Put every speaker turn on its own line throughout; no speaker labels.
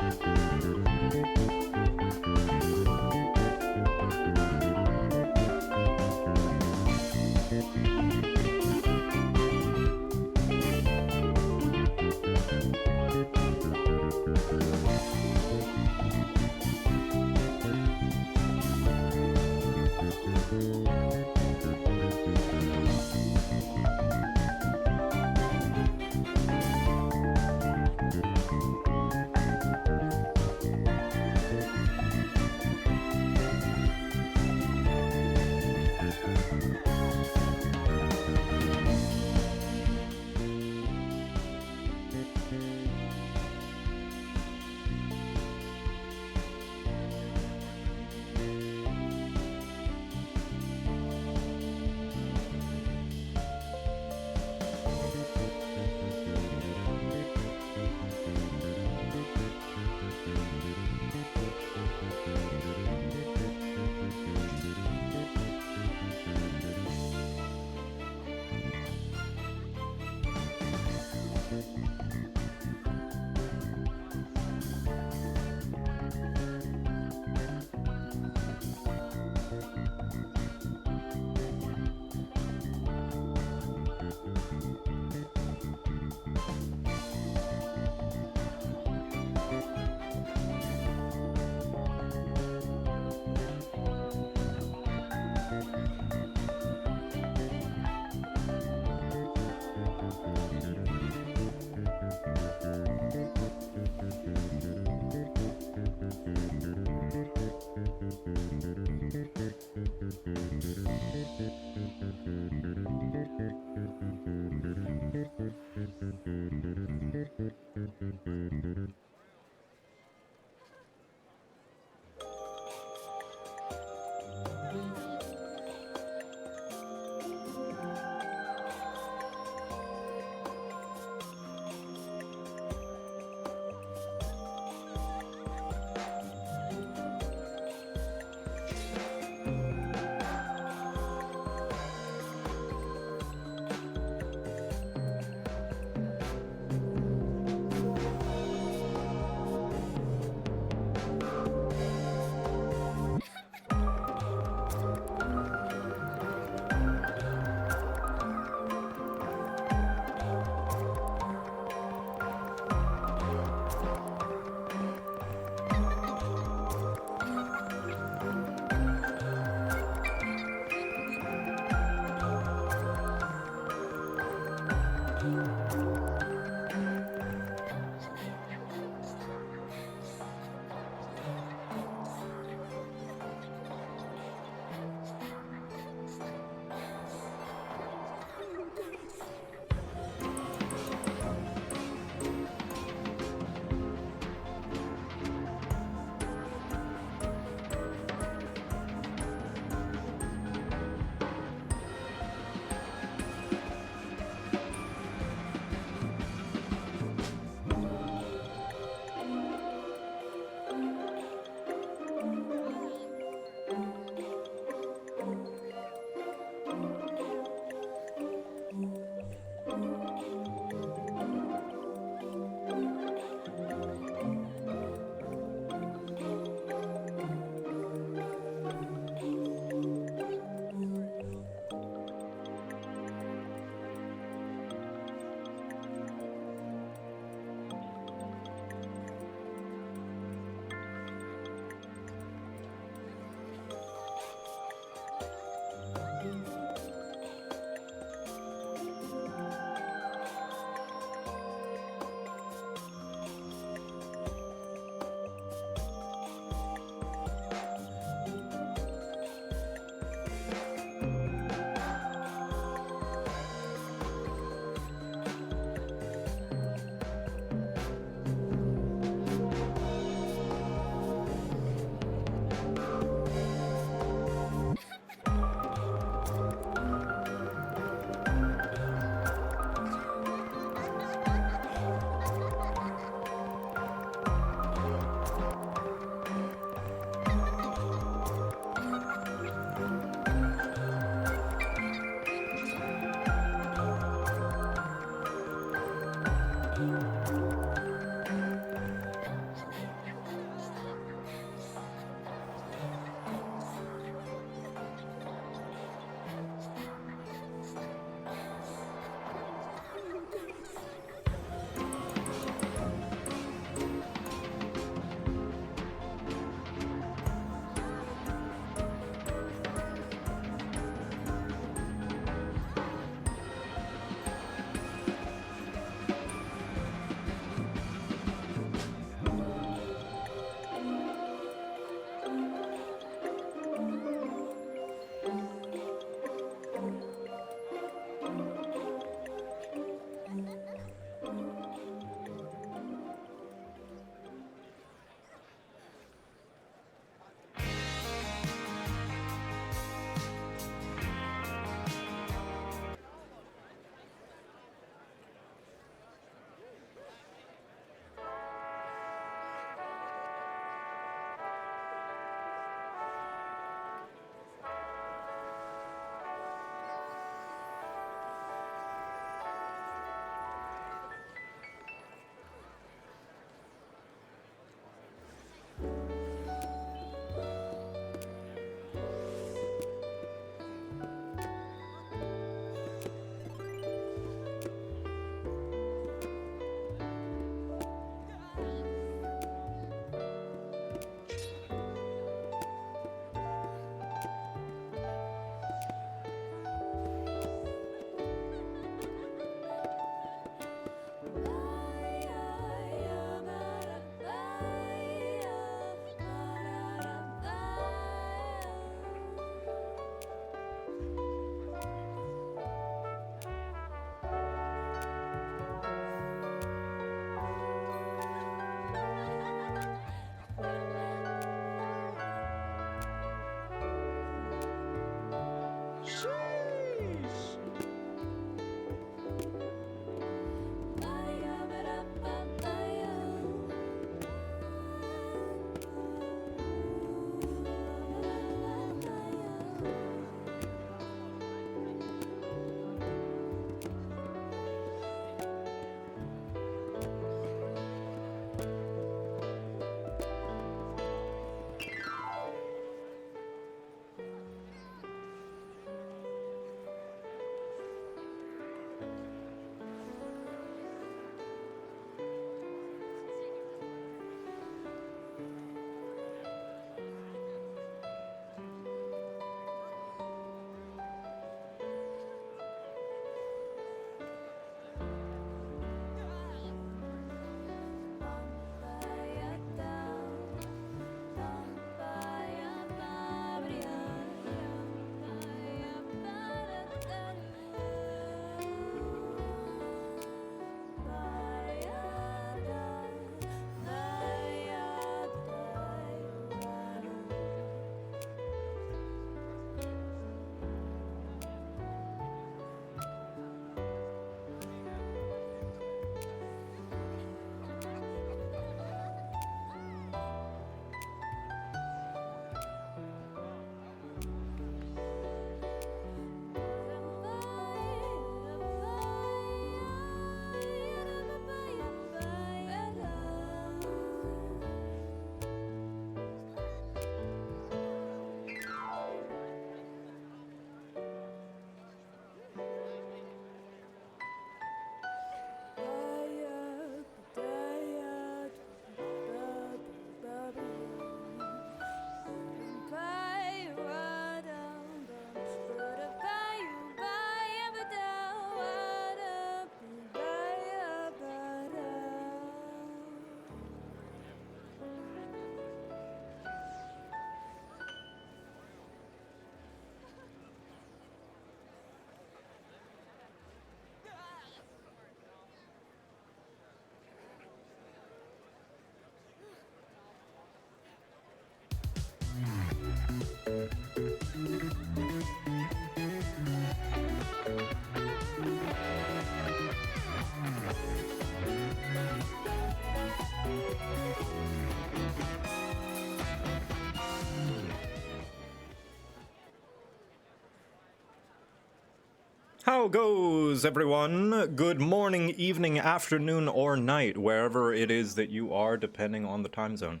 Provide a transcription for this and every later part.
How goes, everyone? Good morning, evening, afternoon, or night, wherever it is that you are, depending on the time zone.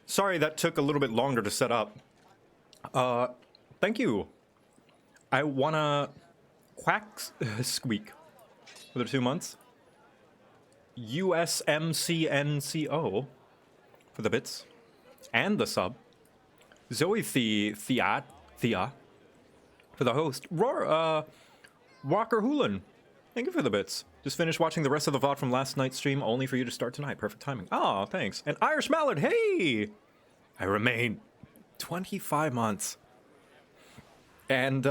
Sorry that took a little bit longer to set up. Thank you. I wanna quack squeak for the 2 months. USMCNCO for the bits and the sub. Zoe Thea for the host. Walker Hoolan, thank you for the bits. Just finished watching the rest of the VOD from last night's stream, only for you to start tonight. Perfect timing. Oh, thanks. And Irish Mallard, hey! I remain 25 months. And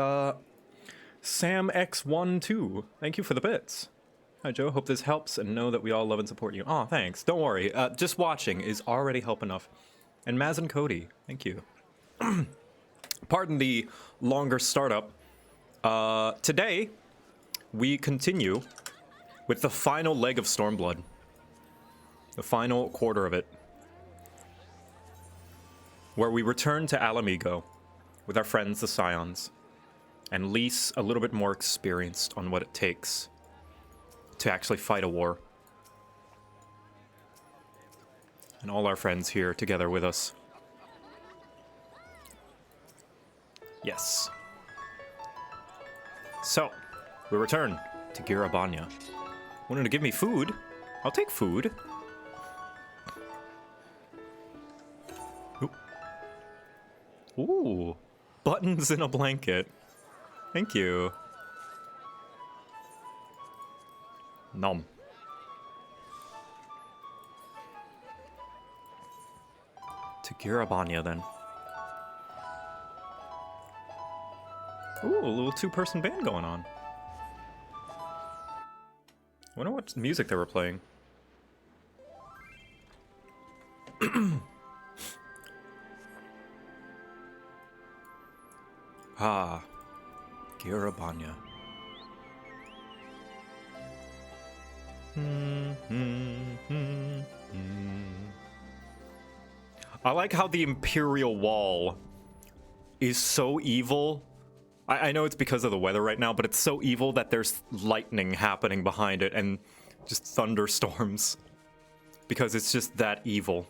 Sam X12, thank you for the bits. Hi Joe, hope this helps and know that we all love and support you. Aw, thanks. Don't worry, just watching is already help enough. And Maz and Cody, thank you. Pardon the longer startup. Today, we continue with the final leg of Stormblood. The final quarter of it. Where we return to Alamigo with our friends, the Scions, and Lise a little bit more experienced on what it takes to actually fight a war. And all our friends here together with us. Yes. So, we return to Girabanya. Wanted to give me food? I'll take food. Ooh, buttons in a blanket. Thank you. Nom. To Girabanya, then. Ooh, a little two-person band going on. I wonder what music they were playing. Ah, Girabanya. I like how the Imperial Wall is so evil. I know it's because of the weather right now, but it's so evil that there's lightning happening behind it and just thunderstorms. Because it's just that evil.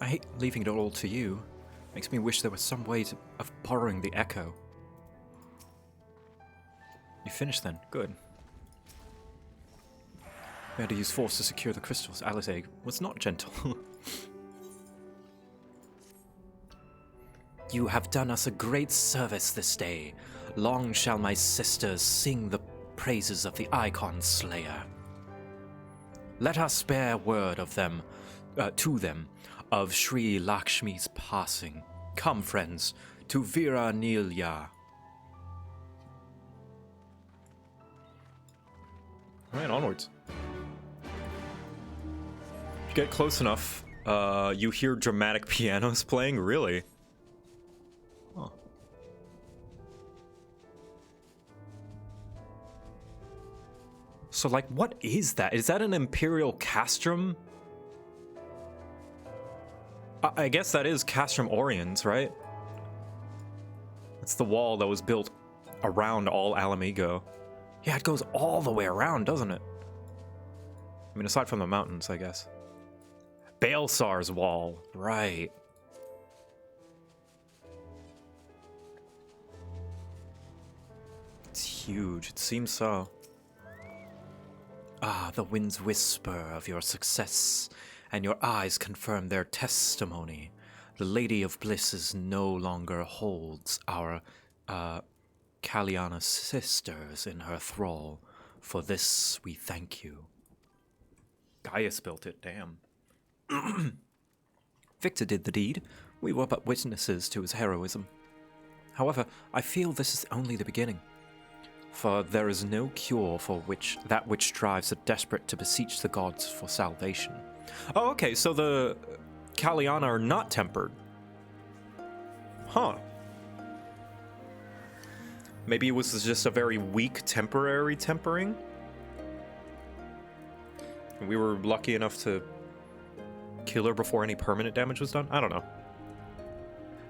I hate leaving it all to you. Makes me wish there was some way of borrowing the echo. You finished then? Good. We had to use force to secure the crystals. Alizé was not gentle. You have done us a great service this day. Long shall my sisters sing the praises of the Icon Slayer. Let us bear word of them, to them, of Sri Lakshmi's passing. Come, friends, to Vira Nilya. Alright, onwards. If you get close enough, you hear dramatic pianos playing? Really? Huh. So, like, what is that? Is that an Imperial castrum? I guess that is Castrum Oriens, right? It's the wall that was built around all Alamigo. Yeah, it goes all the way around, doesn't it? I mean, aside from the mountains, I guess. Baelsar's wall, right. It's huge, it seems so. Ah, the winds whisper of your success, and your eyes confirm their testimony. The Lady of Blisses no longer holds our, Kaliana sisters in her thrall. For this we thank you. Gaius built it, damn. Victor did the deed. We were but witnesses to his heroism. However, I feel this is only the beginning. For there is no cure for that which drives the desperate to beseech the gods for salvation. Oh, okay, so the Kaliana are not tempered. Huh. Maybe it was just a very weak temporary tempering? We were lucky enough to kill her before any permanent damage was done? I don't know.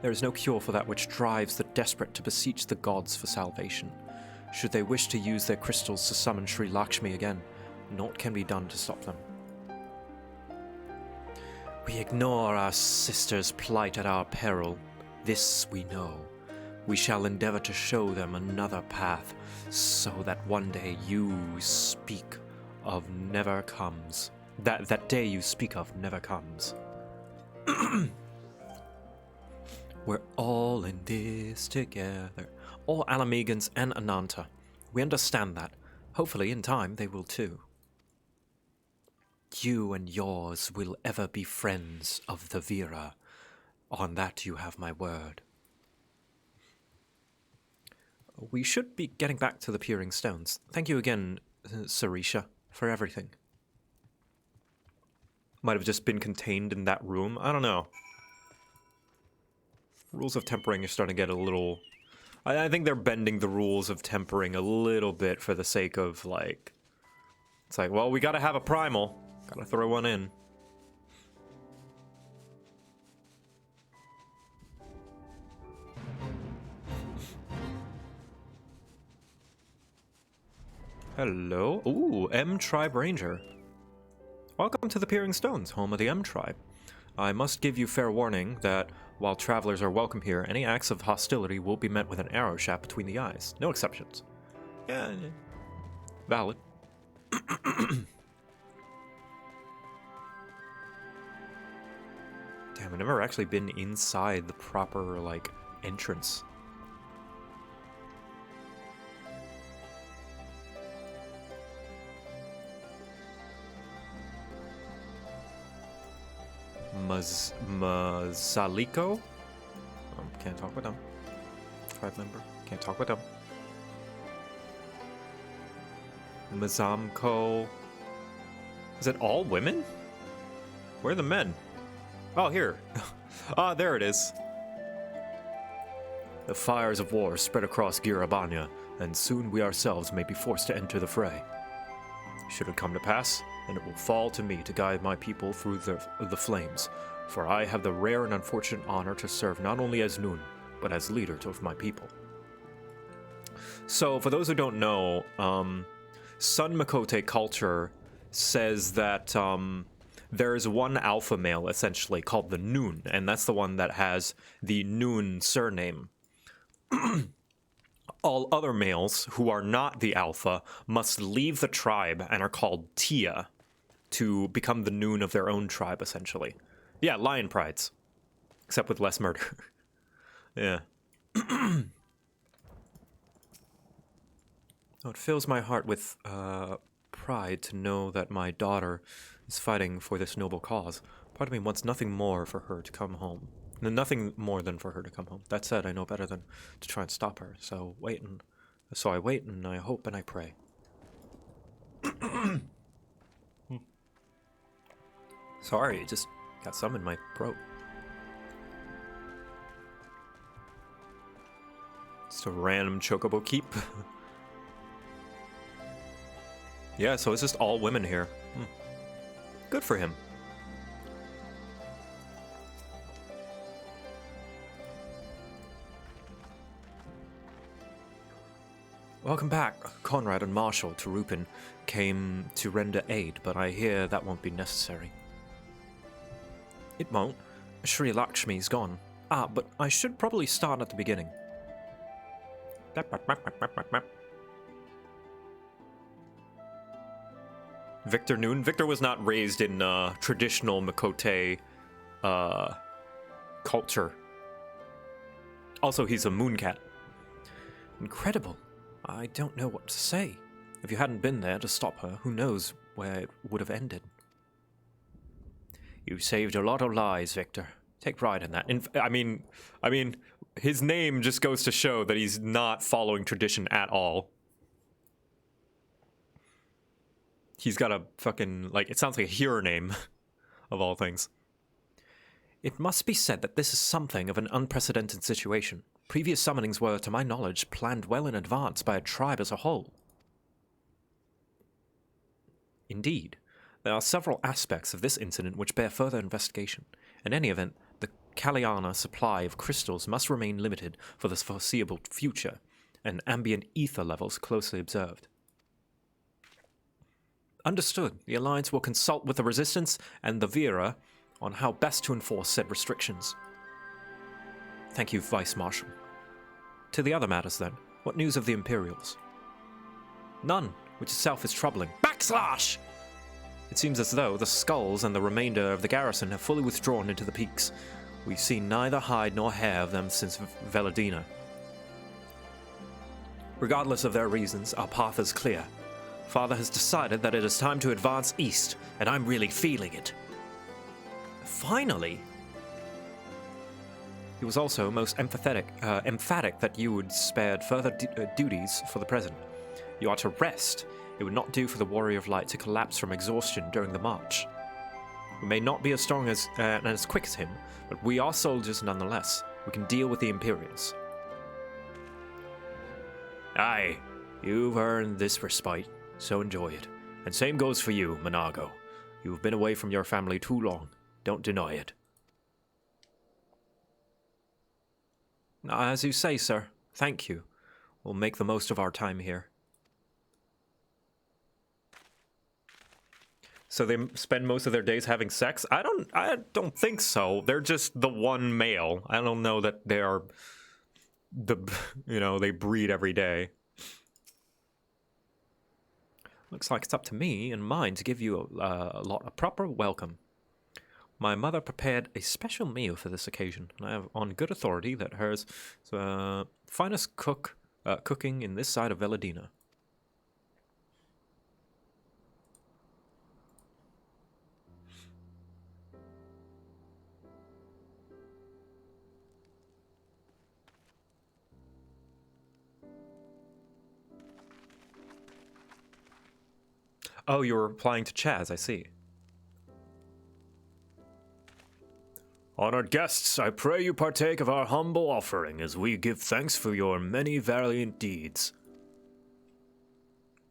There is no cure for that which drives the desperate to beseech the gods for salvation. Should they wish to use their crystals to summon Sri Lakshmi again, naught can be done to stop them. We ignore our sister's plight at our peril. This we know. We shall endeavor to show them another path, so that one day you speak of never comes. That day you speak of never comes. We're all in this together. All Alamegans and Ananta. We understand that. Hopefully in time they will too. You and yours will ever be friends of the Vera. On that you have my word. We should be getting back to the Peering Stones. Thank you again, Sarisha, for everything. Might have just been contained in that room. I don't know. Rules of tempering are starting to get a little... I think they're bending the rules of tempering a little bit for the sake of, like... It's like, well, we gotta have a primal. Gotta throw one in. Hello? Ooh, M Tribe Ranger. Welcome to the Peering Stones, home of the M Tribe. I must give you fair warning that while travelers are welcome here, any acts of hostility will be met with an arrow shot between the eyes. No exceptions. Yeah. Valid. Damn, I've never actually been inside the proper, like, entrance. Mazaliko? Can't talk with them. Tribe member. Can't talk with them. Mazamko. Is it all women? Where are the men? Oh, here. Ah, there it is. The fires of war spread across Girabanya, and soon we ourselves may be forced to enter the fray. Should it come to pass, then it will fall to me to guide my people through the flames, for I have the rare and unfortunate honor to serve not only as Nun, but as leader of my people. So, for those who don't know, Sun Makote culture says that there is one alpha male, essentially, called the Nun, and that's the one that has the Nun surname. All other males who are not the alpha must leave the tribe and are called Tia to become the Nun of their own tribe, essentially. Yeah, lion prides. Except with less murder. Yeah. Oh, it fills my heart with pride to know that my daughter is fighting for this noble cause. Part of me wants nothing more for her to come home. Nothing more than for her to come home. That said, I know better than to try and stop her. So I wait and I hope and I pray. Sorry, it just got some in my throat. Just a random chocobo keep. Yeah, so it's just all women here. Good for him. Welcome back. Conrad and Marshal to Rupin came to render aid, but I hear that won't be necessary. It won't. Sri Lakshmi's gone. Ah, but I should probably start at the beginning. Victor Noon. Victor was not raised in traditional Makote culture. Also, he's a mooncat. Incredible. I don't know what to say. If you hadn't been there to stop her, who knows where it would have ended. You saved a lot of lives, Victor. Take pride in that. I mean, his name just goes to show that he's not following tradition at all. He's got a fucking, like, it sounds like a hero name, of all things. It must be said that this is something of an unprecedented situation. Previous summonings were, to my knowledge, planned well in advance by a tribe as a whole. Indeed, there are several aspects of this incident which bear further investigation. In any event, the Kaliana supply of crystals must remain limited for the foreseeable future, and ambient ether levels closely observed. Understood. The Alliance will consult with the Resistance and the Vera on how best to enforce said restrictions. Thank you, Vice Marshal. To the other matters, then. What news of the Imperials? None, which itself is troubling. Backslash! It seems as though the Skulls and the remainder of the garrison have fully withdrawn into the peaks. We've seen neither hide nor hair of them since Veladina. Regardless of their reasons, our path is clear. Father has decided that it is time to advance east, and I'm really feeling it. Finally! He was also most emphatic that you would spared further duties for the present. You are to rest. It would not do for the Warrior of Light to collapse from exhaustion during the march. We may not be as strong as and as quick as him, but we are soldiers nonetheless. We can deal with the Imperials. Aye, you've earned this respite, so enjoy it. And same goes for you, Monago. You've been away from your family too long. Don't deny it. As you say, sir. Thank you. We'll make the most of our time here. So they spend most of their days having sex? I don't think so. They're just the one male. I don't know that they are they breed every day. Looks like it's up to me and mine to give you a proper welcome. My mother prepared a special meal for this occasion, and I have on good authority that hers is the finest cooking in this side of Veladina. Oh, you were replying to Chaz, I see. Honored guests, I pray you partake of our humble offering as we give thanks for your many valiant deeds.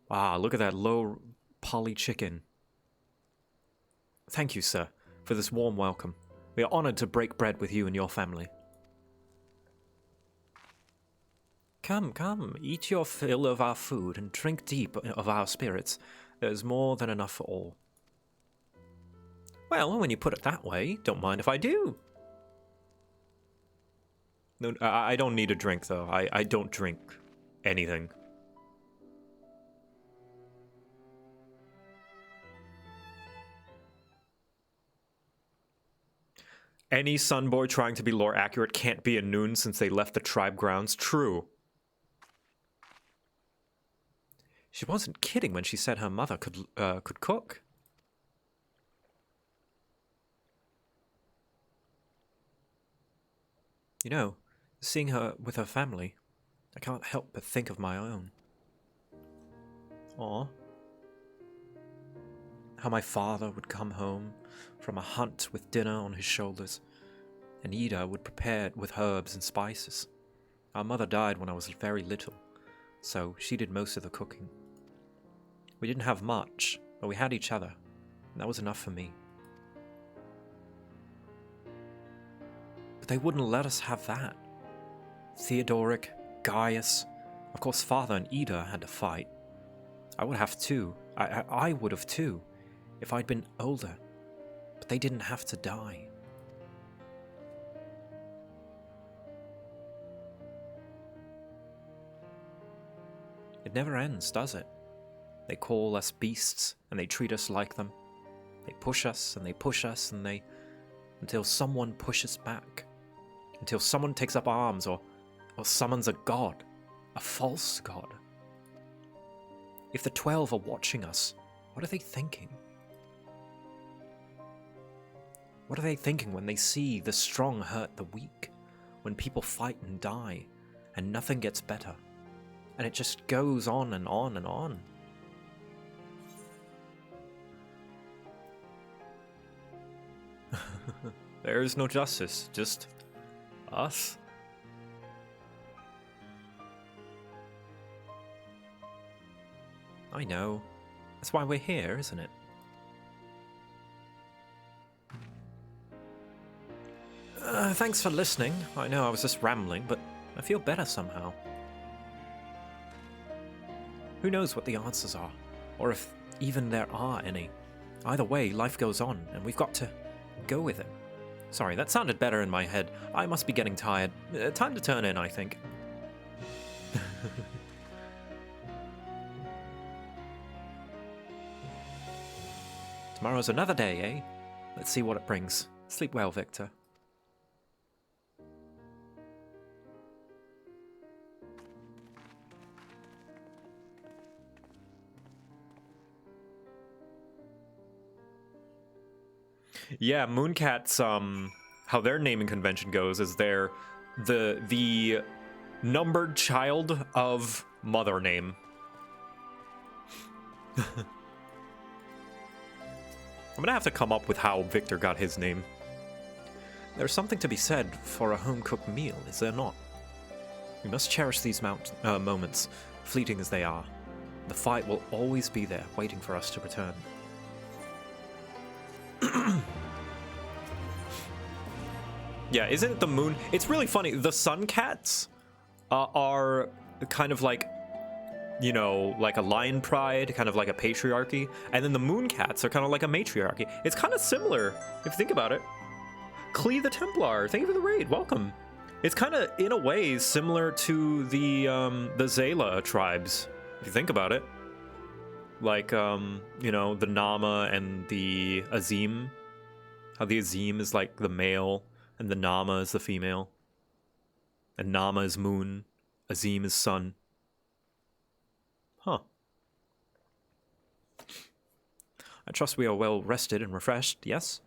Ah, look at that low poly chicken. Thank you, sir, for this warm welcome. We are honored to break bread with you and your family. Come, come, eat your fill of our food and drink deep of our spirits. There is more than enough for all. Well, when you put it that way, don't mind if I do. No, I don't need a drink, though. I don't drink anything. Any Sunboy trying to be lore accurate can't be a Noon since they left the tribe grounds. True. She wasn't kidding when she said her mother could cook. You know, seeing her with her family, I can't help but think of my own. Aw. How my father would come home from a hunt with dinner on his shoulders, and Ida would prepare it with herbs and spices. Our mother died when I was very little, so she did most of the cooking. We didn't have much, but we had each other, and that was enough for me. But they wouldn't let us have that. Theodoric, Gaius, of course Father and Ida had to fight. I would have too. I would have too, if I'd been older. But they didn't have to die. It never ends, does it? They call us beasts, and they treat us like them. They push us, and they push us, and they... until someone pushes back. Until someone takes up arms, or summons a god. A false god. If the 12 are watching us, what are they thinking? What are they thinking when they see the strong hurt the weak? When people fight and die, and nothing gets better? And it just goes on and on and on. There is no justice, just us. I know. That's why we're here, isn't it? Thanks for listening. I know I was just rambling, but I feel better somehow. Who knows what the answers are, or if even there are any. Either way, life goes on, and we've got to go with it. Sorry, that sounded better in my head. I must be getting tired. Time to turn in, I think. Tomorrow's another day, eh? Let's see what it brings. Sleep well, Victor. Yeah, Mooncat's how their naming convention goes is they're the numbered child of mother name. I'm gonna have to come up with how Victor got his name. There's something to be said for a home-cooked meal, is there not? We must cherish these moments, fleeting as they are. The fight will always be there, waiting for us to return. Yeah, isn't it the moon? It's really funny. The sun cats are kind of like, you know, like a lion pride, kind of like a patriarchy. And then the moon cats are kind of like a matriarchy. It's kind of similar, if you think about it. Clee the Templar, thank you for the raid. Welcome. It's kind of, in a way, similar to the Zayla tribes, if you think about it. Like, you know, the Nama and the Azim. How the Azim is like the male, and the Nama is the female. And Nama is moon, Azim is sun. Huh. I trust we are well rested and refreshed, yes?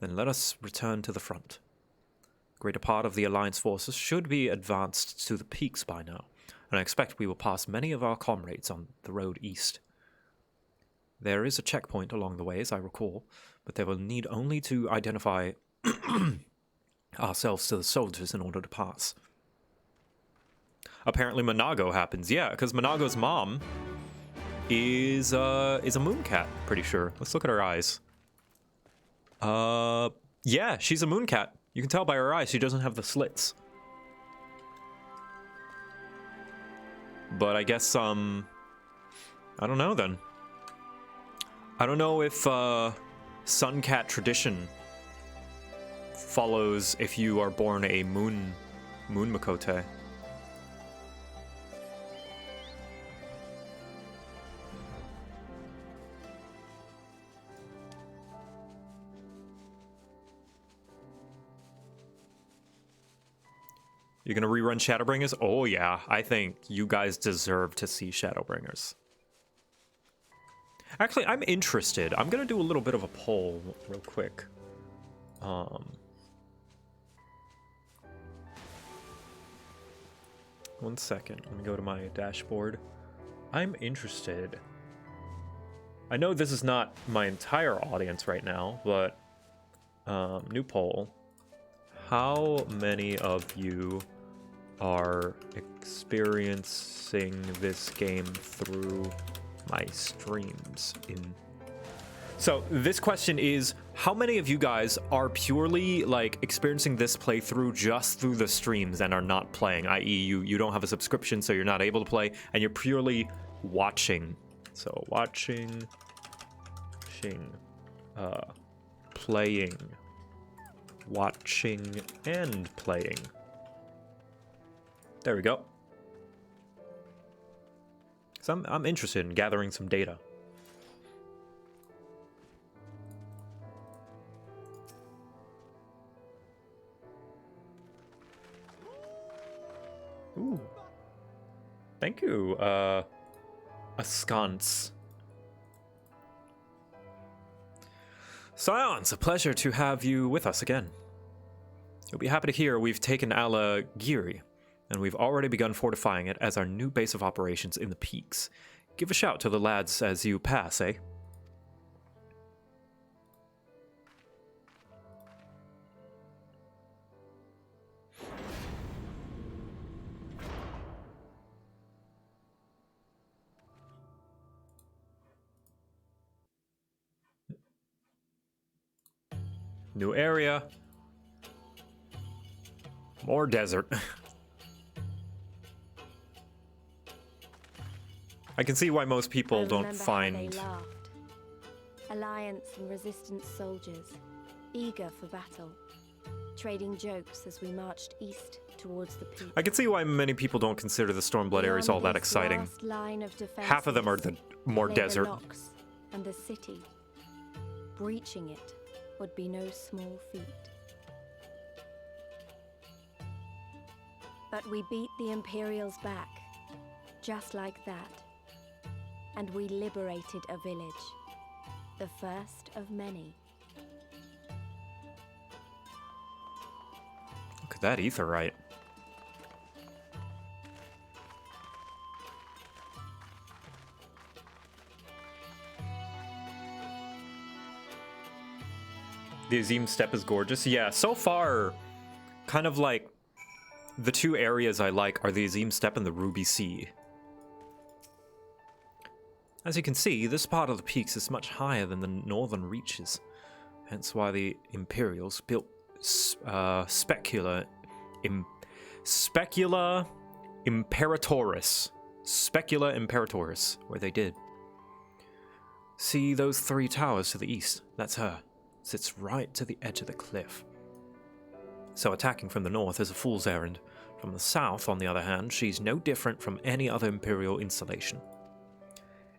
Then let us return to the front. The greater part of the Alliance forces should be advanced to the peaks by now, and I expect we will pass many of our comrades on the road east. There is a checkpoint along the way, as I recall, but they will need only to identify ourselves to the soldiers in order to pass. Apparently Monago happens, yeah, because Monago's mom is a mooncat, pretty sure. Let's look at her eyes. Yeah, she's a mooncat. You can tell by her eyes she doesn't have the slits. But I guess, I don't know then. I don't know if Suncat tradition follows if you are born a moon Makote. You're gonna rerun Shadowbringers? Oh yeah, I think you guys deserve to see Shadowbringers. Actually, I'm interested. I'm gonna do a little bit of a poll real quick. One second. Let me go to my dashboard. I'm interested. I know this is not my entire audience right now, but new poll. How many of you are experiencing this game through my streams? So this question is, how many of you guys are purely like experiencing this playthrough just through the streams and are not playing, i.e. you don't have a subscription so you're not able to play and you're purely watching. So watching, playing, watching and playing. There we go. So I'm interested in gathering some data. Ooh. Thank you, Askance. Silence, a pleasure to have you with us again. You'll be happy to hear we've taken Ala Giri, and we've already begun fortifying it as our new base of operations in the peaks. Give a shout to the lads as you pass, eh? New area. More desert. I can see why most people don't find...
How they laughed. Alliance and resistance soldiers, eager for battle, trading jokes as we marched east towards the peak.
I can see why many people don't consider the Stormblood areas all that exciting. Half of them are the more desert.
The locks and the city. Breaching it would be no small feat. But we beat the Imperials back, just like that. And we liberated a village, the first of many.
Look at that etherite. The Azim Steppe is gorgeous. Yeah, so far, kind of like the two areas I like are the Azim Steppe and the Ruby Sea. As you can see, this part of the peaks is much higher than the northern reaches, hence why the Imperials built Specula Imperatoris, where they did. See those three towers to the east? That's her. Sits right to the edge of the cliff. So attacking from the north is a fool's errand. From the south, on the other hand, she's no different from any other Imperial installation.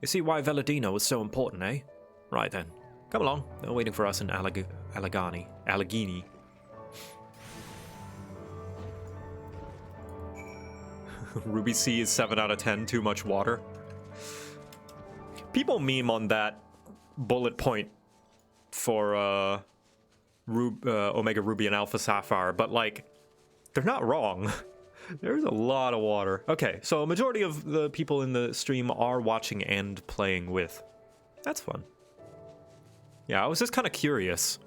You see why Veladino was so important, eh? Right then. Come along. They're waiting for us in Allegheny. Ruby Sea is 7 out of 10, too much water. People meme on that bullet point for Omega Ruby and Alpha Sapphire, but like, they're not wrong. There's a lot of water. Okay, so a majority of the people in the stream are watching and playing with. That's fun. Yeah, I was just kind of curious.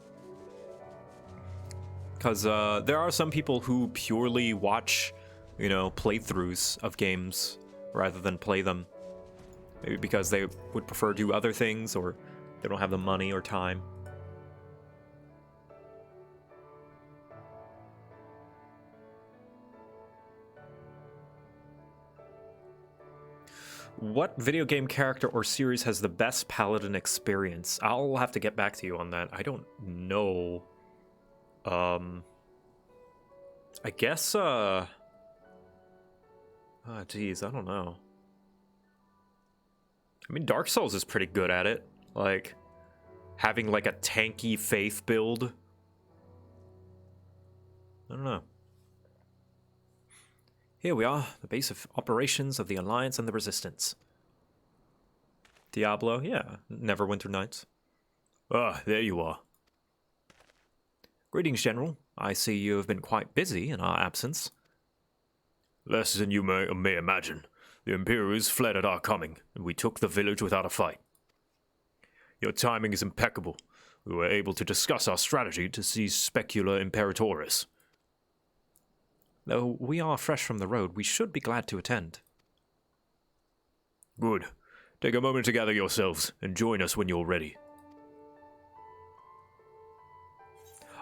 Because there are some people who purely watch, you know, playthroughs of games rather than play them. Maybe because they would prefer to do other things, or they don't have the money or time. What video game character or series has the best paladin experience? I'll have to get back to you on that. I don't know. I guess, geez, I don't know. I mean, Dark Souls is pretty good at it. Like, having like a tanky faith build. I don't know. Here we are, the base of operations of the Alliance and the Resistance. Diablo, yeah, Neverwinter Nights. Ah, there you are. Greetings, General. I see you have been quite busy in our absence.
Less than you may imagine. The Imperials fled at our coming, and we took the village without a fight. Your timing is impeccable. We were able to discuss our strategy to seize Specula Imperatoris.
Though we are fresh from the road, we should be glad to attend.
Good. Take a moment to gather yourselves, and join us when you're ready.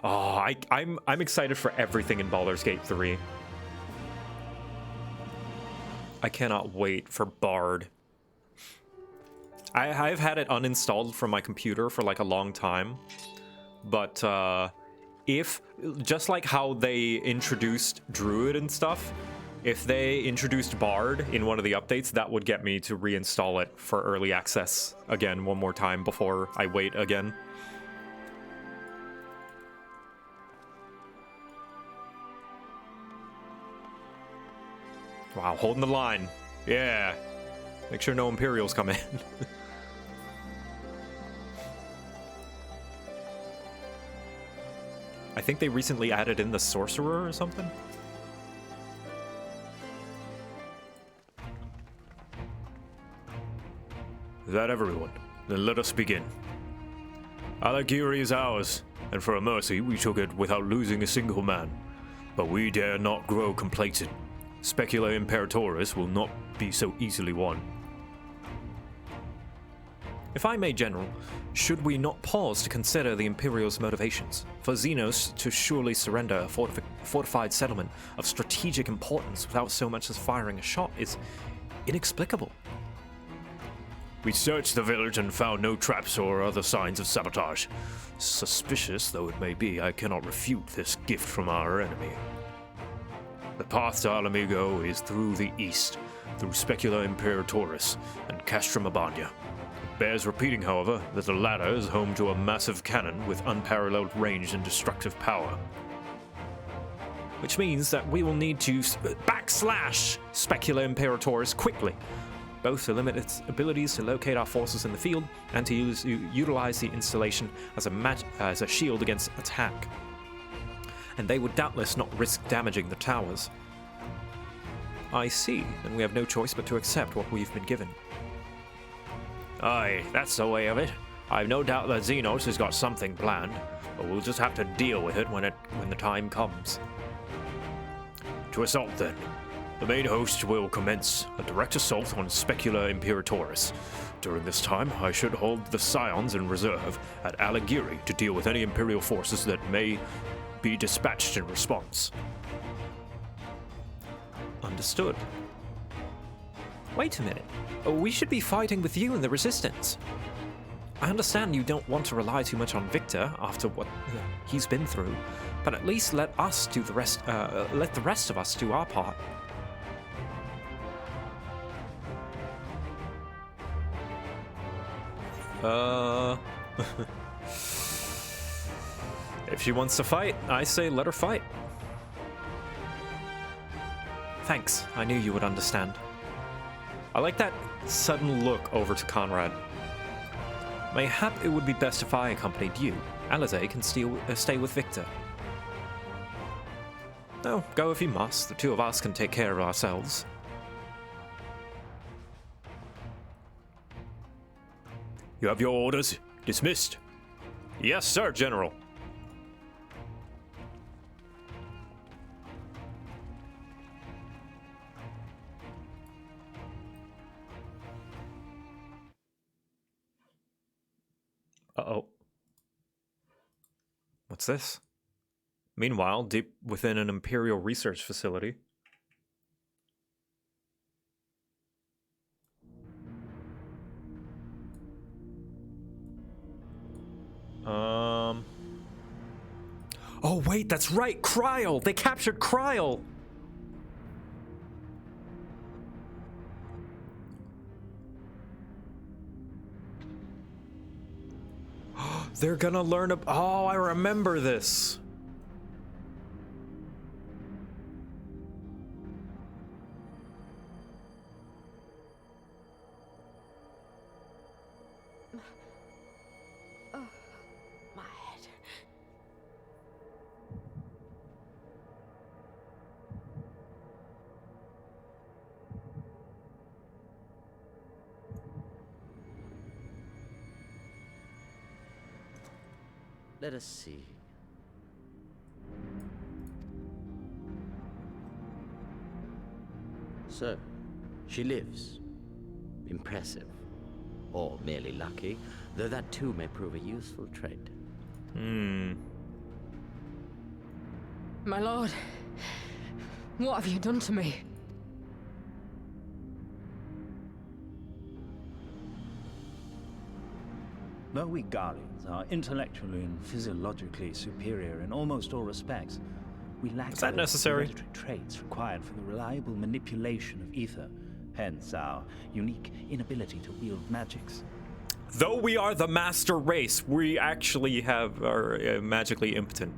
Oh, I'm excited for everything in Baldur's Gate 3. I cannot wait for Bard. I've had it uninstalled from my computer for like a long time, but if, just like how they introduced Druid and stuff, if they introduced Bard in one of the updates, that would get me to reinstall it for early access again one more time before I wait again. Wow, holding the line. Yeah. Make sure no Imperials come in. I think they recently added in the Sorcerer or something.
Is that everyone? Then let us begin. Allegheny is ours, and for a mercy we took it without losing a single man. But we dare not grow complacent. Specula Imperatoris will not be so easily won.
If I may, General, should we not pause to consider the Imperial's motivations? For Xenos to surely surrender a fortified settlement of strategic importance without so much as firing a shot is inexplicable.
We searched the village and found no traps or other signs of sabotage. Suspicious though it may be, I cannot refute this gift from our enemy. The path to Alamigo is through the east, through Specula Imperatoris and Castrum Abania. It bears repeating, however, that the latter is home to a massive cannon with unparalleled range and destructive power.
Which means that we will need to backslash Specula Imperatoris quickly, both to limit its abilities to locate our forces in the field and to utilize the installation as a shield against attack. And they would doubtless not risk damaging the towers. I see, then we have no choice but to accept what we've been given.
Aye, that's the way of it. I've no doubt that Xenos has got something planned, but we'll just have to deal with it when the time comes. To assault then. The main host will commence a direct assault on Specula Imperatoris. During this time, I should hold the Scions in reserve at Aligiri to deal with any Imperial forces that may be dispatched in response.
Understood. Wait a minute. We should be fighting with you and the Resistance. I understand you don't want to rely too much on Victor after what he's been through, but at least let us do the rest. Let the rest of us do our part. If she wants to fight, I say let her fight. Thanks, I knew you would understand. I like that sudden look over to Conrad. Mayhap it would be best if I accompanied you. Alize can stay with Victor. No, go if you must. The two of us can take care of ourselves.
You have your orders. Dismissed.
Yes, sir, General. Uh-oh. What's this? Meanwhile, deep within an Imperial research facility. Oh, wait, that's right! Kryl! They captured Kryl! They're gonna learn oh, I remember this.
Oh, my head.
Let us see. So, she lives. Impressive. Or merely lucky, though that too may prove a useful trait.
My lord, what have you done to me?
Though we Guardians are intellectually and physiologically superior in almost all respects, we lack
Is that
the
necessary?
hereditary traits required for the reliable manipulation of ether, hence our unique inability to wield magics.
Though we are the master race, we actually are magically impotent.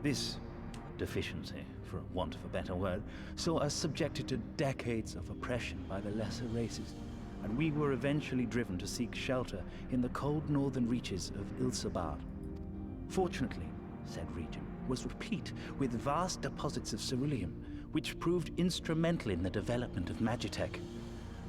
This deficiency, for want of a better word, saw us subjected to decades of oppression by the lesser races, and we were eventually driven to seek shelter in the cold northern reaches of Ilsabard. Fortunately, said region was replete with vast deposits of ceruleum, which proved instrumental in the development of Magitech,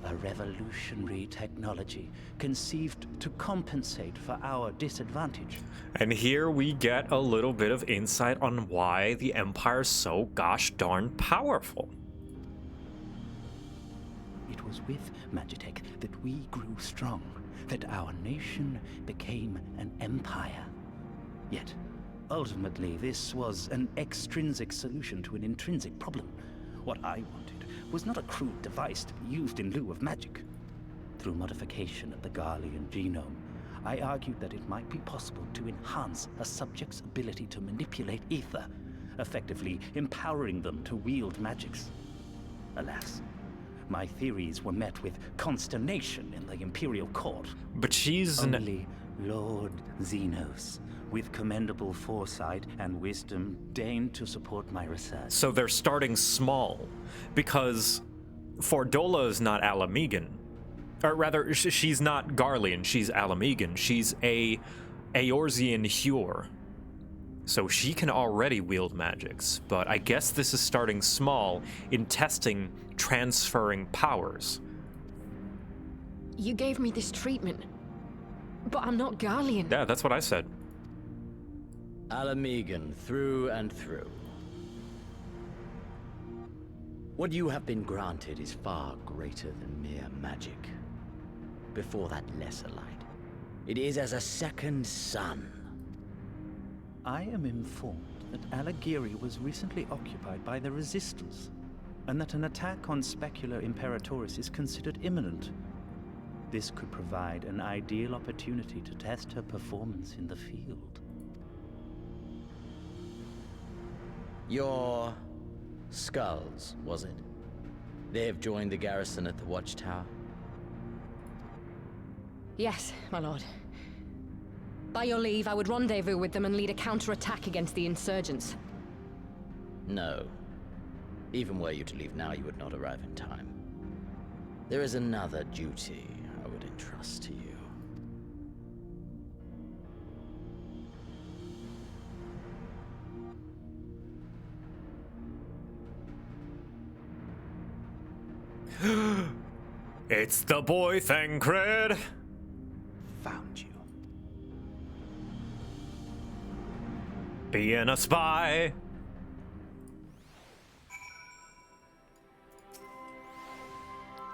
a revolutionary technology conceived to compensate for our disadvantage.
And here we get a little bit of insight on why the Empire's so gosh darn powerful.
it was with Magitech that we grew strong, that our nation became an empire. Yet, ultimately, this was an extrinsic solution to an intrinsic problem. What I wanted was not a crude device to be used in lieu of magic. Through modification of the Garlean genome, I argued that it might be possible to enhance a subject's ability to manipulate ether, effectively empowering them to wield magics. Alas, my theories were met with consternation in the Imperial Court.
But she's
Only Lord Xenos, with commendable foresight and wisdom, deigned to support my research.
So they're starting small, because Fordola is not Alamegan. Or rather, she's not Garlean, she's Alamegan. She's a Eorzean Hure. So she can already wield magics, but I guess this is starting small in testing transferring powers.
You gave me this treatment, but I'm not Garlean.
Yeah, that's what I said.
Alamegan, through and through. What you have been granted is far greater than mere magic. Before that lesser light, it is as a second sun.
I am informed that Alagiri was recently occupied by the Resistance, and that an attack on Specular Imperatoris is considered imminent. This could provide an ideal opportunity to test her performance in the field.
Your skulls, was it? They have joined the garrison at the Watchtower?
Yes, my lord. By your leave, I would rendezvous with them and lead a counterattack against the insurgents.
No. Even were you to leave now, you would not arrive in time. There is another duty I would entrust to you.
It's the boy Thancred!
Found you.
Being a spy!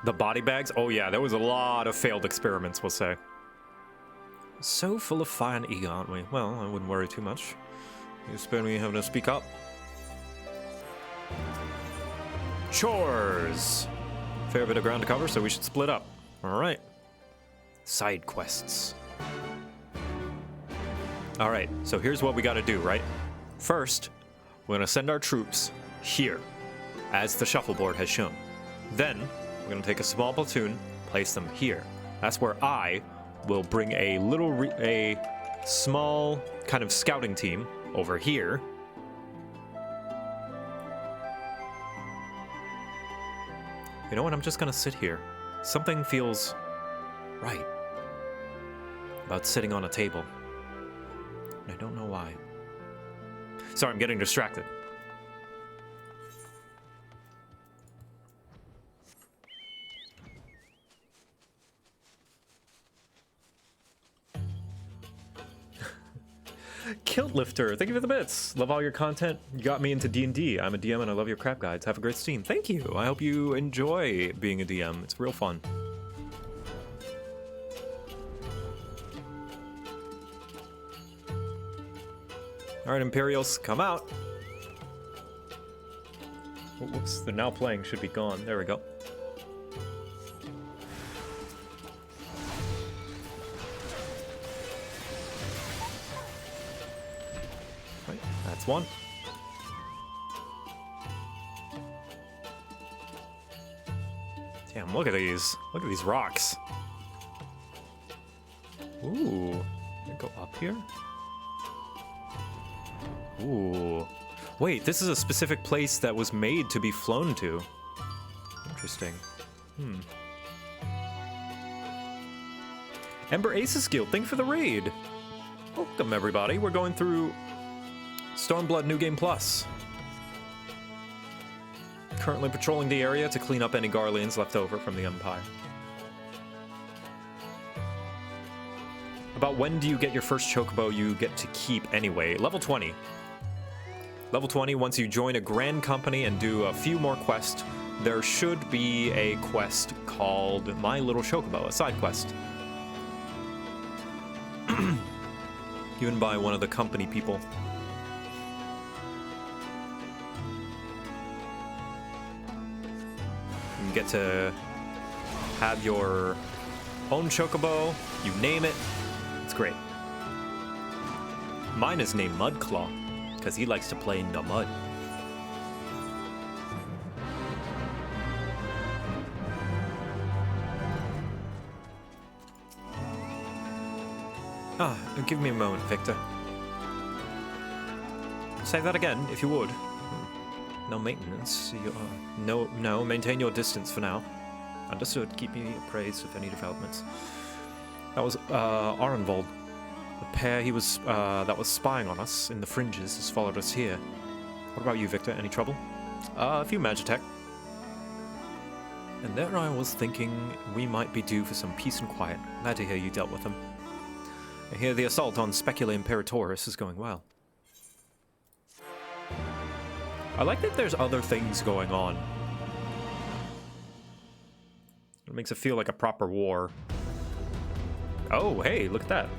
The body bags? Oh yeah, there was a lot of failed experiments, we'll say. So full of fire and ego, aren't we? Well, I wouldn't worry too much. You spare me having to speak up. Chores! Fair bit of ground to cover, so we should split up. Alright. Side quests. Alright, so here's what we gotta do, right? First, we're gonna send our troops here, as the shuffleboard has shown. Then, we're gonna take a small platoon, place them here. That's where I will bring a small kind of scouting team over here. You know what? I'm just gonna sit here. Something feels right about sitting on a table. And I don't know why. Sorry, I'm getting distracted. Kilt Lifter, thank you for the bits. Love all your content. You got me into D&D. I'm a DM and I love your crap guides. Have a great stream. Thank you. I hope you enjoy being a DM. It's real fun. All right, Imperials, come out. Oh, whoops, the now playing should be gone. There we go. Right, that's one. Damn, look at these. Look at these rocks. Ooh, can I go up here? Ooh. Wait, this is a specific place that was made to be flown to. Interesting. Ember Aces Guild, thank you for the raid. Welcome, everybody. We're going through Stormblood New Game Plus. Currently patrolling the area to clean up any Garleans left over from the Empire. About when do you get your first chocobo you get to keep anyway? Level 20. Level 20, once you join a grand company and do a few more quests, there should be a quest called My Little Chocobo, a side quest. Given by one of the company people. You get to have your own chocobo, you name it, it's great. Mine is named Mudclaw, because he likes to play in the mud. Give me a moment, Victor. Say that again, if you would. No maintenance. No, maintain your distance for now. Understood. Keep me appraised of any developments. That was, Arenvold. The pair that was spying on us in the fringes has followed us here. What about you, Victor? Any trouble? A few Magitech. And there I was thinking we might be due for some peace and quiet. Glad to hear you dealt with them. I hear the assault on Specula Imperatoris is going well. I like that there's other things going on. It makes it feel like a proper war. Oh, hey, look at that.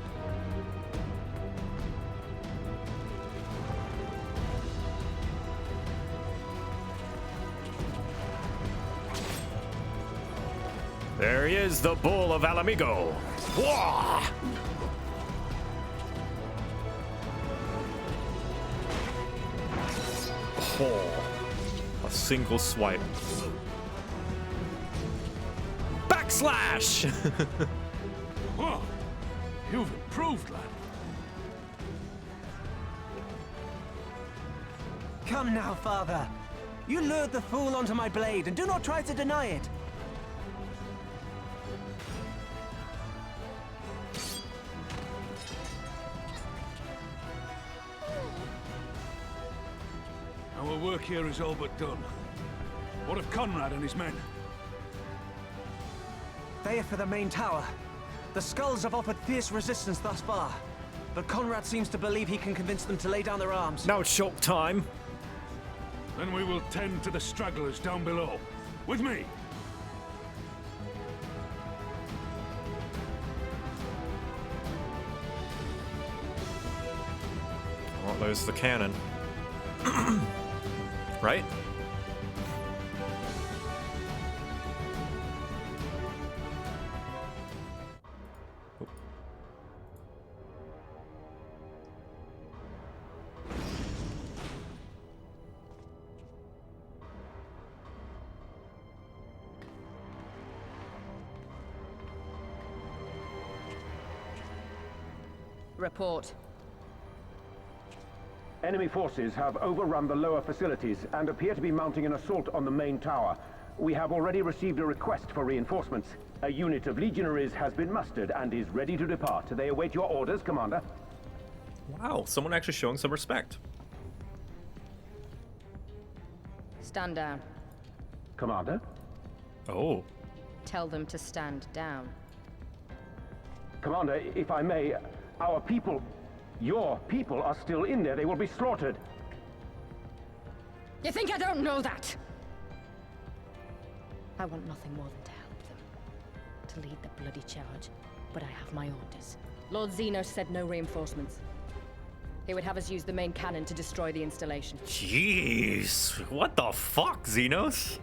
There he is, the Bull of Alamigo. Wah!
Oh, a single swipe. Backslash!
Whoa, you've improved, lad.
Come now, father. You lured the fool onto my blade, and do not try to deny it.
Our work here is all but done. What of Conrad and his men?
They are for the main tower. The skulls have offered fierce resistance thus far, but Conrad seems to believe he can convince them to lay down their arms.
Now it's short time.
Then we will tend to the stragglers down below. With me!
Well, there's the cannon. Right?
Report.
Enemy forces have overrun the lower facilities and appear to be mounting an assault on the main tower. We have already received a request for reinforcements. A unit of legionaries has been mustered and is ready to depart. They await your orders, Commander.
Wow, someone actually showing some respect.
Stand down.
Commander?
Oh.
Tell them to stand down.
Commander, if I may, our people, your people are still in there. They will be slaughtered.
You think I don't know that? I want nothing more than to help them. To lead the bloody charge. But I have my orders. Lord Xenos said no reinforcements. He would have us use the main cannon to destroy the installation.
Jeez, what the fuck, Xenos?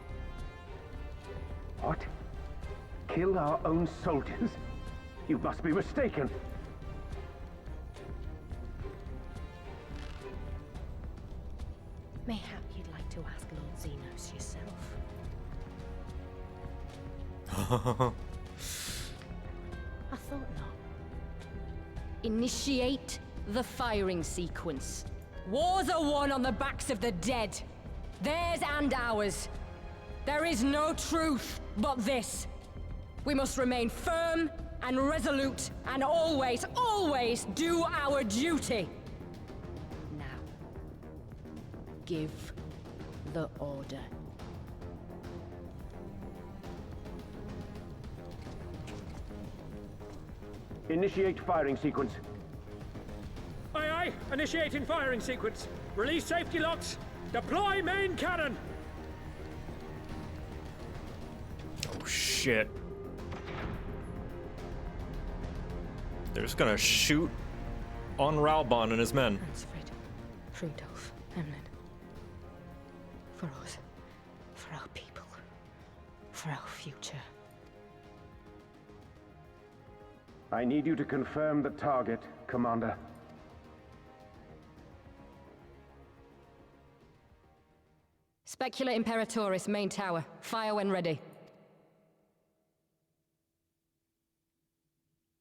What? Kill our own soldiers? You must be mistaken.
Mayhap you'd like to ask Lord Xenos yourself. I thought not.
Initiate the firing sequence. Wars are won on the backs of the dead. Theirs and ours. There is no truth but this. We must remain firm and resolute and always, always do our duty. Now, give the order.
Initiate firing sequence.
Aye, aye. Initiating firing sequence. Release safety locks. Deploy main cannon.
shit. They're just gonna shoot on Ralbon and his men.
Ransford, Rudolph, Emlyn. For us. For our people. For our future.
I need you to confirm the target, Commander.
Specula Imperatoris, main tower. Fire when ready.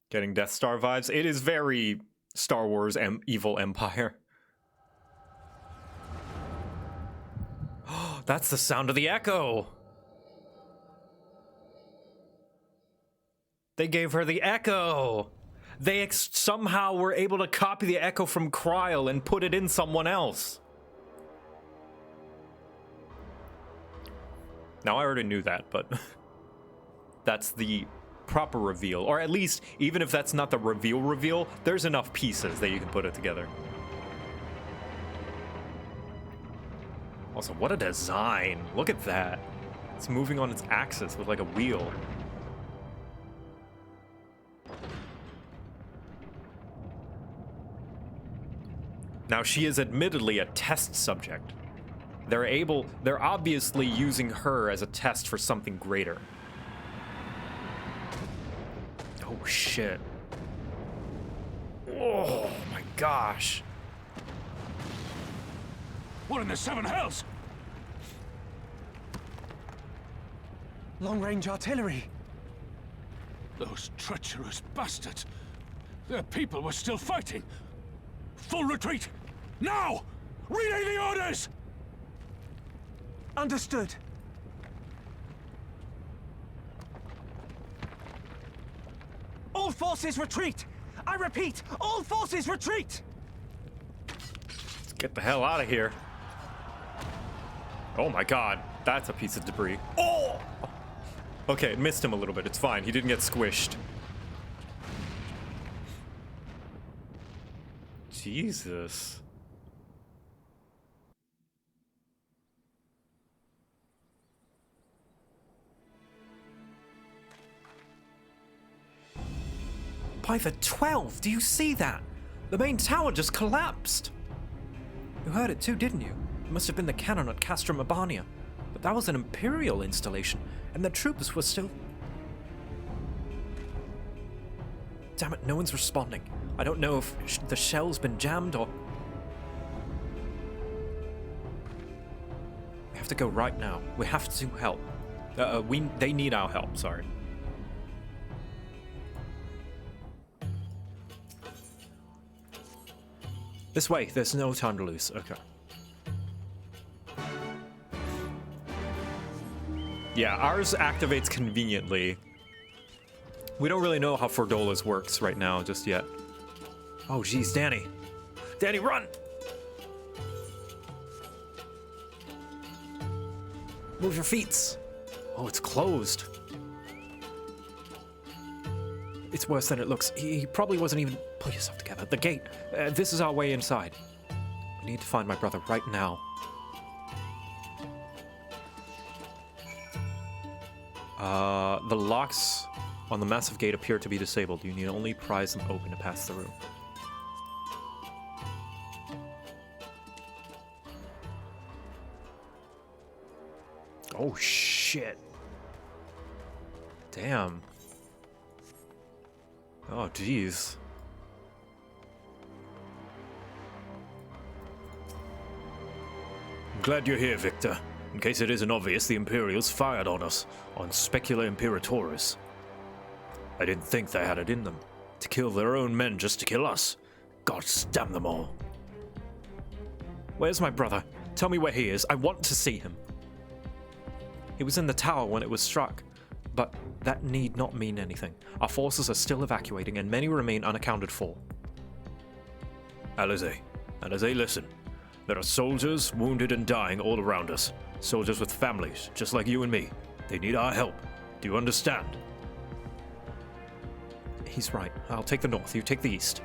Getting Death Star vibes. It is very Star Wars Evil Empire. Oh, that's the sound of the echo. They gave her the echo. They somehow were able to copy the echo from Kryl and put it in someone else. Now, I already knew that, but that's the proper reveal. Or at least, even if that's not the reveal, there's enough pieces that you can put it together. Also, what a design. Look at that. It's moving on its axis with like a wheel. Now, she is admittedly a test subject. They're obviously using her as a test for something greater. Oh, shit. Oh, my gosh.
What in the seven hells?
Long-range artillery.
Those treacherous bastards. Their people were still fighting. Full retreat! Now! Relay the orders!
Understood. All forces retreat! I repeat, all forces retreat!
Let's get the hell out of here. Oh my god, that's a piece of debris. Oh! Okay, it missed him a little bit. It's fine. He didn't get squished. Jesus. By the 12, do you see that? The main tower just collapsed. You heard it too, didn't you? It must have been the cannon at Castrum Urbania. But that was an Imperial installation, and the troops were still... Damn it, no one's responding. I don't know if the shell's been jammed or... We have to go right now. We have to help. They need our help, sorry. This way, there's no time to lose. Okay. Yeah, ours activates conveniently. We don't really know how Fordola's works right now just yet. Oh, geez, Danny. Danny, run! Move your feet. Oh, it's closed. It's worse than it looks. He probably wasn't even... Pull yourself together. The gate. This is our way inside. I need to find my brother right now. The locks on the massive gate appear to be disabled. You need only prise them open to pass through. Oh, shit. Damn. Oh, jeez.
I'm glad you're here, Victor. In case it isn't obvious, the Imperials fired on us, on Specula Imperatoris. I didn't think they had it in them. To kill their own men just to kill us. God damn them all.
Where's my brother? Tell me where he is. I want to see him. He was in the tower when it was struck, but that need not mean anything. Our forces are still evacuating and many remain unaccounted for.
Alizé, listen. There are soldiers, wounded and dying all around us. Soldiers with families, just like you and me. They need our help. Do you understand?
He's right. I'll take the north, you take the east.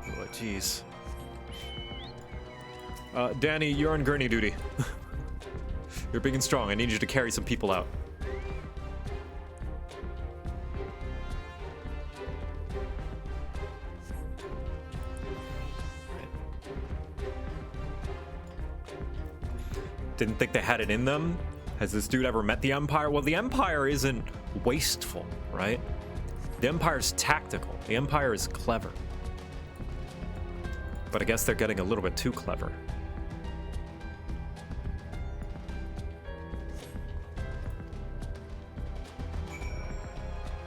Oh, jeez. Danny, you're on gurney duty. You're big and strong. I need you to carry some people out. Didn't think they had it in them. Has this dude ever met the Empire? Well, the Empire isn't wasteful, right? The Empire's tactical. The Empire is clever. But I guess they're getting a little bit too clever.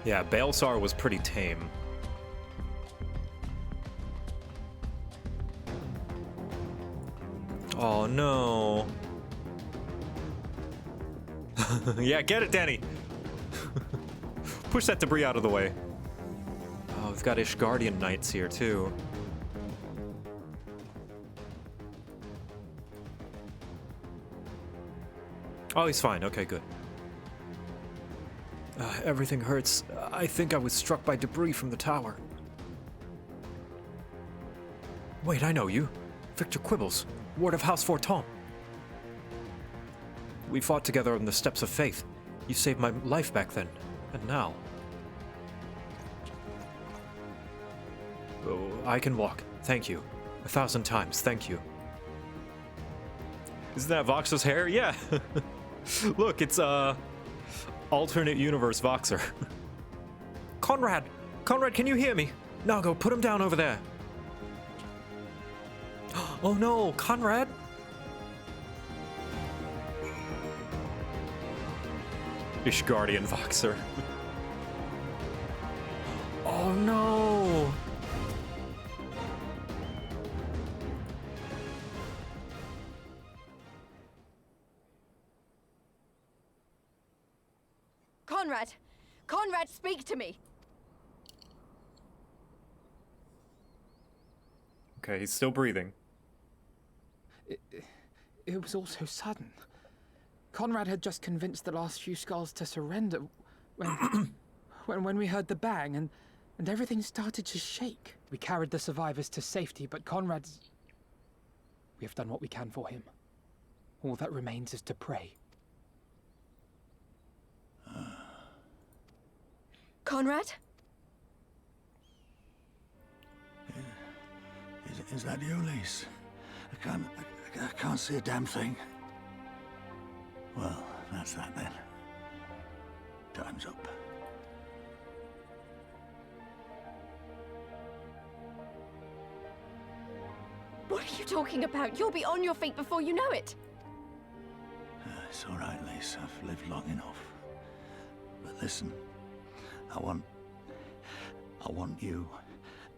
Yeah, Baelsar was pretty tame. Oh no. Yeah, get it, Danny. Push that debris out of the way. Oh, we've got Ishgardian Knights here too. Oh, he's fine. Okay, good. Everything hurts. I think I was struck by debris from the tower. Wait, I know you. Victor Quibbles, Ward of House Forton. We fought together on the Steps of Faith. You saved my life back then, and now... Oh, I can walk. Thank you. 1,000 times, thank you. Isn't that Voxer's hair? Yeah. Look, it's, alternate universe Voxer. Conrad! Conrad, can you hear me? Nago, put him down over there. Oh no, Conrad! Ishgardian Voxer. Oh no!
Conrad! Conrad, speak to me!
Okay, he's still breathing.
It was all so sudden. Conrad had just convinced the last few skulls to surrender when, when we heard the bang and everything started to shake. We carried the survivors to safety, but Conrad's... We have done what we can for him. All that remains is to pray.
Conrad?
Is that you, Lise? I can't see a damn thing. Well, that's that then. Time's up.
What are you talking about? You'll be on your feet before you know it.
It's all right, Lise. I've lived long enough. But listen, I want you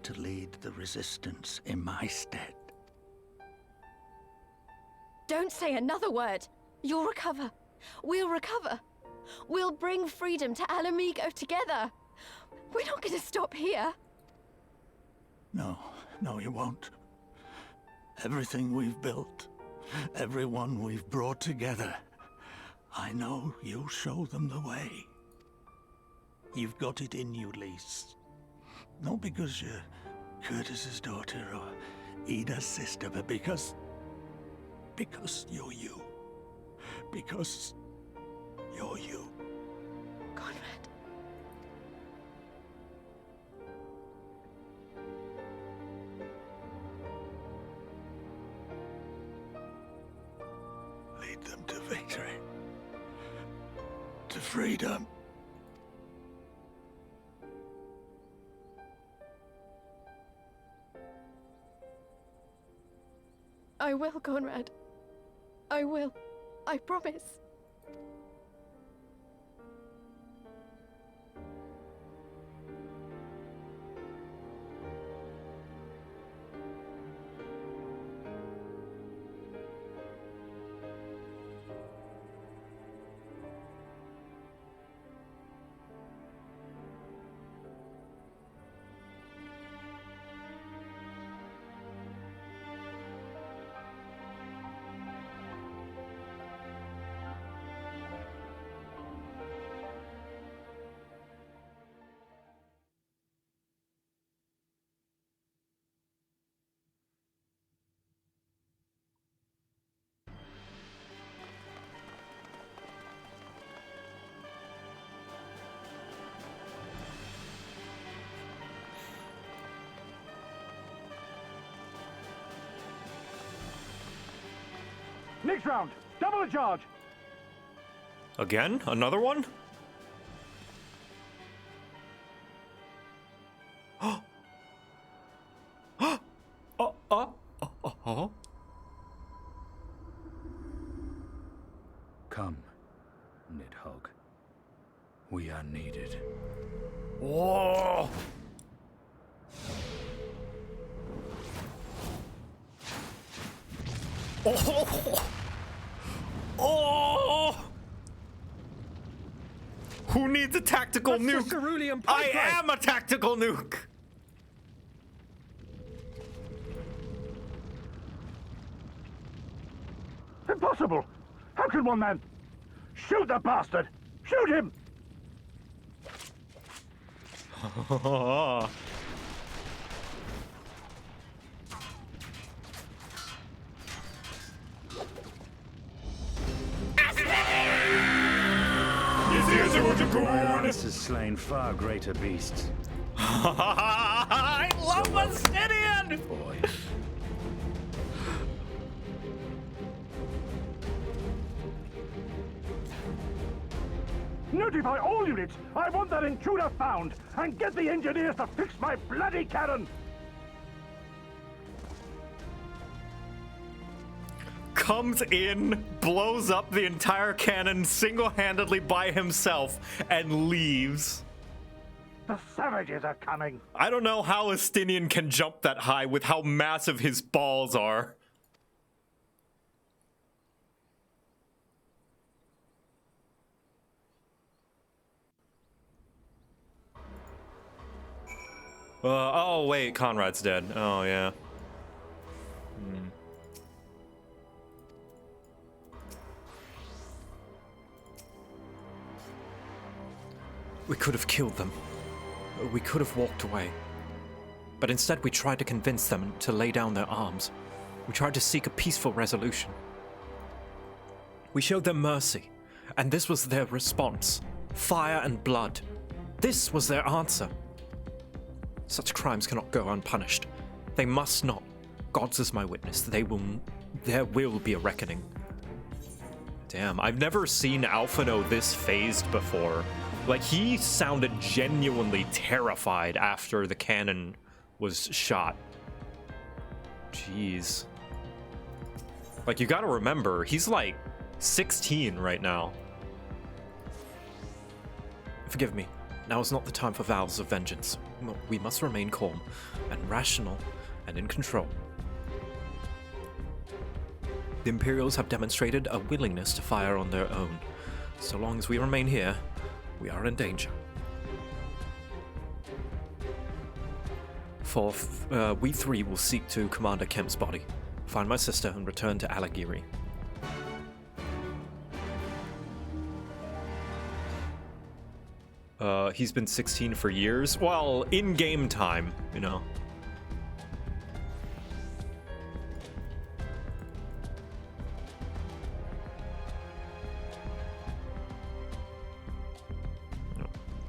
to lead the resistance in my stead.
Don't say another word. You'll recover. We'll recover. We'll bring freedom to Alamigo together. We're not going to stop here.
No, you won't. Everything we've built, everyone we've brought together, I know you'll show them the way. You've got it in you, Lise. Not because you're Curtis's daughter or Ida's sister, but because you're you. Because you're you.
Conrad.
Lead them to victory. To freedom.
I will, Conrad. I will. I promise.
Next round, double the charge.
Again? Another one?
Come, Nidhogg. We are needed.
Whoa! Oh! Oh! Who needs a tactical
That's
nuke?
the cerulean
I
pipeline.
am a tactical nuke!
Impossible! How can one man... Shoot the bastard! Shoot him!
This has slain far greater beasts.
I love Bastion!
Boy.
Notify all units! I want that intruder found! And get the engineers to fix my bloody cannon!
Comes in, blows up the entire cannon single-handedly by himself, and leaves.
The savages are coming!
I don't know how Estinian can jump that high with how massive his balls are. Oh wait, Conrad's dead. Oh yeah. We could have killed them. We could have walked away. But instead we tried to convince them to lay down their arms. We tried to seek a peaceful resolution. We showed them mercy, and this was their response. Fire and blood. This was their answer. Such crimes cannot go unpunished. They must not. God's is my witness. There will be a reckoning. Damn, I've never seen Alphino this phased before. Like, he sounded genuinely terrified after the cannon was shot. Jeez. Like, you gotta remember, he's like 16 right now. Forgive me. Now is not the time for vows of vengeance. We must remain calm and rational and in control. The Imperials have demonstrated a willingness to fire on their own. So long as we remain here, we are in danger. Fourth, we three will seek to Commander Kemp's body, find my sister, and return to Alagiri. He's been 16 for years. Well, in-game time, you know.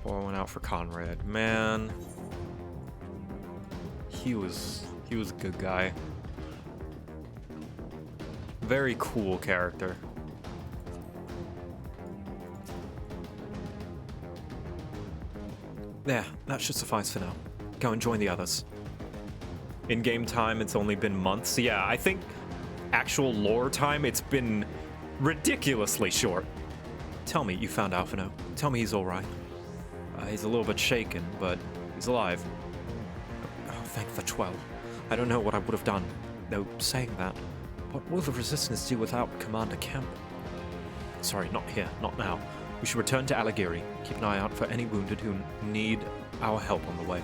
Pouring out for Conrad. Man. He was a good guy. Very cool character. There, that should suffice for now. Go and join the others. In-game time, it's only been months. Yeah, I think actual lore time, it's been ridiculously short. Tell me you found Alphino. Tell me he's alright. He's a little bit shaken, but he's alive. Oh, thank the 12. I don't know what I would have done. Though, saying that, what will the Resistance do without Commander Kemp? Sorry, not here, not now. We should return to Alagiri. Keep an eye out for any wounded who need our help on the way.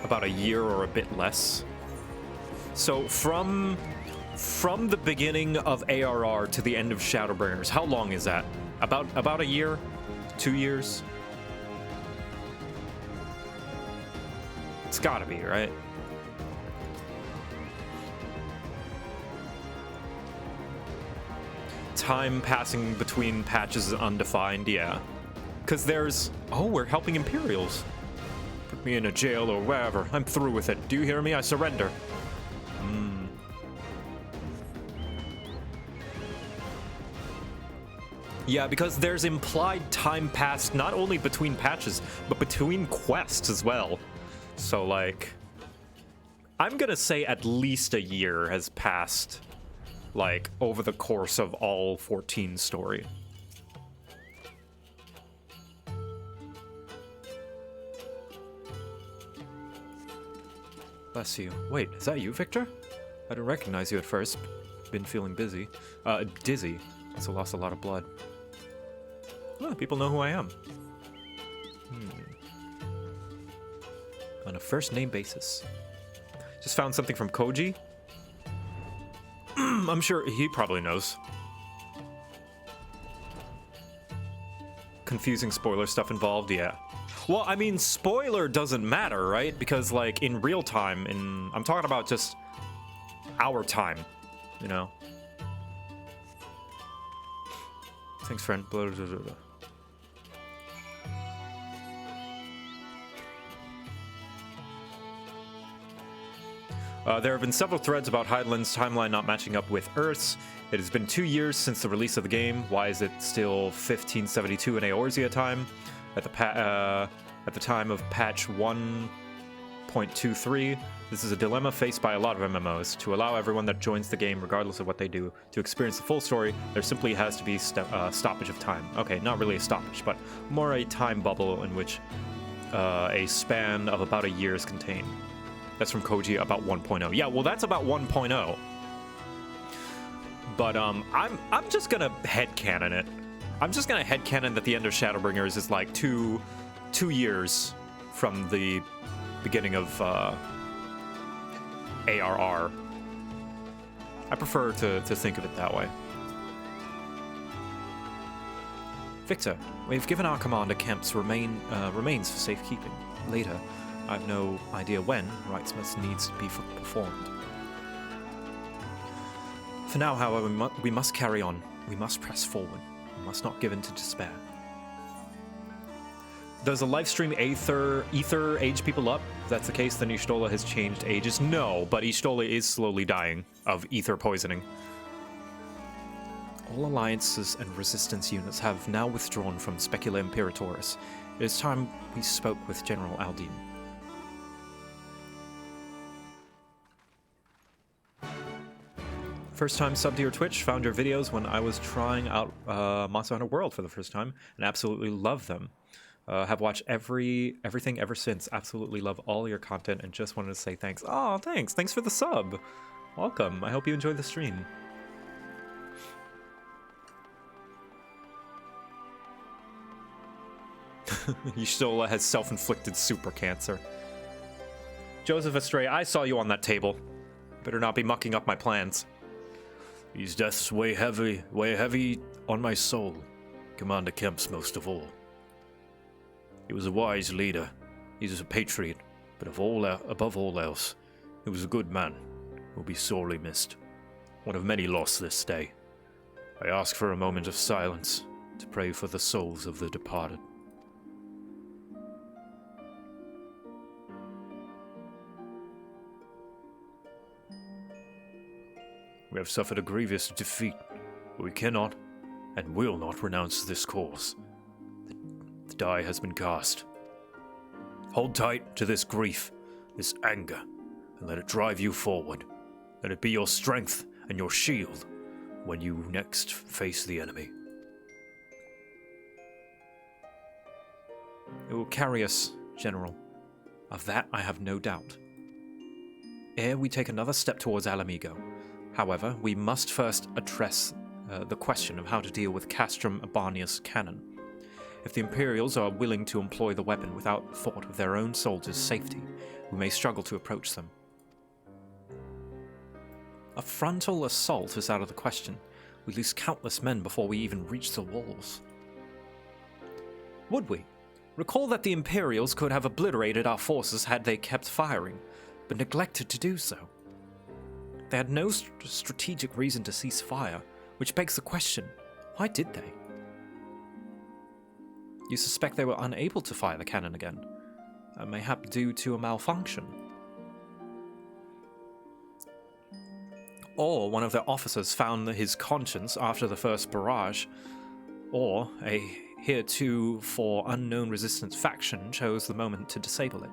About a year or a bit less. So from the beginning of ARR to the end of Shadowbringers, how long is that? About a year? 2 years? It's gotta be, right? Time passing between patches is undefined, yeah. Because there's... Oh, we're helping Imperials. Put me in a jail or wherever. I'm through with it. Do you hear me? I surrender. Yeah, because there's implied time passed not only between patches, but between quests as well. So, like, I'm gonna say at least a year has passed, like, over the course of all 14 story. Bless you. Wait, is that you, Victor? I didn't recognize you at first. Been feeling busy. Dizzy. So lost a lot of blood. Oh, people know who I am. On a first name basis. Just found something from Koji. I'm sure he probably knows. Confusing spoiler stuff involved, yeah. Well, I mean, spoiler doesn't matter, right? Because, like, in real time, I'm talking about just our time, you know? Thanks, friend. Blah, blah, blah, blah. There have been several threads about Hydaelyn's timeline not matching up with Earth's. It has been 2 years since the release of the game. Why is it still 1572 in Eorzea time? At the time of patch 1.23, this is a dilemma faced by a lot of MMOs. To allow everyone that joins the game, regardless of what they do, to experience the full story, there simply has to be stoppage of time. Okay, not really a stoppage, but more a time bubble in which a span of about a year is contained. That's from Koji about 1.0. Yeah, well, that's about 1.0. But I'm just gonna headcanon it. I'm just gonna headcanon that the end of Shadowbringers is like two years from the beginning of ARR. I prefer to think of it that way. Victor, we've given our commander Kemp's remains for safekeeping. Later, I've no idea when, Wrightsmith needs to be performed. For now, however, we must carry on. We must press forward. We must not give in to despair. Does a livestream ether age people up? If that's the case, then Y'shtola has changed ages. No, but Y'shtola is slowly dying of ether poisoning. All alliances and resistance units have now withdrawn from Specula Imperatoris. It is time we spoke with General Aldine. First time sub to your Twitch, found your videos when I was trying out Monster Hunter World for the first time, and absolutely love them. Have watched everything ever since. Absolutely love all your content, and just wanted to say thanks. Oh, thanks. Thanks for the sub. Welcome. I hope you enjoyed the stream. Y'shtola has self-inflicted super cancer. Joseph Astray, I saw you on that table. Better not be mucking up my plans.
These deaths weigh heavy on my soul, Commander Kemp's most of all. He was a wise leader. He was a patriot, but above all else, he was a good man who will be sorely missed. One of many lost this day. I ask for a moment of silence to pray for the souls of the departed. We have suffered a grievous defeat, but we cannot and will not renounce this cause. The die has been cast. Hold tight to this grief, this anger, and let it drive you forward. Let it be your strength and your shield when you next face the enemy.
It will carry us, General. Of that I have no doubt. Ere we take another step towards Alamigo, however, we must first address the question of how to deal with Castrum Abanius cannon. If the Imperials are willing to employ the weapon without thought of their own soldiers' safety, we may struggle to approach them. A frontal assault is out of the question. We lose countless men before we even reach the walls. Would we? Recall that the Imperials could have obliterated our forces had they kept firing, but neglected to do so. They had no strategic reason to cease fire, which begs the question, why did they? You suspect they were unable to fire the cannon again, mayhap due to a malfunction. Or one of their officers found his conscience after the first barrage, Or a heretofore unknown resistance faction chose the moment to disable it.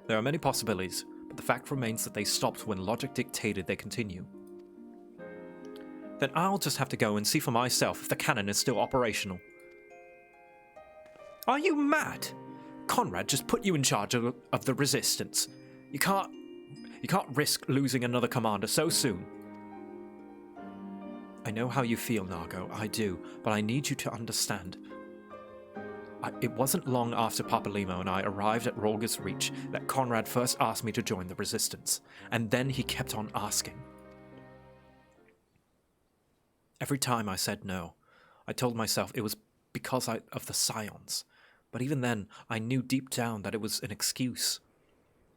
There are many possibilities, but the fact remains that they stopped when logic dictated they continue. Then I'll just have to go and see for myself if the cannon is still operational. Are you mad? Conrad just put you in charge of the resistance. You can't risk losing another commander so soon. I know how you feel, Nargo, I do, but I need you to understand. It wasn't long after Papalimo and I arrived at Rolga's Reach that Conrad first asked me to join the resistance, and then he kept on asking. Every time I said no, I told myself it was because of the Scions, but even then I knew deep down that it was an excuse,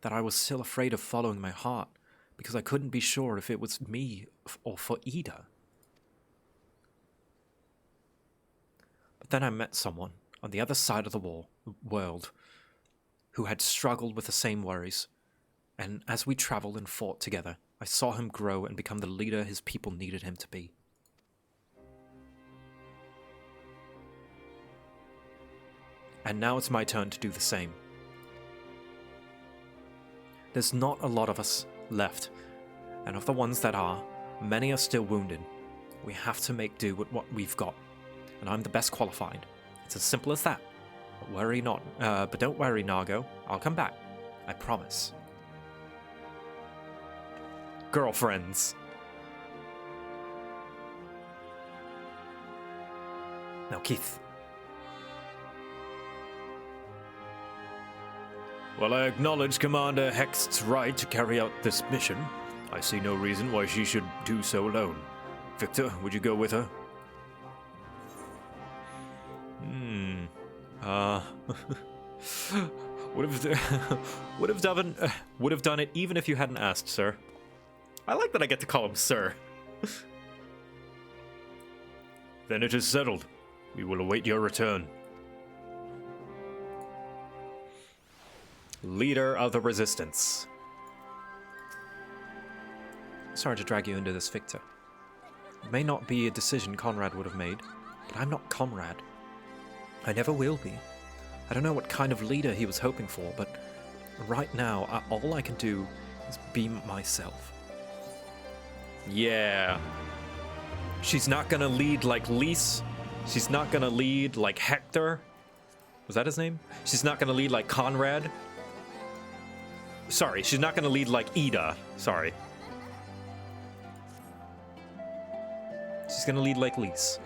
that I was still afraid of following my heart, because I couldn't be sure if it was me or for Ida. But then I met someone on the other side of the world who had struggled with the same worries, and as we traveled and fought together, I saw him grow and become the leader his people needed him to be. And now it's my turn to do the same. There's not a lot of us left, and of the ones that are, many are still wounded. We have to make do with what we've got, and I'm the best qualified. It's as simple as that. But don't worry, Nargo. I'll come back. I promise. Girlfriends. Now, Keith.
While I acknowledge Commander Hext's right to carry out this mission, I see no reason why she should do so alone. Victor, would you go with her?
Would have done it even if you hadn't asked, sir. I like that I get to call him sir.
Then it is settled. We will await your return.
Leader of the Resistance. Sorry to drag you into this, Victor. It may not be a decision Conrad would have made, but I'm not Conrad. I never will be. I don't know what kind of leader he was hoping for, but right now, all I can do is be myself. Yeah. She's not gonna lead like Lys. She's not gonna lead like Hector. Was that his name? She's not gonna lead like Conrad. Sorry, she's not gonna lead like Ida. Sorry. She's gonna lead like Lys.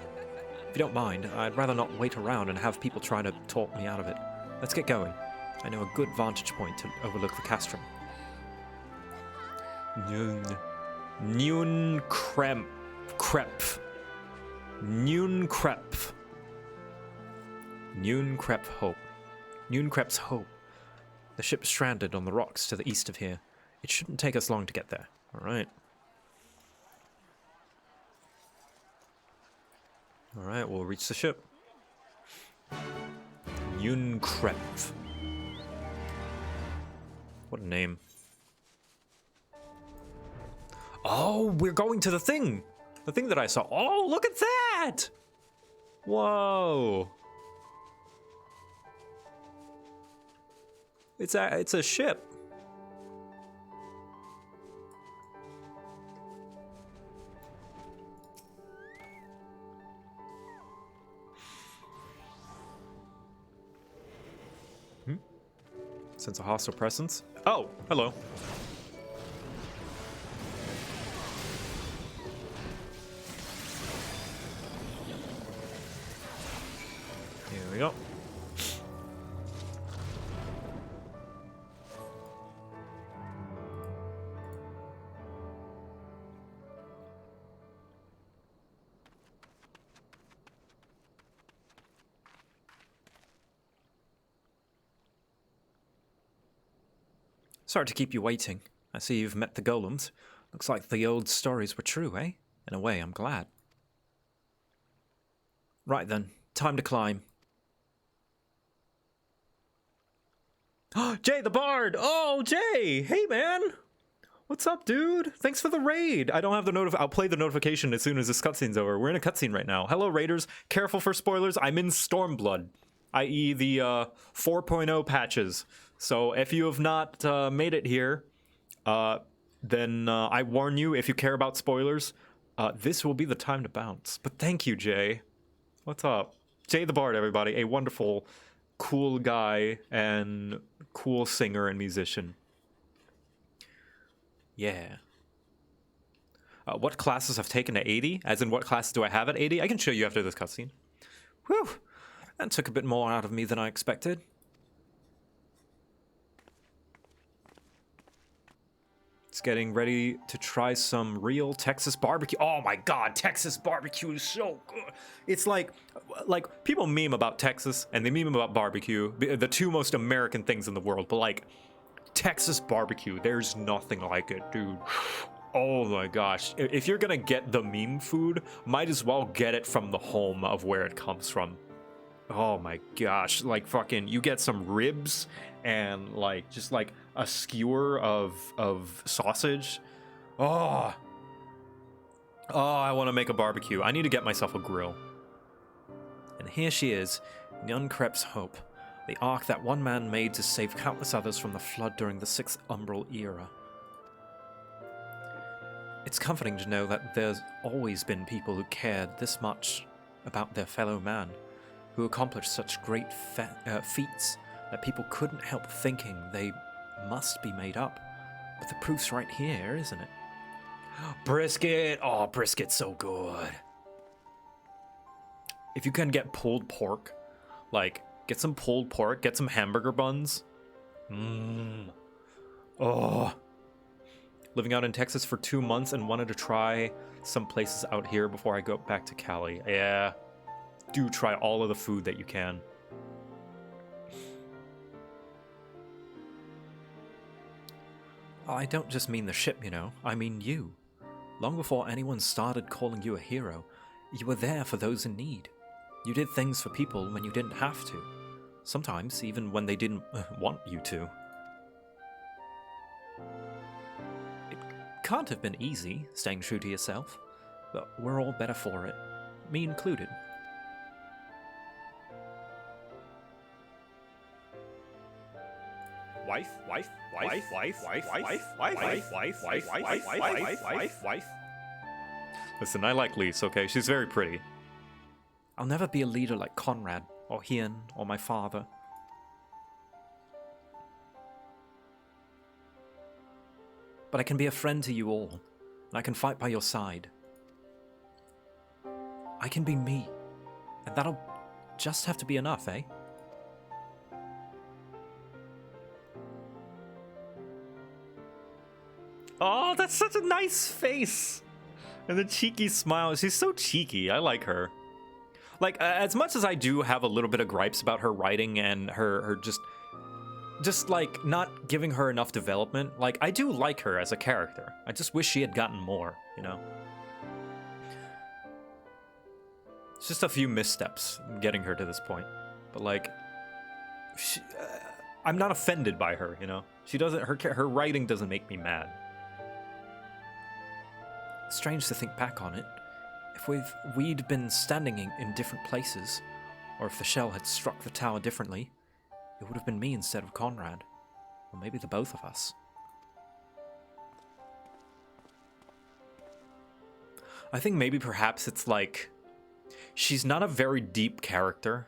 If you don't mind, I'd rather not wait around and have people trying to talk me out of it. Let's get going. I know a good vantage point to overlook the castrum. Nune Krep. Nune Krep Hope. Nune Krep's Hope. The ship's stranded on the rocks to the east of here. It shouldn't take us long to get there. Alright. Alright, we'll reach the ship. Yunkrep. What a name. Oh, we're going to the thing! The thing that I saw. Oh, look at that! Whoa. It's a ship. Sense a hostile presence. Oh, hello. Here we go. Sorry to keep you waiting. I see you've met the golems. Looks like the old stories were true, eh? In a way, I'm glad. Right then, time to climb. Jay the Bard! Oh, Jay! Hey, man! What's up, dude? Thanks for the raid. I don't have the I'll play the notification as soon as this cutscene's over. We're in a cutscene right now. Hello, raiders. Careful for spoilers. I'm in Stormblood, i.e. the 4.0 patches. So if you have not made it here, then I warn you, if you care about spoilers, this will be the time to bounce. But thank you, Jay. What's up? Jay the Bard, everybody. A wonderful, cool guy and cool singer and musician. Yeah. What classes have taken to 80? As in, what classes do I have at 80? I can show you after this cutscene. Whew. That took a bit more out of me than I expected. It's getting ready to try some real Texas barbecue. Oh my god, Texas barbecue is so good. It's like people meme about Texas and they meme about barbecue, the two most American things in the world, but like Texas barbecue, there's nothing like it, dude. Oh my gosh. If you're gonna get the meme food, might as well get it from the home of where it comes from. Oh my gosh, like fucking, you get some ribs and like just like a skewer of sausage. Oh, I want to make a barbecue. I need to get myself a grill. And here she is, young Krep's hope, the ark that one man made to save countless others from the flood during the 6th Umbral era. It's comforting to know that there's always been people who cared this much about their fellow man, who accomplished such great feats that people couldn't help thinking they must be made up. But the proof's right here, isn't it? Brisket! Oh, brisket's so good. If you can get pulled pork, like, get some pulled pork, get some hamburger buns. Oh. Living out in Texas for 2 months and wanted to try some places out here before I go back to Cali. Yeah. Do try all of the food that you can. I don't just mean the ship, you know. I mean you. Long before anyone started calling you a hero, you were there for those in need. You did things for people when you didn't have to. Sometimes even when they didn't want you to. It can't have been easy, staying true to yourself. But we're all better for it. Me included. Wife. Listen, I like Lise, okay? She's very pretty. I'll never be a leader like Conrad, or Hien, or my father. But I can be a friend to you all, and I can fight by your side. I can be me, and that'll just have to be enough, eh? Oh, that's such a nice face! And the cheeky smile. She's so cheeky. I like her. Like, as much as I do have a little bit of gripes about her writing and her just like, not giving her enough development, like, I do like her as a character. I just wish she had gotten more, you know? It's just a few missteps getting her to this point. But, like, I'm not offended by her, you know? She doesn't, her writing doesn't make me mad. Strange to think back on it. If we'd been standing in different places, or if the shell had struck the tower differently, it would have been me instead of Conrad. Or maybe the both of us. I think maybe perhaps it's like, she's not a very deep character,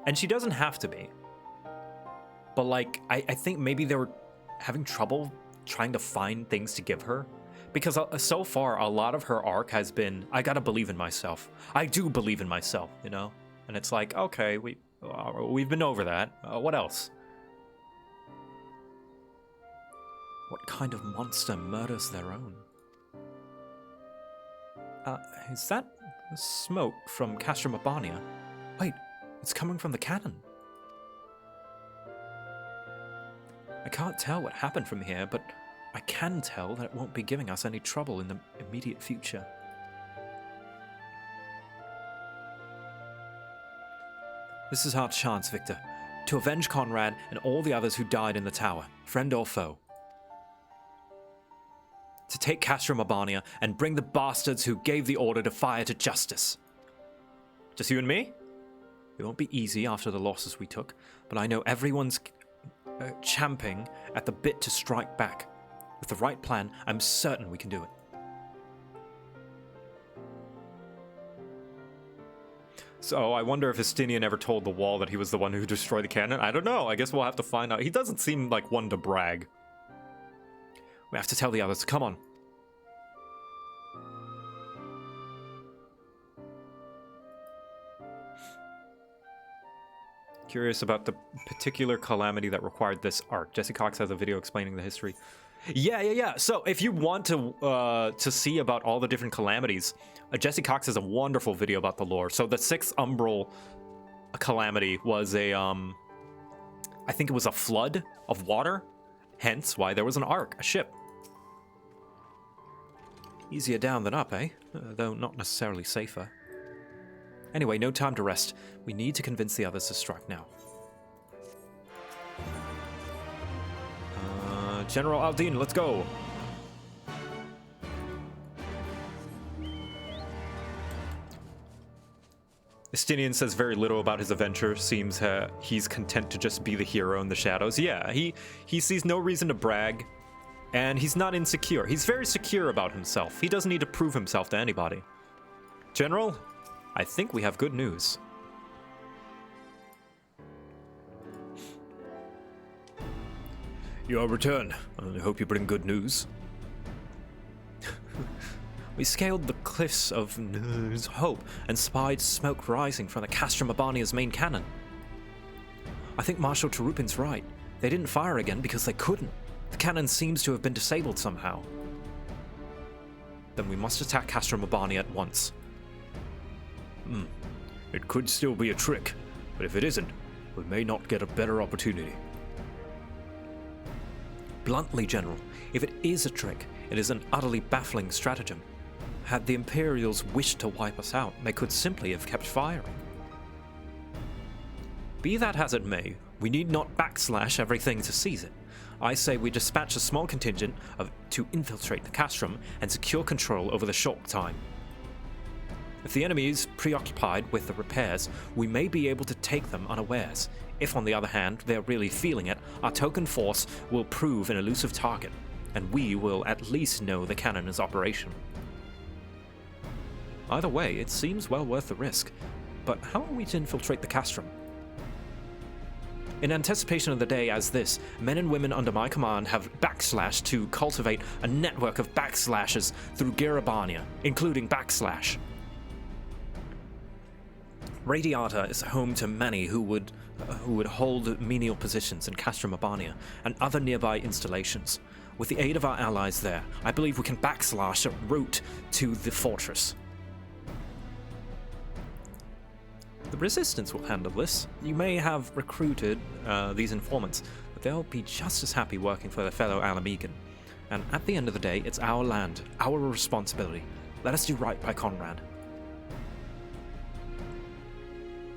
and she doesn't have to be. But like, I think maybe they were having trouble trying to find things to give her. Because so far, a lot of her arc has been, I gotta believe in myself. I do believe in myself, you know? And it's like, okay, we've been over that. What else? What kind of monster murders their own? Is that smoke from Castrum Urbania? Wait, it's coming from the cannon. I can't tell what happened from here, but I can tell that it won't be giving us any trouble in the immediate future. This is our chance, Victor, to avenge Conrad and all the others who died in the tower, friend or foe. take Castrum Urbania and bring the bastards who gave the order to fire to justice. Just you and me? It won't be easy after the losses we took, but I know everyone's champing at the bit to strike back. With the right plan, I'm certain we can do it. So I wonder if Justinian ever told the wall that he was the one who destroyed the cannon. I don't know. I guess we'll have to find out. He doesn't seem like one to brag. We have to tell the others. Come on. Curious about the particular calamity that required this arc. Jesse Cox has a video explaining the history. Yeah. So if you want to see about all the different calamities, Jesse Cox has a wonderful video about the lore. So the 6th Umbral calamity was a, I think it was a flood of water, hence why there was an ark, a ship. Easier down than up, eh? Though not necessarily safer. Anyway, no time to rest. We need to convince the others to strike now. General Aldine, let's go! Justinian says very little about his adventure. Seems he's content to just be the hero in the shadows. Yeah, he sees no reason to brag, and he's not insecure. He's very secure about himself. He doesn't need to prove himself to anybody. General, I think we have good news.
Your return. I hope you bring good news.
We scaled the cliffs of Hope and spied smoke rising from the Castrum Urbania's main cannon. I think Marshal Terupin's right. They didn't fire again because they couldn't. The cannon seems to have been disabled somehow. Then we must attack Castrum Urbania at once.
It could still be a trick, but if it isn't, we may not get a better opportunity.
Bluntly, General, if it is a trick, it is an utterly baffling stratagem. Had the Imperials wished to wipe us out, they could simply have kept firing. Be that as it may, we need not backslash everything to seize it. I say we dispatch a small contingent to infiltrate the Castrum and secure control over the short time. If the enemy is preoccupied with the repairs, we may be able to take them unawares. If, on the other hand, they're really feeling it, our token force will prove an elusive target, and we will at least know the cannon is operational. Either way, it seems well worth the risk. But how are we to infiltrate the Castrum? In anticipation of the day as this, men and women under my command have backslashed to cultivate a network of backslashes through Garabania, including Backslash. Radiata is home to many who would hold menial positions in Castrum Urbania and other nearby installations. With the aid of our allies there, I believe we can backslash a route to the fortress. The Resistance will handle this. You may have recruited these informants, but they'll be just as happy working for their fellow Alamegan. And at the end of the day, it's our land, our responsibility. Let us do right by Conrad.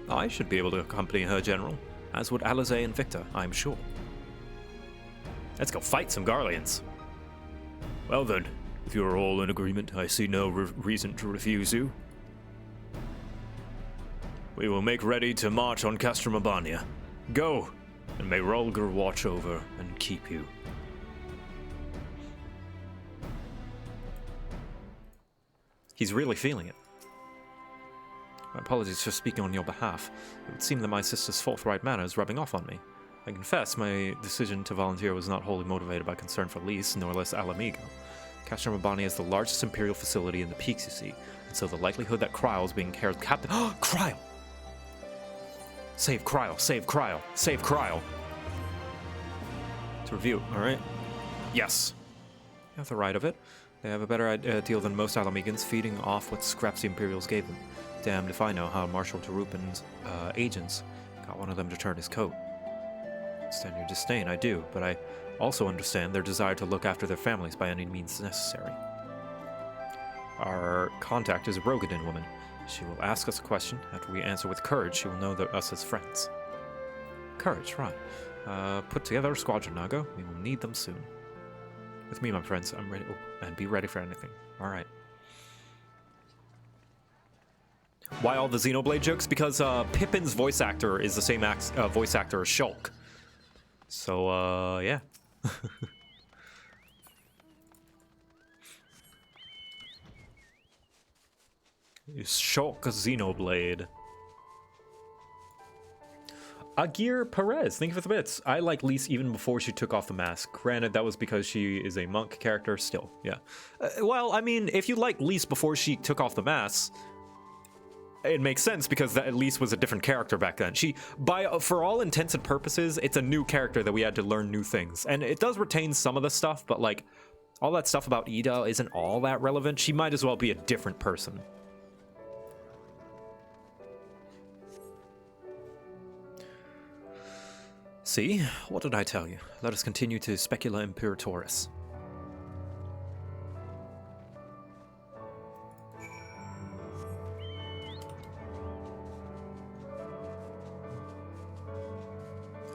I should be able to accompany her, General, as would Alizé and Victor, I'm sure. Let's go fight some Garleans.
Well then, if you're all in agreement, I see no reason to refuse you. We will make ready to march on Castrum Urbania. Go, and may Rolger watch over and keep you.
He's really feeling it. My apologies for speaking on your behalf. It would seem that my sister's forthright manner is rubbing off on me. I confess my decision to volunteer was not wholly motivated by concern for Lys, nor less Alamigo. Castrum Urbania is the largest Imperial facility in the Peaks, you see, and so the likelihood that Kryl is being held captive— Kryl! Save Kryl, save Kryl, save Kryl! To review, alright? Yes. You have the right of it. They have a better deal than most Alamegans, feeding off what scraps the Imperials gave them. Damned if I know how Marshal Terupin's agents got one of them to turn his coat. Understand your disdain, I do, but I also understand their desire to look after their families by any means necessary. Our contact is a Rogadin woman. She will ask us a question. After we answer with courage, she will know us as friends. Courage, right. Put together a squadron, Nago. We will need them soon. With me, my friends. I'm ready. Oh, and be ready for anything. All right. Why all the Xenoblade jokes? Because Pippin's voice actor is the same voice actor as Shulk. So, yeah. Is Shulk a Xenoblade? Agir Perez, thank you for the bits. I like Lise even before she took off the mask. Granted, that was because she is a monk character still. Yeah. Well, I mean, if you like Lise before she took off the mask, it makes sense because that at least was a different character back then. For all intents and purposes, it's a new character that we had to learn new things. And it does retain some of the stuff, but like, all that stuff about Ida isn't all that relevant. She might as well be a different person. See? What did I tell you? Let us continue to Specula Imperatoris.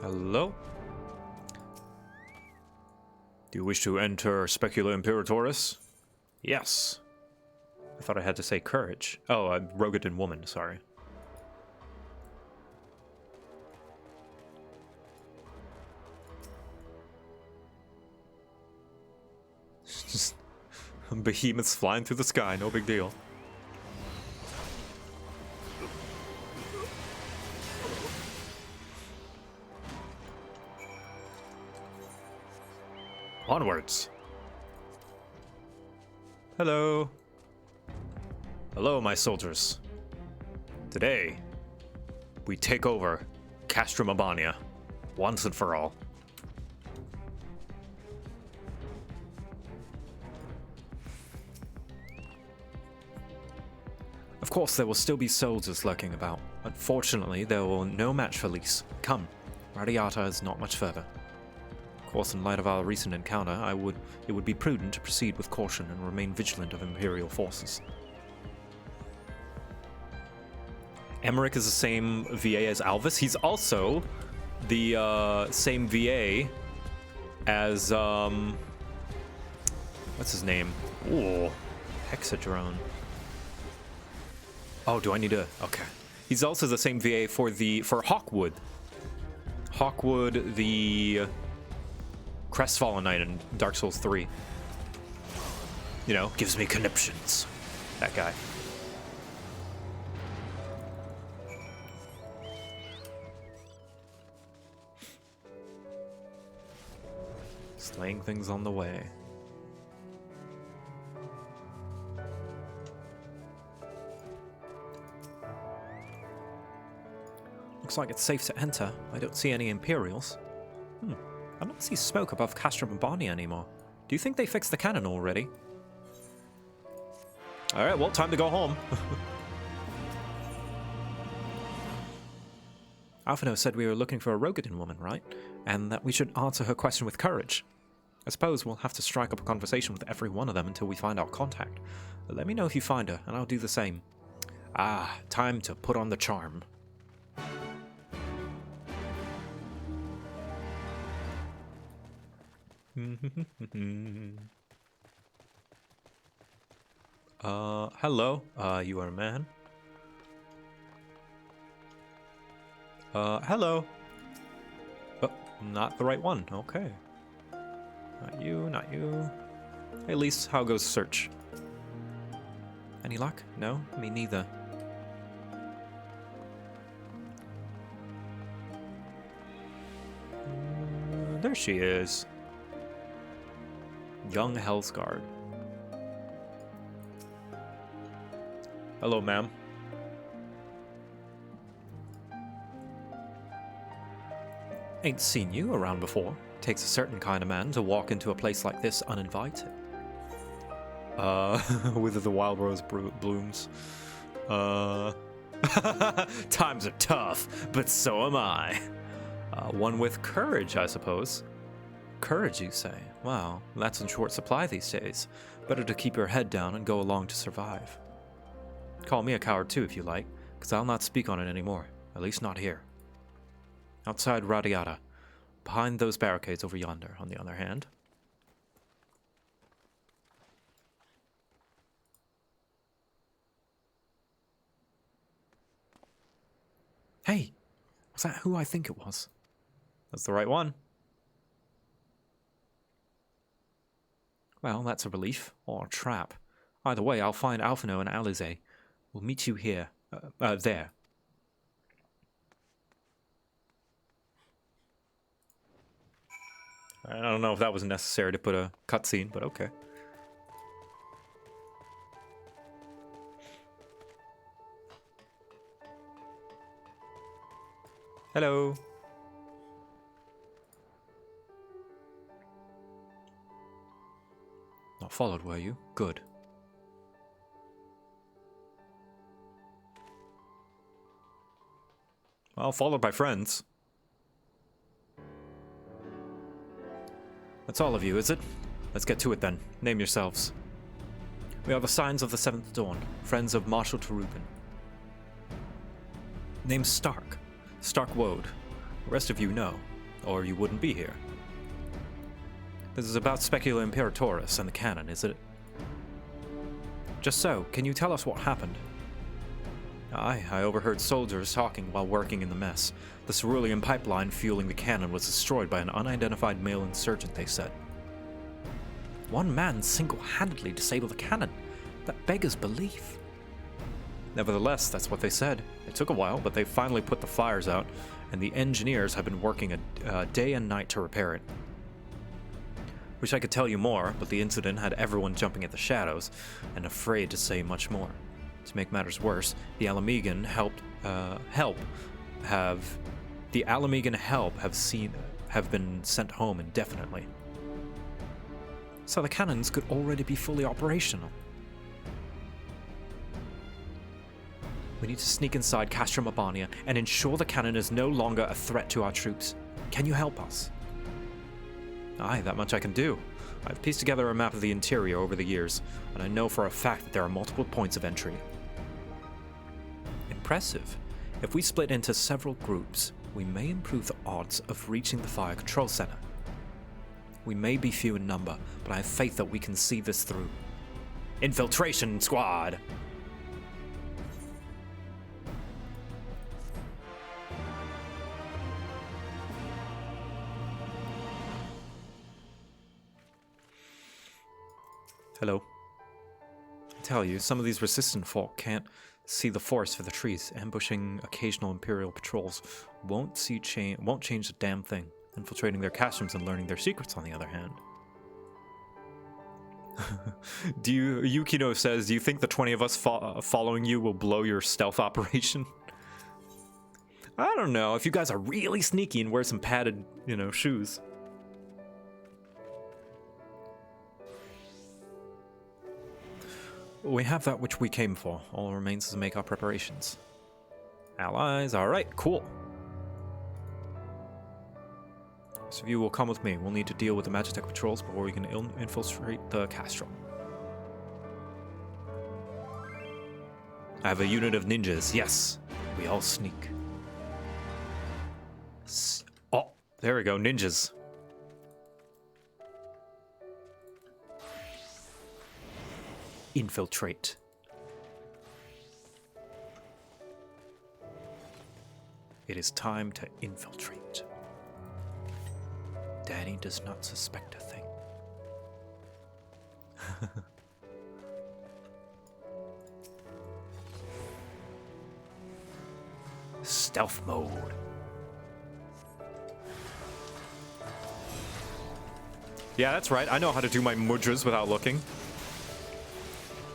Hello?
Do you wish to enter Specula Imperatoris?
Yes. I thought I had to say courage. Oh, a Rogadin woman, sorry. Just behemoths flying through the sky, no big deal.
Onwards.
Hello.
Hello, my soldiers. Today, we take over Castrum Abania, once and for all.
Of course, there will still be soldiers lurking about. Unfortunately, there will no match for Lise. Come, Radiata is not much further. Of course, in light of our recent encounter, it would be prudent to proceed with caution and remain vigilant of Imperial forces. Emmerich is the same VA as Alvis. He's also the same VA as what's his name? Ooh, Hexadrone. Oh, do I need to? Okay. He's also the same VA for Hawkwood. Hawkwood, the Crestfallen Knight in Dark Souls 3. You know, gives me conniptions. That guy. Slaying things on the way. Looks like it's safe to enter. I don't see any Imperials. I don't see smoke above Castrum Abania anymore. Do you think they fixed the cannon already? Alright, well, time to go home. Alphino said we were looking for a Rogadin woman, right? And that we should answer her question with courage. I suppose we'll have to strike up a conversation with every one of them until we find our contact. But let me know if you find her, and I'll do the same. Ah, time to put on the charm. Hello. You are a man. Hello. Oh, not the right one. Okay. Not you, not you. Hey, Lise, how goes the search? Any luck? No? Me neither. There she is. Young Hellsguard. Hello, ma'am. Ain't seen you around before. Takes a certain kind of man to walk into a place like this uninvited. Wither the wild rose blooms. Times are tough, but so am I. One with courage, I suppose. Courage, you say? Wow, that's in short supply these days. Better to keep your head down and go along to survive. Call me a coward too if you like, because I'll not speak on it anymore. At least not here. Outside Radiata. Behind those barricades over yonder, on the other hand. Hey, was that who I think it was? That's the right one. Well, that's a relief, or a trap. Either way, I'll find Alphino and Alize. We'll meet you here. There. I don't know if that was necessary to put a cutscene, but okay. Hello. Not followed, were you? Good. Well, followed by friends. That's all of you, is it? Let's get to it then. Name yourselves. We are the Signs of the Seventh Dawn, friends of Marshal Tarubin. Name's Stark. Stark Woad. The rest of you know, or you wouldn't be here. This is about Specula Imperatoris and the cannon, is it? Just so, can you tell us what happened? Aye, I overheard soldiers talking while working in the mess. The cerulean pipeline fueling the cannon was destroyed by an unidentified male insurgent, they said. One man single-handedly disabled the cannon. That beggars belief. Nevertheless, that's what they said. It took a while, but they finally put the fires out, and the engineers have been working a day and night to repair it. Wish I could tell you more, but the incident had everyone jumping at the shadows, and afraid to say much more. To make matters worse, the Alamegan help have been sent home indefinitely. So the cannons could already be fully operational. We need to sneak inside Castrum Urbania and ensure the cannon is no longer a threat to our troops. Can you help us? Aye, that much I can do. I've pieced together a map of the interior over the years, and I know for a fact that there are multiple points of entry. Impressive. If we split into several groups, we may improve the odds of reaching the fire control center. We may be few in number, but I have faith that we can see this through. Infiltration squad! Hello. I tell you, some of these resistant folk can't see the forest for the trees. Ambushing occasional Imperial patrols won't change a damn thing. Infiltrating their castrums and learning their secrets, on the other hand. Yukino says, do you think the 20 of us following you will blow your stealth operation? I don't know. If you guys are really sneaky and wear some padded, shoes. We have that which we came for. All remains is to make our preparations. Allies, alright, cool. Some of you will come with me. We'll need to deal with the Magitech patrols before we can infiltrate the Castro. I have a unit of ninjas, yes. We all sneak. Oh, there we go, ninjas. Infiltrate. It is time to infiltrate. Danny does not suspect a thing. Stealth mode. Yeah, that's right. I know how to do my mudras without looking.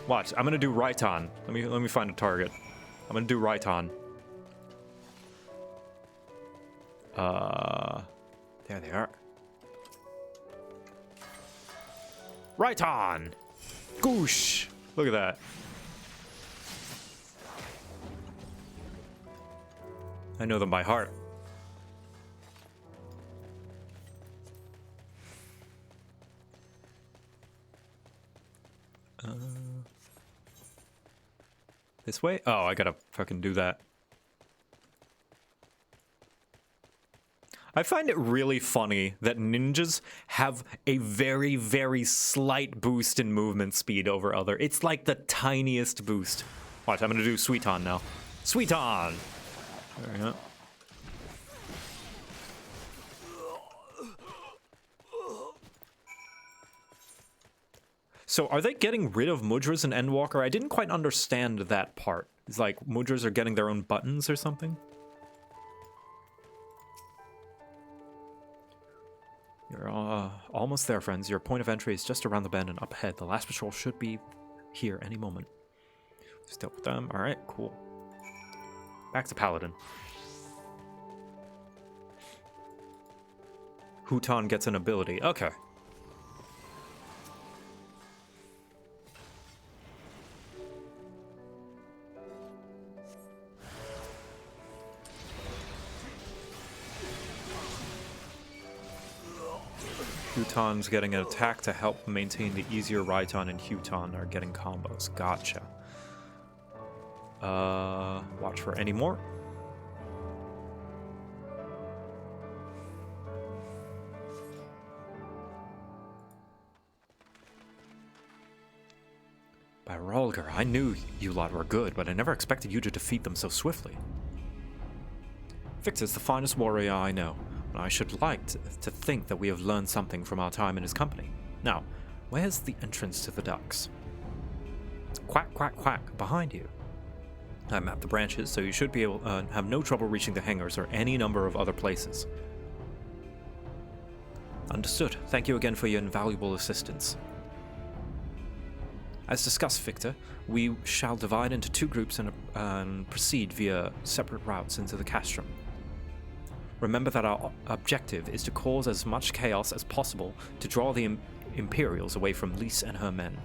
Watch, I'm gonna do right on. Let me find a target. I'm gonna do right on. There they are. Right on! Goosh! Look at that. I know them by heart. This way? Oh, I gotta fucking do that. I find it really funny that ninjas have a very, very slight boost in movement speed over other. It's like the tiniest boost. Watch, I'm gonna do Sweet On now. Sweet On! There we go. So are they getting rid of Mudras and Endwalker? I didn't quite understand that part. It's like Mudras are getting their own buttons or something? You're almost there, friends. Your point of entry is just around the bend and up ahead. The last patrol should be here any moment. Still with them. Alright, cool. Back to Paladin. Huton gets an ability. Okay. Huton's getting an attack to help maintain the easier Raiton and Huton are getting combos. Gotcha. Watch for any more. By Rolgar, I knew you lot were good, but I never expected you to defeat them so swiftly. Victor's the finest warrior I know. I should like to think that we have learned something from our time in his company. Now, where's the entrance to the ducks? Quack, quack, quack, behind you. I mapped the branches, so you should be able to have no trouble reaching the hangars or any number of other places. Understood. Thank you again for your invaluable assistance. As discussed, Victor, we shall divide into 2 groups and proceed via separate routes into the castrum. Remember that our objective is to cause as much chaos as possible to draw the Imperials away from Lys and her men.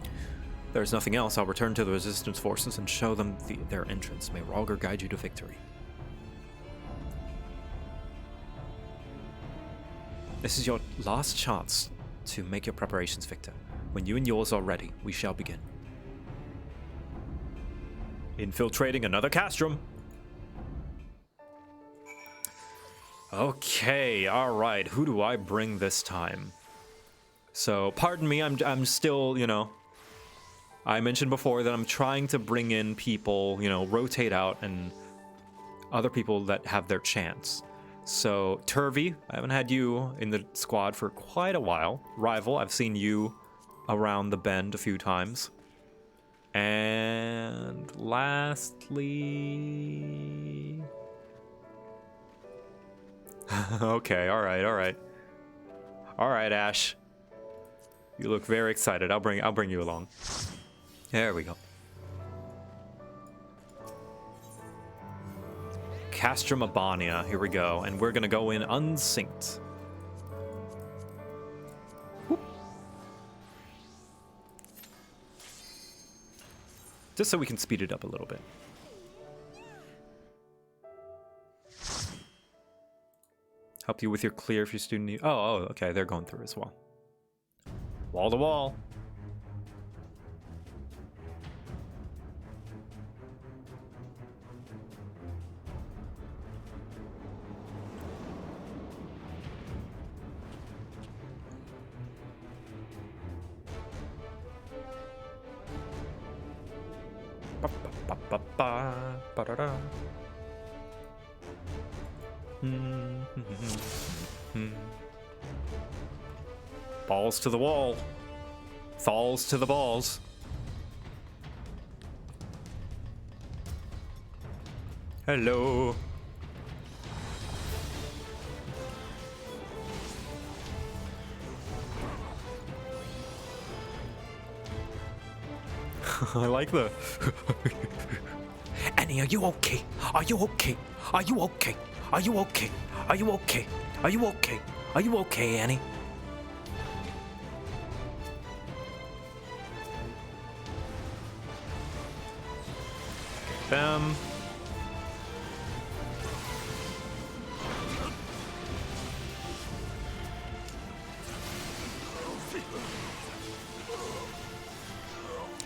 If there is nothing else, I'll return to the Resistance forces and show them their entrance. May Rolgar guide you to victory. This is your last chance to make your preparations, Victor. When you and yours are ready, we shall begin. Infiltrating another castrum. Okay, alright, who do I bring this time? So, pardon me, I'm still, you know, I mentioned before that I'm trying to bring in people, you know, rotate out and other people that have their chance. So, Turvy, I haven't had you in the squad for quite a while. Rival, I've seen you around the bend a few times. And lastly... Okay, alright. Alright, Ash. You look very excited. I'll bring you along. There we go. Castrum Abania, here we go. And we're gonna go in unsynced. Whoop. Just so we can speed it up a little bit. Help you with your clear if your student need. Oh, okay, they're going through as well. Wall to wall. Ba-da-da. Balls to the wall. Falls to the balls. Hello. I like the... Annie, are you okay? Are you okay? Are you okay? Are you okay? Are you okay? Are you okay? Are you okay, Annie? Get them.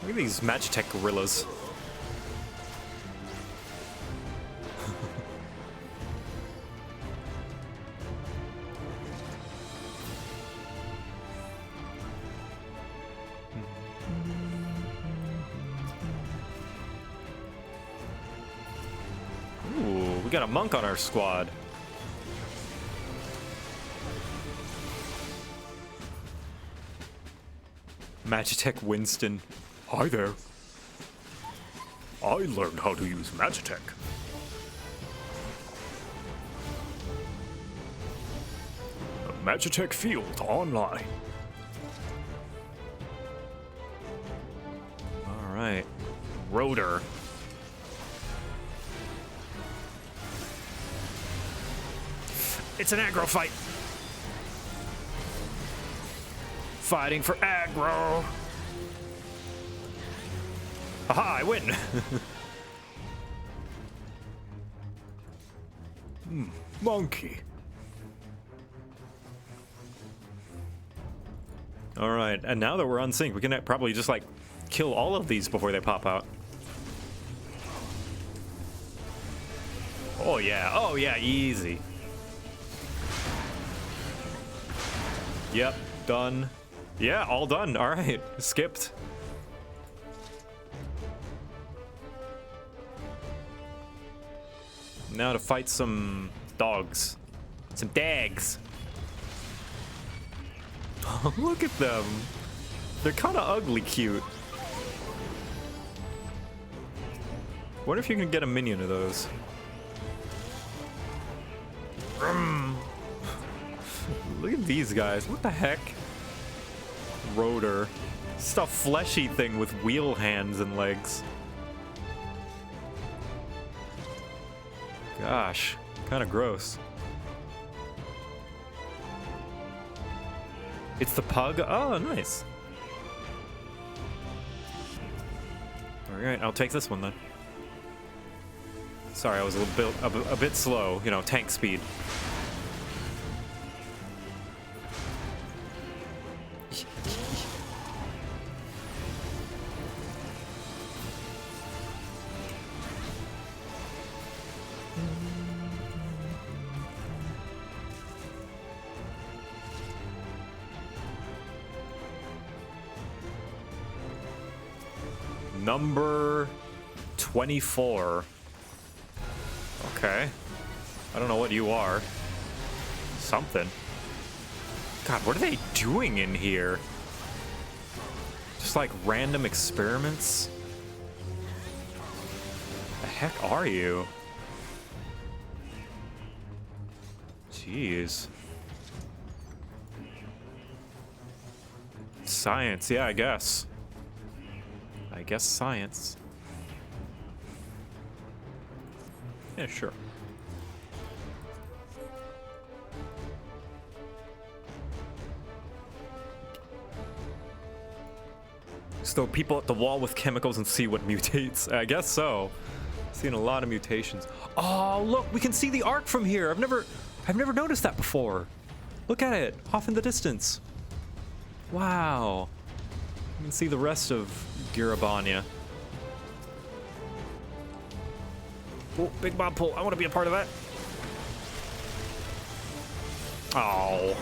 Look at these Magitech gorillas. we got a monk on our squad. Magitech Winston.
Hi there. I learned how to use Magitech. The Magitech Field online.
All right. Rotor. It's an aggro fight. Fighting for aggro. Aha, I win.
Monkey.
All right, and now that we're on sync, we can probably just like kill all of these before they pop out. Oh yeah, easy. Yep, done. Yeah, all done. All right, skipped. Now to fight some dogs. Some dags. Look at them. They're kind of ugly cute. What if you can get a minion of those? Look at these guys. What the heck? Rotor. Just a fleshy thing with wheel hands and legs. Gosh, kind of gross. It's the pug? Oh, nice. Alright, I'll take this one then. Sorry, I was a bit slow, you know, tank speed. Number 24. Okay. I don't know what you are. Something. God, what are they doing in here? Just like random experiments? The heck are you? Jeez. Science, yeah, I guess. I guess science. Yeah, sure. So people at the wall with chemicals and see what mutates. I guess so. Seen a lot of mutations. Oh, look, we can see the arc from here. I've never noticed that before. Look at it, off in the distance. Wow. You can see the rest of Girabania. Oh, big mob pull. I want to be a part of that. Oh.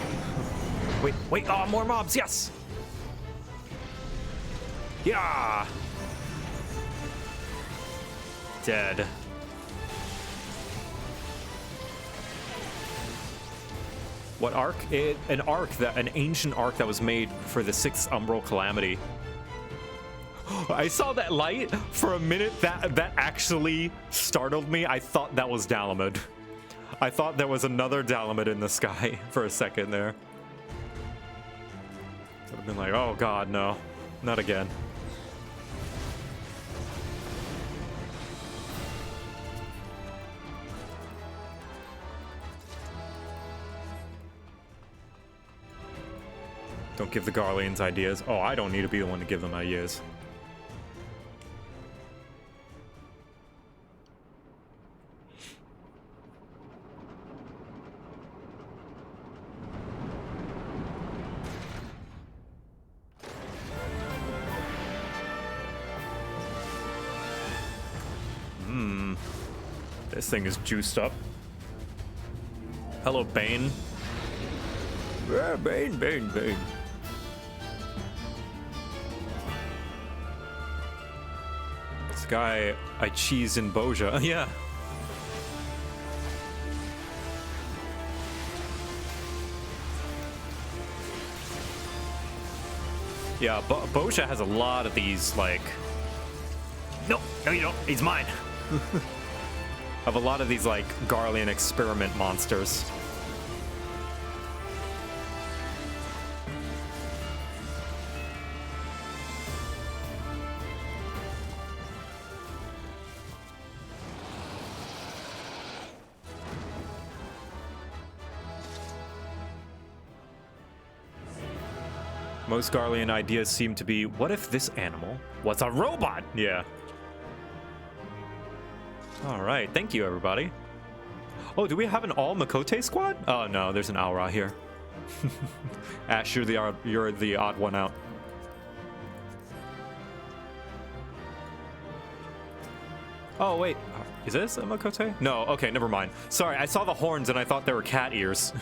Wait. Oh, more mobs. Yes. Yeah. Dead. What arc? An ancient arc that was made for the 6th Umbral Calamity. I saw that light for a minute. That actually startled me. I thought that was Dalamud. I thought there was another Dalamud in the sky for a second there. I've been like, oh god, no, not again. Don't give the Garleans ideas. Oh, I don't need to be the one to give them ideas. This thing is juiced up. Hello, Bane. Yeah, Bane. This guy I cheesed in Boja. Yeah. Yeah, Bosha has a lot of these, like...
No, you don't. He's mine.
Of a lot of these, like, Garlean experiment monsters. Most Garlean ideas seem to be, what if this animal was a robot? Yeah. All right, thank you, everybody. Oh, do we have an all Makote squad? Oh no, there's an Aura here. Ash, you're the odd one out. Oh wait, is this a Makote? No, okay, never mind. Sorry, I saw the horns and I thought they were cat ears.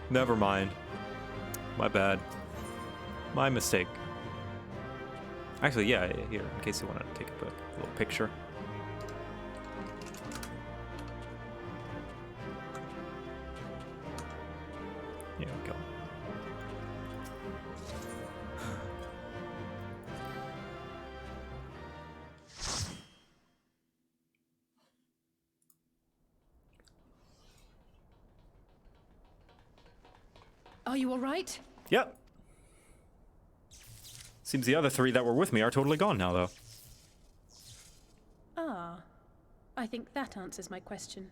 Never mind. My bad. My mistake. Actually, yeah, here, in case you want to take a little picture. Here we go.
Are you all right?
Yep. Seems the other three that were with me are totally gone now, though.
Ah, I think that answers my question.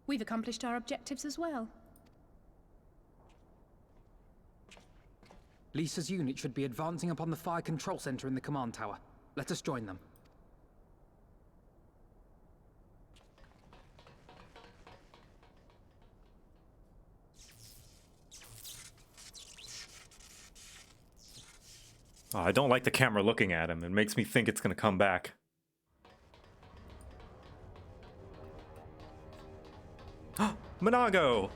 We've accomplished our objectives as well.
Lisa's unit should be advancing upon the fire control center in the command tower. Let us join them.
Oh, I don't like the camera looking at him. It makes me think it's gonna come back. Monago!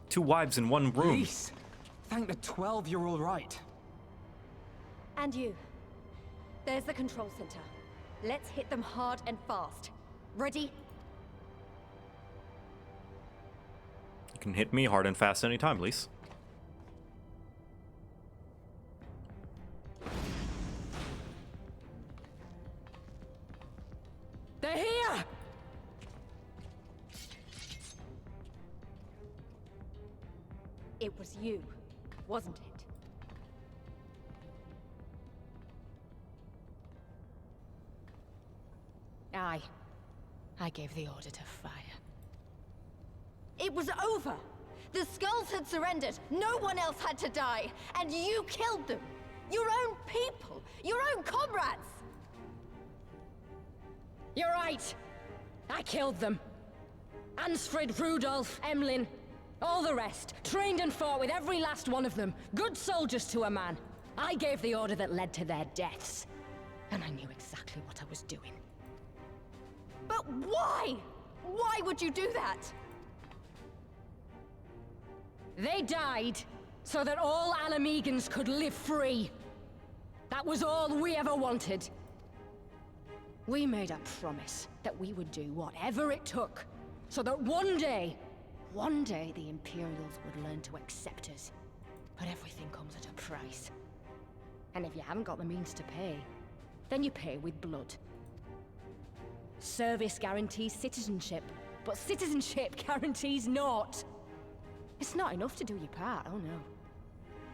2 wives in 1 room.
Lise, thank the 12 you're all right.
And you. There's the control center. Let's hit them hard and fast. Ready?
You can hit me hard and fast anytime, Lise.
They're here!
It was you, wasn't it?
Aye. I gave the order to fire.
It was over! The Skulls had surrendered, no one else had to die, and you killed them! Your own people! Your own comrades!
You're right! I killed them. Ansfrid, Rudolph, Emlyn, all the rest. Trained and fought with every last one of them. Good soldiers to a man. I gave the order that led to their deaths. And I knew exactly what I was doing.
But why? Why would you do that?
They died so that all Alamegans could live free. That was all we ever wanted. We made a promise that we would do whatever it took, so that one day the Imperials would learn to accept us. But everything comes at a price. And if you haven't got the means to pay, then you pay with blood. Service guarantees citizenship, but citizenship guarantees naught. It's not enough to do your part, oh no.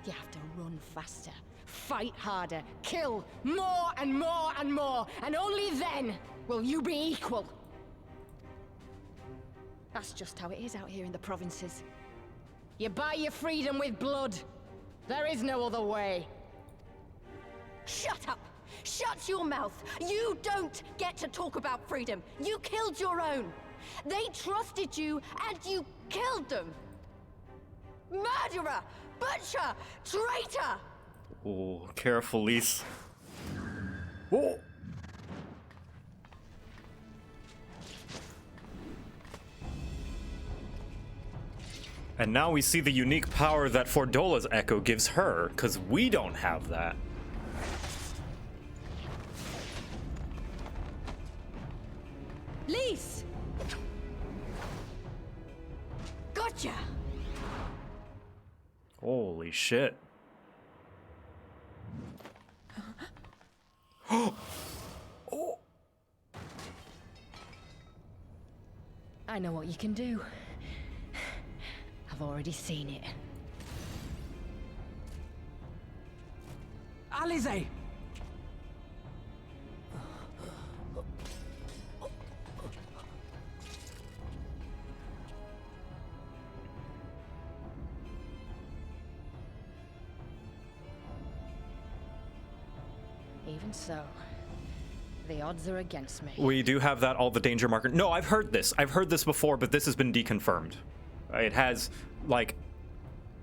You have to run faster, fight harder, kill more and more and more, and only then will you be equal. That's just how it is out here in the provinces. You buy your freedom with blood. There is no other way.
Shut up! Shut your mouth! You don't get to talk about freedom! You killed your own! They trusted you, and you killed them! Murderer! Butcher! Traitor!
Oh, careful, Lise. Oh! And now we see the unique power that Fordola's echo gives her, because we don't have that.
Lise!
Gotcha!
Holy shit.
I know what you can do. I've already seen it.
Alize!
Even so, the odds are against me.
We do have that, all the danger marker. No, I've heard this. I've heard this before, but this has been deconfirmed. It has, like,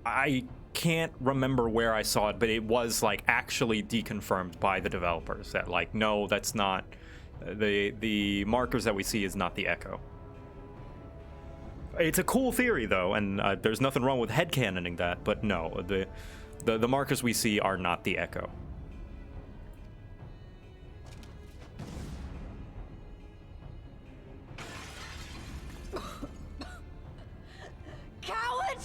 I can't remember where I saw it, but it was, like, actually deconfirmed by the developers that, like, no, that's not, the markers that we see is not the Echo. It's a cool theory, though, and there's nothing wrong with headcanoning that, but no, the markers we see are not the Echo.
Coward!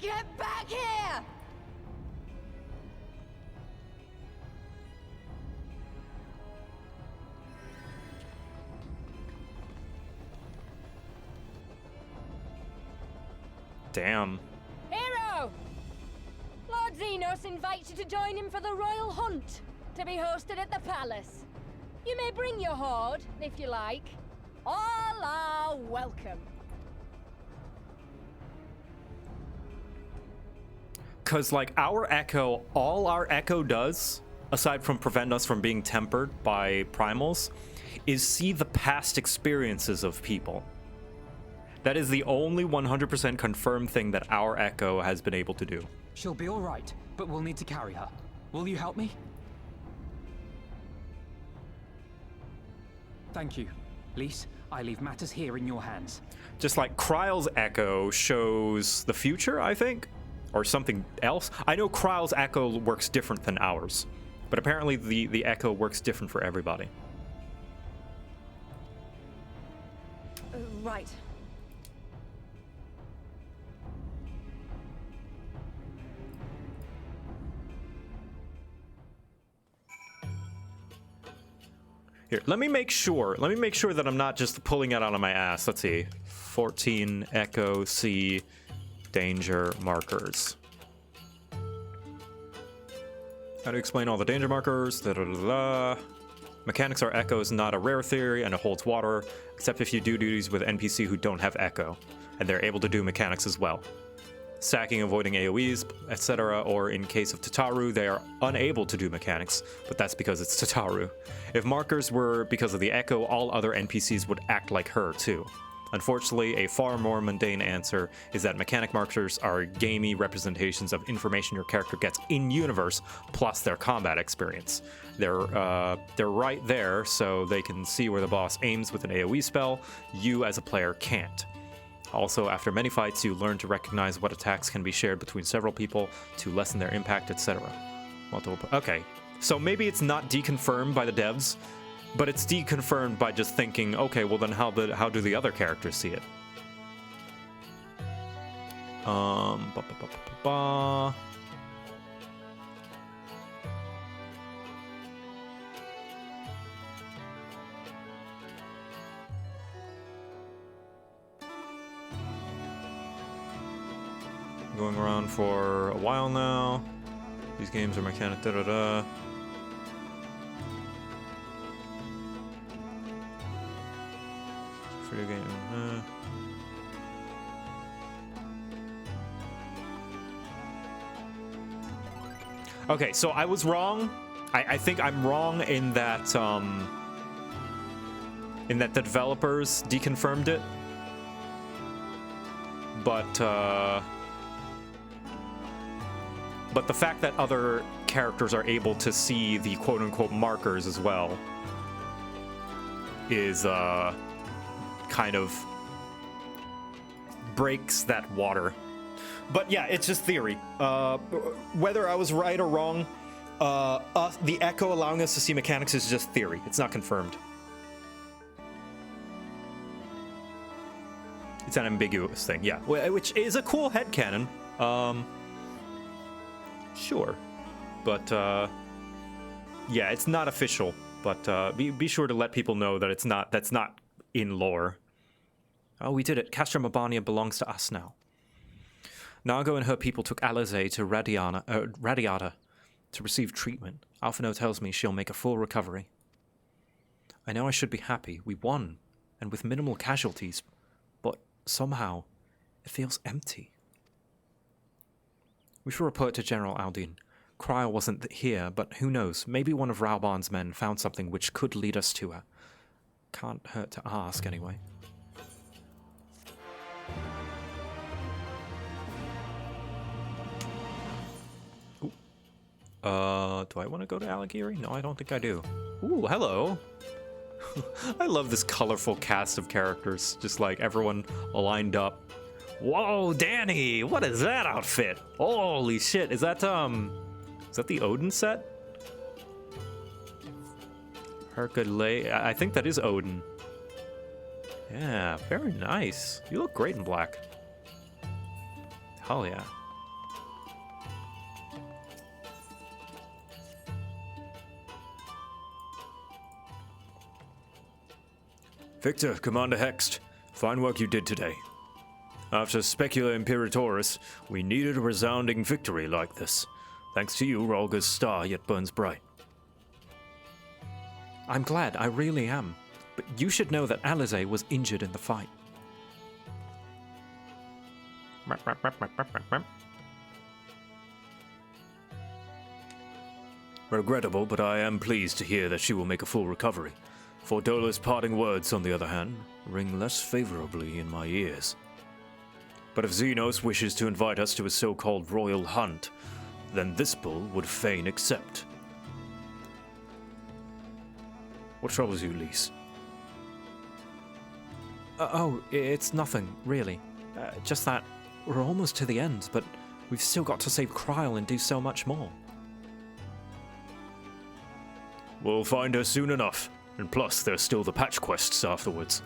Get back here!
Damn.
Hero! Lord Xenos invites you to join him for the royal hunt, to be hosted at the palace. You may bring your horde, if you like. All are welcome.
Because, like, our Echo, all our Echo does, aside from prevent us from being tempered by primals, is see the past experiences of people. That is the only 100% confirmed thing that our Echo has been able to do.
She'll be all right, but we'll need to carry her. Will you help me? Thank you. Lise, I leave matters here in your hands.
Just like Kryle's Echo shows the future, I think? Or something else? I know Kryle's Echo works different than ours, but apparently the Echo works different for everybody.
Right.
Here, let me make sure that I'm not just pulling it out of my ass. Let's see. 14 Echo C danger markers. How to explain all the danger markers? Da, da, da, da. Mechanics are Echoes, not a rare theory, and it holds water, except if you do duties with NPC who don't have Echo, and they're able to do mechanics as well. Sacking, avoiding AoEs, etc., or in case of Tataru, they are unable to do mechanics, but that's because it's Tataru. If markers were because of the Echo, all other NPCs would act like her, too. Unfortunately, a far more mundane answer is that mechanic markers are gamey representations of information your character gets in-universe, plus their combat experience. They're right there, so they can see where the boss aims with an AoE spell. You, as a player, can't. Also, after many fights, you learn to recognize what attacks can be shared between several people to lessen their impact, etc. Okay, so maybe it's not deconfirmed by the devs, but it's deconfirmed by just thinking, okay, well then how do the other characters see it? Going around for a while now. These games are mechanic da-da-da. Video game. Okay, so I was wrong. I think I'm wrong in that the developers deconfirmed it. But the fact that other characters are able to see the quote-unquote markers as well is kind of breaks that water. But yeah, it's just theory. Whether I was right or wrong, the Echo allowing us to see mechanics is just theory. It's not confirmed. It's an ambiguous thing, yeah. Which is a cool headcanon. Sure. But, yeah, it's not official. But, be sure to let people know that that's not in lore. Oh, we did it. Castra Mabania belongs to us now. Nago and her people took Alizé to Radiata to receive treatment. Alphino tells me she'll make a full recovery. I know I should be happy. We won, and with minimal casualties, but somehow it feels empty. We should report to General Aldin. Cryle wasn't here, but who knows? Maybe one of Rauban's men found something which could lead us to her. Can't hurt to ask, anyway. Do I want to go to Alighieri? No, I don't think I do. Ooh, hello. I love this colorful cast of characters. Just like everyone lined up. Whoa, Danny! What is that outfit? Holy shit! Is that the Odin set? Hercule. I think that is Odin. Yeah, very nice. You look great in black. Hell yeah.
Victor, Commander Hext, fine work you did today. After Specula Imperatoris, we needed a resounding victory like this. Thanks to you, Rolga's star yet burns bright.
I'm glad, I really am. But you should know that Alizé was injured in the fight.
Regrettable, but I am pleased to hear that she will make a full recovery. Fordola's parting words, on the other hand, ring less favorably in my ears. But if Xenos wishes to invite us to a so-called royal hunt, then this bull would fain accept. What troubles you, Lise?
It's nothing, really. Just that we're almost to the end, but we've still got to save Cryle and do so much more.
We'll find her soon enough. And plus, there's still the patch quests afterwards.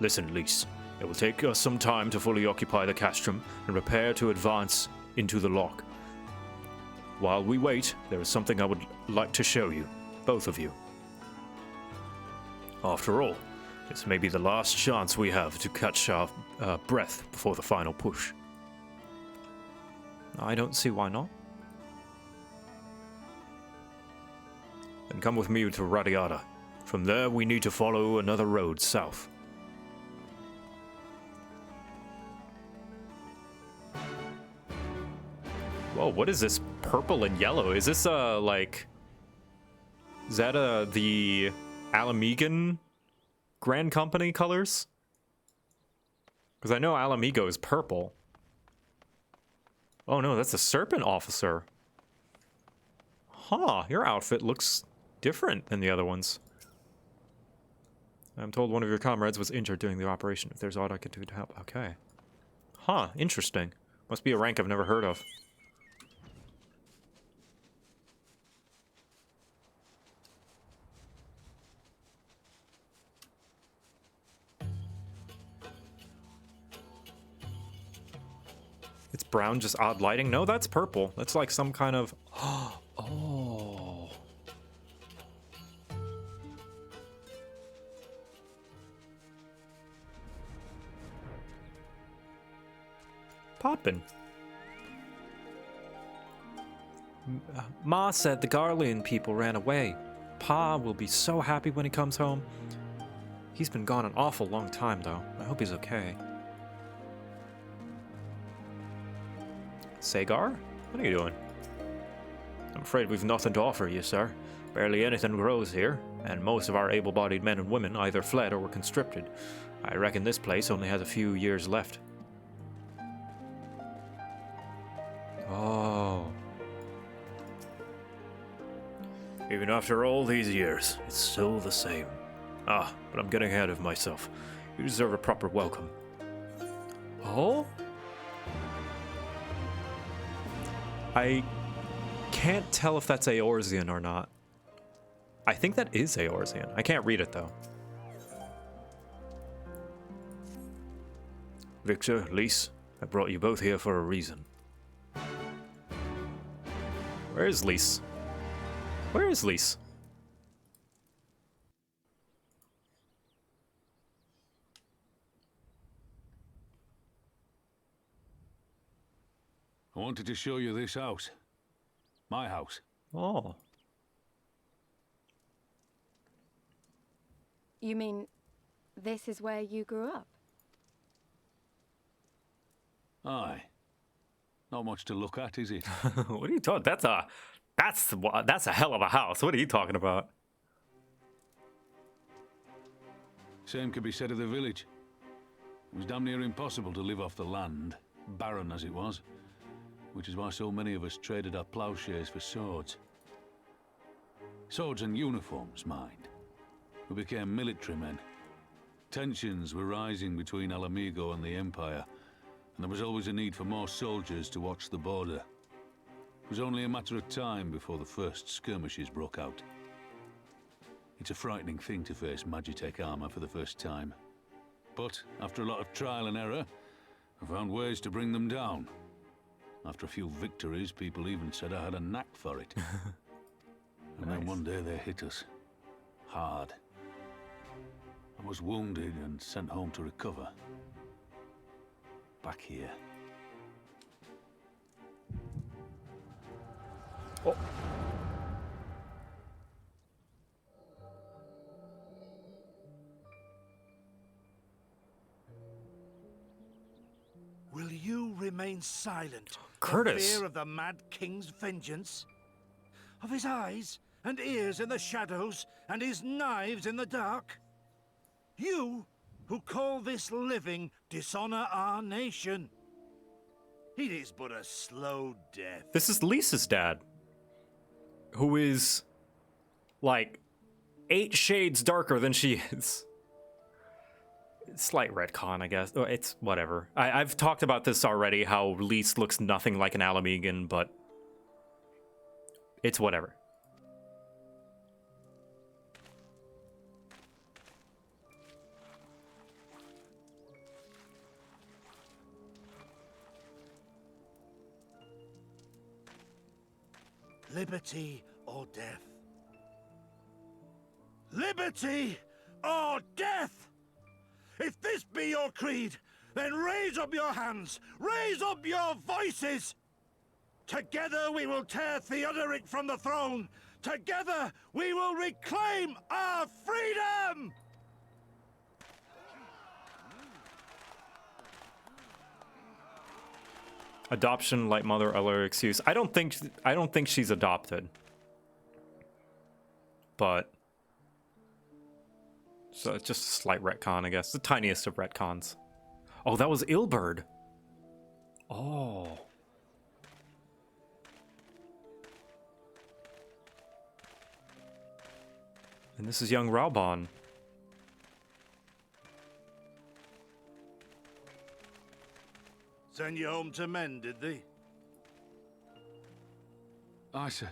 Listen, Lise. It will take us some time to fully occupy the castrum and prepare to advance into the lock. While we wait, there is something I would like to show you, both of you. After all, this may be the last chance we have to catch our breath before the final push.
I don't see why not.
Then come with me to Radiata. From there, we need to follow another road south.
Whoa, what is this purple and yellow? Is this, like... Is that, the Alamegan Grand Company colors? Because I know Alamigo is purple. Oh no, that's a Serpent Officer. Huh, your outfit looks different than the other ones. I'm told one of your comrades was injured during the operation. If there's aught I could do to help. Okay. Huh, interesting. Must be a rank I've never heard of. It's brown, just odd lighting? No, that's purple. That's like some kind of... Oh. Poppin'. Ma said the Garlean people ran away. Pa will be so happy when he comes home. He's been gone an awful long time, though. I hope he's okay. Sagar? What are you doing? I'm afraid we've nothing to offer you, sir. Barely anything grows here, and most of our able-bodied men and women either fled or were conscripted. I reckon this place only has a few years left. Oh.
Even after all these years, it's still the same. Ah, but I'm getting ahead of myself. You deserve a proper welcome.
Oh? I can't tell if that's Eorzean or not. I think that is Eorzean. I can't read it, though.
Victor, Lise, I brought you both here for a reason.
Where is Lise? Where is Lise?
I wanted to show you this house. My house.
Oh.
You mean this is where you grew up?
Aye. Not much to look at, is it?
What are you talking? That's a hell of a house. What are you talking about?
Same could be said of the village. It was damn near impossible to live off the land, barren as it was, which is why so many of us traded our plowshares for swords. Swords and uniforms, mind. We became military men. Tensions were rising between Alamigo and the Empire, and there was always a need for more soldiers to watch the border. It was only a matter of time before the first skirmishes broke out. It's a frightening thing to face Magitech armor for the first time. But after a lot of trial and error, I found ways to bring them down. After a few victories, people even said I had a knack for it. And then one day they hit us. Hard. I was wounded and sent home to recover. Back here.
Oh.
Will you remain silent
Curtis.
for fear of the Mad King's vengeance? Of his eyes and ears in the shadows and his knives in the dark? You, who call this living dishonor our nation. It is but a slow death.
This is Lisa's dad, who is like 8 shades darker than she is. Slight retcon, I guess. It's whatever. I've talked about this already, how Lise looks nothing like an Alamegan, but it's whatever.
Liberty or death? Liberty or death? If this be your creed, then raise up your hands, raise up your voices! Together we will tear Theodoric from the throne! Together we will reclaim our freedom!
Adoption, like mother, other excuse. I don't think she's adopted. But so it's just a slight retcon, I guess. The tiniest of retcons. Oh, that was Ilberd. Oh. And this is young Raubon.
Send you home to men, did they?
Aye, sir.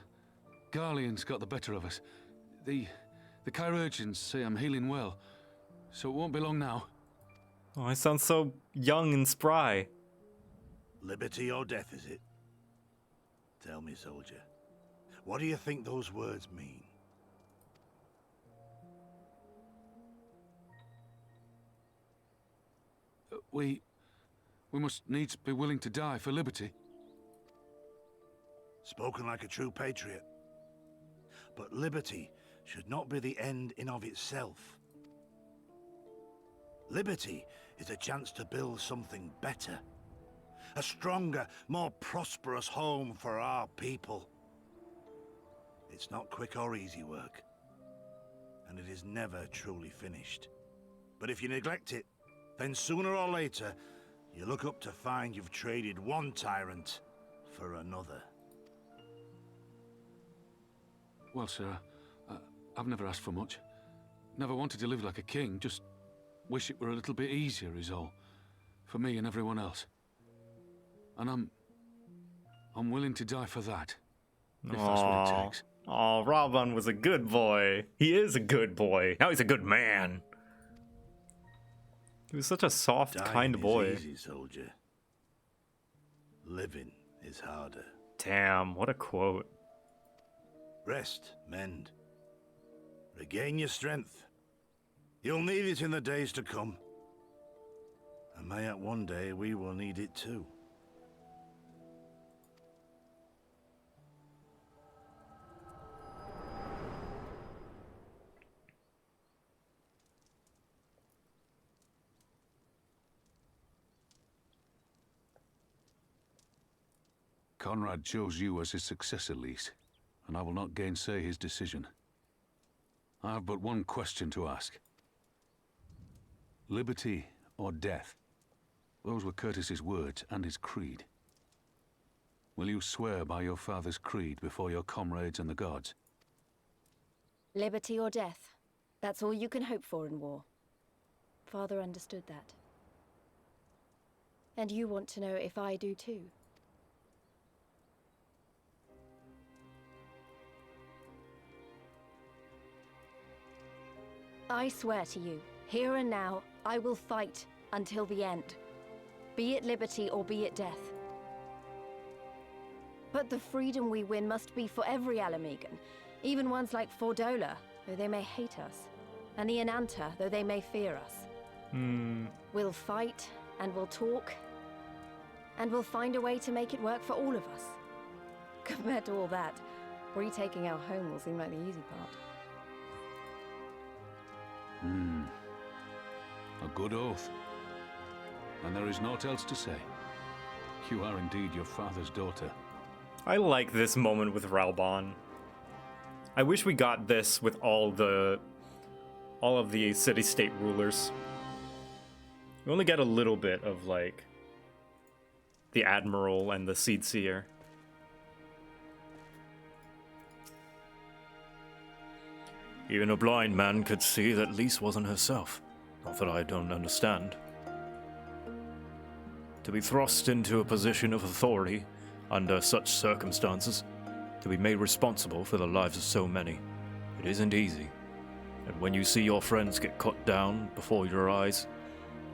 Garlean's got the better of us. The chirurgeons say I'm healing well, so it won't be long now.
Oh, I sound so young and spry.
Liberty or death, is it? Tell me, soldier, what do you think those words mean?
We must needs be willing to die for liberty.
Spoken like a true patriot. But liberty should not be the end in of itself. Liberty is a chance to build something better. A stronger, more prosperous home for our people. It's not quick or easy work. And it is never truly finished. But if you neglect it, then sooner or later, you look up to find you've traded one tyrant for another.
Well, sir, I've never asked for much. Never wanted to live like a king, just wish it were a little bit easier is all. For me and everyone else. And I'm willing to die for that. If that's what it takes.
Oh, Raubon was a good boy. He is a good boy. Now he's a good man. He was such a soft, kind boy.
Dying is easy, soldier. Living is harder.
Damn, what a quote.
Rest, mend. Regain your strength. You'll need it in the days to come. And mayhap one day we will need it too.
Conrad chose you as his successor, Lise, and I will not gainsay his decision. I have but one question to ask. Liberty or death? Those were Curtis's words and his creed. Will you swear by your father's creed before your comrades and the gods?
Liberty or death. That's all you can hope for in war. Father understood that. And you want to know if I do too. I swear to you, here and now, I will fight until the end. Be it liberty or be it death. But the freedom we win must be for every Alamegan, even ones like Fordola, though they may hate us, and the Ananta, though they may fear us. We'll fight, and we'll talk, and we'll find a way to make it work for all of us. Compared to all that, retaking our home will seem like the easy part.
A good oath. And there is naught else to say. You are indeed your father's daughter.
I like this moment with Ralbon. I wish we got this with all of the city-state rulers. We only get a little bit of, like, the Admiral and the Seedseer.
Even a blind man could see that Lise wasn't herself. Not that I don't understand. To be thrust into a position of authority under such circumstances, to be made responsible for the lives of so many, it isn't easy. And when you see your friends get cut down before your eyes,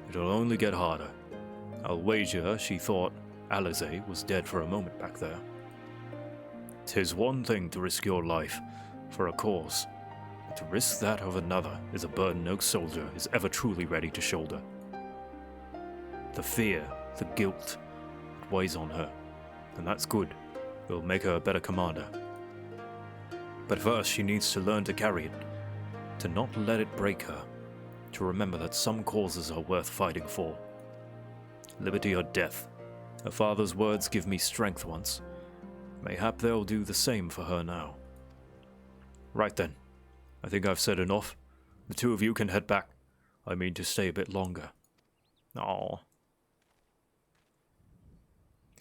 it'll only get harder. I'll wager she thought Alize was dead for a moment back there. 'Tis one thing to risk your life for a cause, but to risk that of another is a burden no soldier is ever truly ready to shoulder. The fear, the guilt, it weighs on her, and that's good. It'll make her a better commander. But first she needs to learn to carry it, to not let it break her, to remember that some causes are worth fighting for. Liberty or death. Her father's words give me strength once. Mayhap they'll do the same for her now. Right then. I think I've said enough. The two of you can head back. I mean to stay a bit longer. Aww.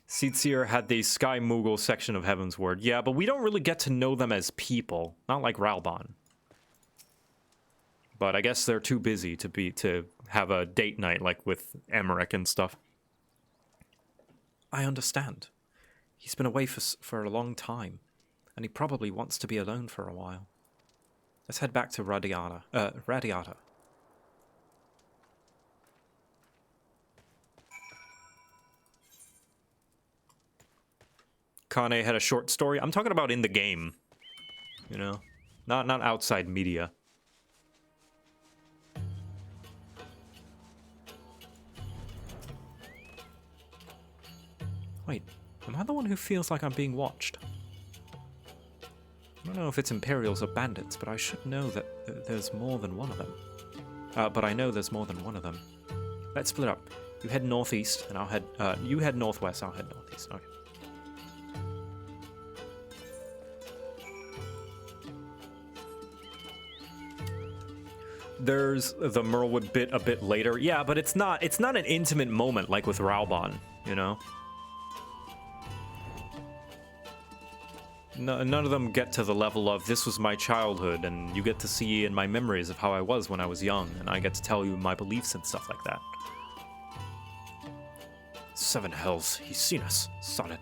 Seedseer had the Sky Moogle section of Heaven's Word. Yeah, but we don't really get to know them as people. Not like Ralbon. But I guess they're too busy to have a date night like with Emmerich and stuff. I understand. He's been away for a long time, and he probably wants to be alone for a while. Let's head back to Radiata. Kane had a short story. I'm talking about in the game. You know? Not outside media. Wait, am I the one who feels like I'm being watched? I don't know if it's Imperials or bandits, but I should know that there's more than one of them. But I know there's more than one of them. Let's split up. You head northeast, and I'll head... you head northwest, I'll head northeast. Okay. There's the Merlewood bit a bit later. Yeah, but it's not an intimate moment like with Ralbon, you know? No, none of them get to the level of, this was my childhood, and you get to see in my memories of how I was when I was young, and I get to tell you my beliefs and stuff like that. 7 hells, he's seen us. Sod it.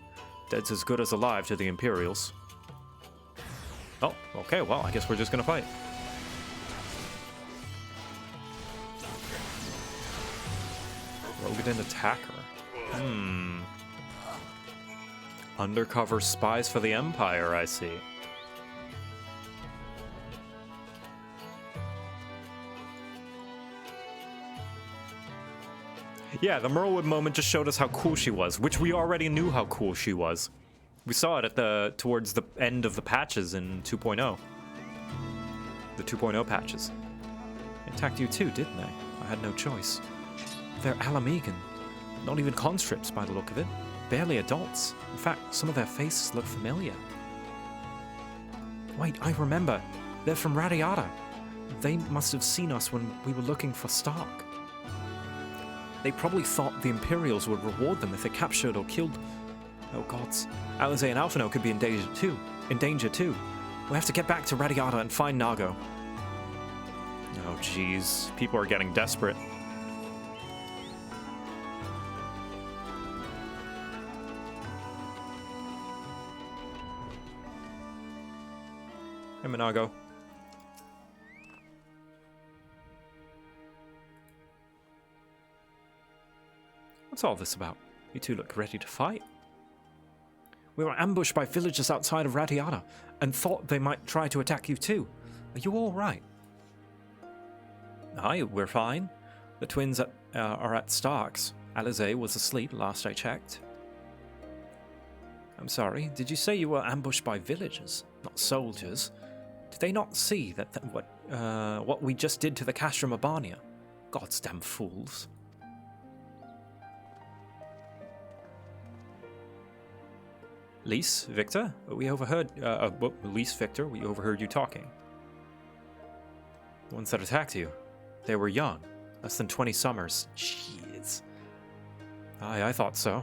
Dead's as good as alive to the Imperials. Oh, okay, well, I guess we're just gonna fight. Rogue didn't attack her. Undercover spies for the Empire, I see. Yeah, the Merlewood moment just showed us how cool she was, which we already knew how cool she was. We saw it towards the end of the patches in 2.0. The 2.0 patches. They attacked you too, didn't they? I had no choice. They're Alamegan. Not even conscripts by the look of it. Barely adults. In fact, some of their faces look familiar. Wait, I remember. They're from Radiata. They must have seen us when we were looking for Stark. They probably thought the Imperials would reward them if they captured or killed... Oh gods. Alizé and Alphinaud could be in danger too. We have to get back to Radiata and find Nago. Oh jeez. People are getting desperate. Hey, Nago. What's all this about? You two look ready to fight. We were ambushed by villagers outside of Radiata and thought they might try to attack you too. Are you all right? Aye, we're fine. The twins are at Stark's. Alizé was asleep last I checked. I'm sorry, did you say you were ambushed by villagers, not soldiers? Did they not see what we just did to the Castrum Urbania? Goddamn fools. Lise, Victor, we overheard, Lise, Victor, we overheard you talking. The ones that attacked you, they were young, less than 20 summers. Jeez. Aye, I thought so.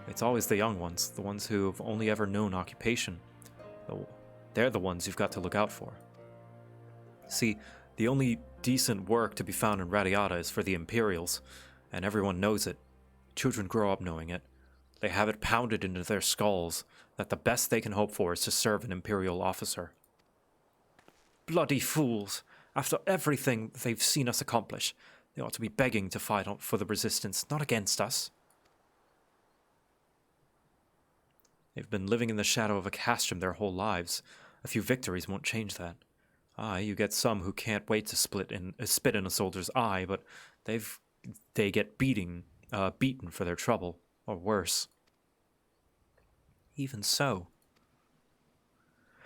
It's always the young ones, the ones who have only ever known occupation. They're the ones you've got to look out for. See, the only decent work to be found in Radiata is for the Imperials, and everyone knows it. Children grow up knowing it. They have it pounded into their skulls that the best they can hope for is to serve an Imperial officer. Bloody fools! After everything they've seen us accomplish, they ought to be begging to fight for the Resistance, not against us. They've been living in the shadow of a castrum their whole lives. A few victories won't change that. Aye, you get some who can't wait to spit in a soldier's eye, but they get beaten for their trouble, or worse. Even so.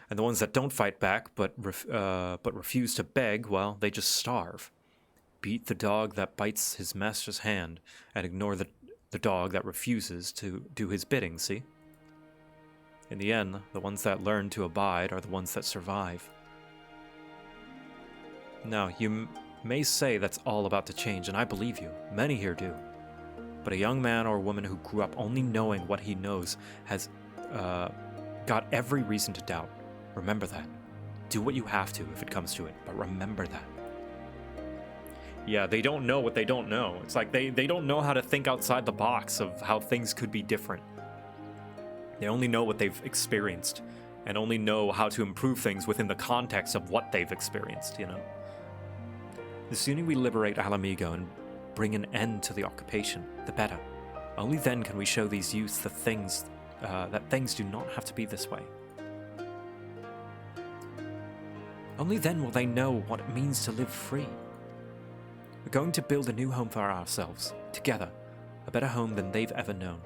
And the ones that don't fight back but refuse to beg, well, they just starve. Beat the dog that bites his master's hand, and ignore the dog that refuses to do his bidding, see? In the end, the ones that learn to abide are the ones that survive. Now, you may say that's all about to change, and I believe you. Many here do. But a young man or woman who grew up only knowing what he knows has got every reason to doubt. Remember that. Do what you have to if it comes to it, but remember that. Yeah, they don't know what they don't know. It's like they don't know how to think outside the box of how things could be different. They only know what they've experienced, and only know how to improve things within the context of what they've experienced, you know? The sooner we liberate Alamigo and bring an end to the occupation, the better. Only then can we show these youths that things do not have to be this way. Only then will they know what it means to live free. We're going to build a new home for ourselves, together, a better home than they've ever known.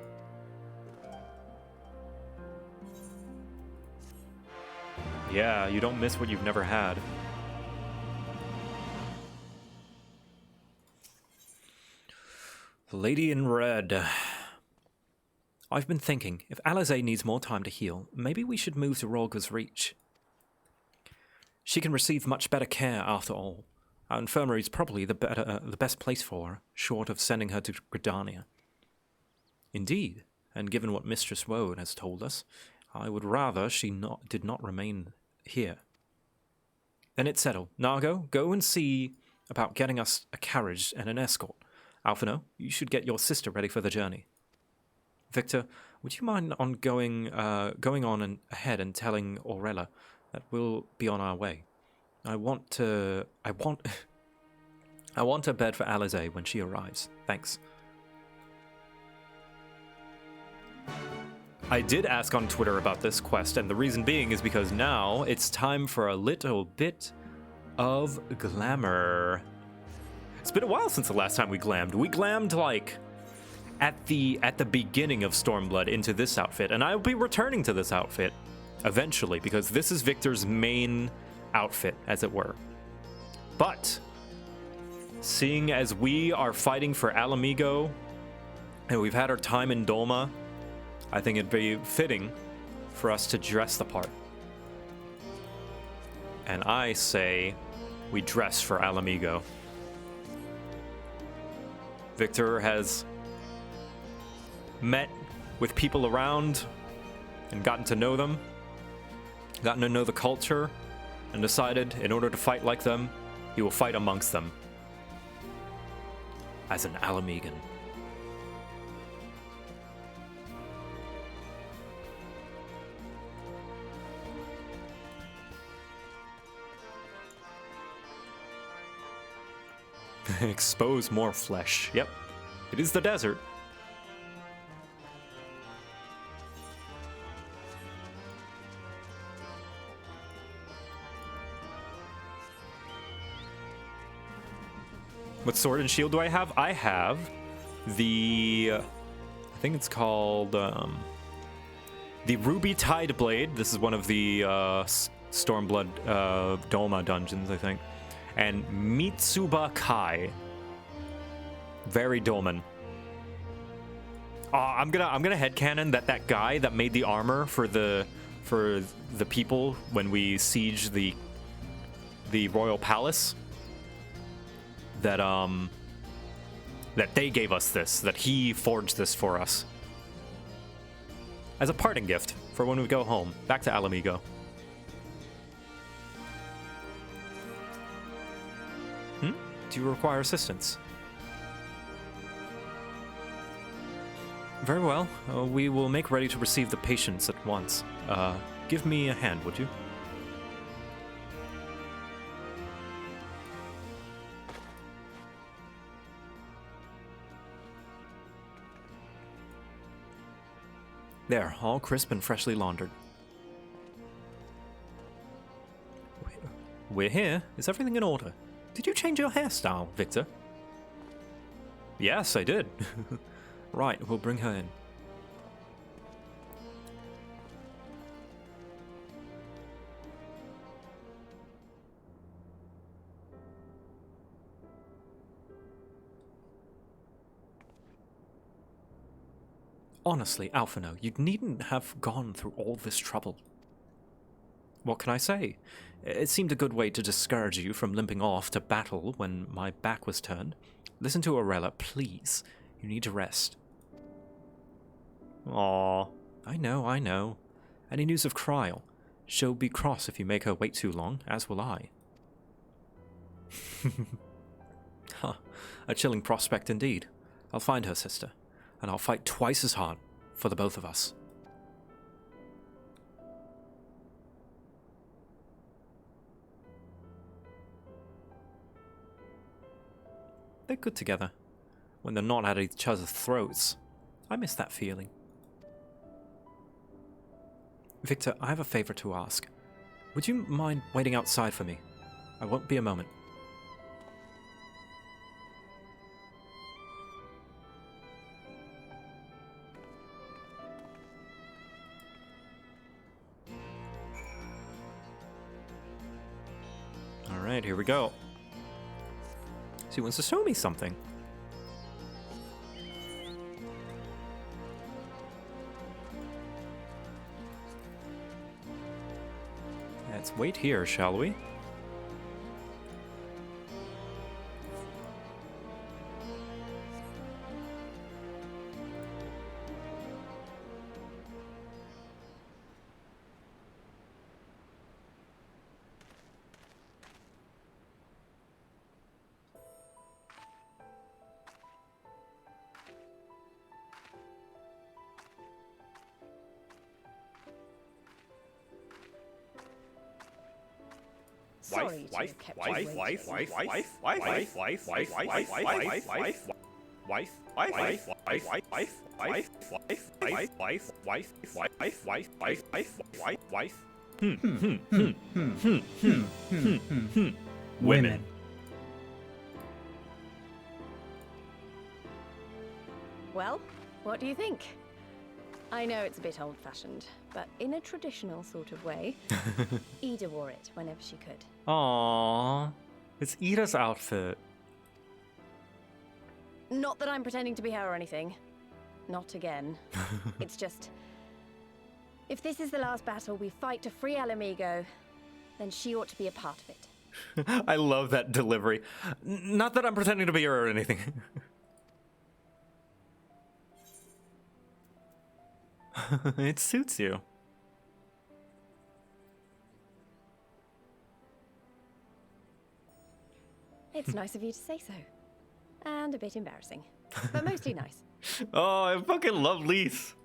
Yeah, you don't miss what you've never had. The Lady in Red. I've been thinking, if Alizé needs more time to heal, maybe we should move to Rolga's Reach. She can receive much better care after all. Our infirmary is probably the best place for her, short of sending her to Gridania. Indeed, and given what Mistress Woad has told us, I would rather she did not remain here. Then it's settled. Nago, go and see about getting us a carriage and an escort. Alphinaud, you should get your sister ready for the journey. Victor, would you mind going on ahead and telling Aurella that we'll be on our way? I want a bed for Alizé when she arrives. Thanks. I did ask on Twitter about this quest, and the reason being is because now it's time for a little bit of glamour. It's been a while since the last time we glammed. We glammed, like, at the beginning of Stormblood into this outfit, and I'll be returning to this outfit eventually, because this is Victor's main outfit, as it were. But seeing as we are fighting for Alamigo, and we've had our time in Dolma, I think it'd be fitting for us to dress the part. And I say we dress for Alamigo. Victor has met with people around and gotten to know them, gotten to know the culture, and decided in order to fight like them, he will fight amongst them as an Alamigan. Expose more flesh. Yep, it is the desert. What sword and shield do I have? I have the, I think it's called the Ruby Tide Blade. This is one of the Stormblood Dolma dungeons, I think. And Mitsuba Kai. Very Dolman. I'm gonna headcanon that guy that made the armor for the people when we siege the royal palace, that they gave us this, that he forged this for us as a parting gift for when we go home back to Alamigo. Do you require assistance? Very well. We will make ready to receive the patients at once. Give me a hand, would you? There, all crisp and freshly laundered. We're here. Is everything in order? Did you change your hairstyle, Victor? Yes, I did. Right, we'll bring her in. Honestly, Alphino, you needn't have gone through all this trouble. What can I say? It seemed a good way to discourage you from limping off to battle when my back was turned. Listen to Aurella, please. You need to rest. Aww. I know. Any news of Kryl? She'll be cross if you make her wait too long, as will I. Huh. A chilling prospect indeed. I'll find her, sister, and I'll fight twice as hard for the both of us. They're good together, when they're not at each other's throats. I miss that feeling. Victor, I have a favor to ask. Would you mind waiting outside for me? I won't be a moment. Alright, here we go. She wants to show me something. Let's wait here, shall we?
Wife.
Women.
Well, what do you think? I know it's a bit old-fashioned, but in a traditional sort of way, Ida wore it whenever she could.
Aww. It's Ida's outfit.
Not that I'm pretending to be her or anything. Not again. It's just... if this is the last battle we fight to free Alamigo, then she ought to be a part of it.
I love that delivery. Not that I'm pretending to be her or anything. It suits you.
It's nice of you to say so. And a bit embarrassing. But mostly nice.
Oh, I fucking love Lise.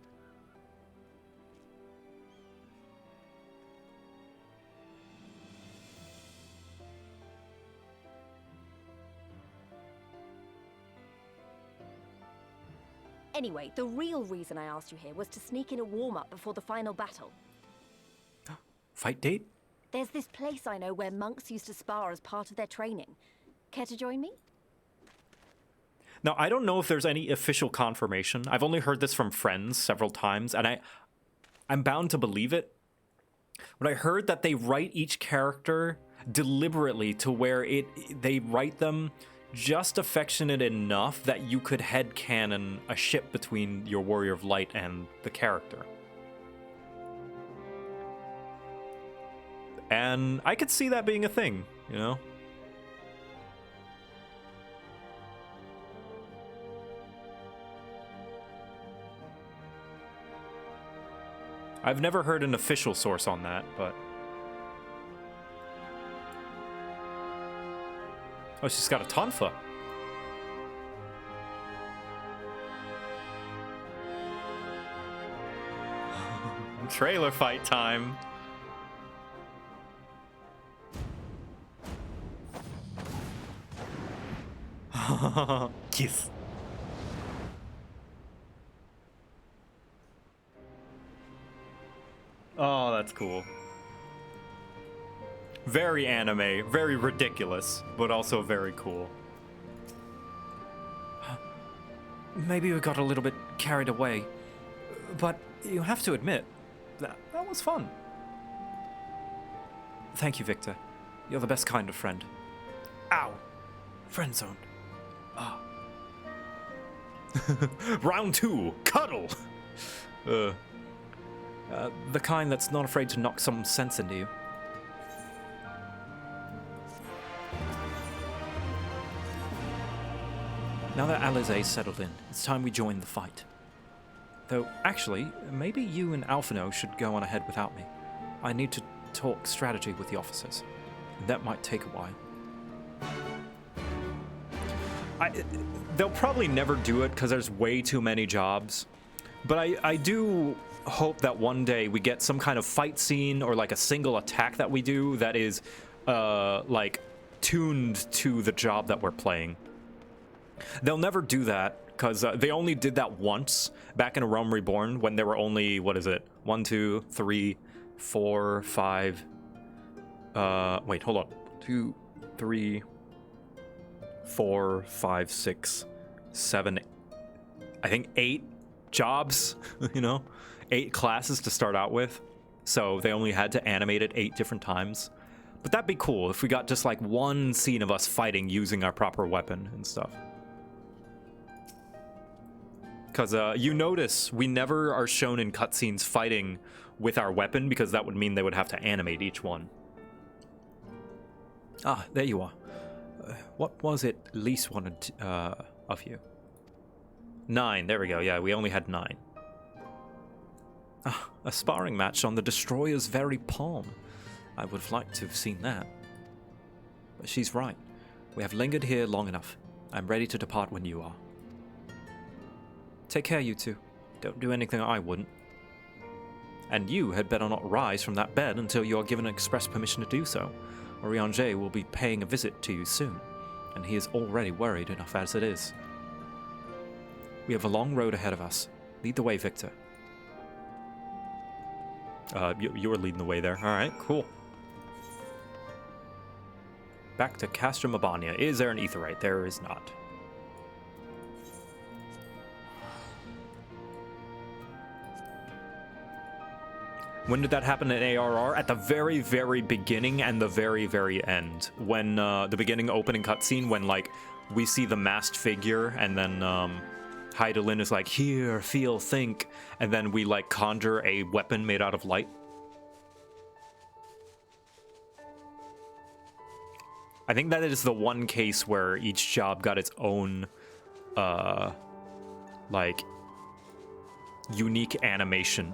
Anyway, the real reason I asked you here was to sneak in a warm-up before the final battle.
Fight date?
There's this place I know where monks used to spar as part of their training. Care to join me?
Now, I don't know if there's any official confirmation. I've only heard this from friends several times, and I'm bound to believe it. But I heard that they write each character deliberately to where they write them just affectionate enough that you could headcanon a ship between your Warrior of Light and the character. And I could see that being a thing, you know? I've never heard an official source on that, but... oh, she's got a tonfa. Trailer fight time. Kiss. Oh, that's cool. Very anime, very ridiculous, but also very cool. Maybe we got a little bit carried away, but you have to admit, that was fun. Thank you, Victor. You're the best kind of friend. Ow! Friend zone. Ah. Round 2, cuddle! The kind that's not afraid to knock some sense into you. Now that Alizé's settled in, it's time we join the fight. Though, actually, maybe you and Alphino should go on ahead without me. I need to talk strategy with the officers. And that might take a while. They'll probably never do it because there's way too many jobs. But I do hope that one day we get some kind of fight scene or like a single attack that we do that is like tuned to the job that we're playing. They'll never do that because they only did that once back in A Realm Reborn when there were only, what is it? 1, 2, 3, 4, 5. Wait, hold on. 2, 3, 4, 5, 6, 7. I think 8 jobs, you know? 8 classes to start out with. So they only had to animate it 8 different times. But that'd be cool if we got just like one scene of us fighting using our proper weapon and stuff. Because you notice we never are shown in cutscenes fighting with our weapon because that would mean they would have to animate each one. Ah, there you are. What was it Lise wanted of you? 9, there we go. Yeah, we only had 9. Ah, a sparring match on the Destroyer's very palm. I would have liked to have seen that. But she's right. We have lingered here long enough. I'm ready to depart when you are. Take care, you two. Don't do anything I wouldn't. And you had better not rise from that bed until you are given express permission to do so, or Rianger will be paying a visit to you soon, and he is already worried enough as it is. We have a long road ahead of us. Lead the way, Victor. You're leading the way there. All right, cool. Back to Castrum Abania. Is there an Aetheryte? There is not. When did that happen in ARR? At the very, very beginning and the very, very end. When the beginning opening cutscene, when like we see the masked figure, and then Hydaelyn is like, "Hear, feel, think," and then we like conjure a weapon made out of light. I think that is the one case where each job got its own, like, unique animation.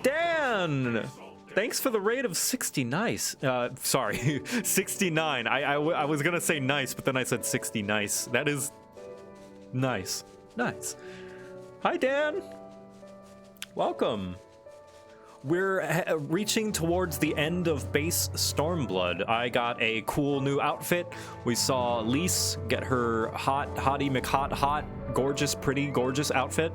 Dan! Thanks for the raid of 60 nice. Sorry, 69. I was gonna say nice, but then I said 60 nice. That is nice. Nice. Hi, Dan. Welcome. We're reaching towards the end of base Stormblood. I got a cool new outfit. We saw Lise get her hottie McHot, gorgeous, pretty, gorgeous outfit.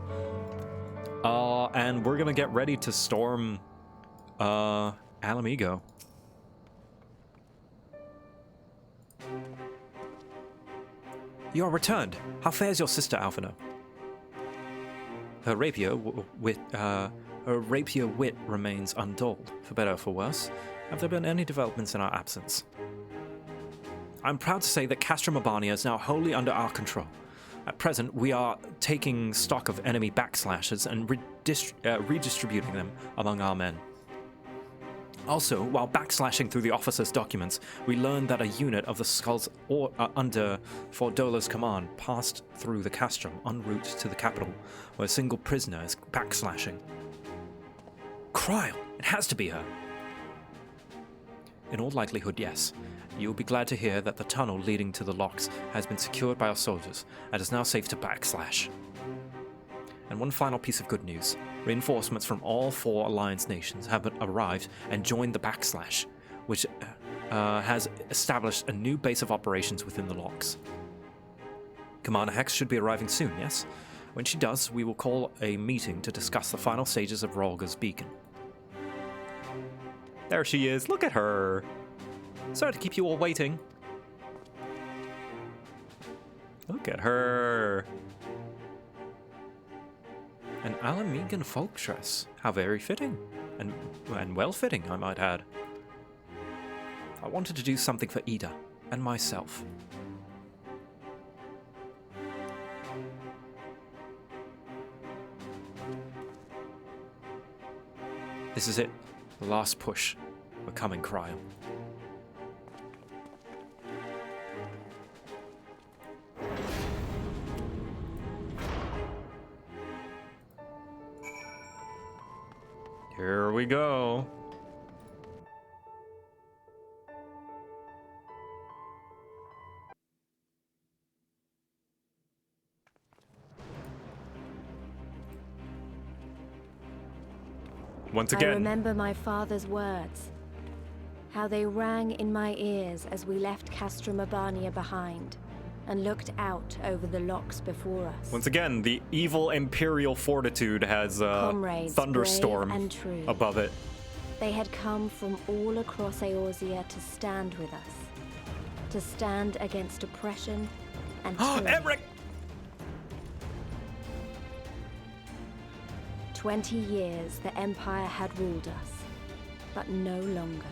And we're gonna get ready to storm Alamigo. You are returned. How fares your sister, Alphina? Her rapier wit remains undulled, for better or for worse. Have there been any developments in our absence? I'm proud to say that Castrum Abania is now wholly under our control. At present, we are taking stock of enemy backslashes and redistributing them among our men. Also, while backslashing through the officer's documents, we learned that a unit of the Skulls under Fordola's command passed through the castrum en route to the capital, where a single prisoner is backslashing. Cryle! It has to be her! In all likelihood, yes. You will be glad to hear that the tunnel leading to the locks has been secured by our soldiers and is now safe to backslash. And one final piece of good news. Reinforcements from all 4 Alliance nations have arrived and joined the backslash, which has established a new base of operations within the locks. Commander Hex should be arriving soon, yes? When she does, we will call a meeting to discuss the final stages of Rolga's beacon. There she is. Look at her. Sorry to keep you all waiting. Look at her. An Alamigan folk dress. How very fitting. And well-fitting, I might add. I wanted to do something for Ida and myself. This is it. The last push. We're coming, Cryle. Here we go. Once again.
I remember my father's words. How they rang in my ears as we left Castrum Abania behind and looked out over the locks before us.
Once again, the evil Imperial Fortitude has a thunderstorm above it.
They had come from all across Eorzea to stand with us. To stand against oppression and tyranny.
Emmerich!
20 years the Empire had ruled us, but no longer.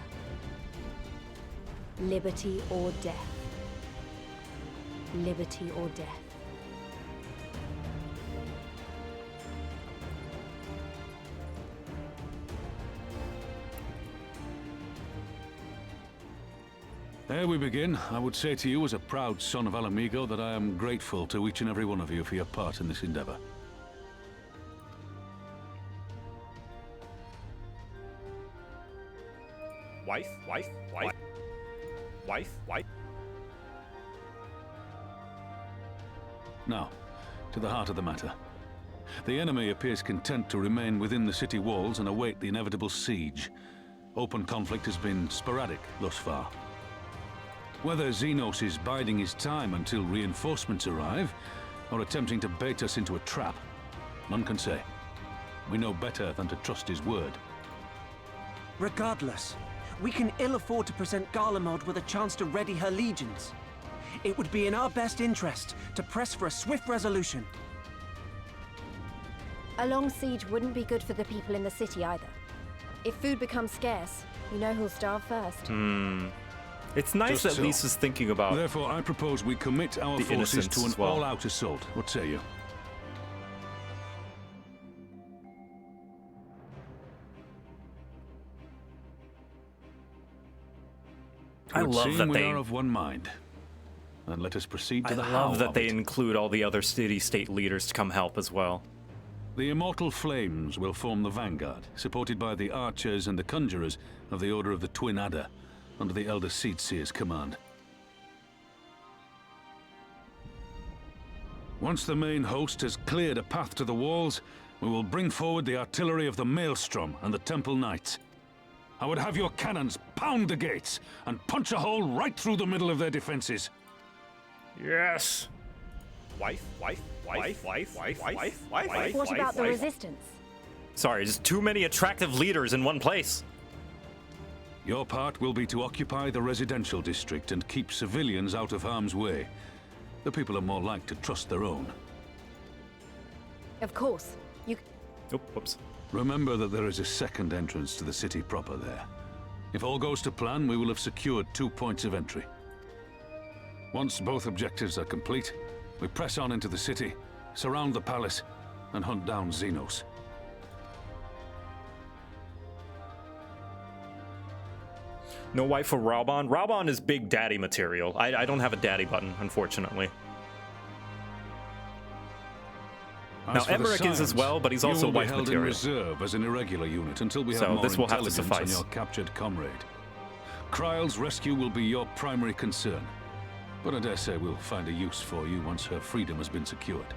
Liberty or death. Liberty or death.
Ere we begin, I would say to you as a proud son of Alamigo that I am grateful to each and every one of you for your part in this endeavor.
Wife.
Now, to the heart of the matter. The enemy appears content to remain within the city walls and await the inevitable siege. Open conflict has been sporadic thus far. Whether Xenos is biding his time until reinforcements arrive, or attempting to bait us into a trap, none can say. We know better than to trust his word.
Regardless, we can ill afford to present Garlemald with a chance to ready her legions. It would be in our best interest to press for a swift resolution.
A long siege wouldn't be good for the people in the city either. If food becomes scarce, you know who'll starve first.
It's nice
Just
that
so.
Lisa's thinking about.
Therefore, I propose we commit our
the
forces
innocents
to an
as well.
all-out assault. What say you?
I
Would
love
seem
that
we
they.
are of one mind. And let us proceed to
I
the how
love that
of
they
it.
include all the other city-state leaders to come help as well.
The Immortal Flames will form the vanguard, supported by the archers and the conjurers of the Order of the Twin Adder, under the Elder Seedseer's command. Once the main host has cleared a path to the walls, we will bring forward the artillery of the Maelstrom and the Temple Knights. I would have your cannons pound the gates and punch a hole right through the middle of their defenses.
Yes. Wife.
What about the resistance?
Sorry, there's too many attractive leaders in one place.
Your part will be to occupy the residential district and keep civilians out of harm's way. The people are more like to trust their own.
Of course.
Oh, whoops.
Remember that there is a second entrance to the city proper there. If all goes to plan, we will have secured 2 points of entry. Once both objectives are complete, we press on into the city, surround the palace, and hunt down Xenos.
No wife for Raubon. Raubon is big daddy material. I don't have a daddy button, unfortunately. Now, Emmerich is as well, but he's also wife
held
material.
in reserve as an irregular unit until we have
So
more
this will have to
intelligence on
suffice.
your captured comrade. Kryle's rescue will be your primary concern, but I dare say we'll find a use for you once her freedom has been secured.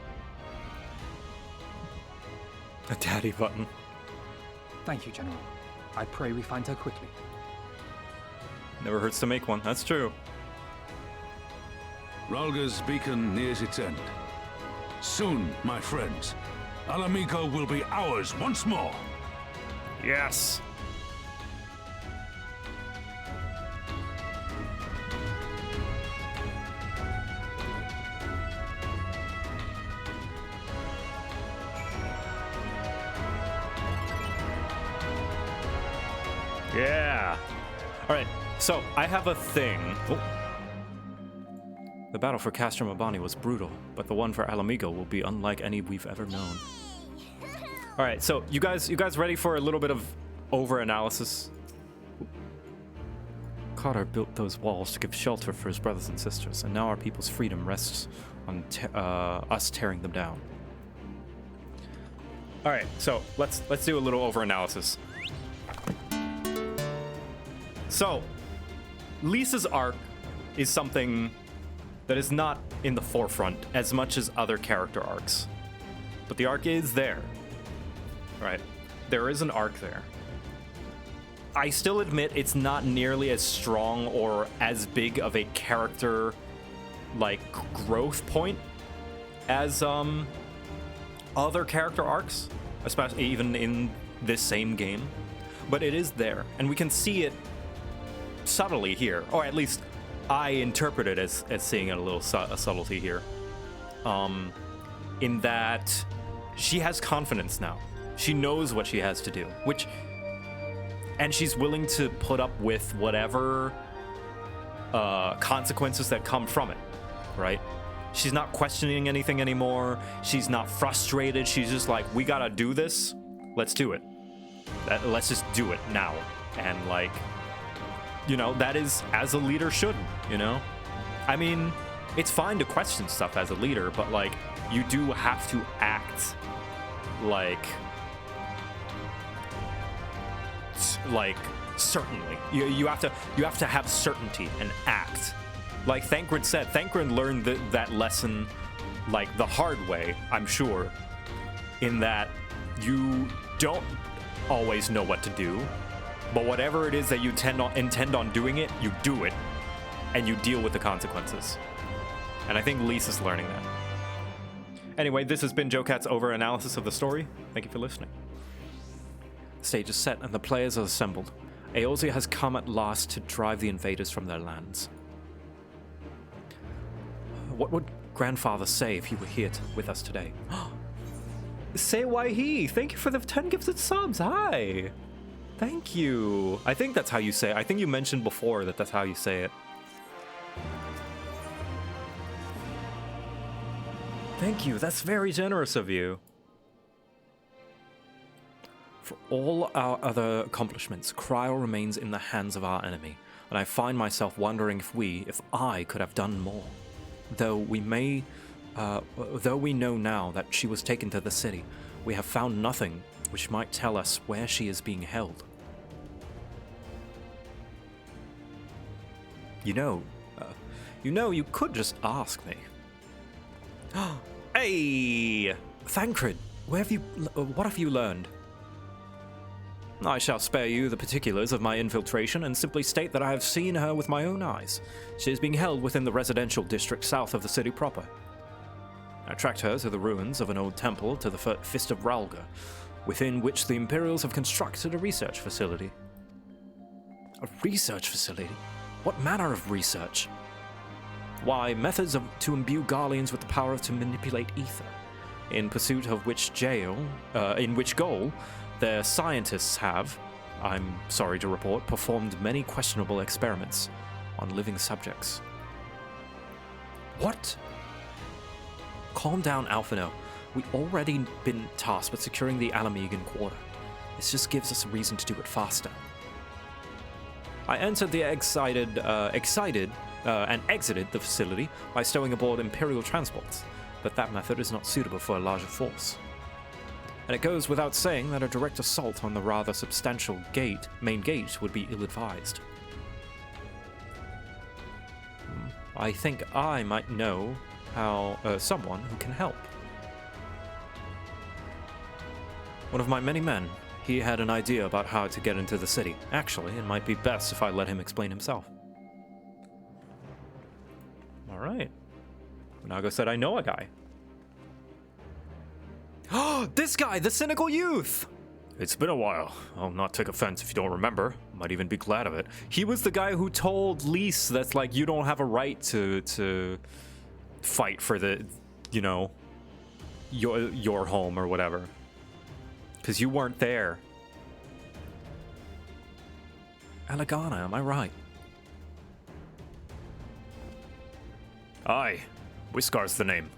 A daddy button.
Thank you, General. I pray we find her quickly.
Never hurts to make one, that's true.
Ralga's beacon nears its end. Soon, my friends, Alamigo will be ours once more.
Yes. Yeah. All right. So I have a thing. Oh. The battle for Castro Mabani was brutal, but the one for Alamigo will be unlike any we've ever known. All right. So you guys ready for a little bit of over-analysis? Cotter built those walls to give shelter for his brothers and sisters, and now our people's freedom rests on us tearing them down. All right. So let's do a little over-analysis. So, Lisa's arc is something that is not in the forefront as much as other character arcs. But the arc is there. Right? There is an arc there. I still admit it's not nearly as strong or as big of a character, like, growth point as other character arcs, especially even in this same game. But it is there, and we can see it subtly here, or at least I interpret it as seeing a little subtlety here. In that she has confidence now. She knows what she has to do, and she's willing to put up with whatever consequences that come from it, right? She's not questioning anything anymore. She's not frustrated. She's just like, we gotta do this. Let's do it. Let's just do it now. And like, you know, that is as a leader should, you know? I mean, it's fine to question stuff as a leader, but like, you do have to act like certainly. You have to have certainty and act. Like Thancred said, Thancred learned that lesson like the hard way, I'm sure, in that you don't always know what to do, but whatever it is that you intend on doing it, you do it. and you deal with the consequences. And I think Lise is learning that. Anyway, this has been JoCat's over-analysis of the story. Thank you for listening. The stage is set and the players are assembled. Eorzea has come at last to drive the invaders from their lands. What would Grandfather say if he were here with us today? Say why he. Thank you for the 10 gifted subs. Hi. Thank you. I think that's how you say it. I think you mentioned before that that's how you say it. Thank you. That's very generous of you. For all our other accomplishments, Cryo remains in the hands of our enemy, and I find myself wondering if I could have done more. Though we know now that she was taken to the city, we have found nothing which might tell us where she is being held. You could just ask me. Hey! Thancred, what have you learned? I shall spare you the particulars of my infiltration and simply state that I have seen her with my own eyes. She is being held within the residential district south of the city proper. I tracked her to the ruins of an old temple to the Fist of Ralga, within which the Imperials have constructed a research facility. A research facility? What manner of research? Why, methods to imbue Garleans with the power to manipulate ether, in pursuit of which goal their scientists have, I'm sorry to report, performed many questionable experiments on living subjects. What? Calm down, Alphino. We already been tasked with securing the Alamegan quarter. This just gives us a reason to do it faster. I entered the excited and exited the facility by stowing aboard Imperial transports, but that method is not suitable for a larger force. And it goes without saying that a direct assault on the rather substantial main gate would be ill-advised. I think I might know someone who can help. One of my many men, he had an idea about how to get into the city. Actually, it might be best if I let him explain himself. Alright. Nago said I know a guy. This guy, the cynical youth!
It's been a while. I'll not take offense if you don't remember. Might even be glad of it.
He was the guy who told Lise that's like, you don't have a right to fight for the, your home or whatever. Because you weren't there. Alagana, am I right?
Aye. Whiskar's the name.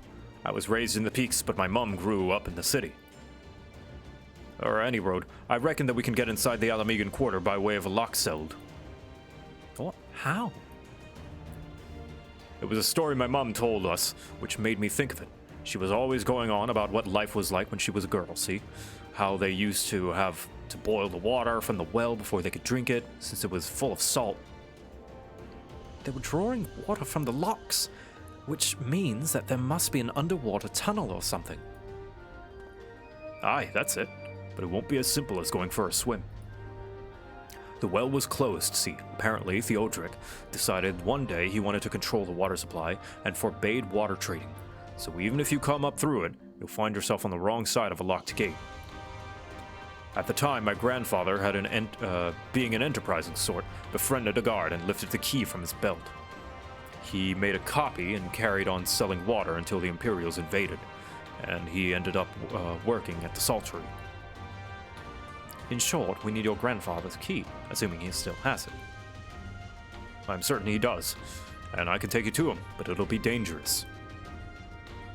I was raised in the peaks, but my mum grew up in the city. Or any road, I reckon that we can get inside the Alamegan quarter by way of a Lockseld.
What? How?
It was a story my mum told us, which made me think of it. She was always going on about what life was like when she was a girl, see? How they used to have to boil the water from the well before they could drink it, since it was full of salt.
They were drawing water from the locks, which means that there must be an underwater tunnel or something.
Aye, that's it. But it won't be as simple as going for a swim. The well was closed, see. Apparently, Theodric decided one day he wanted to control the water supply and forbade water trading. So even if you come up through it, you'll find yourself on the wrong side of a locked gate. At the time, my grandfather had being an enterprising sort, befriended a guard and lifted the key from his belt. He made a copy and carried on selling water until the Imperials invaded, and he ended up working at the saltery. In short, we need your grandfather's key, assuming he still has it. I'm certain he does, and I can take you to him, but it'll be dangerous.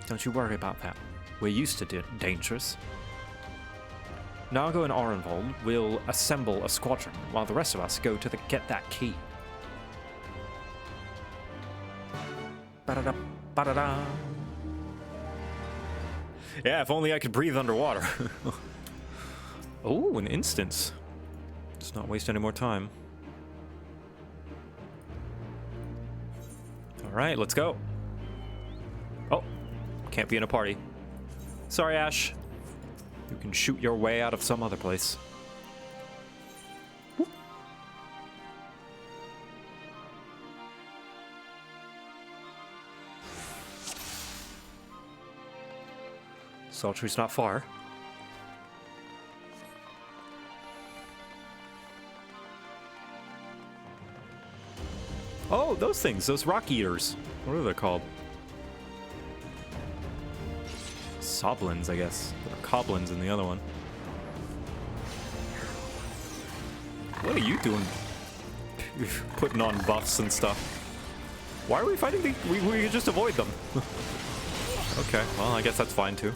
Don't you worry about that. We're used to dangerous. Nago and Orenvold will assemble a squadron, while the rest of us go to get that key. Ba-da-da, ba-da-da. Yeah, if only I could breathe underwater. Oh, an instance. Let's not waste any more time. Alright, let's go. Oh, can't be in a party. Sorry, Ash. You can shoot your way out of some other place. Whoop. Sultry's not far. Oh, those things, those rock eaters. What are they called? Soblins, I guess. Or Coblins in the other one. What are you doing? Putting on buffs and stuff. Why are we fighting the... We could just avoid them. Okay, well, I guess that's fine too.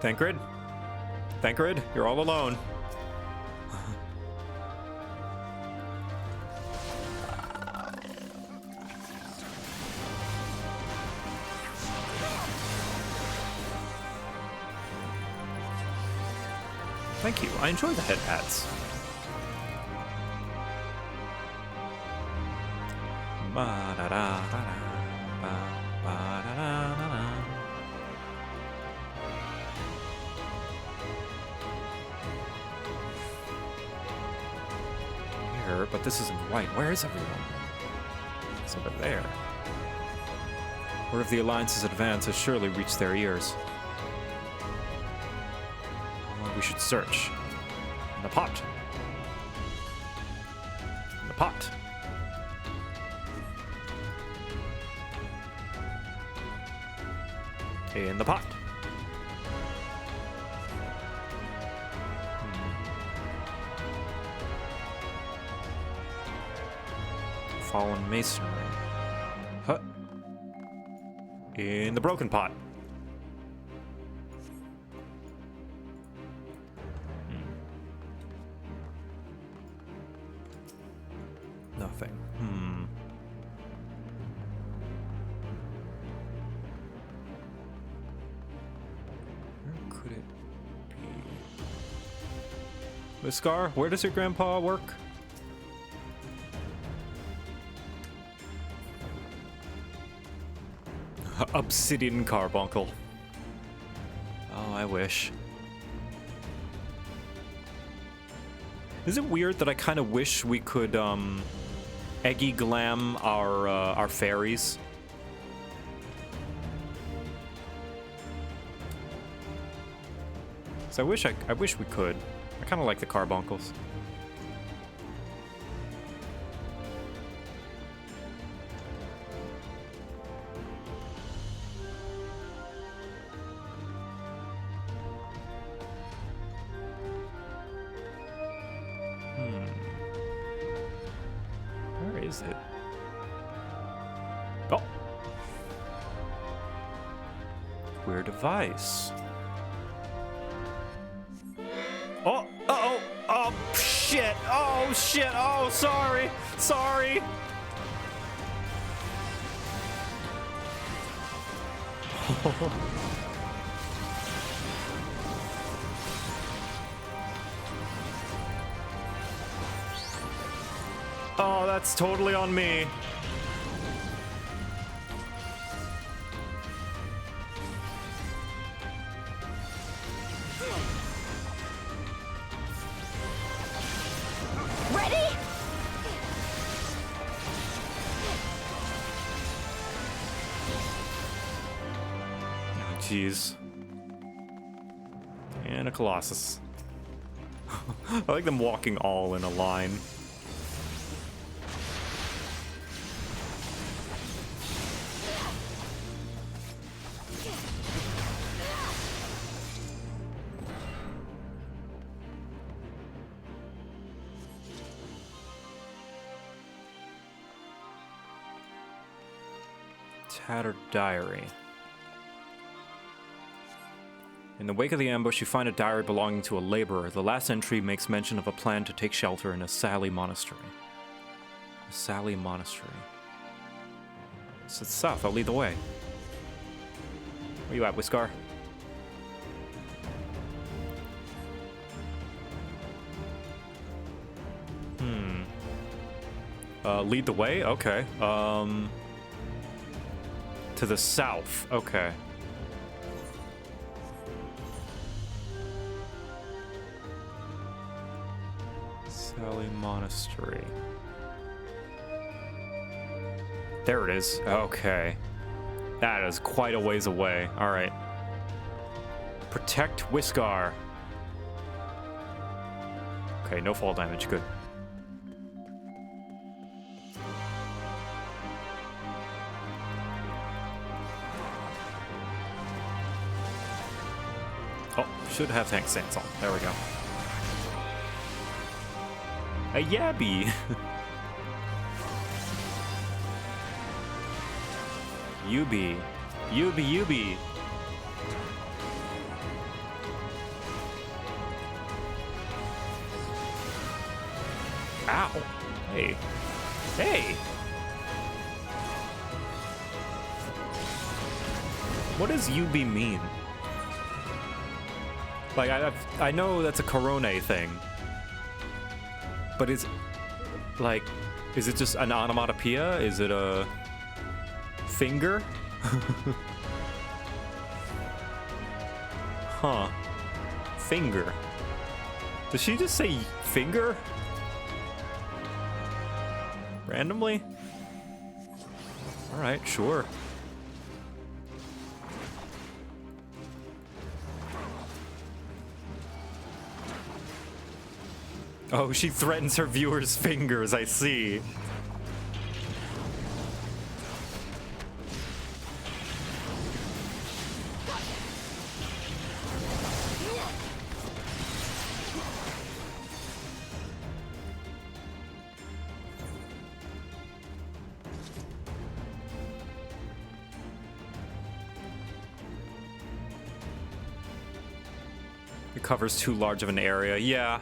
Thancred? Thancred, you're all alone. Thank you. I enjoy the head pats. Here, but this isn't right. Where is everyone? It's over there. Word of the Alliance's advance has surely reached their ears. We should search. In the pot. In the pot. In the pot. Fallen masonry. Huh. In the broken pot. Nothing. Where could it be? Whiskar, where does your grandpa work? Obsidian carbuncle. Oh, I wish. Is it weird that I kind of wish we could, Eggy glam our fairies? So I wish we could. I kind of like the carbuncles. Where is it? Oh! Queer device. Oh! Uh-oh! Oh, shit! Oh, shit! Oh, sorry! Sorry! Oh, that's totally on me.
Ready?
Oh, jeez. And a Colossus. I like them walking all in a line. Tattered diary. In the wake of the ambush, you find a diary belonging to a laborer. The last entry makes mention of a plan to take shelter in a Sally monastery. A Sally monastery. It's south. I'll lead the way. Where you at, Whiskar? Lead the way? Okay. To the south. Okay. Valley Monastery. There it is. Okay. That is quite a ways away. Alright. Protect Whiskar. Okay, no fall damage. Good. Oh, should have tank stance on. There we go. A yabby! Yubi. Yubi. Ow. Hey. Hey! What does Yubi mean? Like, I know that's a Corone thing. But is it just an onomatopoeia? Is it a finger? Huh. Finger. Does she just say finger? Randomly? Alright, sure. Oh, she threatens her viewers' fingers, I see. It covers too large of an area, yeah.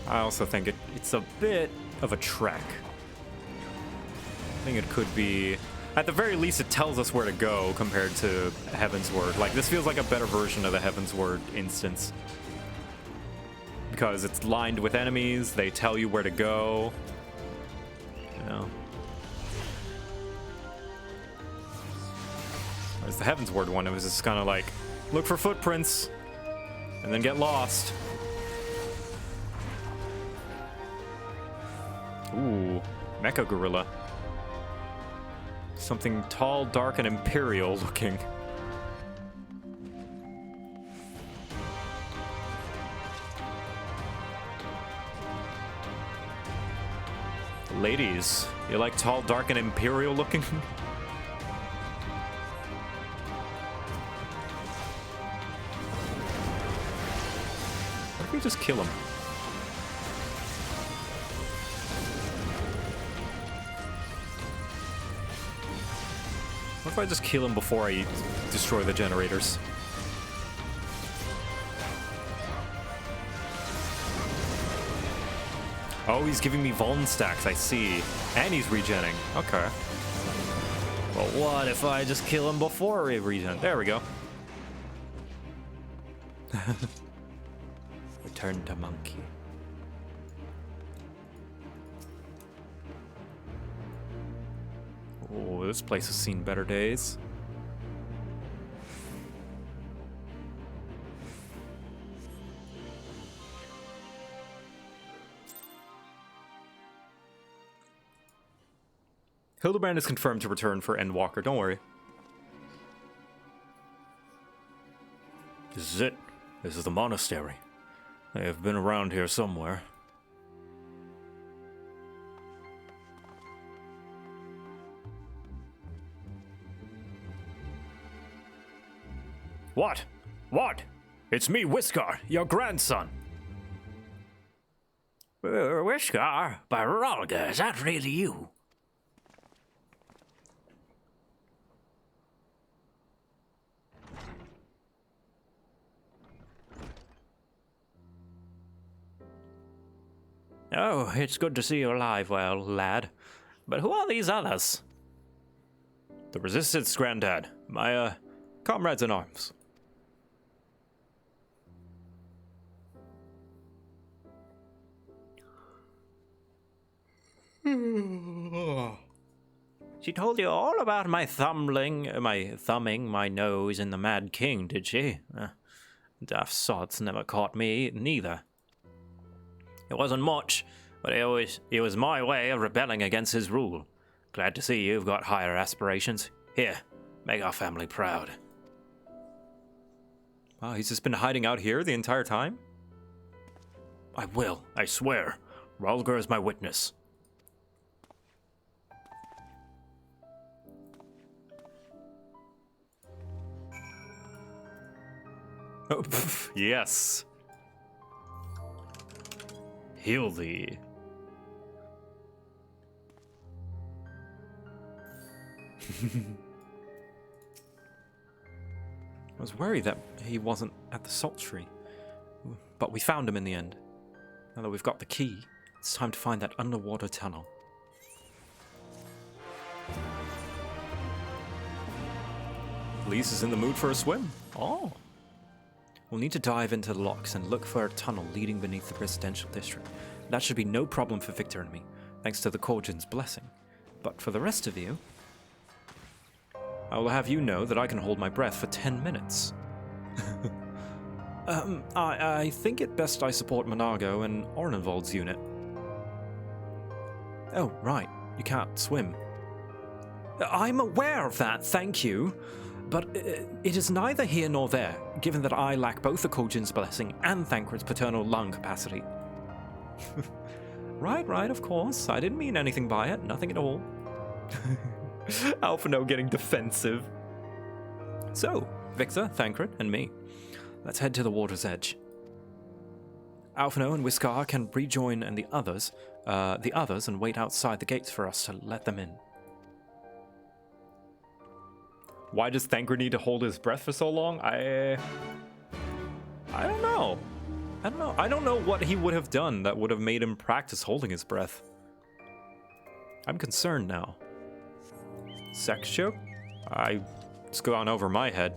I also think it's a bit of a trek. I think it could be... At the very least, it tells us where to go compared to Heaven's Word. Like, this feels like a better version of the Heaven's Word instance. Because it's lined with enemies, they tell you where to go. You know. Whereas the Heaven's Word one, it was just kind of like, look for footprints, and then get lost. Ooh, Mecha Gorilla. Something tall, dark, and imperial looking. Ladies, you like tall, dark, and imperial looking? What if we just kill him? What if I just kill him before I destroy the generators? Oh, he's giving me Vuln stacks, I see. And he's regenning. Okay. Well, what if I just kill him before he regen? There we go. Return to monkey. Oh, this place has seen better days. Hildebrand is confirmed to return for Endwalker, don't worry.
This is it. This is the monastery. They have been around here somewhere. What? What? It's me, Whiskar, your grandson.
Whiskar? By Rolga, is that really you? Oh, it's good to see you alive, well, lad. But who are these others?
The Resistance, Granddad. My, comrades in arms.
She told you all about my thumbing my nose in the Mad King, did she? Daft sots never caught me, neither. It wasn't much, but it was my way of rebelling against his rule. Glad to see you've got higher aspirations. Here, make our family proud.
Wow, he's just been hiding out here the entire time?
I will, I swear. Ralgar is my witness.
Oh, yes. Heal thee. I was worried that he wasn't at the salt tree, but we found him in the end. Now that we've got the key, it's time to find that underwater tunnel. Lise is in the mood for a swim. Oh. We'll need to dive into the locks and look for a tunnel leading beneath the residential district. That should be no problem for Victor and me, thanks to the Korjan's blessing. But for the rest of you, I will have you know that I can hold my breath for 10 minutes. I think it best I support Monago and Ornenwald's unit. Oh, right, you can't swim. I'm aware of that, thank you. But it is neither here nor there, given that I lack both the Korjan's blessing and Thancred's paternal lung capacity. Right, of course. I didn't mean anything by it, nothing at all. Alphino getting defensive. So, Victor, Thancred, and me. Let's head to the water's edge. Alphino and Whiskar can rejoin and the others and wait outside the gates for us to let them in. Why does Thancred need to hold his breath for so long? I don't know. I don't know what he would have done that would have made him practice holding his breath. I'm concerned now. Sex joke? It's gone over my head.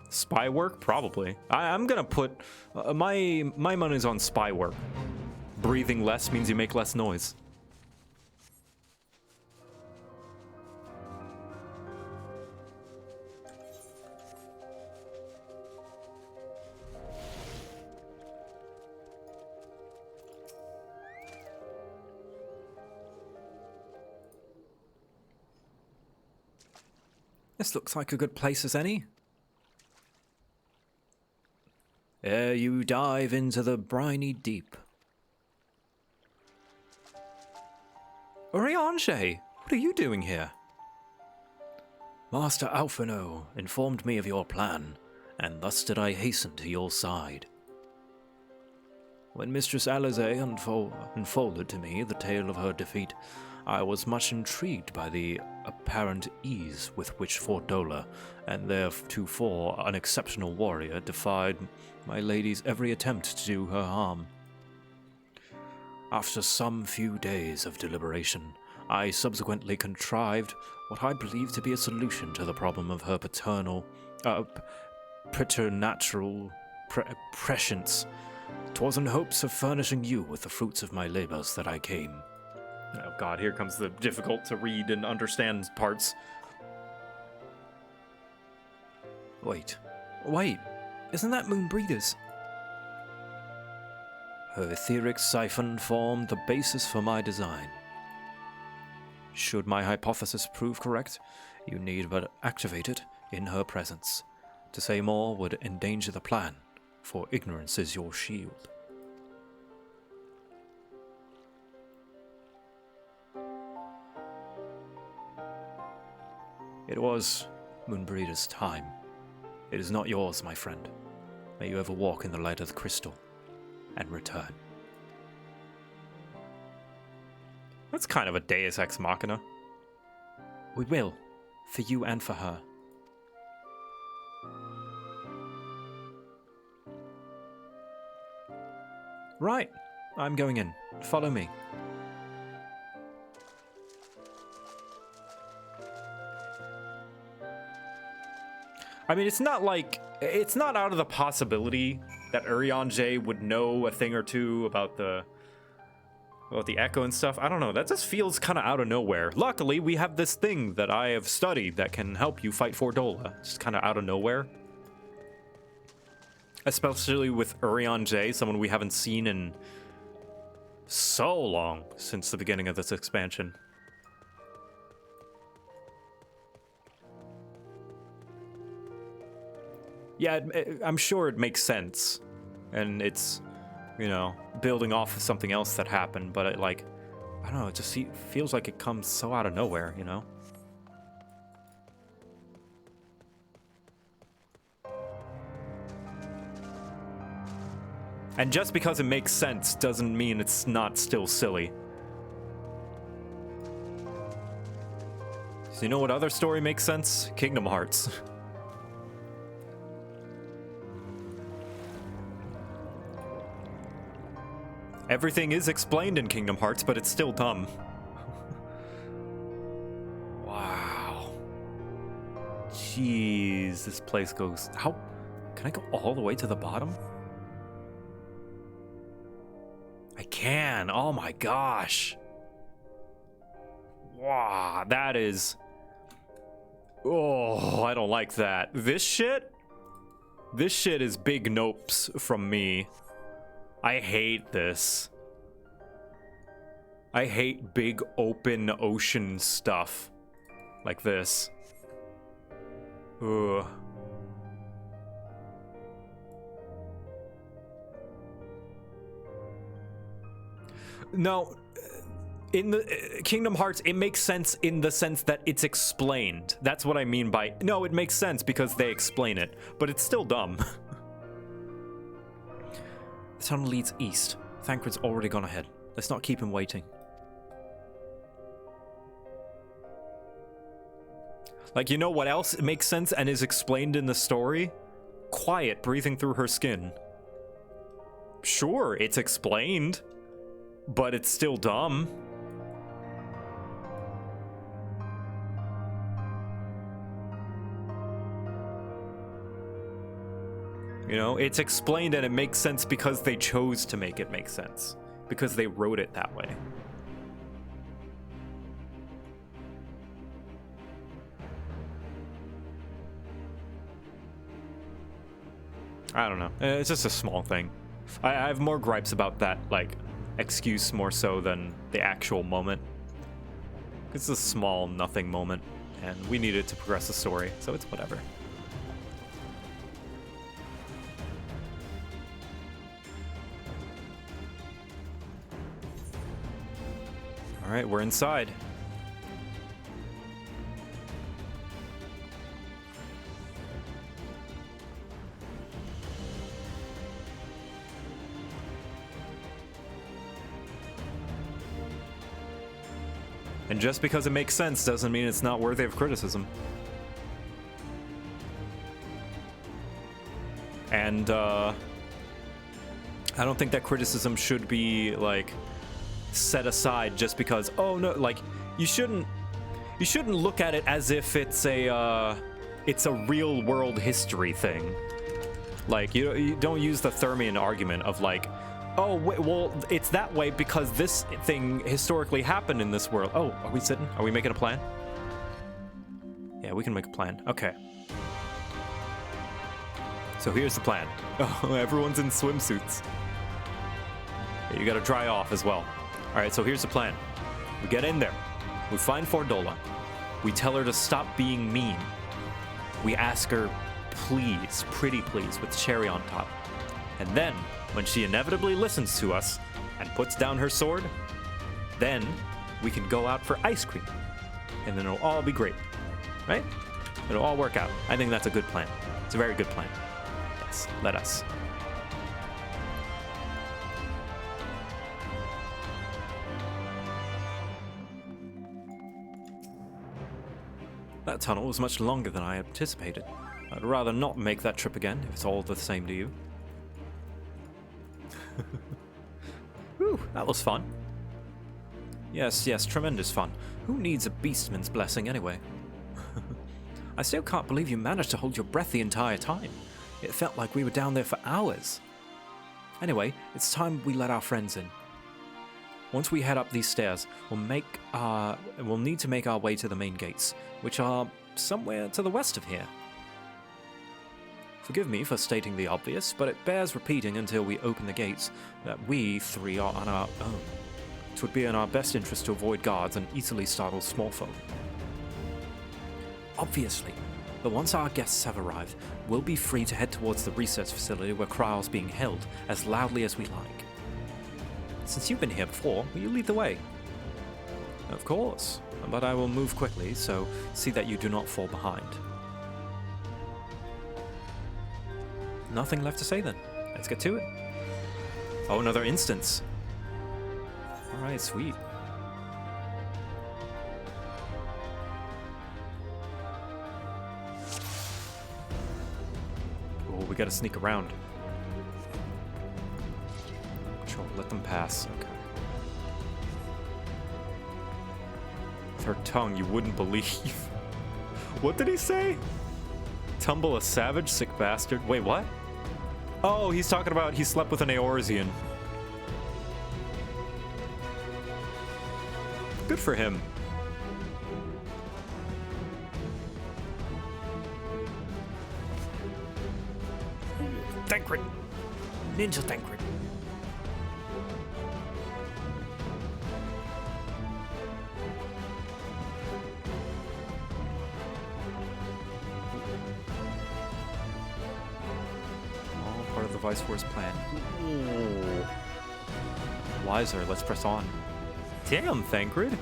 Spy work? Probably. I'm gonna put my money's on spy work. Breathing less means you make less noise. This looks like a good place as any. Ere you dive into the briny deep. Urianger, what are you doing here?
Master Alphino informed me of your plan, and thus did I hasten to your side. When Mistress Alizé unfolded to me the tale of her defeat, I was much intrigued by the apparent ease with which Fordola and theretofore unexceptional warrior defied my lady's every attempt to do her harm. After some few days of deliberation, I subsequently contrived what I believe to be a solution to the problem of her preternatural prescience. 'Twas in hopes of furnishing you with the fruits of my labors that I came.
Oh god, here comes the difficult to read and understand parts. Wait, isn't that Moonbreeder's?
Her etheric siphon formed the basis for my design.
Should my hypothesis prove correct, you need but activate it in her presence. To say more would endanger the plan, for ignorance is your shield. It was Moonbreeder's time. It is not yours, my friend. May you ever walk in the light of the crystal and return. That's kind of a Deus Ex Machina. We will, for you and for her. Right, I'm going in. Follow me. I mean, it's not out of the possibility that Urianger would know a thing or two about the echo and stuff. I don't know, that just feels kind of out of nowhere. Luckily, we have this thing that I have studied that can help you fight Fordola. Just kind of out of nowhere. Especially with Urion J, someone we haven't seen in so long since the beginning of this expansion. Yeah, I'm sure it makes sense. And it's, you know, building off of something else that happened, but it, like, I don't know, it just feels like it comes so out of nowhere, you know? And just because it makes sense doesn't mean it's not still silly. So you know what other story makes sense? Kingdom Hearts. Everything is explained in Kingdom Hearts, but it's still dumb. Wow. Jeez, this place goes... How... Can I go all the way to the bottom? I can. Oh my gosh. Wow, that is... Oh, I don't like that. This shit? This shit is big nopes from me. I hate this. I hate big open ocean stuff like this. Ugh. No, in the Kingdom Hearts, it makes sense in the sense that it's explained. That's what I mean by, no, it makes sense because they explain it, but it's still dumb. The tunnel leads east. Thancred's already gone ahead. Let's not keep him waiting. Like, you know what else makes sense and is explained in the story? Quiet breathing through her skin. Sure, it's explained, but it's still dumb. You know, it's explained and it makes sense because they chose to make it make sense. Because they wrote it that way. I don't know. It's just a small thing. I have more gripes about that, like, excuse more so than the actual moment. It's a small, nothing moment, and we need it to progress the story, so it's whatever. All right, we're inside. And just because it makes sense doesn't mean it's not worthy of criticism. And I don't think that criticism should be like set aside just because, oh no, like you shouldn't look at it as if it's a real world history thing. Like you don't use the Thermian argument of like, oh well, it's that way because this thing historically happened in this world. Oh, are we sitting? Are we making a plan? Yeah, we can make a plan. Okay. So here's the plan. Oh, everyone's in swimsuits. You gotta dry off as well. Alright, so here's the plan. We get in there. We find Fordola. We tell her to stop being mean. We ask her, please, pretty please, with cherry on top. And then, when she inevitably listens to us and puts down her sword, then we can go out for ice cream. And then it'll all be great. Right? It'll all work out. I think that's a good plan. It's a very good plan. Yes, let us. That tunnel was much longer than I anticipated. I'd rather not make that trip again, if it's all the same to you. Whew, that was fun. Yes, tremendous fun. Who needs a beastman's blessing anyway? I still can't believe you managed to hold your breath the entire time. It felt like we were down there for hours. Anyway, it's time we let our friends in. Once we head up these stairs, we'll need to make our way to the main gates, which are somewhere to the west of here.
Forgive me for stating the obvious, but it bears repeating until we open the gates that we three are on our own. It would be in our best interest to avoid guards and easily startle small folk. Obviously, but once our guests have arrived, we'll be free to head towards the research facility where Kryle's being held as loudly as we like. Since you've been here before, will you lead the way? Of course, but I will move quickly, so see that you do not fall behind. Nothing left to say then. Let's get to it. Oh, another instance. Alright, sweet. Oh, we gotta sneak around. Sure, let them pass. Okay. With her tongue, you wouldn't believe. What did he say? Tumble a savage, sick bastard. Wait, what? Oh, he's talking about he slept with an Eorzean. Good for him. Thancred. Ninja Thancred. The Viceroy's plan. Ooh. Wiser, let's press on. Damn, Thancred.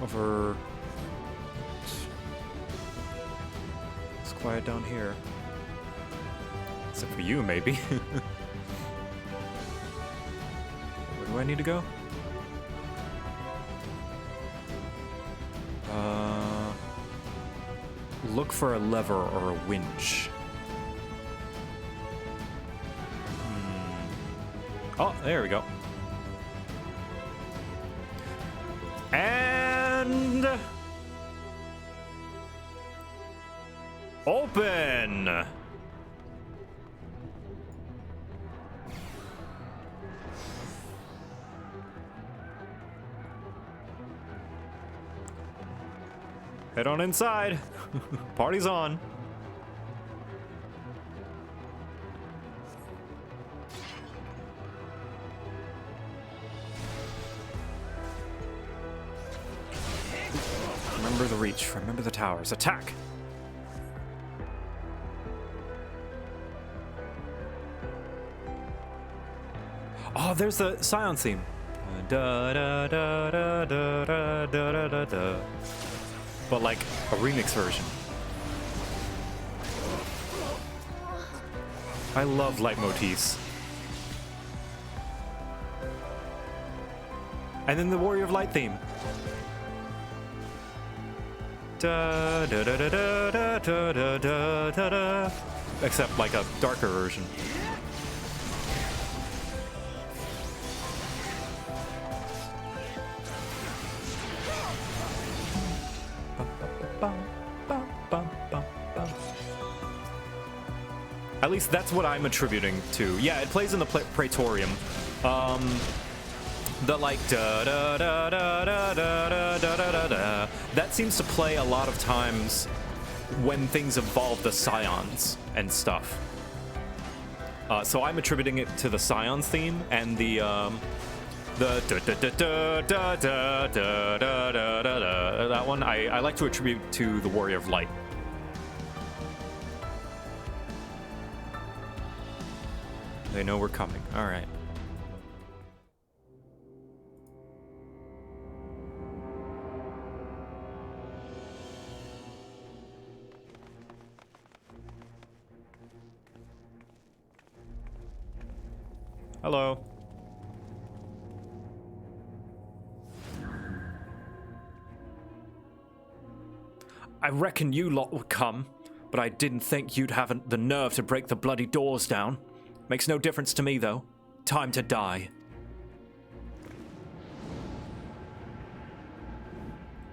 Over. Quiet down here. Except for you, maybe. Where do I need to go? Look for a lever or a winch. Oh, there we go. And... open! Head on inside. Party's on. Remember the reach. Remember the towers. Attack! Oh, there's the Scion theme. Da da da da da da da da da. But like a remix version. I love leitmotifs. And then the Warrior of Light theme. Da da da da da da da da da da. Except like a darker version. At least that's what I'm attributing to. Yeah, it plays in the Praetorium. The like da da da da da da da da da da. That seems to play a lot of times when things evolve the Scions and stuff. So I'm attributing it to the Scions theme and the da da da da da da da da da da. That one I like to attribute to the Warrior of Light. They know we're coming. All right. Hello. I reckon you lot would come, but I didn't think you'd have the nerve to break the bloody doors down. Makes no difference to me, though. Time to die.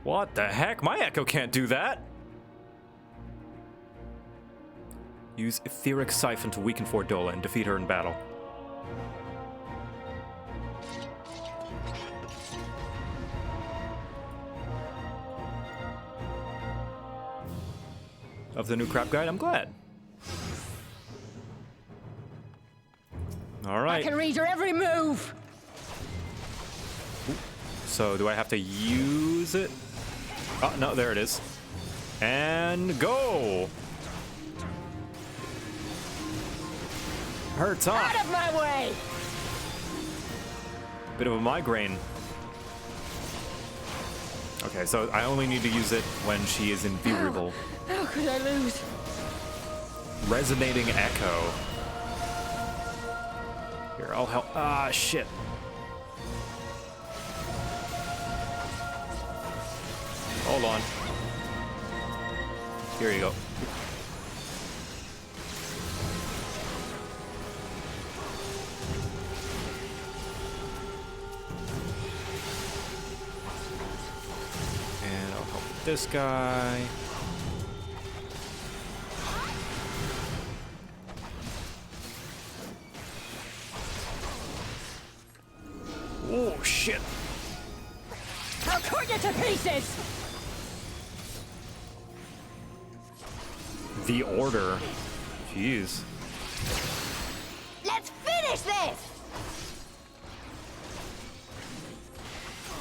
What the heck? My echo can't do that! Use Etheric Siphon to weaken Fordola and defeat her in battle. Of the new crap guide, I'm glad. All right.
I can read your every move.
So do I have to use it? Oh, no, there it is. And go! Hurts, huh?
Out of my way!
Bit of a migraine. Okay, so I only need to use it when she is invulnerable.
How could I lose?
Resonating Echo. Here, I'll help. Ah, shit. Hold on. Here you go. And I'll help this guy. Oh, shit.
I'll cut you to pieces!
The Order. Jeez.
Let's finish this!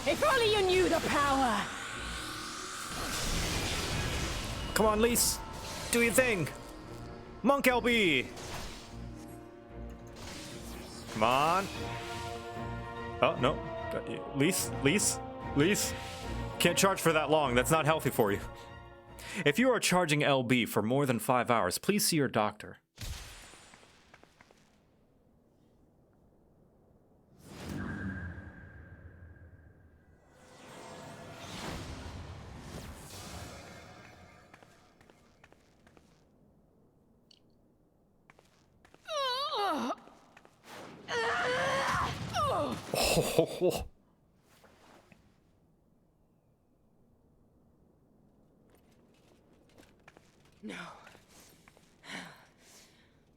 If only you knew the power!
Come on, Lise. Do your thing. Monk LB. Come on. Oh, no. Lise. Can't charge for that long. That's not healthy for you. If you are charging LB for more than 5 hours, please see your doctor. Oh.
No.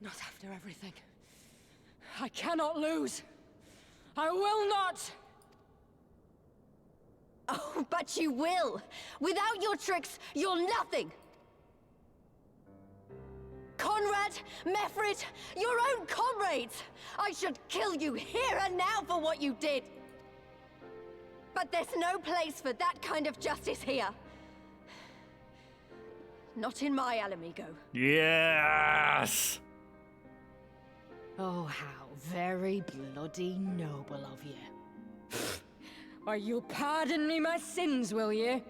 Not after everything. I cannot lose. I will not!
Oh, but you will! Without your tricks, you're nothing! Conrad, Mefrid, your own comrades! I should kill you here and now for what you did! But there's no place for that kind of justice here. Not in my Alamigo.
Yes!
Oh, how very bloody noble of you. Why, you'll pardon me my sins, will you?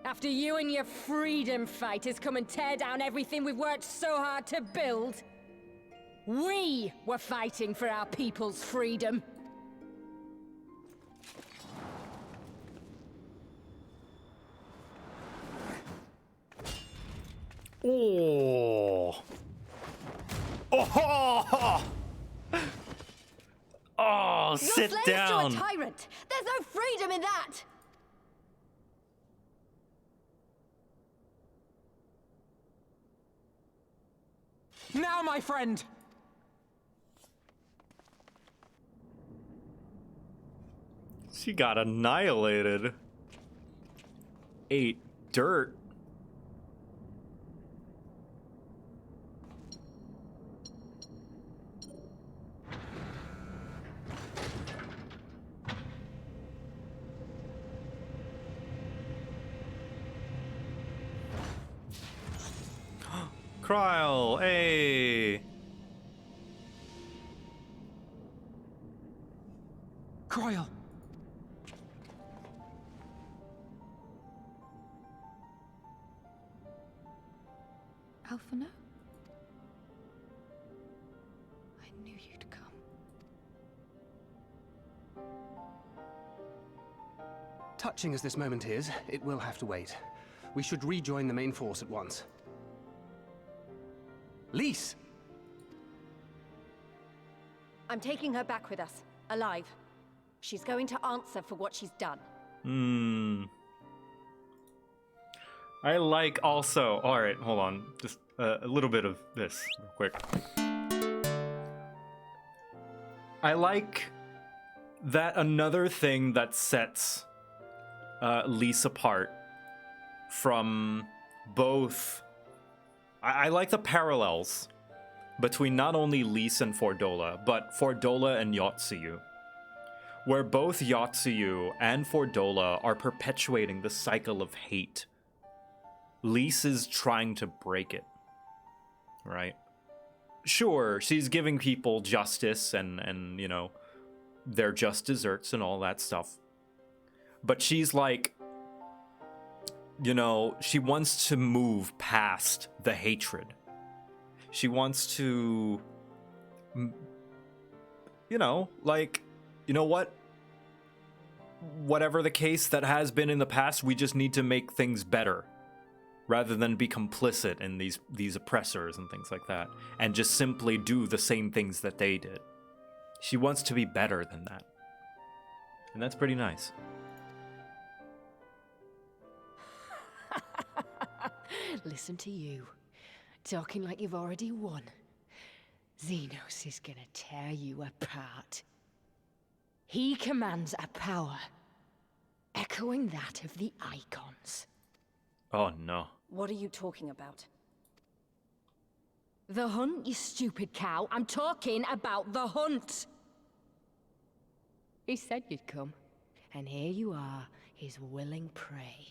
After you and your freedom fighters come and tear down everything we've worked so hard to build? We were fighting for our people's freedom.
Oh. Oh. Oh, sit
You're slaves
down.
to a tyrant. There's no freedom in that.
Now, my friend!
She got annihilated. Ate dirt. Kryl, hey.
Kryl.
Alphino? I knew you'd come.
Touching as this moment is, it will have to wait. We should rejoin the main force at once. Lise!
I'm taking her back with us, alive. She's going to answer for what she's done.
I like also. All right, hold on. Just a little bit of this real quick. I like that another thing that sets Lys apart from both. I like the parallels between not only Lys and Fordola, but Fordola and Yotsuyu, where both Yotsuyu and Fordola are perpetuating the cycle of hate. Lys is trying to break it, right? Sure, she's giving people justice and you know, their just desserts and all that stuff. But she's like, you know, she wants to move past the hatred. She wants to, you know, like, you know what? Whatever the case that has been in the past, we just need to make things better. Rather than be complicit in these oppressors and things like that, and just simply do the same things that they did. She wants to be better than that. And that's pretty nice.
Listen to you, talking like you've already won. Xenos is gonna tear you apart. He commands a power, echoing that of the Icons.
Oh no.
What are you talking about?
The hunt, you stupid cow. I'm talking about the hunt. He said you'd come, and here you are, his willing prey.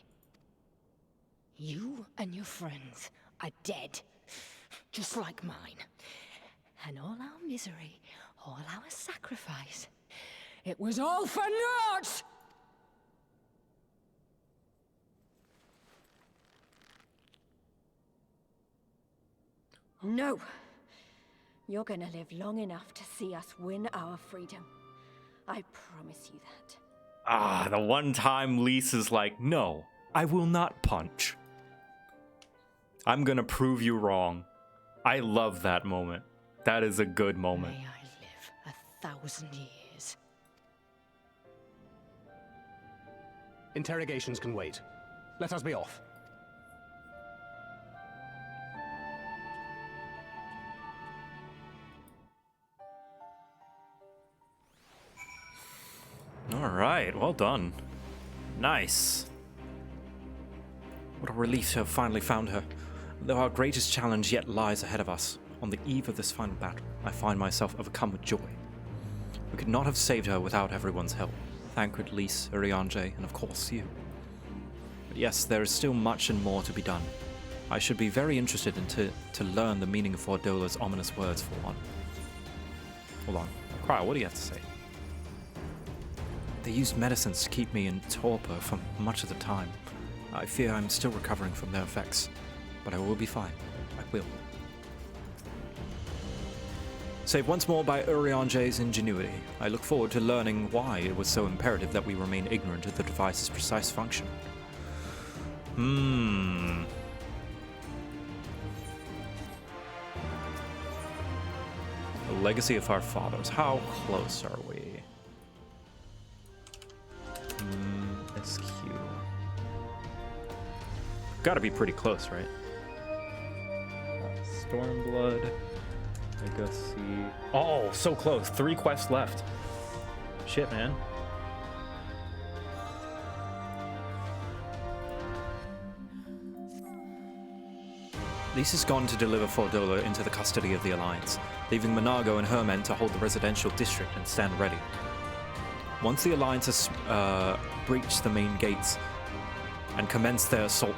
You and your friends are dead, just like mine. And all our misery, all our sacrifice, it was all for naught!
No! You're gonna live long enough to see us win our freedom. I promise you that.
Ah, the one time Lys is like, no, I will not punch. I'm gonna prove you wrong. I love that moment. That is a good moment.
May I live 1,000 years.
Interrogations can wait. Let us be off.
All right, well done. Nice.
What a relief to have finally found her. Though our greatest challenge yet lies ahead of us, on the eve of this final battle, I find myself overcome with joy. We could not have saved her without everyone's help. Thancred, Lys, Urianger, and of course you. But yes, there is still much and more to be done. I should be very interested to learn the meaning of Fordola's ominous words for one.
Hold on. Cryo, what do you have to say?
They used medicines to keep me in torpor for much of the time. I fear I'm still recovering from their effects, but I will be fine. I will. Saved once more by Urianger's ingenuity, I look forward to learning why it was so imperative that we remain ignorant of the device's precise function.
The legacy of our fathers. How close are we? SQ. Gotta be pretty close, right? Stormblood. Legacy. Oh, so close. 3 quests left. Shit, man.
Lys has gone to deliver Fordola into the custody of the Alliance, leaving Monago and her men to hold the residential district and stand ready. Once the Alliance has breached the main gates and commenced their assault,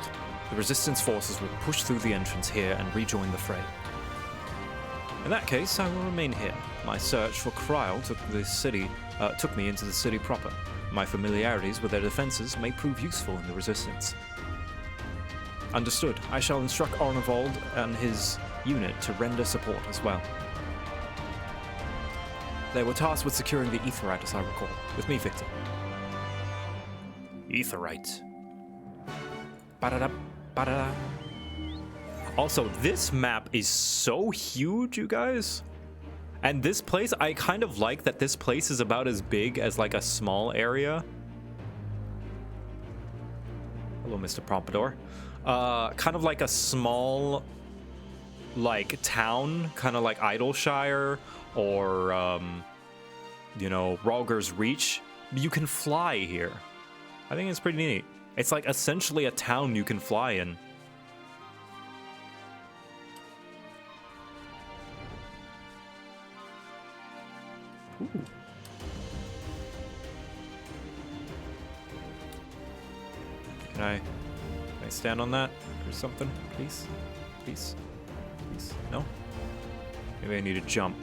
the Resistance forces will push through the entrance here and rejoin the fray. In that case, I will remain here. My search for Kryl took me into the city proper. My familiarities with their defenses may prove useful in the Resistance. Understood. I shall instruct Arnavold and his unit to render support as well. They were tasked with securing the Aetheryte, as I recall. With me, Victor.
Aetheryte. Ba-da-da, ba-da-da. Also, this map is so huge, you guys. And this place, I kind of like that this place is about as big as like a small area. Hello, Mr. Pompadour. kind of like a small, like, town, kind of like Idleshire or, you know, Ralger's Reach. You can fly here. I think it's pretty neat. It's like essentially a town you can fly in. Ooh. Can I stand on that or something, please? Please? Please? No? Maybe I need to jump.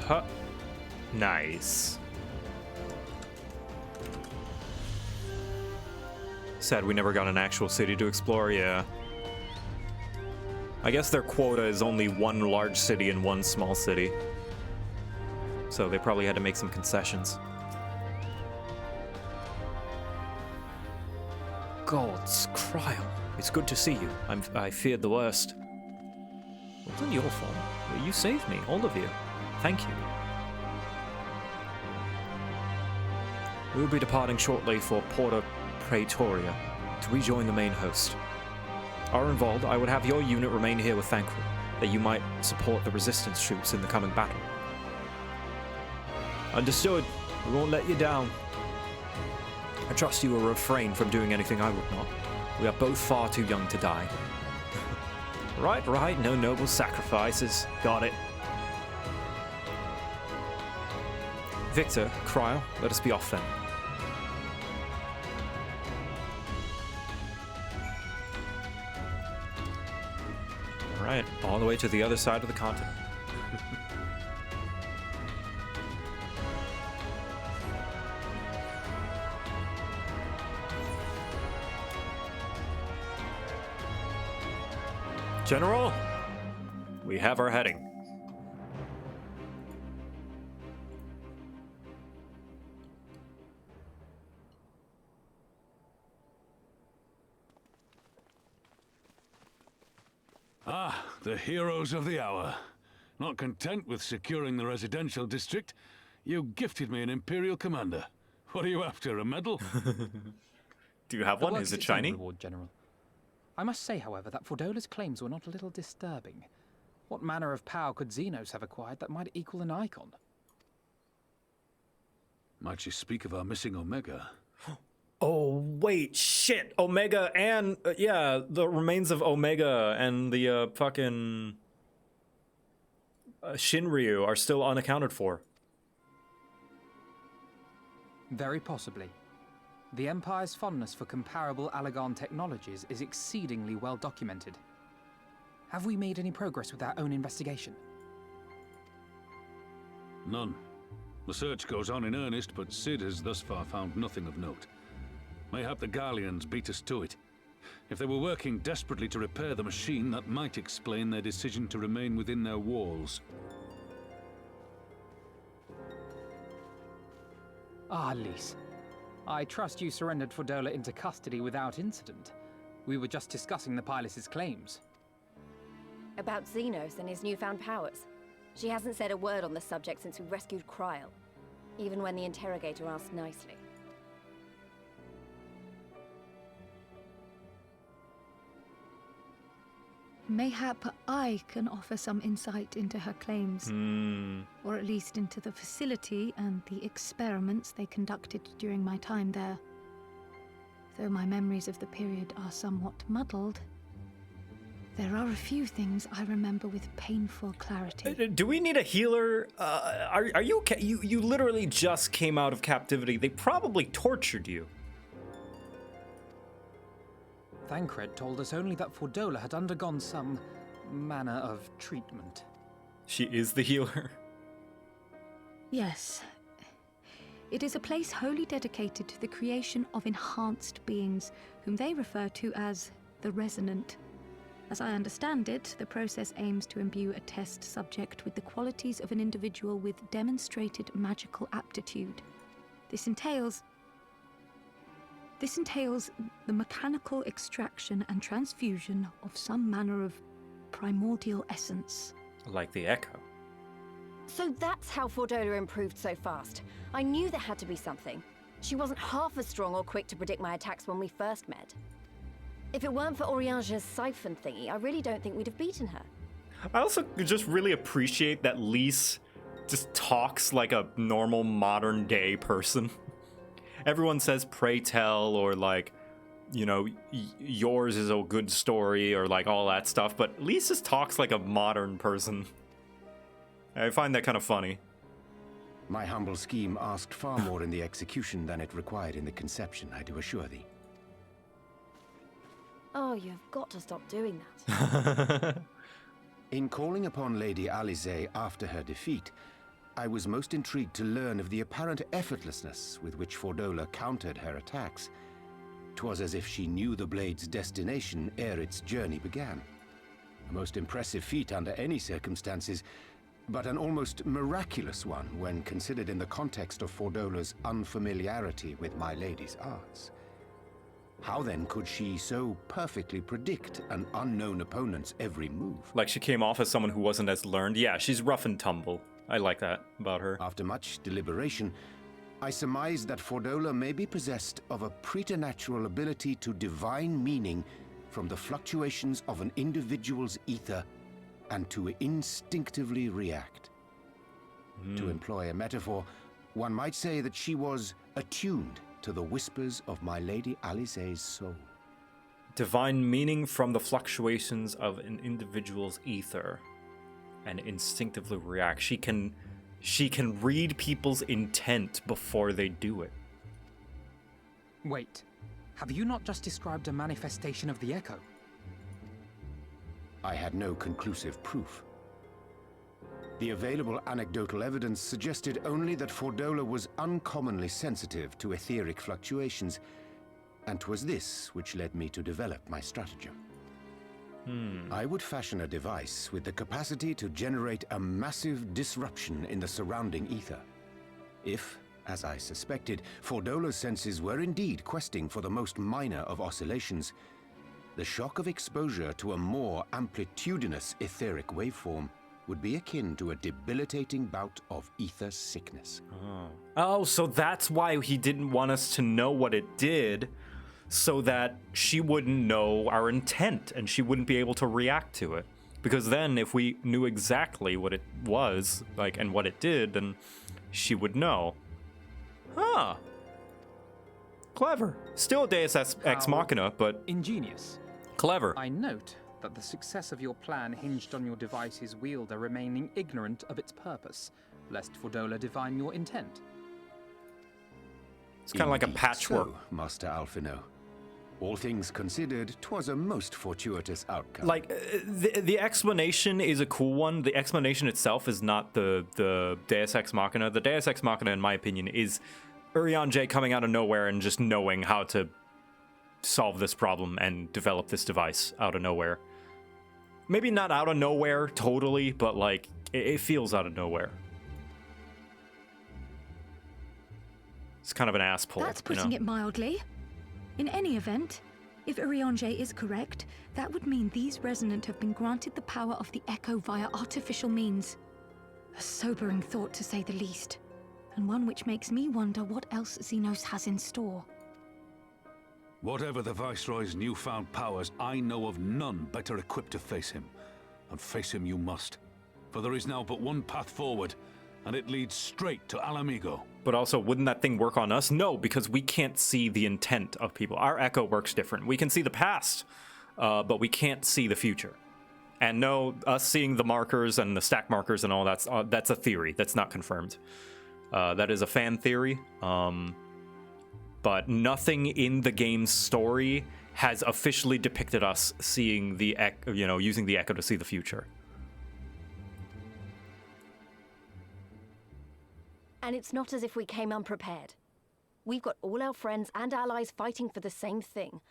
Huh. Nice. Sad we never got an actual city to explore, yeah. I guess their quota is only one large city and one small city. So they probably had to make some concessions.
Gods, Cryle, it's good to see you. I feared the worst. It wasn't your fault. You saved me, all of you. Thank you. We will be departing shortly for Porta Praetoria to rejoin the main host. Are involved, I would have your unit remain here with Thancred, that you might support the resistance troops in the coming battle. Understood. We won't let you down. I trust you will refrain from doing anything I would not. We are both far too young to die. Right, no noble sacrifices. Got it. Victor, Cryle, let us be off then.
Alright, all the way to the other side of the continent. General, we have our heading.
Ah, the heroes of the hour. Not content with securing the residential district, you gifted me an Imperial commander. What are you after, a medal?
Do you have one? Is it shiny?
Reward, General. I must say, however, that Fordola's claims were not a little disturbing. What manner of power could Xenos have acquired that might equal an icon?
Might you speak of our missing Omega?
Oh, wait, shit. Omega and, yeah, the remains of Omega and the fucking Shinryu are still unaccounted for.
Very possibly. The Empire's fondness for comparable Allagan technologies is exceedingly well documented. Have we made any progress with our own investigation?
None. The search goes on in earnest, but Cid has thus far found nothing of note. Mayhap the Garleans beat us to it. If they were working desperately to repair the machine, that might explain their decision to remain within their walls.
Ah, Lys. I trust you surrendered Fordola into custody without incident. We were just discussing the pilot's claims.
About Xenos and his newfound powers. She hasn't said a word on the subject since we rescued Cryle, even when the interrogator asked nicely.
Mayhap I can offer some insight into her claims, or at least into the facility and the experiments they conducted during my time there. Though my memories of the period are somewhat muddled, there are a few things I remember with painful clarity.
Do we need a healer? Are you okay? You literally just came out of captivity. They probably tortured you.
Thancred told us only that Fordola had undergone some manner of treatment.
She is the healer.
Yes. It is a place wholly dedicated to the creation of enhanced beings, whom they refer to as the Resonant. As I understand it, the process aims to imbue a test subject with the qualities of an individual with demonstrated magical aptitude. This entails the mechanical extraction and transfusion of some manner of primordial essence.
Like the Echo.
So that's how Fordola improved so fast. I knew there had to be something. She wasn't half as strong or quick to predict my attacks when we first met. If it weren't for Oriange's siphon thingy, I really don't think we'd have beaten her.
I also just really appreciate that Lise just talks like a normal modern day person. Everyone says pray tell or like, you know, yours is a good story or like all that stuff, but Lise just talks like a modern person. I find that kind of funny.
My humble scheme asked far more in the execution than it required in the conception, I do assure thee.
Oh, you've got to stop doing that.
In calling upon Lady Alisaie after her defeat, I was most intrigued to learn of the apparent effortlessness with which Fordola countered her attacks. 'Twas as if she knew the blade's destination ere its journey began. A most impressive feat under any circumstances, but an almost miraculous one when considered in the context of Fordola's unfamiliarity with my lady's arts. How then could she so perfectly predict an unknown opponent's every move?
Like she came off as someone who wasn't as learned. Yeah, she's rough and tumble. I like that about her.
After much deliberation, I surmised that Fordola may be possessed of a preternatural ability to divine meaning from the fluctuations of an individual's ether and to instinctively react. To employ a metaphor, one might say that she was attuned to the whispers of my Lady Alisaie's soul.
Divine meaning from the fluctuations of an individual's ether and instinctively react. She can read people's intent before they do it.
Wait, have you not just described a manifestation of the Echo?
I had no conclusive proof. The available anecdotal evidence suggested only that Fordola was uncommonly sensitive to etheric fluctuations, and 'twas this which led me to develop my stratagem. I would fashion a device with the capacity to generate a massive disruption in the surrounding ether. If, as I suspected, Fordola's senses were indeed questing for the most minor of oscillations, the shock of exposure to a more amplitudinous etheric waveform would be akin to a debilitating bout of ether sickness.
Oh, so that's why he didn't want us to know what it did, so that she wouldn't know our intent and she wouldn't be able to react to it. Because then if we knew exactly what it was, like, and what it did, then she would know. Huh. Clever. Still a Deus Ex Machina, but
ingenious.
Clever.
I note that the success of your plan hinged on your device's wielder remaining ignorant of its purpose, lest Fordola divine your intent.
It's kind of like a patchwork.
So, Master Alphino. All things considered, 'twas a most fortuitous outcome.
Like, the explanation is a cool one. The explanation itself is not the Deus Ex Machina. The Deus Ex Machina, in my opinion, is Urianger coming out of nowhere and just knowing how to solve this problem and develop this device out of nowhere. Maybe not out of nowhere totally, but like, it feels out of nowhere. It's kind of an ass pull.
That's putting it mildly. In any event, if Urianger is correct, that would mean these Resonant have been granted the power of the Echo via artificial means. A sobering thought, to say the least, and one which makes me wonder what else Xenos has in store.
Whatever the Viceroy's newfound powers, I know of none better equipped to face him. And face him you must. For there is now but one path forward, and it leads straight to Alamigo.
But also, wouldn't that thing work on us? No, because we can't see the intent of people. Our Echo works different. We can see the past, but we can't see the future. And no, us seeing the markers and the stack markers and all that's a theory. That's not confirmed. That is a fan theory. But nothing in the game's story has officially depicted us seeing the using the Echo to see the future.
And it's not as if we came unprepared. We've got all our friends and allies fighting for the same thing.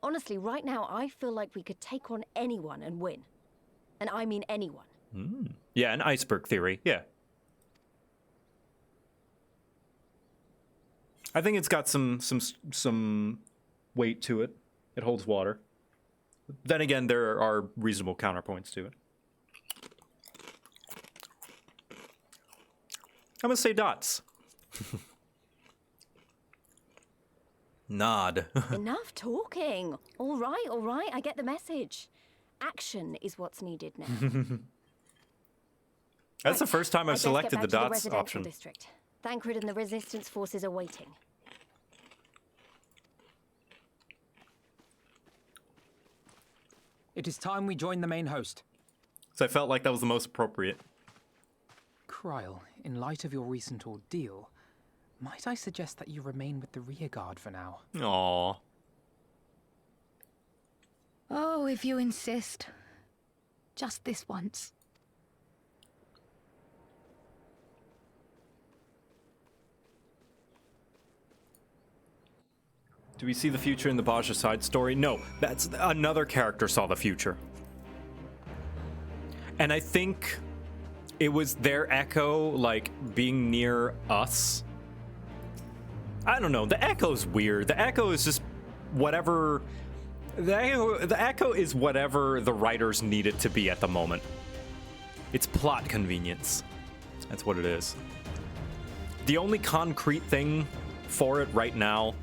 Honestly, right now, I feel like we could take on anyone and win. And I mean anyone.
Yeah, an iceberg theory, yeah. I think it's got some weight to it. It holds water. Then again, there are reasonable counterpoints to it. I'm gonna say dots. Nod.
Enough talking. All right, I get the message. Action is what's needed now.
That's the first time I've selected the dots
residential
option.
District. Thancred and the resistance forces are waiting.
It is time we join the main host.
So I felt like that was the most appropriate.
Kryl, in light of your recent ordeal, might I suggest that you remain with the rearguard for now?
Aww.
Oh, if you insist. Just this once.
Do we see the future in the Baja side story? No, that's another character saw the future. And I think it was their echo, like, being near us. I don't know, the echo's weird. The echo is just whatever... The echo is whatever the writers need it to be at the moment. It's plot convenience. That's what it is. The only concrete thing for it right now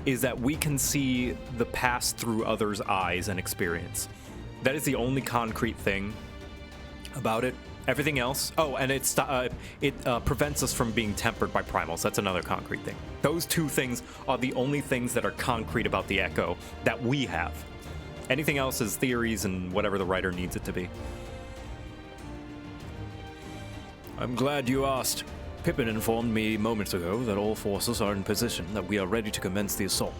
is that we can see the past through others' eyes and experience. That is the only concrete thing about it. Everything else, and it prevents us from being tempered by primals. That's another concrete thing. Those two things are the only things that are concrete about the Echo that we have. Anything else is theories and whatever the writer needs it to be.
I'm glad you asked. Pippin informed me moments ago that all forces are in position, that we are ready to commence the assault.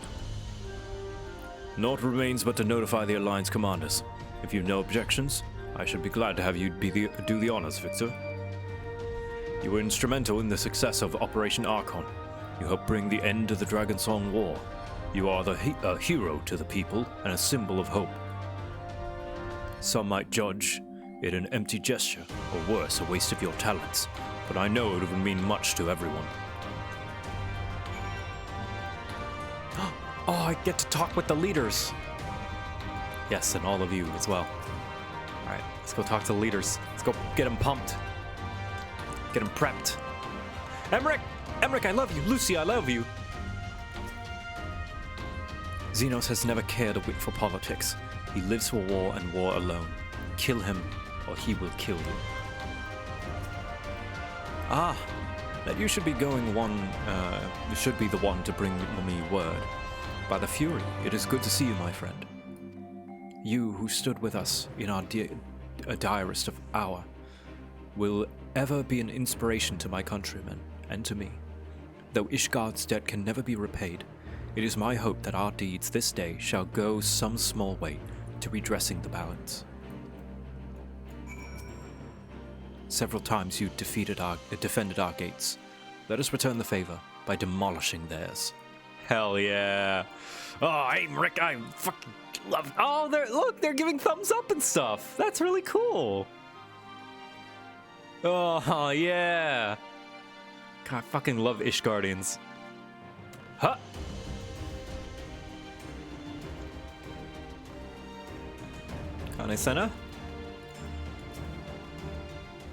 Naught remains but to notify the Alliance commanders. If you've no objections, I should be glad to have you do the honors, Victor. You were instrumental in the success of Operation Archon. You helped bring the end to the Dragonsong War. You are a hero to the people and a symbol of hope. Some might judge it an empty gesture, or worse, a waste of your talents, but I know it would mean much to everyone.
Oh, I get to talk with the leaders. Yes, and all of you as well. All right, let's go talk to the leaders. Let's go get them pumped. Get them prepped. Emmerich, I love you. Lucy, I love you. Xenos has never cared a whit for politics. He lives for war and war alone. Kill him, or he will kill you. Ah, that you should be going should be the one to bring me word. By the Fury, it is good to see you, my friend. You who stood with us in our direst of hour will ever be an inspiration to my countrymen and to me. Though Ishgard's debt can never be repaid, it is my hope that our deeds this day shall go some small way to redressing the balance. Several times you defended our gates. Let us return the favor by demolishing theirs. Hell yeah. Oh, hey, Rick, I fucking love... Oh, they're giving thumbs up and stuff. That's really cool. Oh, yeah. God, I fucking love Ishgardians. Huh. Kane Senna?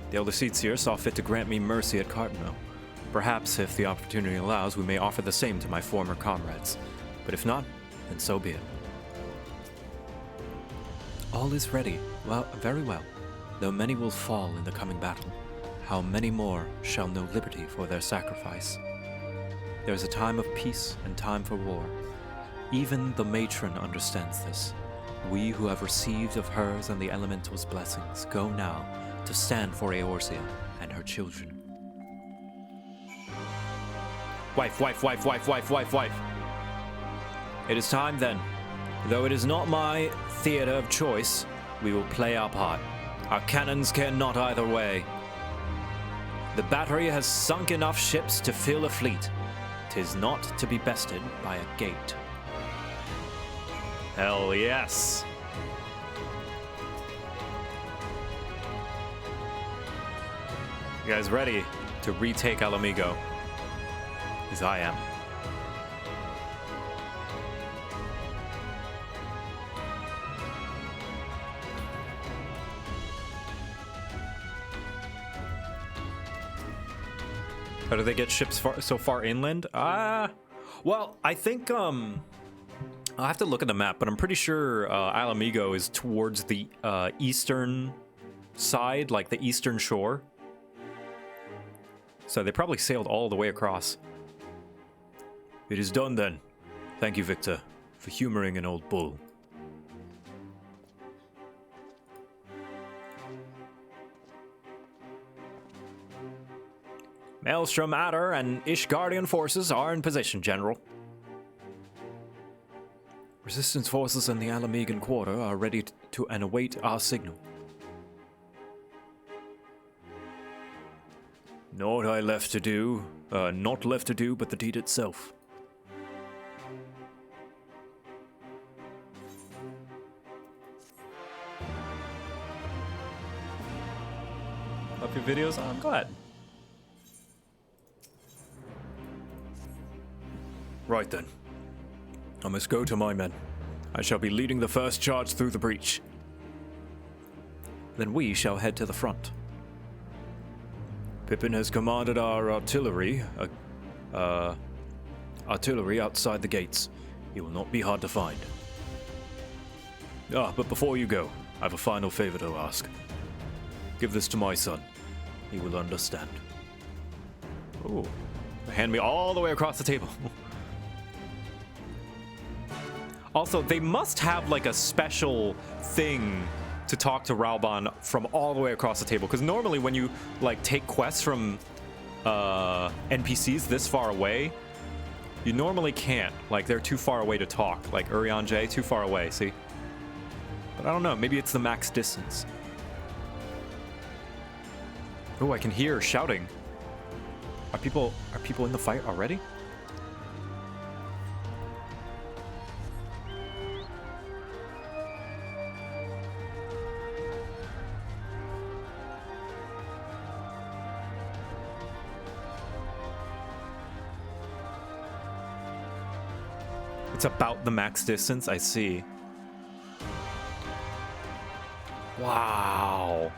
The Elder Seer saw fit to grant me mercy at Cardinal. Perhaps, if the opportunity allows, we may offer the same to my former comrades. But if not, then so be it. All is ready. Well, very well. Though many will fall in the coming battle, how many more shall know liberty for their sacrifice? There is a time of peace and time for war. Even the matron understands this. We who have received of hers and the elemental's blessings go now to stand for Eorzea and her children. Wife. It is time then. Though it is not my theater of choice, we will play our part. Our cannons care not either way. The battery has sunk enough ships to fill a fleet. 'Tis not to be bested by a gate. Hell yes. You guys ready to retake Alamigo? As I am. How do they get ships so far inland? Well, I think I'll have to look at the map, but I'm pretty sure Alamigo is towards the eastern side, like the eastern shore. So they probably sailed all the way across.
It is done then. Thank you, Victor, for humoring an old bull.
Maelstrom, Adder, and Ishgardian forces are in position, General.
Resistance forces in the Alamegan quarter are ready to and await our signal.
Naught I left to do, not left to do, but the deed itself.
Love your videos? I'm glad.
Right then. I must go to my men. I shall be leading the first charge through the breach.
Then we shall head to the front.
Pippin has commanded our artillery outside the gates. He will not be hard to find. But before you go, I have a final favor to ask. Give this to my son. He will understand.
Ooh. Hand me all the way across the table. Also, they must have like a special thing to talk to Raoban from all the way across the table. Because normally when you like take quests from NPCs this far away, you normally can't. Like they're too far away to talk. Like Urianger, too far away, see? But I don't know, maybe it's the max distance. Oh, I can hear shouting. Are people in the fight already? It's about the max distance, I see. Wow.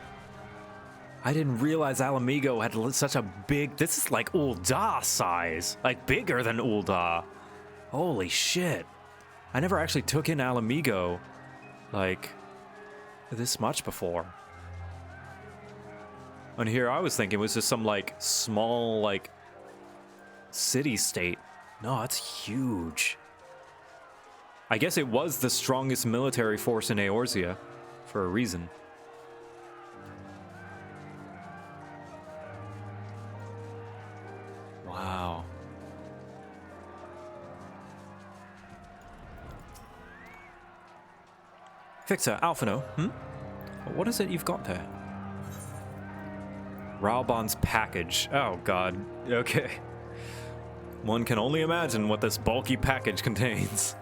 I didn't realize Alamigo had such a big... This is like Ul'dah size. Like bigger than Ul'dah. Holy shit. I never actually took in Alamigo like this much before. And here I was thinking it was just some like small like city-state. No, it's huge. I guess it was the strongest military force in Eorzea for a reason. Wow. Victor, Alphino, what is it you've got there? Raoban's package. Oh god. Okay. One can only imagine what this bulky package contains.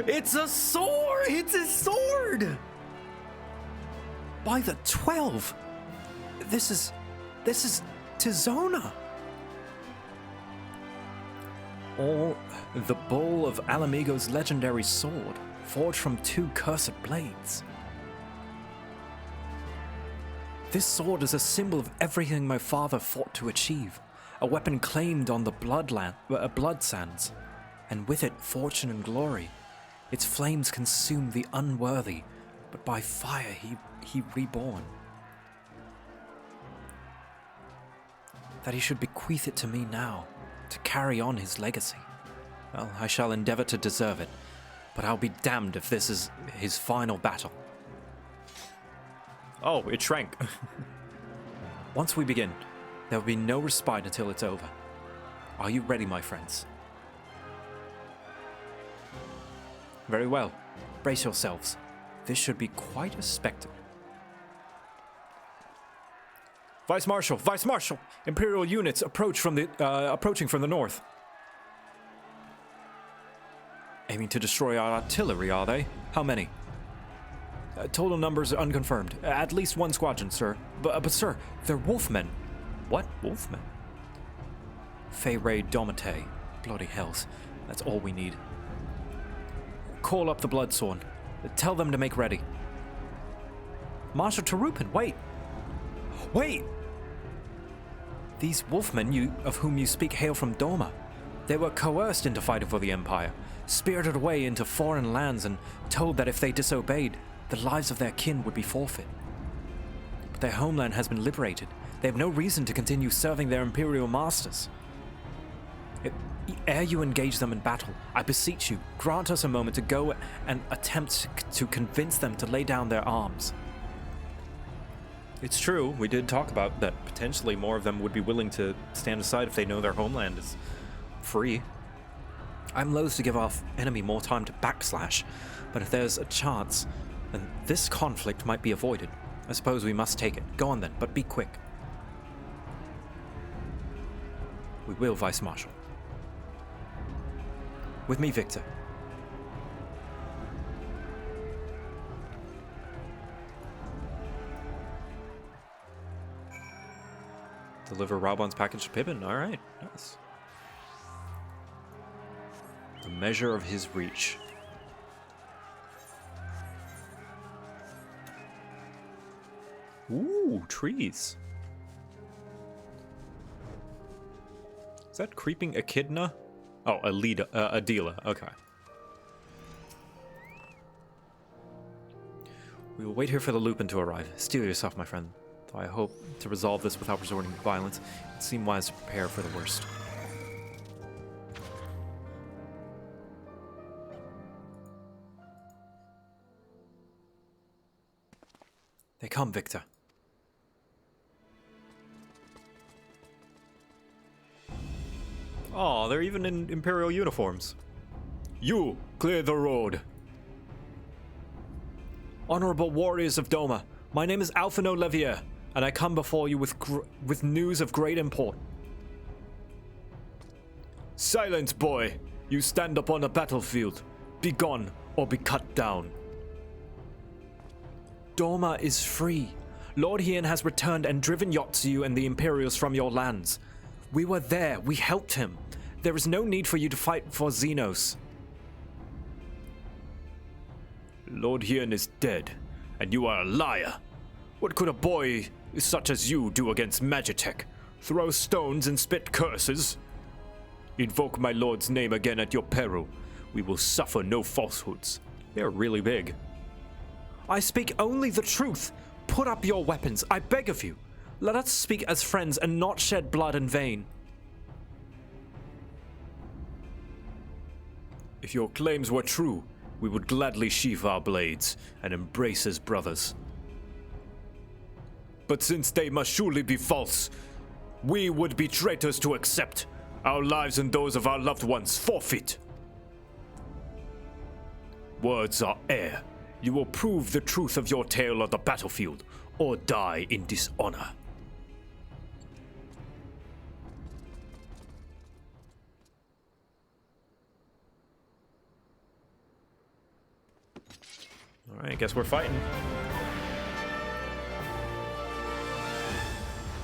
It's a sword! It's a sword! By the 12! This is Tizona! Or the bowl of Alamigo's legendary sword, forged from 2 cursed blades. This sword is a symbol of everything my father fought to achieve, a weapon claimed on the blood sands, and with it fortune and glory. Its flames consume the unworthy, but by fire he reborn. That he should bequeath it to me now, to carry on his legacy. Well, I shall endeavor to deserve it, but I'll be damned if this is his final battle. Oh, it shrank. Once we begin, there will be no respite until it's over. Are you ready, my friends? Very well. Brace yourselves. This should be quite a spectacle. Vice Marshal! Vice Marshal! Imperial units approaching from the north. Aiming to destroy our artillery, are they? How many? Total numbers are unconfirmed. At least 1 squadron, sir. But sir, they're wolfmen. What? Wolfmen? Feyre Domite. Bloody hells. That's all we need. Call up the Bloodsworn.
Tell them to make ready. Marshal Tarupin, wait! Wait! These wolfmen of whom you speak hail from Doma. They were coerced into fighting for the Empire, spirited away into foreign lands and told that if they disobeyed, the lives of their kin would be forfeit. But their homeland has been liberated. They have no reason to continue serving their imperial masters. Ere you engage them in battle, I beseech you, grant us a moment to go and attempt to convince them to lay down their arms.
It's true, we did talk about that potentially more of them would be willing to stand aside if they know their homeland is free.
I'm loath to give our enemy more time to backslash, but if there's a chance, then this conflict might be avoided. I suppose we must take it. Go on then, but be quick. We will, Vice Marshal. With me, Victor.
Deliver Robon's package to Pippin. All right, nice.
The measure of his reach.
Ooh, trees. Is that creeping echidna? Oh, Adela. Okay.
We will wait here for the Lupin to arrive. Steel yourself, my friend. Though I hope to resolve this without resorting to violence, it seemed wise to prepare for the worst. They come, Victor.
Oh, they're even in Imperial uniforms.
You, clear the road.
Honorable warriors of Doma, my name is Alphino Levier, and I come before you with news of great import.
Silence, boy. You stand upon a battlefield. Be gone or be cut down.
Doma is free. Lord Hien has returned and driven Yotsu and the Imperials from your lands. We were there. We helped him. There is no need for you to fight for Xenos.
Lord Hien is dead, and you are a liar. What could a boy such as you do against Magitech? Throw stones and spit curses? Invoke my lord's name again at your peril. We will suffer no falsehoods.
They're really big.
I speak only the truth. Put up your weapons, I beg of you. Let us speak as friends and not shed blood in vain.
If your claims were true, we would gladly sheathe our blades and embrace as brothers. But since they must surely be false, we would be traitors to accept. Our lives and those of our loved ones forfeit. Words are air. You will prove the truth of your tale on the battlefield, or die in dishonor.
All right, I guess we're fighting.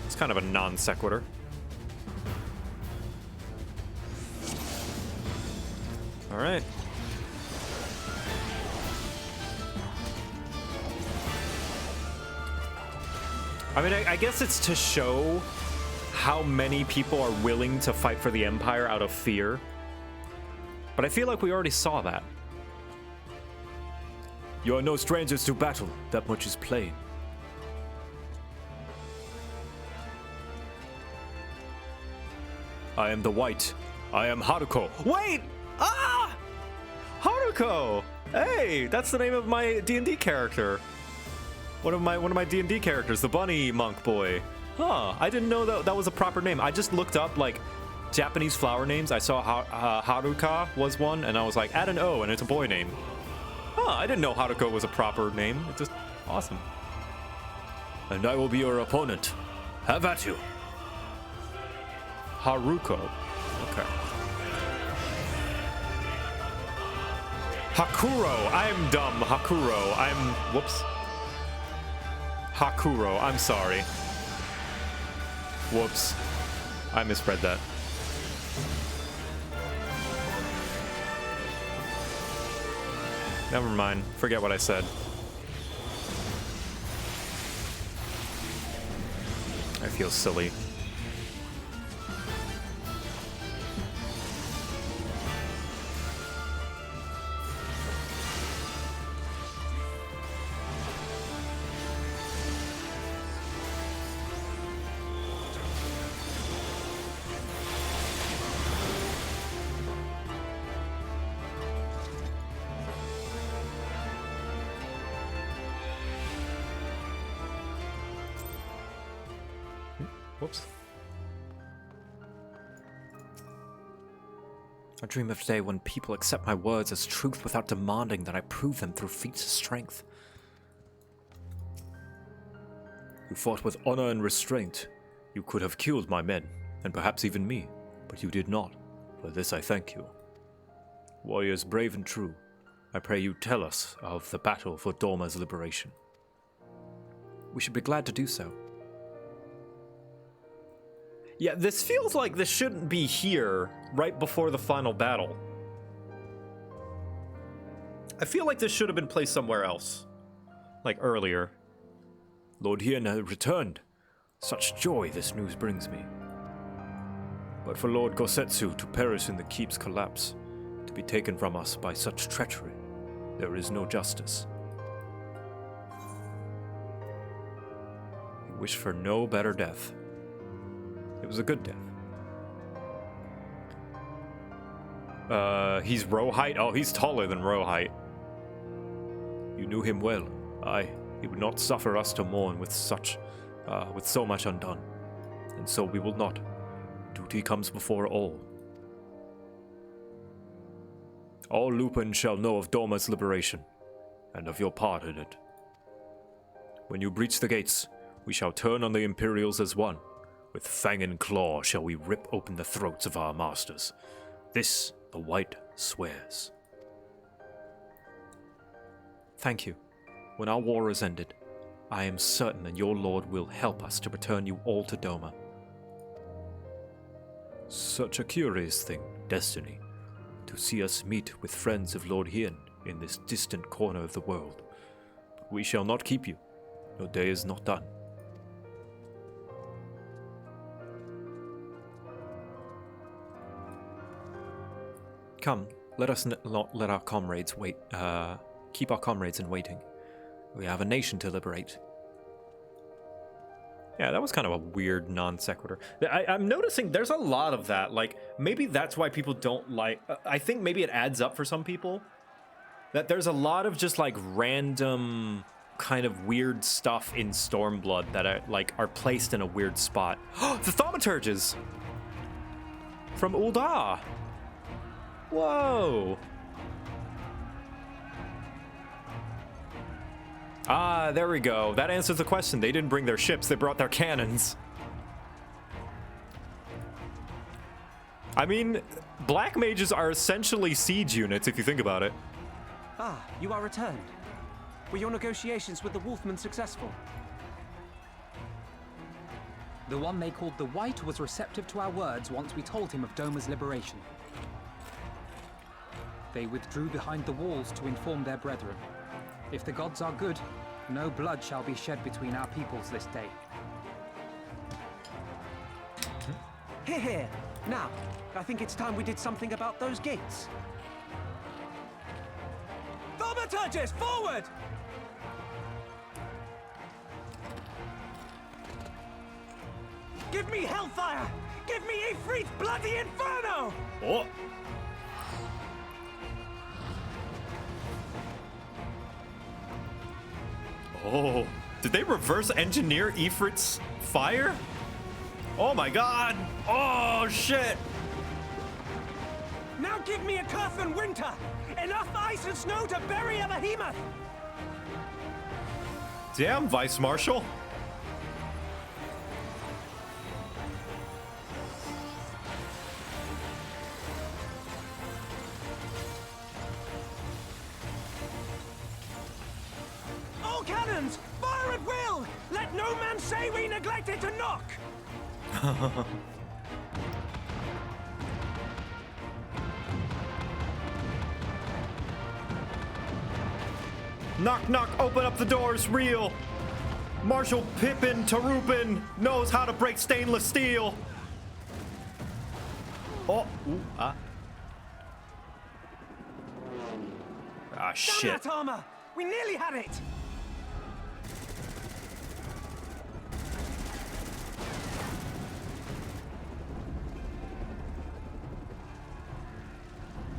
It's kind of a non sequitur. All right. I mean, I guess it's to show how many people are willing to fight for the Empire out of fear. But I feel like we already saw that.
You are no strangers to battle, that much is plain. I am the White. I am Haruko.
Wait! Ah! Haruko! Hey, that's the name of my D&D character. One of my D&D characters, the bunny monk boy. Huh, I didn't know that was a proper name. I just looked up, like, Japanese flower names. I saw Haruka was one, and I was like, add an O, and it's a boy name. Huh, I didn't know Haruko was a proper name. It's just awesome.
And I will be your opponent. Have at you.
Haruko. Okay. Hakuro. I'm dumb. Hakuro. Whoops. Hakuro. I'm sorry. Whoops. I misread that. Never mind. Forget what I said. I feel silly. Whoops.
I dream of a day when people accept my words as truth without demanding that I prove them through feats of strength.
You fought with honor and restraint. You could have killed my men, and perhaps even me, but you did not. For this I thank you. Warriors brave and true, I pray you tell us of the battle for Dorma's liberation.
We should be glad to do so.
Yeah, this feels like this shouldn't be here right before the final battle. I feel like this should have been placed somewhere else. Like earlier.
Lord Hien has returned. Such joy this news brings me. But for Lord Gosetsu to perish in the keep's collapse, to be taken from us by such treachery, there is no justice.
We wish for no better death. It was a good death. He's row height? Oh, he's taller than row height.
You knew him well. Aye, he would not suffer us to mourn with so much undone. And so we will not. Duty comes before all. All Lupin shall know of Dorma's liberation, and of your part in it. When you breach the gates, we shall turn on the Imperials as one. With fang and claw shall we rip open the throats of our masters. This the White swears.
Thank you. When our war is ended, I am certain that your lord will help us to return you all to Doma.
Such a curious thing, destiny, to see us meet with friends of Lord Hien in this distant corner of the world. But we shall not keep you. Your day is not done.
Come, let us not let our comrades wait. Keep our comrades in waiting. We have a nation to liberate.
Yeah, that was kind of a weird non sequitur. I'm noticing there's a lot of that. Like, maybe that's why people don't like... I think maybe it adds up for some people. That there's a lot of just, like, random kind of weird stuff in Stormblood that are placed in a weird spot. The thaumaturges! From Ul'dah! Whoa! Ah, there we go. That answers the question. They didn't bring their ships, they brought their cannons. I mean, black mages are essentially siege units, if you think about it.
Ah, you are returned. Were your negotiations with the Wolfmen successful?
The one they called the White was receptive to our words once we told him of Doma's liberation. They withdrew behind the walls to inform their brethren. If the gods are good, no blood shall be shed between our peoples this day.
Here, here. Now, I think it's time we did something about those gates. Thaumaturges, forward! Give me hellfire! Give me Ifrit's bloody inferno!
Oh! Oh, did they reverse engineer Ifrit's fire? Oh my god! Oh shit!
Now give me a Curthan winter! Enough ice and snow to bury a behemoth!
Damn, Vice Marshal!
Cannons! Fire at will! Let no man say we neglected to knock!
Knock, knock, open up the doors, real. Marshal Pippin Tarupin knows how to break stainless steel. Oh, ooh, ah. Ah, shit.
Damn that armor! We nearly had it!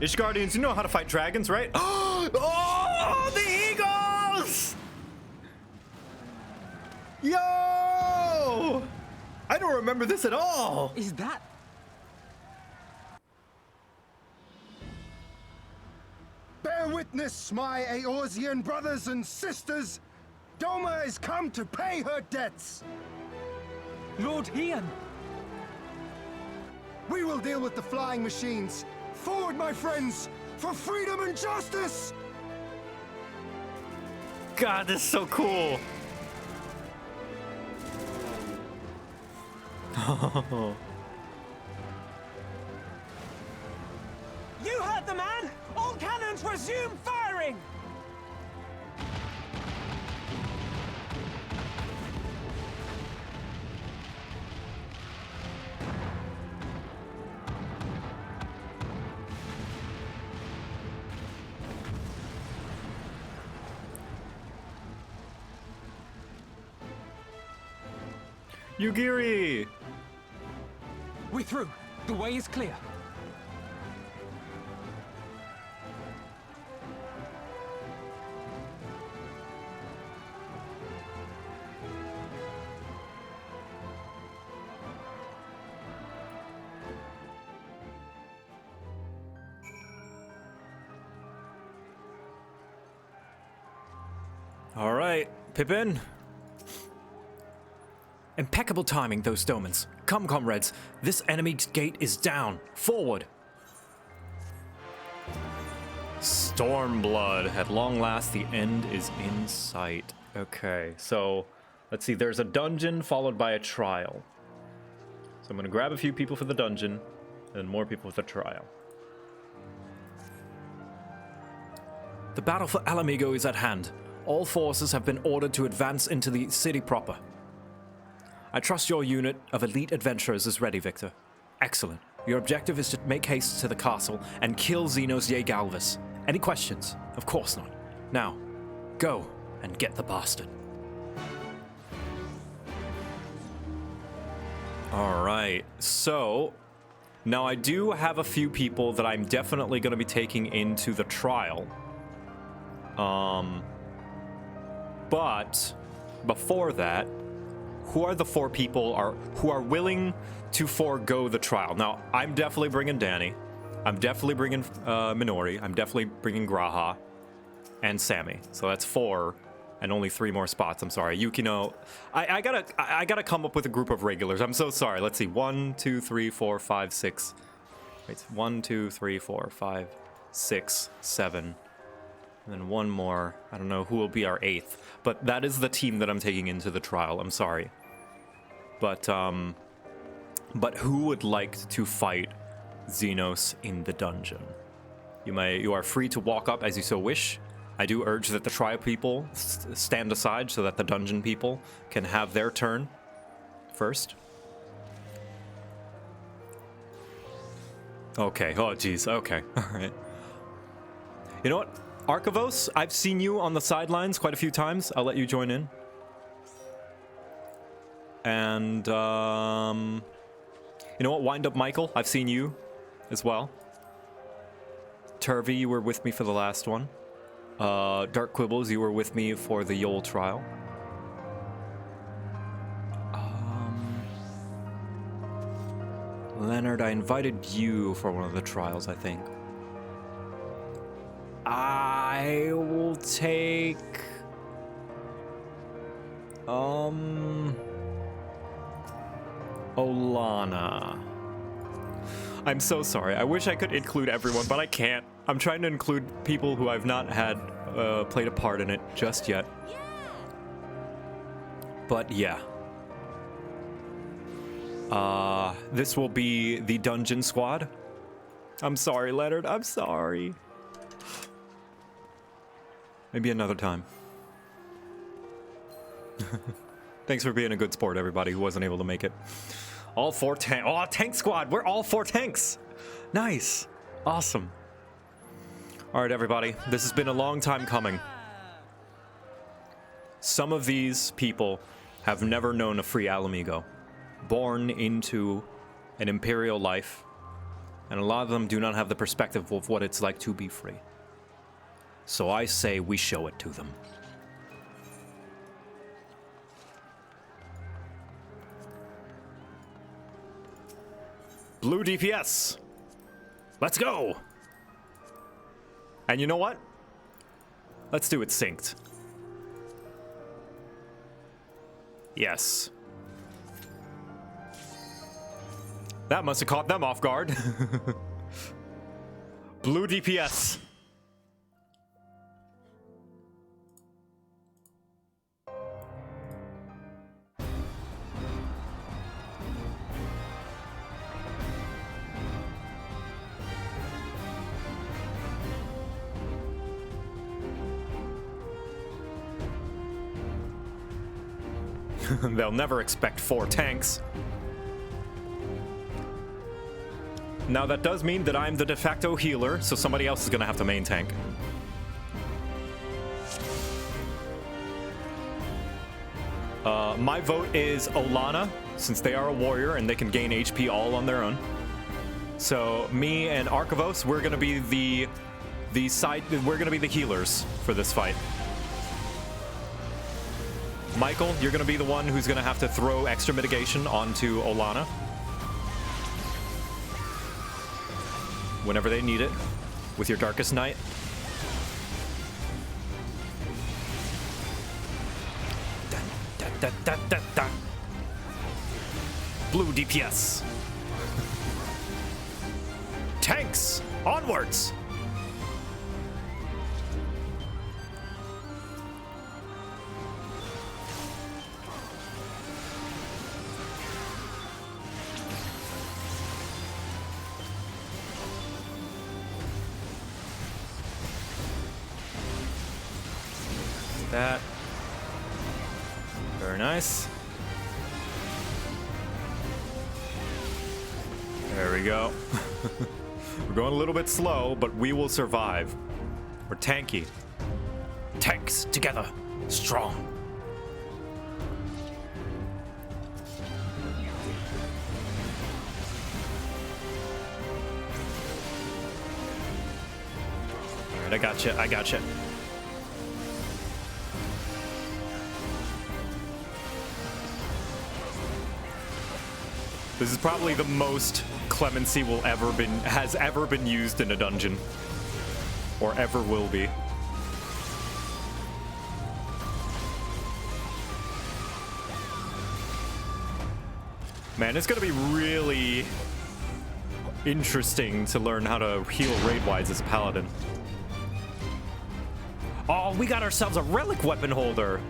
Ishgardians, you know how to fight dragons, right? Oh, the eagles! Yo! I don't remember this at all.
Is that...
Bear witness, my Eorzean brothers and sisters. Doma has come to pay her debts.
Lord Ian!
We will deal with the flying machines. Forward, my friends, for freedom and justice!
God, this is so cool.
You heard the man! All cannons resume firing!
Yugiri!
We're through. The way is clear.
All right, Pippin. Impeccable timing, those Domans. Come, comrades. This enemy's gate is down. Forward. Stormblood. At long last, the end is in sight. Okay, so let's see. There's a dungeon followed by a trial. So I'm going to grab a few people for the dungeon and more people for the trial. The battle for Alamigo is at hand. All forces have been ordered to advance into the city proper. I trust your unit of elite adventurers is ready, Victor. Excellent. Your objective is to make haste to the castle and kill Xenos Galvis. Any questions? Of course not. Now, go and get the bastard. Alright, so now I do have a few people that I'm definitely going to be taking into the trial. But before that, who are the 4 people who are willing to forego the trial? Now, I'm definitely bringing Danny. I'm definitely bringing Minori. I'm definitely bringing Graha and Sammy. So that's 4 and only 3 more spots. I'm sorry. Yukino, I gotta come up with a group of regulars. I'm so sorry. Let's see. 1, 2, 3, 4, 5, 6. Wait, 1, 2, 3, 4, 5, 6, 7. And then 1 more. I don't know who will be our 8th. But that is the team that I'm taking into the trial. I'm sorry. But who would like to fight Xenos in the dungeon? You are free to walk up as you so wish. I do urge that the trial people stand aside so that the dungeon people can have their turn first. Okay. Oh, geez. Okay. All right. You know what? Archivos, I've seen you on the sidelines quite a few times. I'll let you join in. And, you know what? Wind Up Michael, I've seen you as well. Turvy, you were with me for the last one. Dark Quibbles, you were with me for the Yol trial. Leonard, I invited you for one of the trials, I think. I will take... Olana. I'm so sorry. I wish I could include everyone, but I can't. I'm trying to include people who I've not had played a part in it just yet. But yeah. This will be the dungeon squad. I'm sorry, Leonard. I'm sorry. Maybe another time. Thanks for being a good sport, everybody who wasn't able to make it. All 4 tanks. Oh, tank squad. We're all 4 tanks. Nice. Awesome. All right, everybody. This has been a long time coming. Some of these people have never known a free Alamigo. Born into an Imperial life. And a lot of them do not have the perspective of what it's like to be free. So I say we show it to them. Blue DPS. Let's go. And you know what? Let's do it synced. Yes. That must have caught them off guard. Blue DPS. They'll never expect 4 tanks. Now that does mean that I'm the de facto healer, so somebody else is gonna have to main tank. My vote is Olana, since they are a warrior and they can gain HP all on their own. So me and Archivos, we're gonna be we're gonna be the healers for this fight. Michael, you're gonna be the one who's gonna have to throw extra mitigation onto Olana whenever they need it with your Darkest Night. Da, da, da, da. Blue DPS. Tanks, onwards. That. Very nice. There we go. We're going a little bit slow, but we will survive. We're tanky. Tanks together, strong. All right, I gotcha. I gotcha. This is probably the most clemency has ever been used in a dungeon. Or ever will be. Man, it's gonna be really interesting to learn how to heal raid-wise as a paladin. Oh, we got ourselves a relic weapon holder!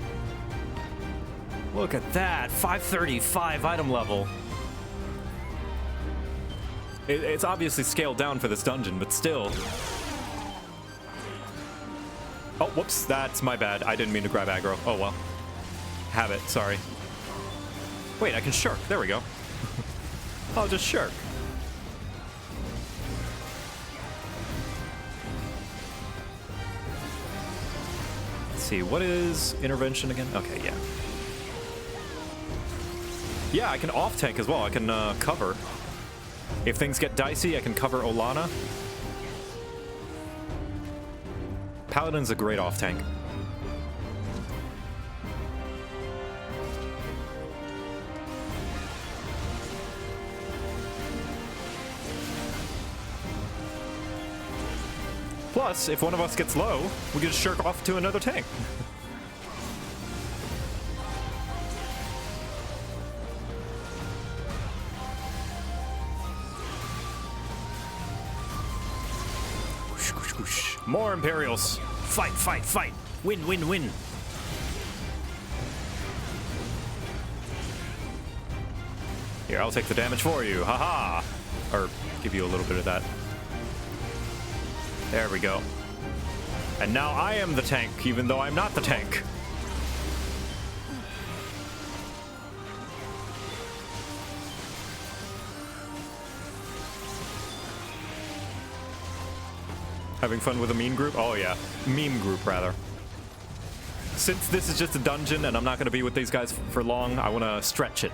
Look at that, 535 item level. It's obviously scaled down for this dungeon, but still. Oh, whoops, that's my bad. I didn't mean to grab aggro. Oh, well. Habit, sorry. Wait, I can shirk. There we go. I'll just shirk. Let's see, what is intervention again? Okay, yeah. Yeah, I can off-tank as well. I can cover. If things get dicey, I can cover Olana. Paladin's a great off-tank. Plus, if one of us gets low, we can just shirk off to another tank. More Imperials. Fight, fight, fight. Win, win, win. Here, I'll take the damage for you. Haha. Or give you a little bit of that. There we go. And now I am the tank, even though I'm not the tank. Having fun with a meme group? Oh yeah, meme group rather. Since this is just a dungeon and I'm not going to be with these guys for long, I want to stretch it.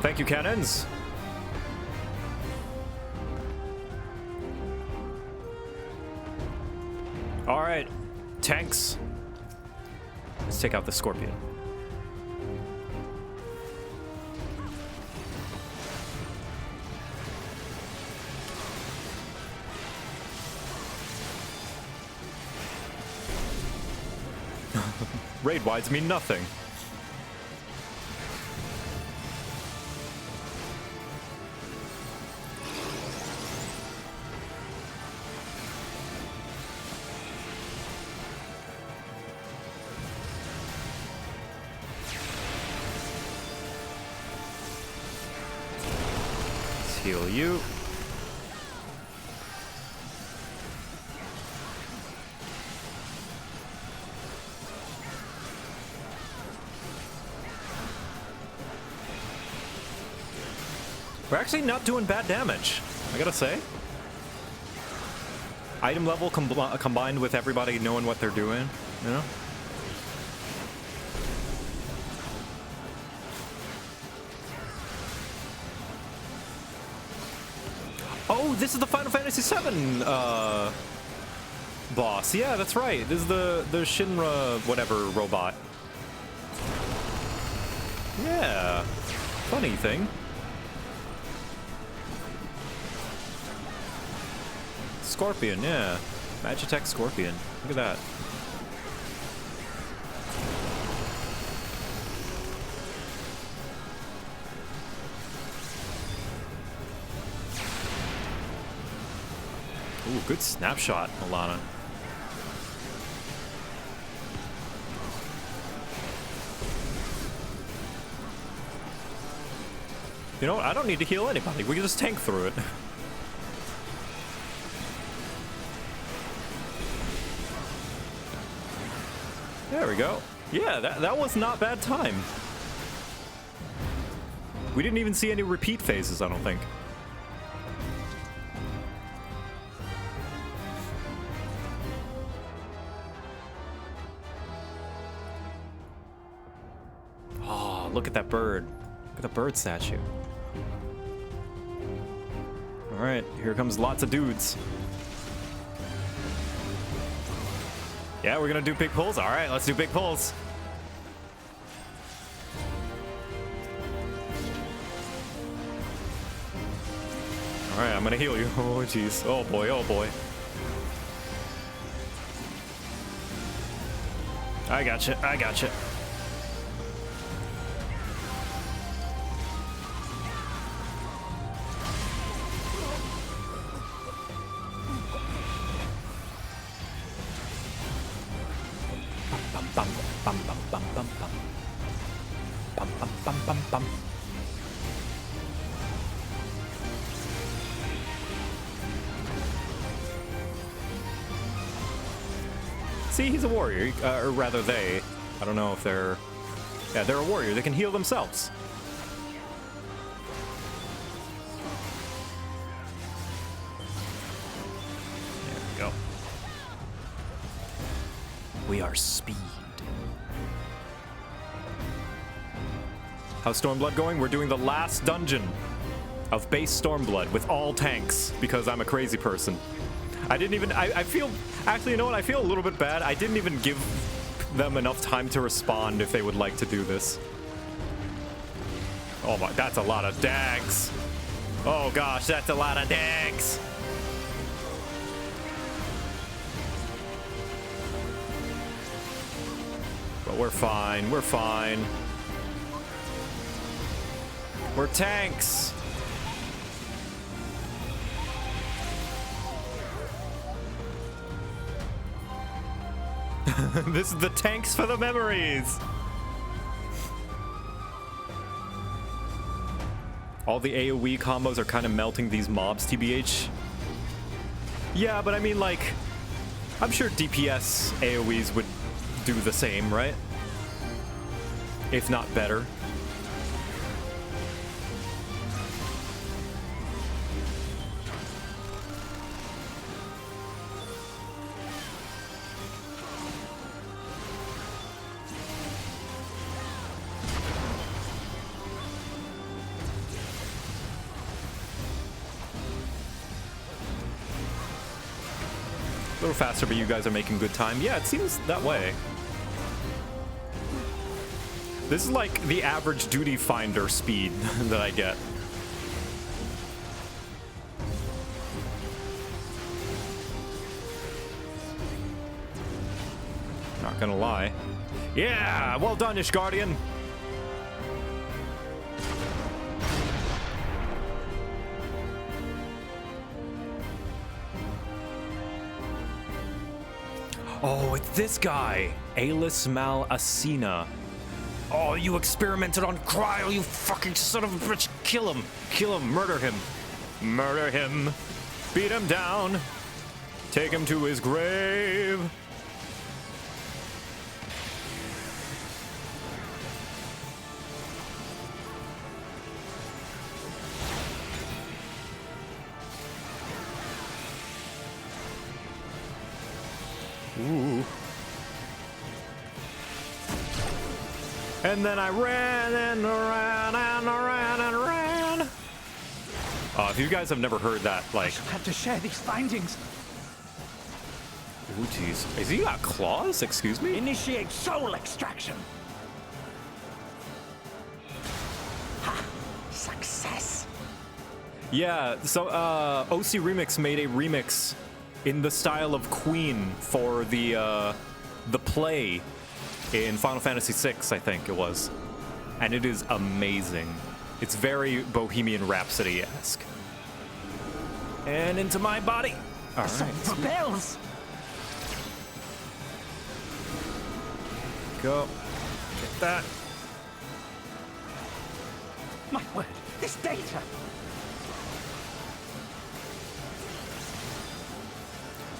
Thank you, cannons. All right, tanks. Let's take out the Scorpion. Raid wides mean nothing. Let's heal you. We're actually not doing bad damage, I gotta say. Item level combined with everybody knowing what they're doing, you know? Oh, this is the Final Fantasy VII boss. Yeah, that's right. This is the Shinra whatever robot. Yeah, funny thing. Scorpion, yeah. Magitech Scorpion. Look at that. Ooh, good snapshot, Alana. You know what? I don't need to heal anybody. We can just tank through it. There we go. Yeah, that was not bad time. We didn't even see any repeat phases, I don't think. Oh, look at that bird. Look at the bird statue. All right, here comes lots of dudes. Yeah, we're gonna do big pulls. All right, let's do big pulls. All right, I'm gonna heal you. Oh, jeez. Oh, boy. Oh, boy. I gotcha. I gotcha. Bum, bum, bum, bum, bum, bum. Bum, bum, bum, bum, bum. See, he's a warrior, or rather they. I don't know if they're... Yeah, they're a warrior. They can heal themselves. There we go. We are speed. How's Stormblood going? We're doing the last dungeon of base Stormblood with all tanks because I'm a crazy person. I didn't even, I feel, actually, you know what? I feel a little bit bad. I didn't even give them enough time to respond if they would like to do this. Oh my, that's a lot of dags. Oh gosh, that's a lot of dags. But we're fine, we're fine. We're tanks. This is the tanks for the memories. All the AoE combos are kind of melting these mobs, TBH. Yeah, but I mean, like, I'm sure DPS AoEs would do the same, right? If not better. A little faster, but you guys are making good time. Yeah, it seems that way. This is like the average duty finder speed that I get. Not gonna lie. Yeah, well done, Ishgardian. Oh, it's this guy, Alis Mal Asina. Oh, you experimented on Cryle, you fucking son of a bitch. Kill him. Kill him. Murder him. Murder him. Beat him down. Take him to his grave. Ooh. And then I ran and ran and ran and ran. If you guys have never heard that, like,
I have to share these findings.
Ooh, jeez. Is he got claws? Excuse me?
Initiate soul extraction. Ha! Success.
Yeah, so OC Remix made a remix in the style of Queen for the play in Final Fantasy VI, I think it was. And it is amazing. It's very Bohemian Rhapsody-esque. And into my body. All right.
Bells.
Go. Get that.
My word, this data.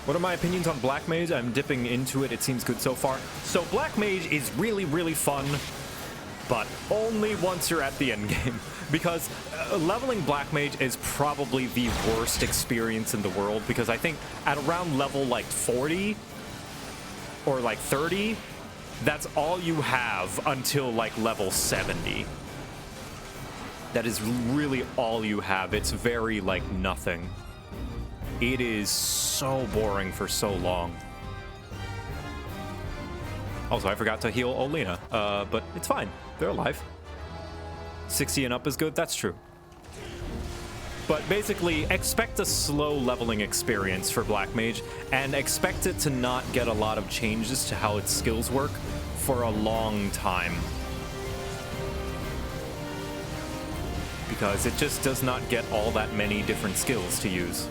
What are my opinions on Black Mage? I'm dipping into it. It seems good so far. So Black Mage is really, really fun, but only once you're at the end game. Because leveling Black Mage is probably the worst experience in the world, because I think at around level like 40 or like 30, that's all you have until like level 70. That is really all you have. It's very like nothing. It is so boring for so long. Also, I forgot to heal Olena, but it's fine. They're alive. 60 and up is good, that's true. But basically, expect a slow leveling experience for Black Mage, and expect it to not get a lot of changes to how its skills work for a long time. Because it just does not get all that many different skills to use.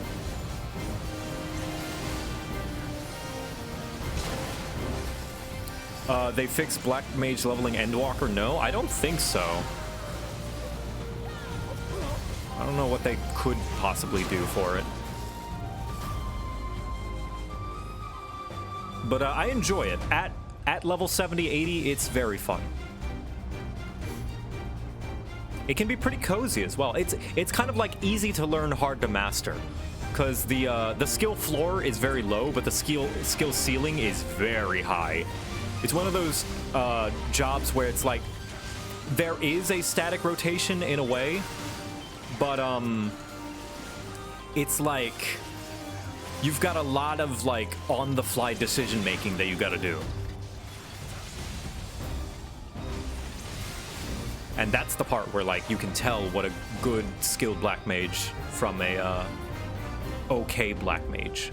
They fixed Black Mage leveling Endwalker? No, I don't think so. I don't know what they could possibly do for it. But I enjoy it. At level 70, 80, it's very fun. It can be pretty cozy as well. It's kind of like easy to learn, hard to master. Because the skill floor is very low, but the skill ceiling is very high. It's one of those jobs where it's like there is a static rotation in a way, but it's like you've got a lot of like on-the-fly decision making that you got to do. And that's the part where like you can tell what a good skilled Black Mage from a okay Black Mage.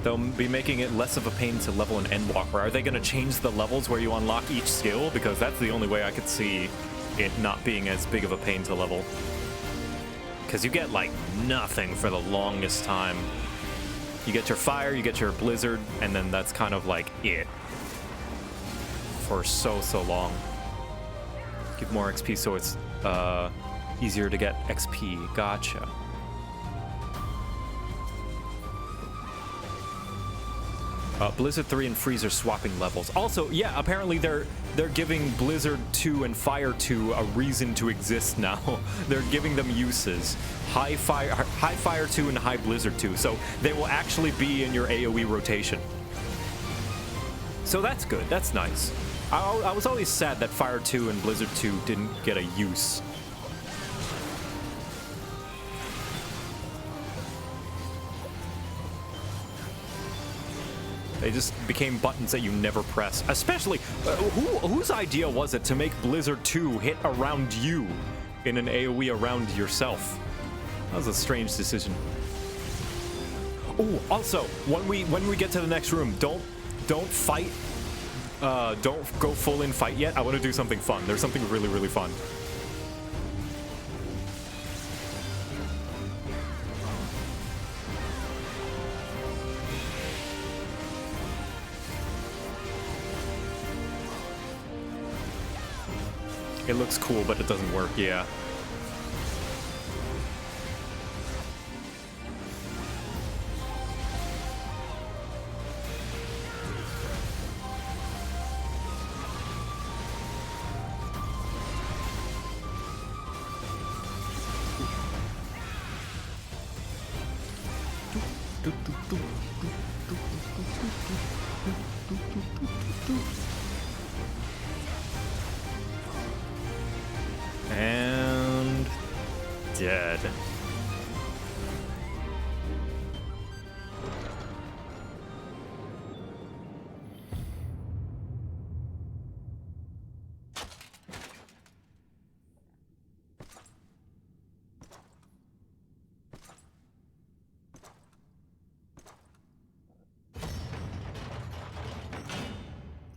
They'll be making it less of a pain to level an Endwalker. Are they going to change the levels where you unlock each skill? Because that's the only way I could see it not being as big of a pain to level. Because you get, like, nothing for the longest time. You get your Fire, you get your Blizzard, and then that's kind of, like, it. for so long. Give more XP so it's easier to get XP. Gotcha. Blizzard 3 and Freeze are swapping levels. Also, yeah, apparently they're giving Blizzard 2 and Fire 2 a reason to exist now. They're giving them uses. High Fire 2 and High Blizzard 2. So they will actually be in your AoE rotation. So that's good. That's nice. I was always sad that Fire 2 and Blizzard 2 didn't get a use. They just became buttons that you never press. Especially, whose idea was it to make Blizzard 2 hit around you in an AoE around yourself? That was a strange decision. Oh, also, when we get to the next room, don't fight. Don't go full in fight yet. I want to do something fun. There's something really, really fun. It looks cool, but it doesn't work, yeah. And dead.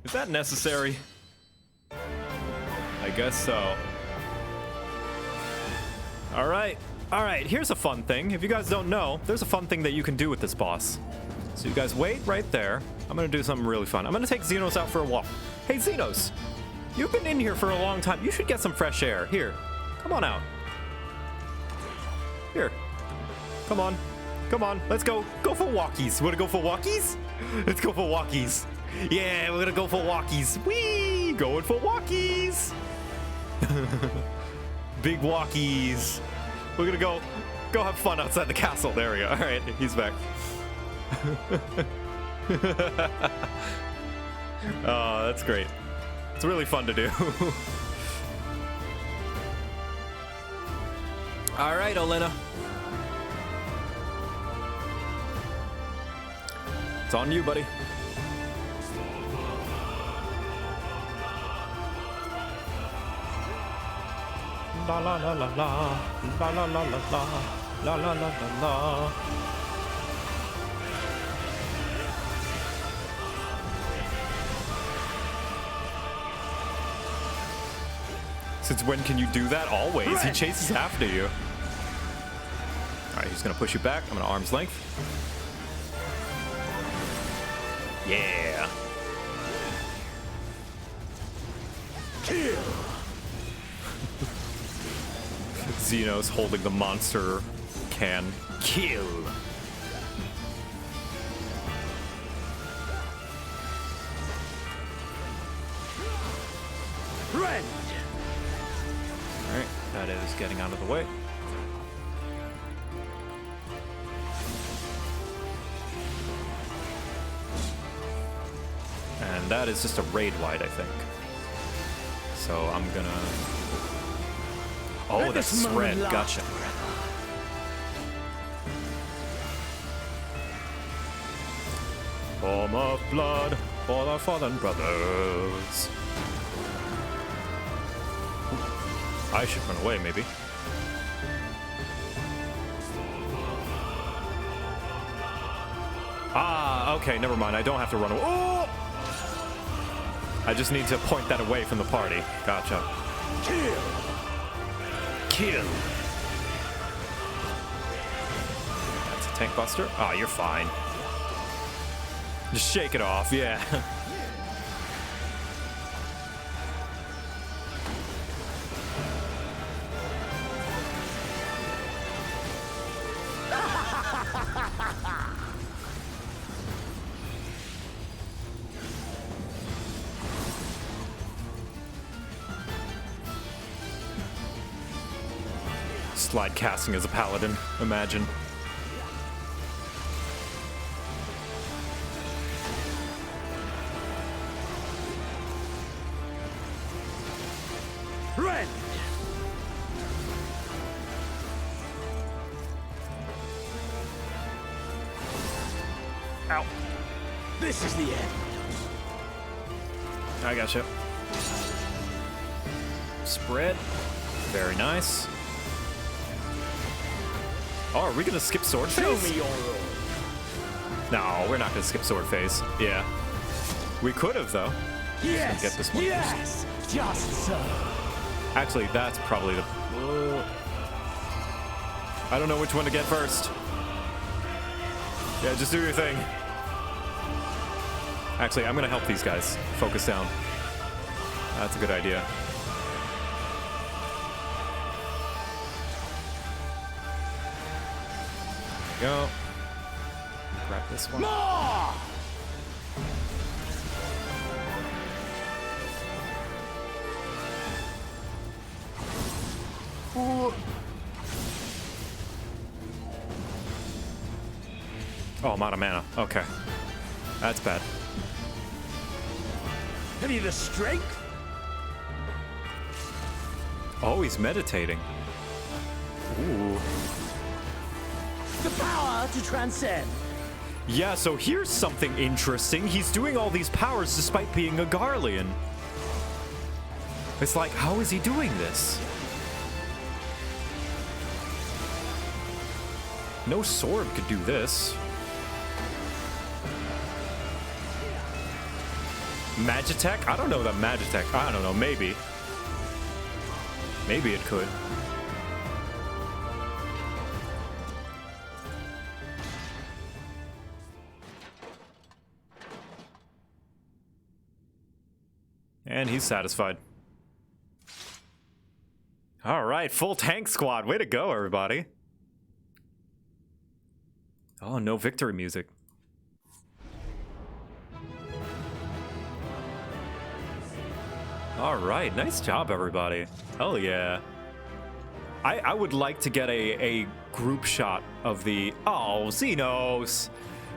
Is that necessary? I guess so. All right, here's a fun thing. If you guys don't know, there's a fun thing that you can do with this boss. So you guys wait right there. I'm gonna do something really fun. I'm gonna take Xenos out for a walk. Hey, Xenos, you've been in here for a long time. You should get some fresh air. Here, come on out. Here, come on, let's go for walkies. You wanna go for walkies? Let's go for walkies. Yeah, we're gonna go for walkies. Whee! Going for walkies. Big walkies. We're gonna go have fun outside the castle. There we go. All right, he's back. Oh, that's great. It's really fun to do. All right, Olena. It's on you, buddy. La la la la la la la la la la la la la la. Since when can you do that? Always. He chases after you. All right, he's gonna push you back. I'm gonna arm's length. Yeah. Kill. Xenos holding the monster can. Kill.
Rend.
Alright, that is getting out of the way. And that is just a raid wide, I think. So I'm gonna... Oh, that's spread. Gotcha. Form of blood for our fallen brothers. I should run away, maybe. Ah, okay, never mind. I don't have to run away. Oh! I just need to point that away from the party. Gotcha.
Kill. Kill.
That's a tank buster. Ah, you're fine. Just shake it off, yeah. slide casting as a paladin. Imagine.
Ren!
Ow.
This is the end.
I gotcha. Spread. Very nice. Oh, are we gonna skip sword phase?
Show me your roll.
No, we're not gonna skip sword phase. Yeah. We could have, though.
Yes!
Get this one
Yes! Just so.
Actually, that's probably the... I don't know which one to get first. Yeah, just do your thing. Actually, I'm gonna help these guys. Focus down. That's a good idea. Go. Grab this one.
More!
Oh, I'm out of mana. Okay. That's bad.
Have you the strength?
Oh, he's meditating. Ooh.
The power to transcend.
Yeah, so here's something interesting. He's doing all these powers despite being a Garlean. It's like, how is he doing this? No sword could do this. Magitech? I don't know that Magitech. I don't know, maybe. Maybe it could. And he's satisfied. All right, full tank squad. Way to go, everybody. Oh, no victory music. All right, nice job, everybody. Hell yeah. I would like to get a group shot of the... Oh, Xenos.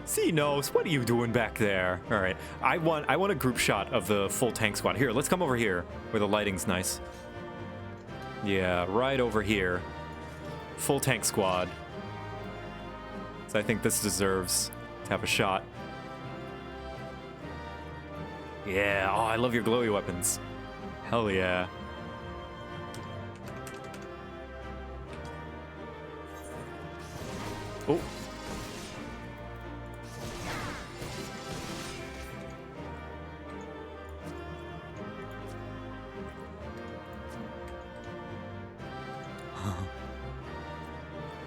Xenos, what are you doing back there? All right, I want a group shot of the full tank squad. Here, let's come over here where the lighting's nice. Yeah, right over here. Full tank squad. So I think this deserves to have a shot. Yeah, oh, I love your glowy weapons. Hell yeah. Oh.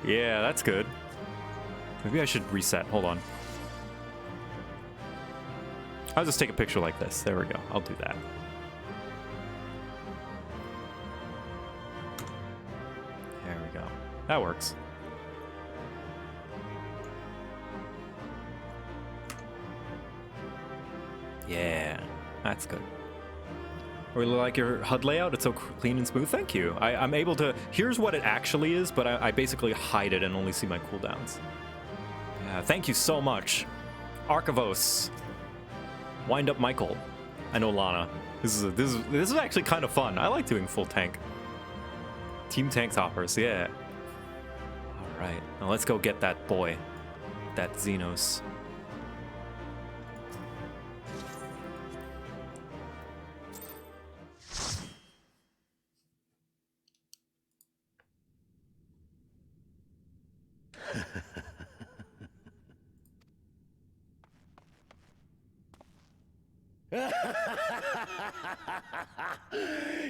Yeah, that's good. Maybe I should reset. Hold on. I'll just take a picture like this. There we go. I'll do that. There we go. That works. Yeah, that's good. I really like your HUD layout. It's so clean and smooth. Thank you. I'm able to... Here's what it actually is, but I basically hide it and only see my cooldowns. Yeah, thank you so much. Archivos. Wind Up Michael. I know Lana. This is actually kind of fun. I like doing full tank. Team tank toppers, yeah. All right, now let's go get that boy. That Xenos.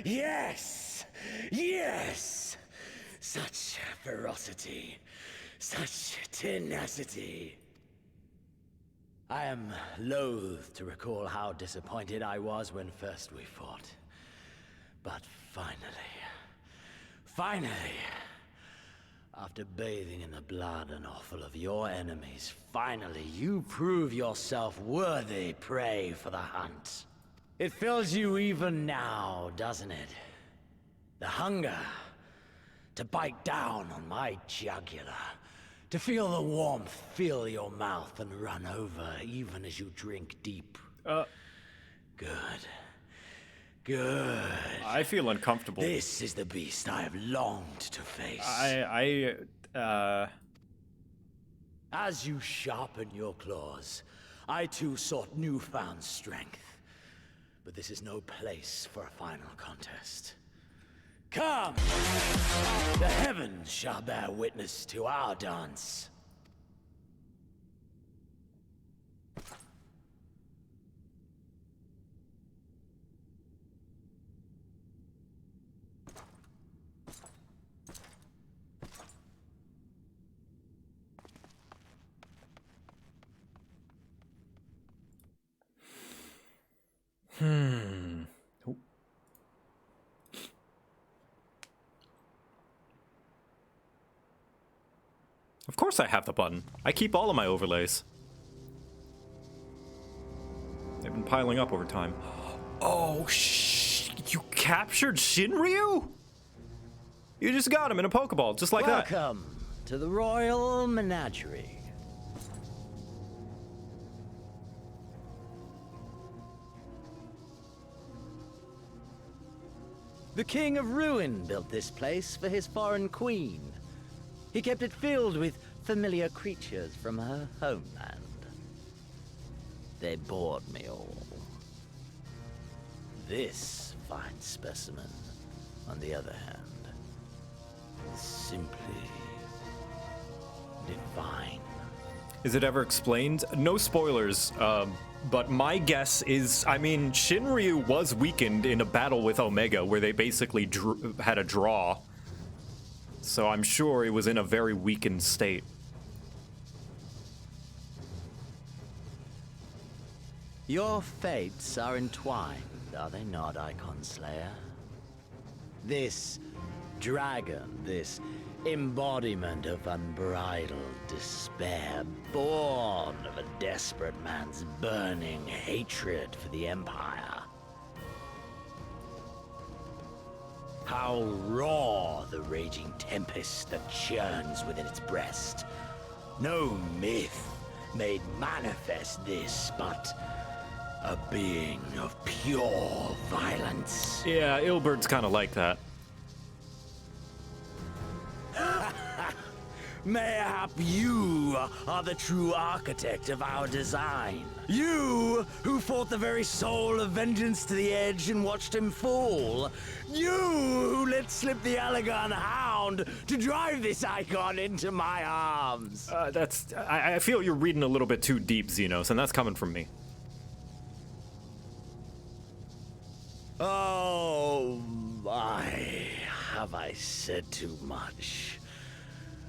Yes! Yes! Such ferocity. Such tenacity. I am loath to recall how disappointed I was when first we fought. But finally, after bathing in the blood and offal of your enemies, finally you prove yourself worthy prey for the hunt. It fills you even now, doesn't it? The hunger to bite down on my jugular, to feel the warmth fill your mouth and run over even as you drink deep. Good. Good.
I feel uncomfortable.
This is the beast I have longed to face. As you sharpen your claws, I too sought newfound strength. But this is no place for a final contest. Come! The heavens shall bear witness to our dance.
Oh. Of course I have the button. I keep all of my overlays. They've been piling up over time. Oh, you captured Shinryu? You just got him in a Pokeball, just like that.
Welcome to the Royal Menagerie. The King of Ruin built this place for his foreign queen. He kept it filled with familiar creatures from her homeland. They bored me all. This fine specimen, on the other hand, is simply divine.
Is it ever explained? No spoilers, but my guess is, I mean, Shinryu was weakened in a battle with Omega where they basically had a draw. So I'm sure he was in a very weakened state.
Your fates are entwined, are they not, Icon Slayer? This dragon, this embodiment of unbridled despair, born of a desperate man's burning hatred for the Empire. How raw the raging tempest that churns within its breast. No myth made manifest this, but a being of pure violence.
Yeah, Ilbert's kind of like that.
Mayhap you are the true architect of our design. You who fought the very soul of vengeance to the edge and watched him fall. You who let slip the Allegan Hound to drive this icon into my arms.
I feel you're reading a little bit too deep, Xenos, and that's coming from me.
Oh my, have I said too much?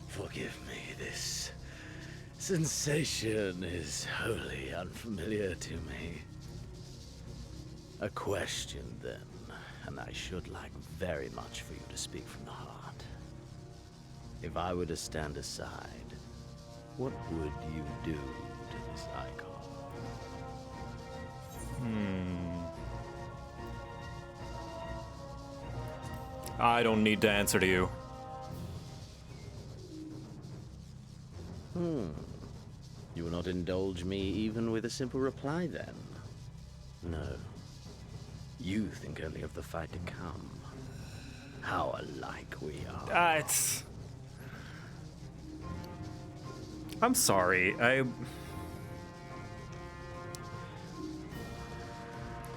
Forgive me, this sensation is wholly unfamiliar to me. A question, then, and I should like very much for you to speak from the heart. If I were to stand aside, what would you do to this icon?
I don't need to answer to you.
You will not indulge me even with a simple reply, then? No. You think only of the fight to come. How alike we are.
I'm sorry.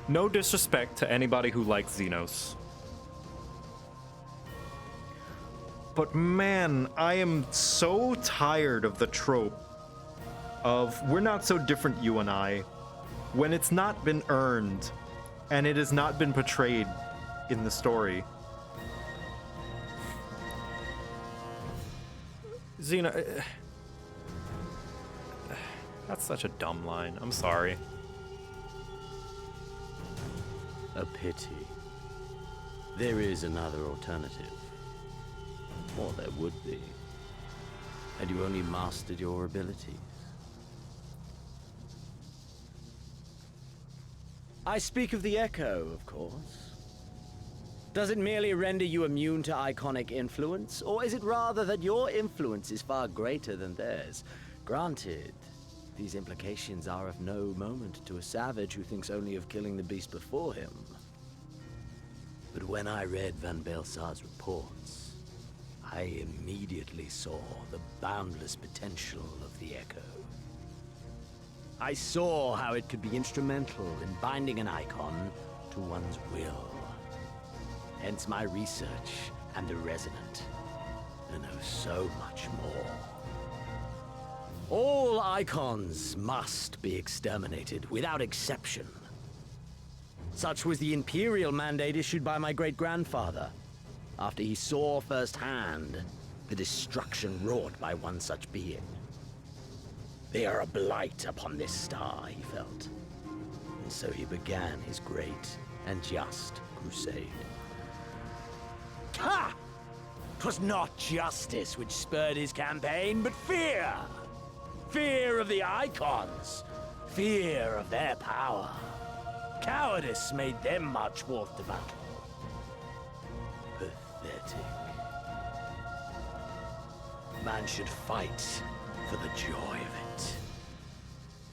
No disrespect to anybody who likes Xenos. But man, I am so tired of the trope of we're not so different, you and I, when it's not been earned and it has not been portrayed in the story. Xena, that's such a dumb line. I'm sorry.
A pity. There is another alternative. Or there would be. Had you only mastered your abilities. I speak of the Echo, of course. Does it merely render you immune to iconic influence, or is it rather that your influence is far greater than theirs? Granted, these implications are of no moment to a savage who thinks only of killing the beast before him. But when I read Van Belsar's reports, I immediately saw the boundless potential of the Echo. I saw how it could be instrumental in binding an icon to one's will. Hence my research and the Resonant, and oh, so much more. All icons must be exterminated without exception. Such was the Imperial mandate issued by my great-grandfather, after he saw firsthand the destruction wrought by one such being. They are a blight upon this star, he felt, and so he began his great and just crusade. Ha! 'Twas not justice which spurred his campaign, but fear! Fear of the icons! Fear of their power! Cowardice made them march forth to battle. Pathetic. Man should fight for the joy of it.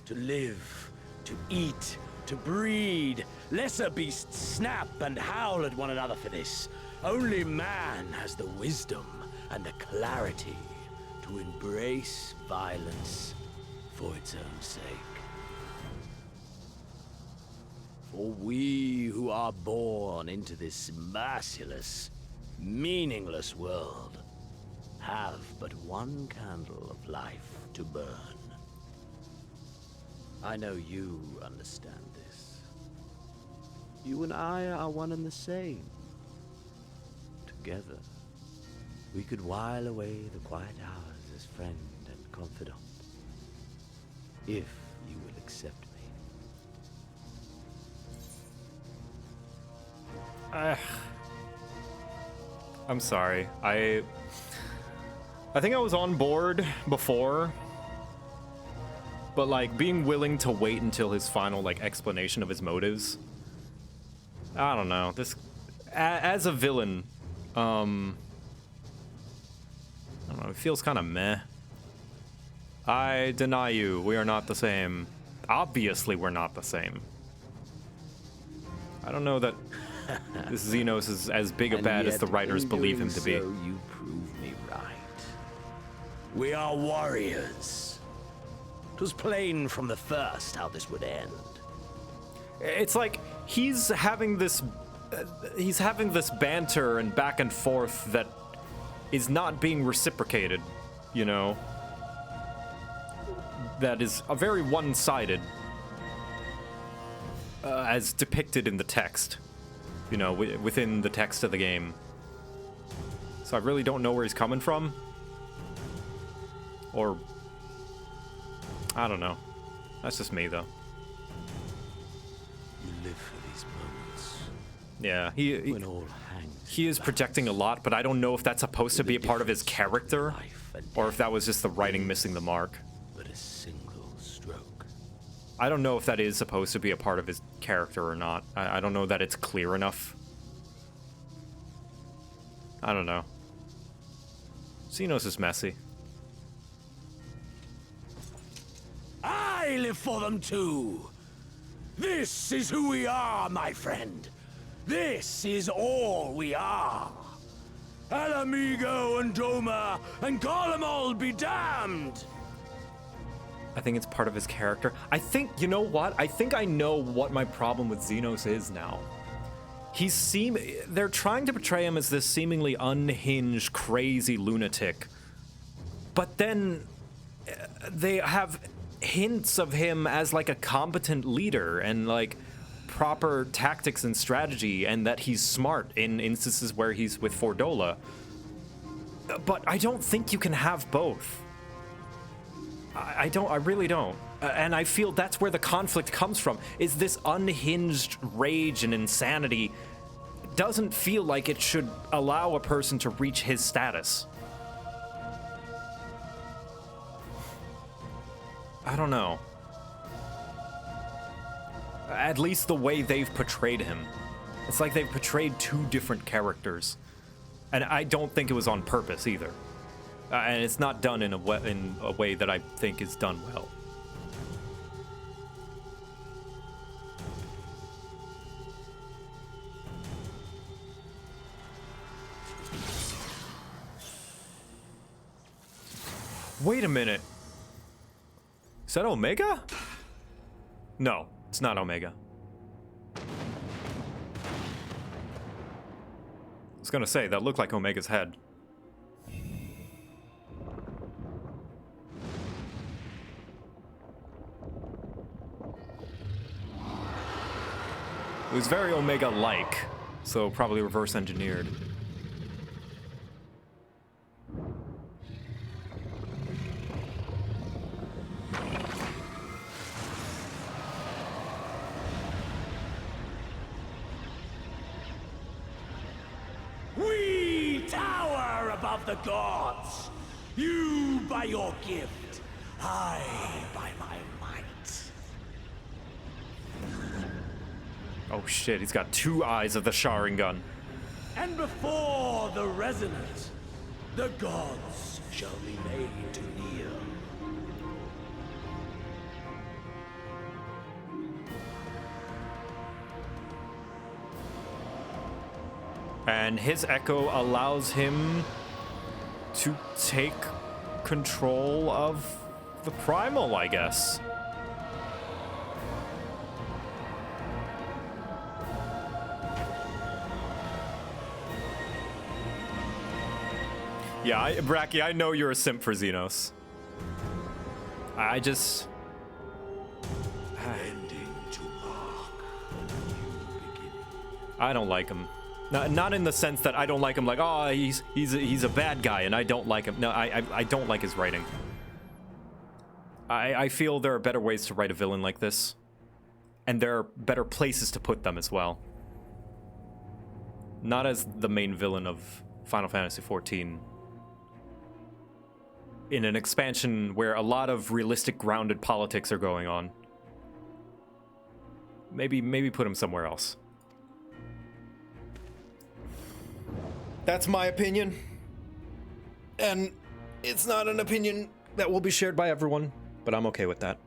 To live, to eat, to breed. Lesser beasts snap and howl at one another for this. Only man has the wisdom and the clarity to embrace violence for its own sake. For we who are born into this merciless, meaningless world have but one candle of life to burn. I know you understand this. You and I are one and the same. Together, we could while away the quiet hours as friend and confidant, if you will accept me.
I'm sorry. I think I was on board before, but like being willing to wait until his final like explanation of his motives. I don't know. This as a villain, I don't know, it feels kind of meh. I deny you. We are not the same. Obviously, we're not the same. I don't know that this Xenos is as big a bad as the writers believe him to be.
So you prove me right. We are warriors. 'Twas plain from the first how this would end.
It's like he's having this banter and back and forth that is not being reciprocated, you know? That is a very one-sided, as depicted in the text, you know, within the text of the game. So I really don't know where he's coming from. Or, I don't know. That's just me, though.
You live for these moments.
Yeah,
when all hangs
he is projecting a lot, but I don't know if that's supposed to be a part of his character, or if that was just the writing missing the mark.
But a single stroke.
I don't know if that is supposed to be a part of his character or not. I don't know that it's clear enough. I don't know. Xenos is messy.
I live for them too. This is who we are, my friend. This is all we are. Alamigo and Doma and Garlemald be damned!
I think it's part of his character. I think, you know what? I think I know what my problem with Xenos is now. They're trying to portray him as this seemingly unhinged, crazy lunatic. But then they have hints of him as like a competent leader and like proper tactics and strategy, and that he's smart in instances where he's with Fordola. But I don't think you can have both. I really don't. And I feel that's where the conflict comes from, is this unhinged rage and insanity doesn't feel like it should allow a person to reach his status. I don't know. At least the way they've portrayed him. It's like they've portrayed two different characters. And I don't think it was on purpose either. And it's not done in a way that I think is done well. Wait a minute. Is that Omega? No, it's not Omega. I was gonna say, that looked like Omega's head. It was very Omega-like, so probably reverse engineered.
We tower above the gods. You by your gift, I by my might.
Oh shit, he's got two eyes of the Sharingan.
And before the resonance, the gods shall be made to kneel.
And his echo allows him to take control of the primal, I guess. Yeah, Bracky, I know you're a simp for Xenos. I just... I don't like him. Not in the sense that I don't like him like, oh, he's a bad guy and I don't like him. No, I don't like his writing. I feel there are better ways to write a villain like this. And there are better places to put them as well. Not as the main villain of Final Fantasy XIV. In an expansion where a lot of realistic, grounded politics are going on. Maybe put him somewhere else. That's my opinion. And it's not an opinion that will be shared by everyone, but I'm okay with that.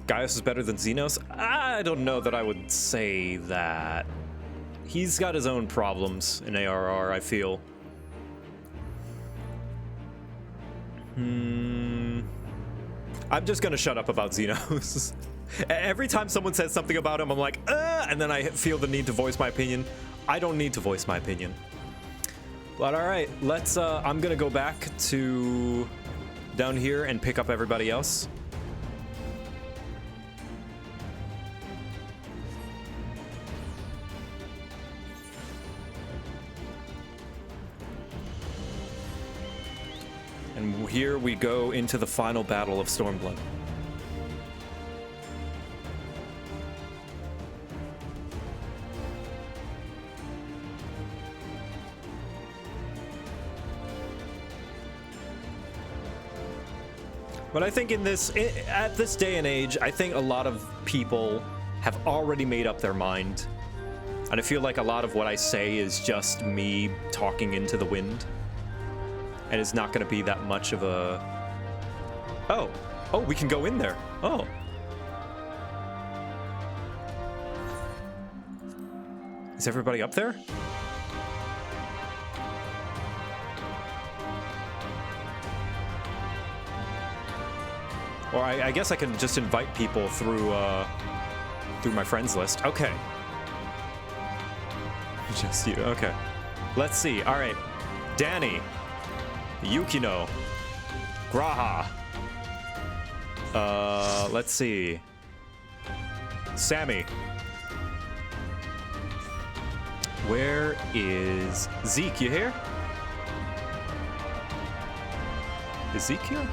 Gaius is better than Xenos? I don't know that I would say that. He's got his own problems in ARR, I feel. I'm just gonna shut up about Xenos. Every time someone says something about him, I'm like, and then I feel the need to voice my opinion. I don't need to voice my opinion. But all right, let's, I'm gonna go back to down here and pick up everybody else. And here we go into the final battle of Stormblood. But I think at this day and age, I think a lot of people have already made up their mind. And I feel like a lot of what I say is just me talking into the wind. And it's not going to be that much of a... Oh, we can go in there. Oh. Is everybody up there? Or I guess I can just invite people through my friends list. Okay. Just you. Okay. Let's see. All right. Danny. Yukino. Graha. Let's see. Sammy. Where is Zeke? You here? Is Zeke here?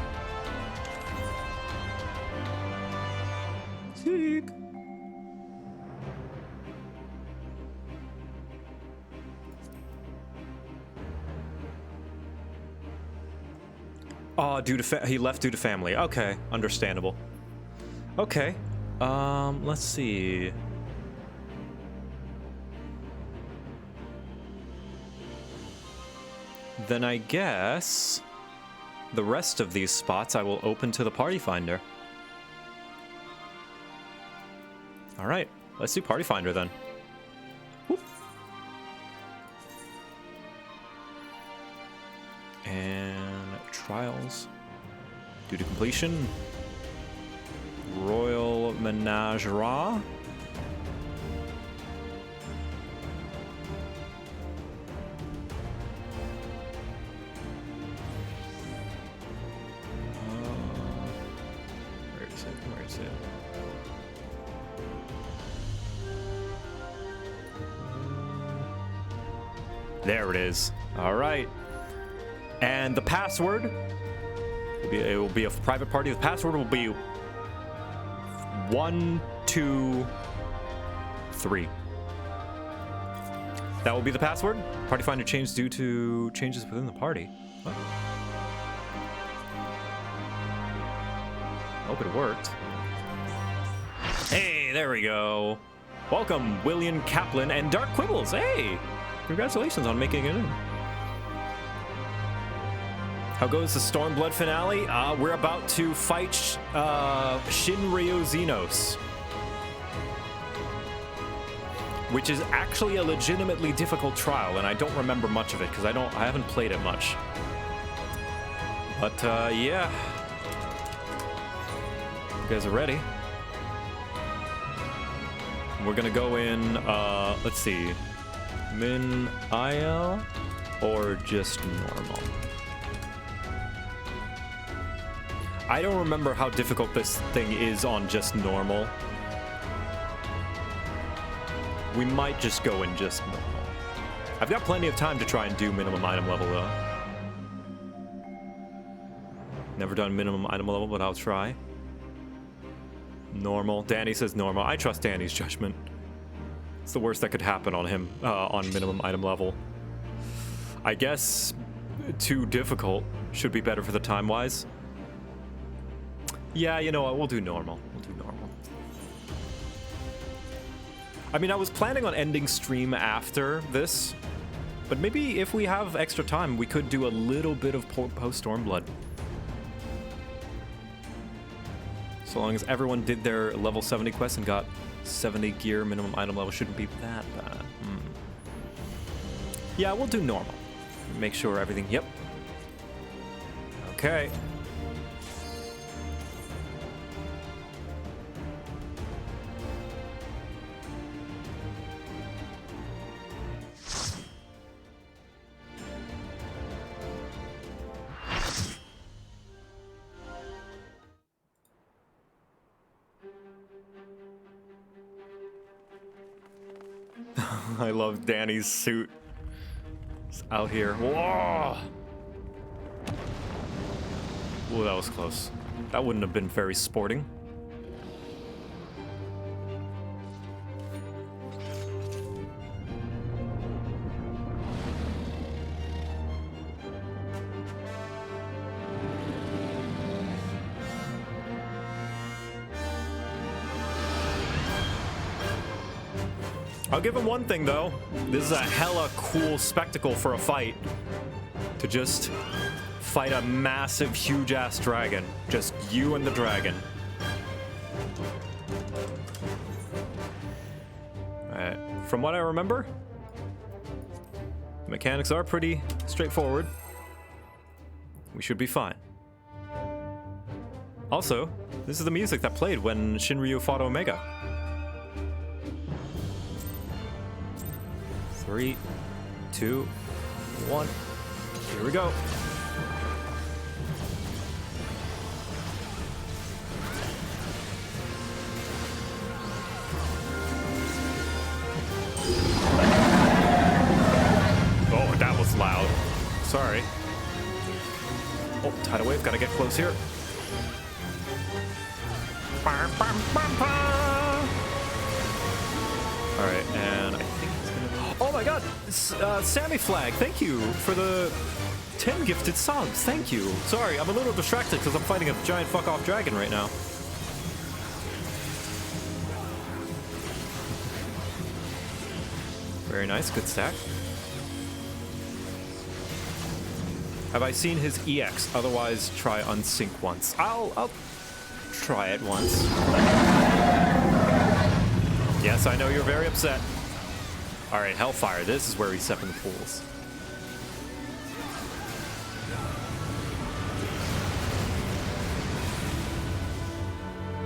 Zeke. Oh, he left due to family. Okay, understandable. Okay. Let's see. Then I guess the rest of these spots I will open to the Party Finder. All right, let's do Party Finder then. Whoop. And trials due to completion. Royal Menagerie. Where is it? Where is it? There it is. All right. And the password it will be a private party. The password will be 1, 2, 3. That will be the password. Party Finder changed due to changes within the party. What? Hope it worked. Hey, there we go. Welcome, William Kaplan and Dark Quibbles. Hey, congratulations on making it in. How goes the Stormblood finale? We're about to fight Shinryu Xenos, which is actually a legitimately difficult trial, and I don't remember much of it because I haven't played it much. But yeah, you guys are ready. We're gonna go in. Let's see, Min IL or just normal. I don't remember how difficult this thing is on just normal. We might just go in just normal. I've got plenty of time to try and do minimum item level though. Never done minimum item level, but I'll try. Normal. Danny says normal. I trust Danny's judgment. It's the worst that could happen on him on minimum item level. I guess too difficult should be better for the time-wise. Yeah, you know what? We'll do normal. We'll do normal. I mean, I was planning on ending stream after this, but maybe if we have extra time, we could do a little bit of post-Stormblood. So long as everyone did their level 70 quest and got 70 gear minimum item level, shouldn't be that bad. Yeah, we'll do normal. Make sure everything... Yep. Okay. I love Danny's suit. It's out here. Whoa! Ooh, that was close. That wouldn't have been very sporting. I'll give him one thing though. This is a hella cool spectacle for a fight. To just fight a massive, huge ass dragon. Just you and the dragon. Alright, from what I remember, the mechanics are pretty straightforward. We should be fine. Also, this is the music that played when Shinryu fought Omega. 3, 2, 1. Here we go. Oh, that was loud. Sorry. Oh, tidal wave. Gotta get close here. All right, and I think it's gonna... Oh my god! Sammy Flag, thank you for the 10 gifted subs. Thank you. Sorry, I'm a little distracted because I'm fighting a giant fuck-off dragon right now. Very nice, good stack. Have I seen his EX? Otherwise, try unsync once. I'll try it once. Yes, I know you're very upset. All right, Hellfire. This is where we step in the pools.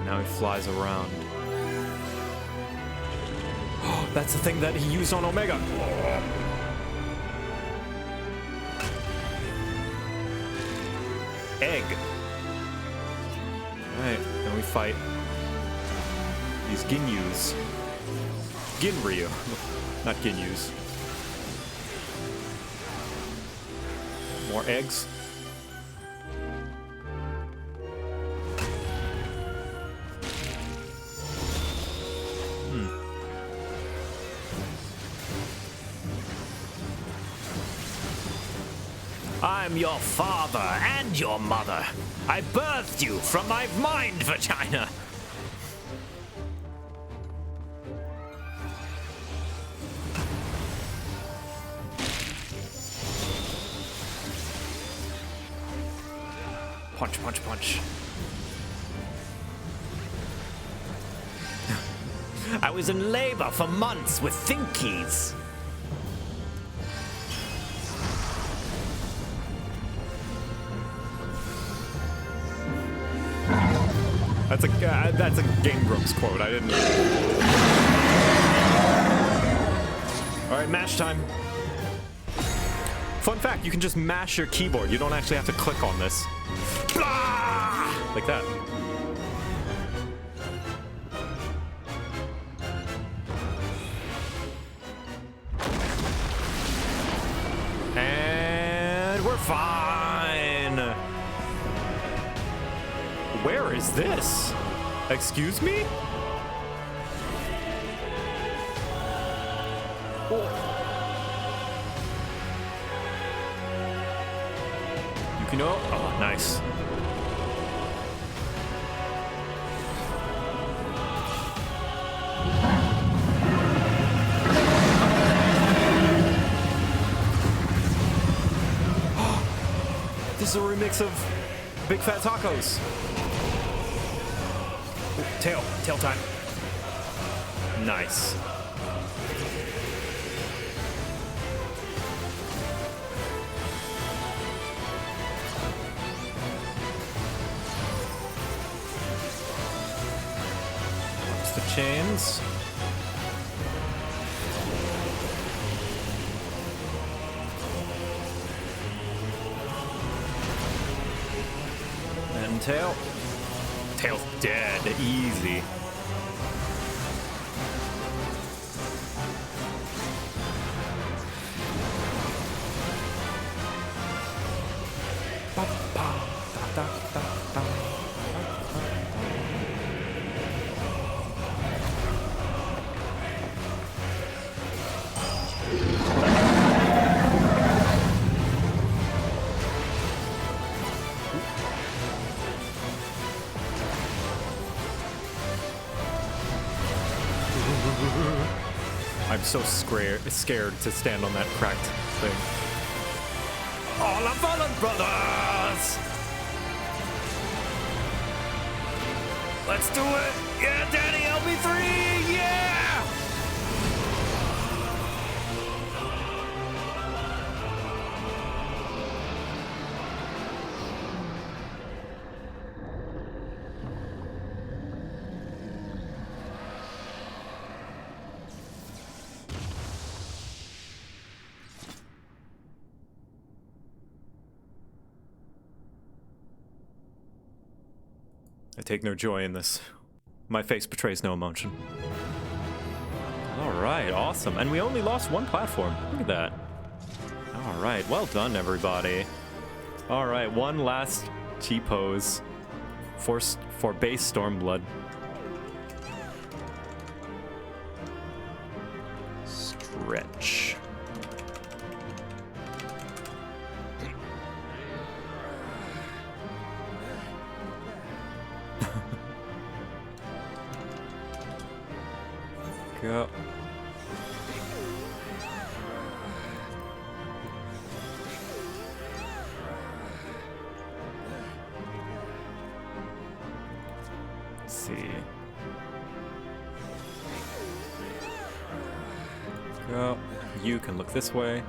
Now he flies around. Oh, that's the thing that he used on Omega. Egg. Alright, then we fight these Ginyus. Ginryu, not Ginyus. More eggs.
I'm your father and your mother. I birthed you from my mind vagina. Punch, punch, punch. I was in labor for months with Thinkies.
That's a Game Grumps quote. I didn't. All right, mash time. Fun fact: you can just mash your keyboard. You don't actually have to click on this. Blah! Like that. And we're fine. Where is this? Excuse me? Oh. Yukino? Oh, nice. This is a remix of Big Fat Tacos. Tail time. Nice. Drops the chains. And tail. Tail's dead. Easy. I'm so scared to stand on that cracked thing.
All our fallen brothers! Let's do it! Yeah, Daddy, LB3! Yeah!
I take no joy in this. My face betrays no emotion. Alright, awesome. And we only lost one platform. Look at that. Alright, well done, everybody. Alright, one last T-pose for base Stormblood. Stretch. Go. Go. You can look this way.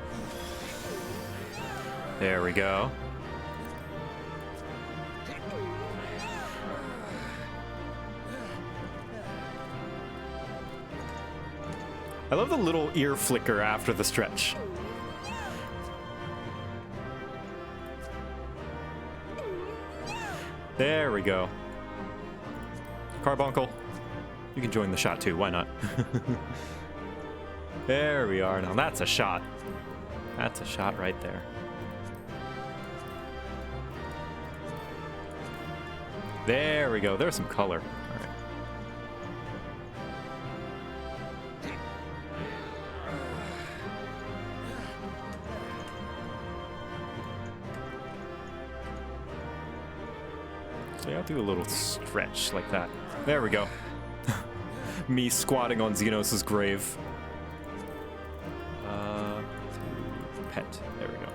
There we go. I love the little ear flicker after the stretch. There we go. Carbuncle, you can join the shot too, why not? There we are. Now that's a shot. That's a shot right there. There we go. There's some color. All right. So yeah, I'll do a little stretch like that. There we go. Me squatting on Xenos' grave. Pet. There we go.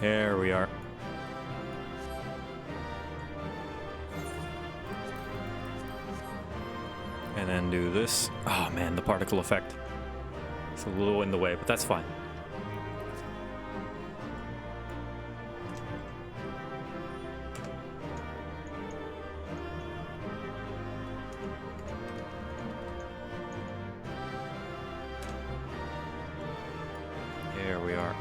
There we are. And then do this. Oh man, the particle effect. It's a little in the way, but that's fine. There we are.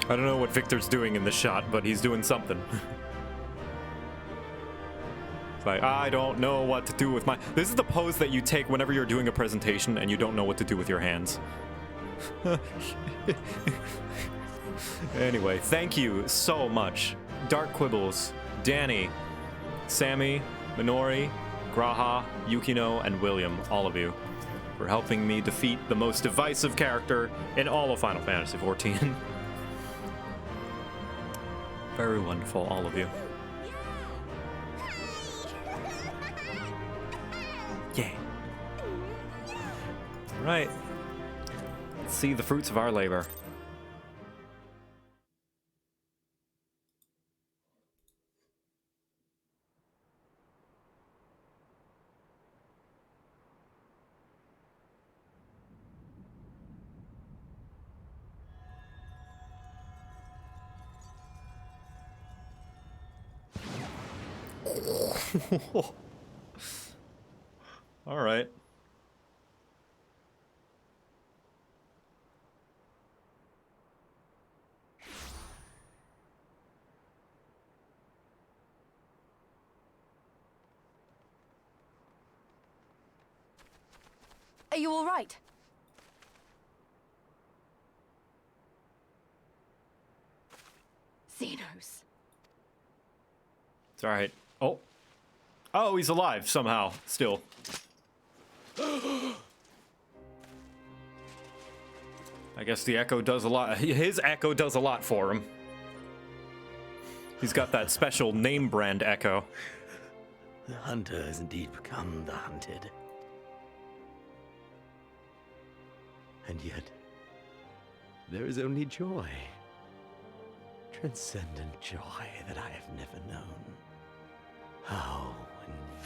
I don't know what Victor's doing in the shot, but he's doing something. It's like, I don't know what to do with my... This is the pose that you take whenever you're doing a presentation and you don't know what to do with your hands. Anyway, thank you so much. Dark Quibbles, Danny, Sammy, Minori, Graha, Yukino, and William, all of you, for helping me defeat the most divisive character in all of Final Fantasy XIV. Very wonderful, all of you. Yay. All right. Let's see the fruits of our labor. All right.
Are you all right? Xenos.
It's all right. Oh. Oh, he's alive somehow, still. I guess the echo does a lot. His echo does a lot for him. He's got that special name brand echo.
The hunter has indeed become the hunted. And yet, there is only joy. Transcendent joy that I have never known. How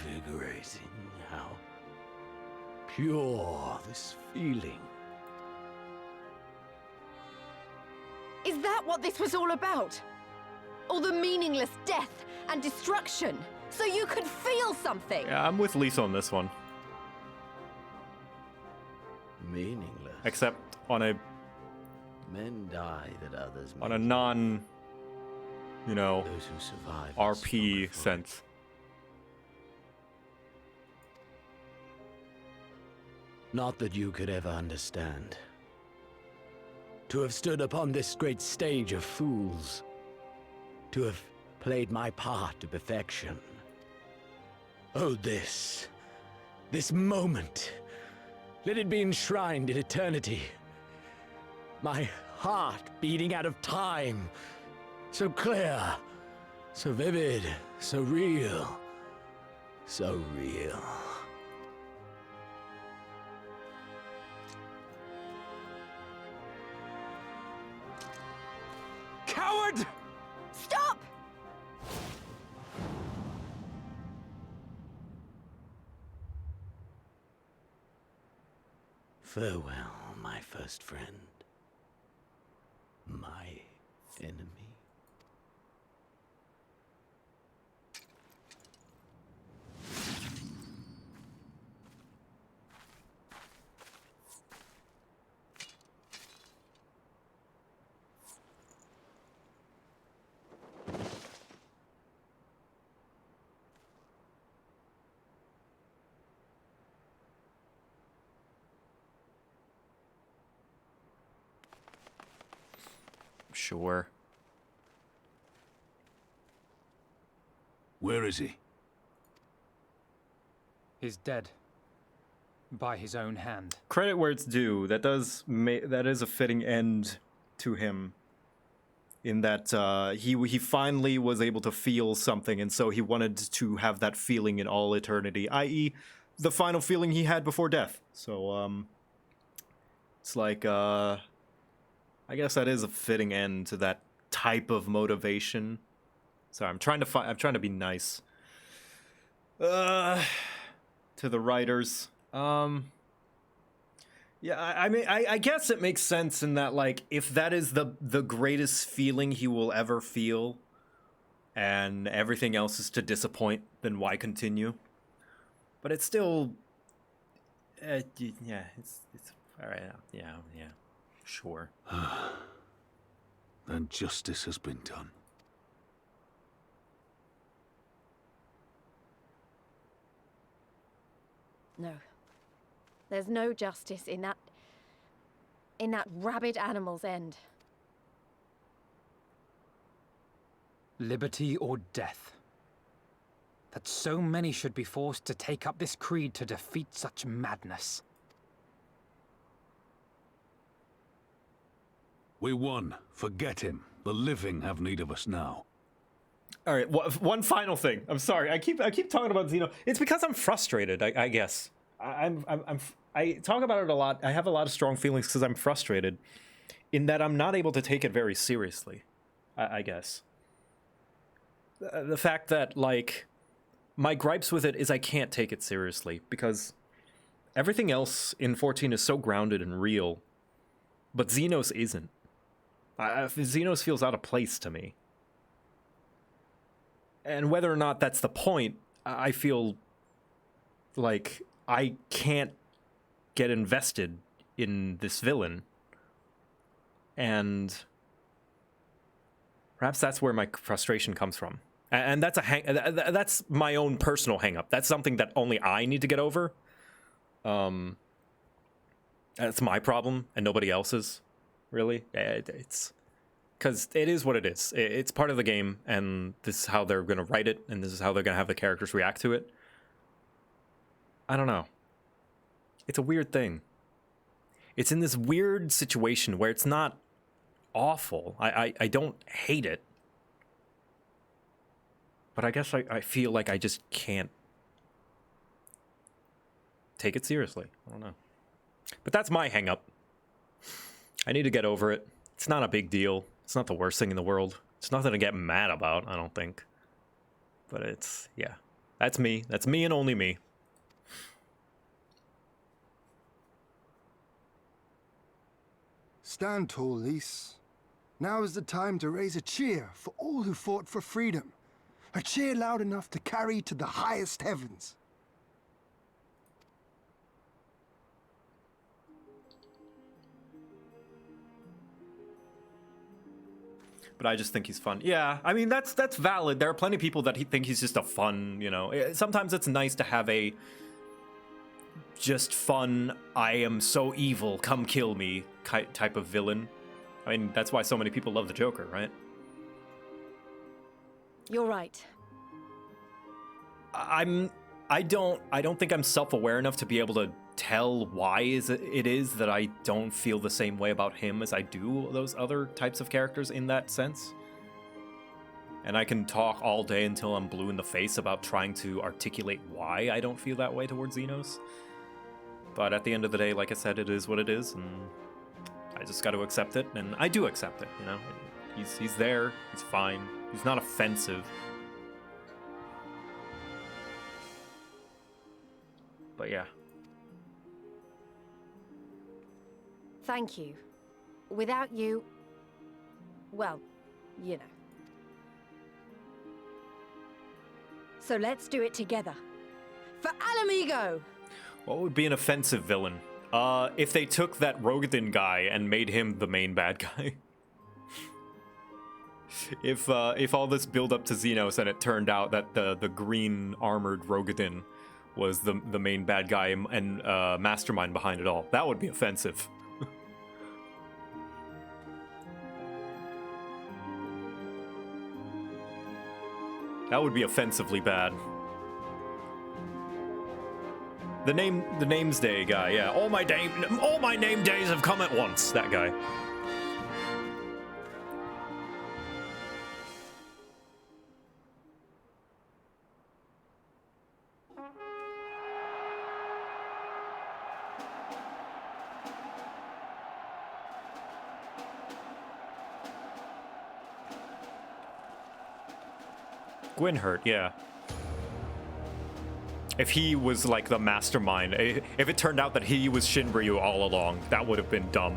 invigorating, how pure this feeling.
Is that what this was all about? All the meaningless death and destruction, so you could feel something?
Yeah, I'm with Lisa on this one.
Meaningless.
Except on a...
Men die that others may.
On a non... You know...
Those who survive
RP sense.
Not that you could ever understand. To have stood upon this great stage of fools. To have played my part to perfection. Oh, this moment. Let it be enshrined in eternity. My heart beating out of time. So clear, so vivid, so real. So real. Farewell, my first friend. My enemy.
Sure.
Where is he?
He's dead. By his own hand.
Credit where it's due. That is a fitting end to him. In that he finally was able to feel something, and so he wanted to have that feeling in all eternity, i.e., the final feeling he had before death. So it's like I guess that is a fitting end to that type of motivation. Sorry, I'm trying to be nice. To the writers. Yeah, I mean, I guess it makes sense in that, like, if that is the greatest feeling he will ever feel, and everything else is to disappoint, then why continue? But it's still, yeah, it's all right. Yeah, sure.
Then justice has been done.
No. There's no justice in that rabid animal's end.
Liberty or death. That so many should be forced to take up this creed to defeat such madness.
We won. Forget him. The living have need of us now.
All right, one final thing. I'm sorry. I keep talking about Xeno. It's because I'm frustrated. I guess I talk about it a lot. I have a lot of strong feelings because I'm frustrated, in that I'm not able to take it very seriously. I guess the fact that, like, my gripes with it is I can't take it seriously because everything else in 14 is so grounded and real, but Xenos isn't. Xenos feels out of place to me. And whether or not that's the point, I feel like I can't get invested in this villain. And perhaps that's where my frustration comes from. And that's that's my own personal hang-up. That's something that only I need to get over. That's my problem and nobody else's, really. It's because it is what it is. It's part of the game, and this is how they're going to write it, and this is how they're going to have the characters react to it. I don't know. It's a weird thing. It's in this weird situation where it's not awful. I don't hate it. But I guess I feel like I just can't take it seriously. I don't know. But that's my hang-up. I need to get over it. It's not a big deal. It's not the worst thing in the world. It's nothing to get mad about, I don't think. But it's, yeah. That's me. That's me and only me.
Stand tall, Lys. Now is the time to raise a cheer for all who fought for freedom. A cheer loud enough to carry to the highest heavens.
But I just think he's fun. Yeah, I mean, that's valid. There are plenty of people that think he's just a fun, you know. Sometimes it's nice to have a just fun, I am so evil, come kill me type of villain. I mean, that's why so many people love the Joker, right?
You're right.
I don't think I'm self-aware enough to be able to tell why it is that I don't feel the same way about him as I do those other types of characters in that sense. And I can talk all day until I'm blue in the face about trying to articulate why I don't feel that way towards Xenos. But at the end of the day, like I said, it is what it is, and I just got to accept it, and I do accept it, you know? He's there, he's fine, he's not offensive. But yeah.
Thank you. Without you... well, you know. So let's do it together. For Alamigo!
What would be an offensive villain? If they took that Rogadin guy and made him the main bad guy. If all this build up to Xenos and it turned out that the green armored Rogadin was the main bad guy and mastermind behind it all, that would be offensive. That would be offensively bad. The name's day guy, yeah. All my name days have come at once. That guy. Gwynhurt, yeah. If he was like the mastermind, if it turned out that he was Shinryu all along, that would have been dumb.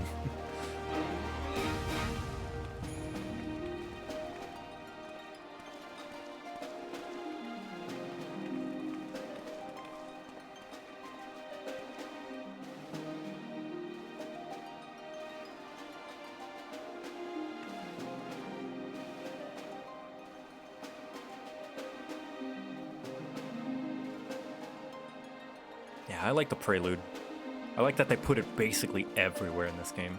Yeah, I like the prelude. I like that they put it basically everywhere in this game.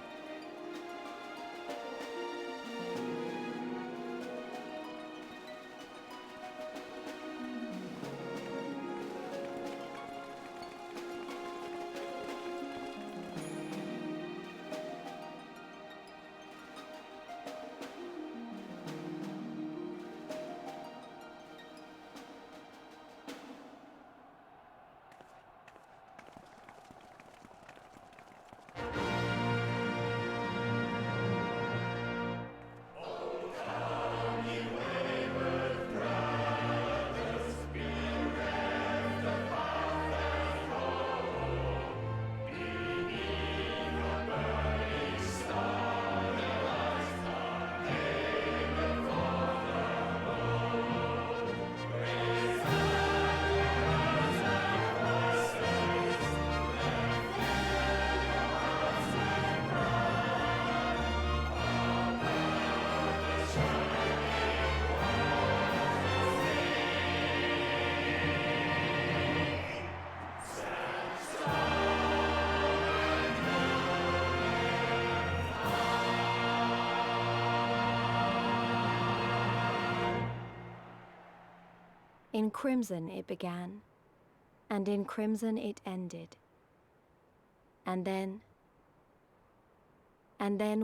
In crimson it began, and in crimson it ended. And then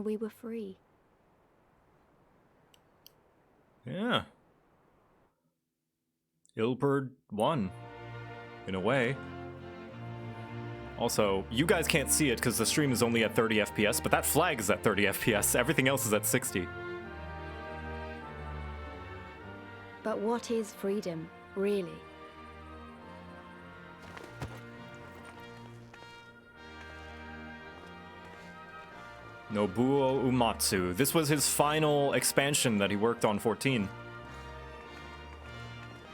we were free.
Yeah. Ilberd won, in a way. Also, you guys can't see it because the stream is only at 30 FPS, but that flag is at 30 FPS. Everything else is at 60.
But what is freedom, really?
Nobuo Uematsu. This was his final expansion that he worked on 14.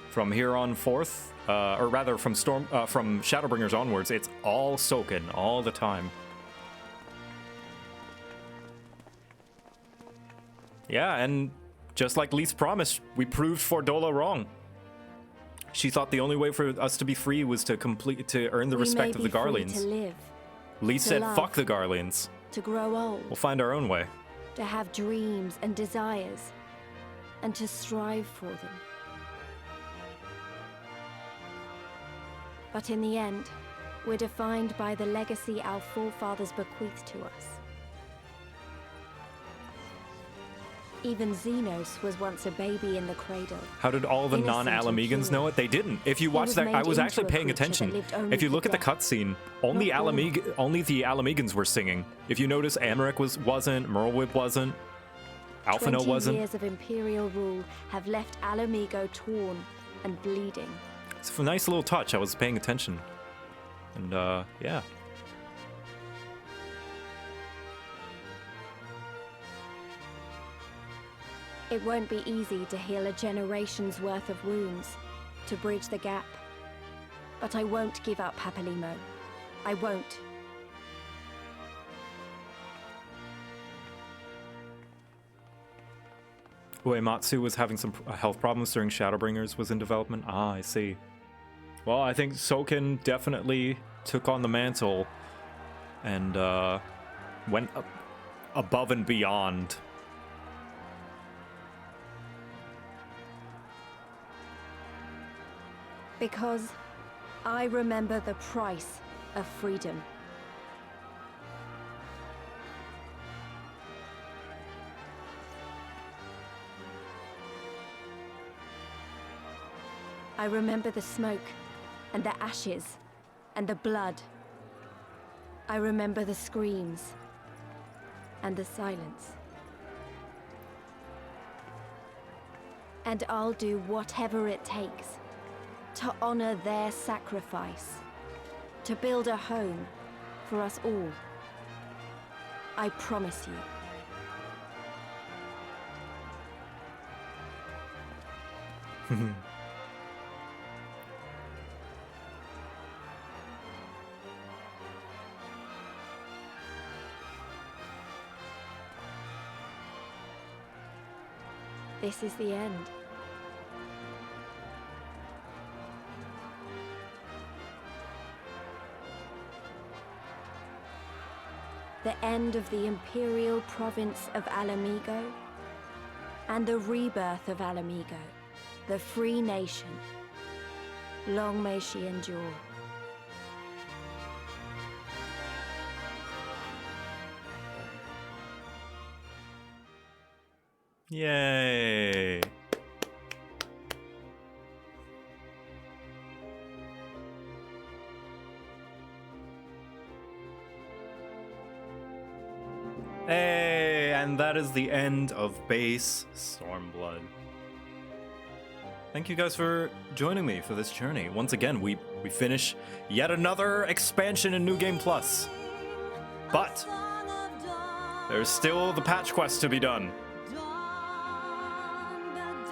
From here on forth, or rather from Shadowbringers onwards, it's all Soken all the time. Yeah, and just like Lise promised, we proved Fordola wrong. She thought the only way for us to be free was to earn the respect of the Garleans.
To live,
Lise said, "Fuck the Garleans.
to grow old,
We'll find our own way."
to have dreams and desires, and to strive for them. But in the end, we're defined by the legacy our forefathers bequeathed to us. Even Xenos was once a baby in the cradle.
How did all the non-Alamegans know it? They didn't. If you watch that, I was actually paying attention. If you look at the cutscene, only the Alamegans were singing. If you notice, Amarek wasn't, Merlwyb wasn't, Alphino
20
wasn't.
years of Imperial rule have left Alamigo torn and bleeding.
It's a nice little touch. I was paying attention. And, yeah.
It won't be easy to heal a generation's worth of wounds, to bridge the gap. But I won't give up, Papalimo. I won't.
Uematsu was having some health problems during Shadowbringers was in development. Ah, I see. Well, I think Soken definitely took on the mantle and went above and beyond.
Because I remember the price of freedom. I remember the smoke, and the ashes, and the blood. I remember the screams, and the silence. And I'll do whatever it takes to honor their sacrifice, to build a home for us all. I promise you. This is the end. The end of the Imperial Province of Alamigo, and the rebirth of Alamigo, the free nation. Long may she endure.
Yay! Hey, and that is the end of base Stormblood. Thank you guys for joining me for this journey. Once again, we finish yet another expansion in New Game Plus. But there's still the patch quest to be done.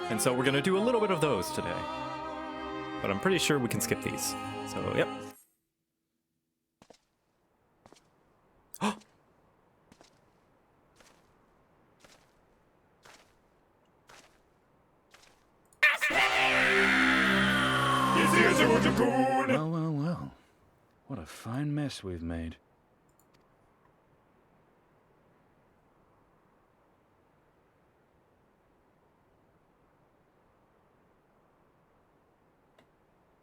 And so we're gonna do a little bit of those today. But I'm pretty sure we can skip these. So, yep.
Well, well, well. What a fine mess we've made.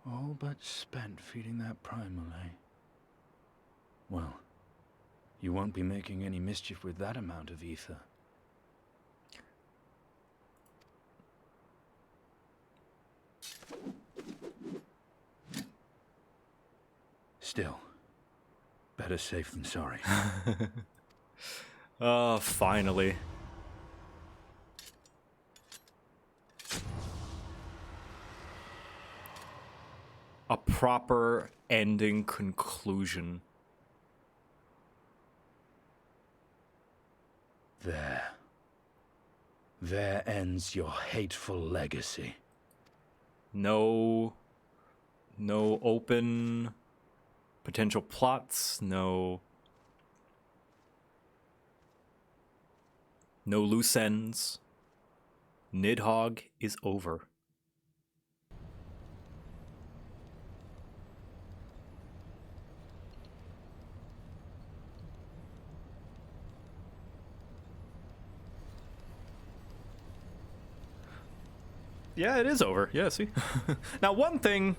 All but spent feeding that primal, eh? Well, you won't be making any mischief with that amount of ether. Still, better safe than sorry.
Oh, finally. A proper ending conclusion.
There. There ends your hateful legacy.
No open potential plots, no loose ends. Nidhogg is over. Yeah, it is over. Yeah, see? Now, one thing,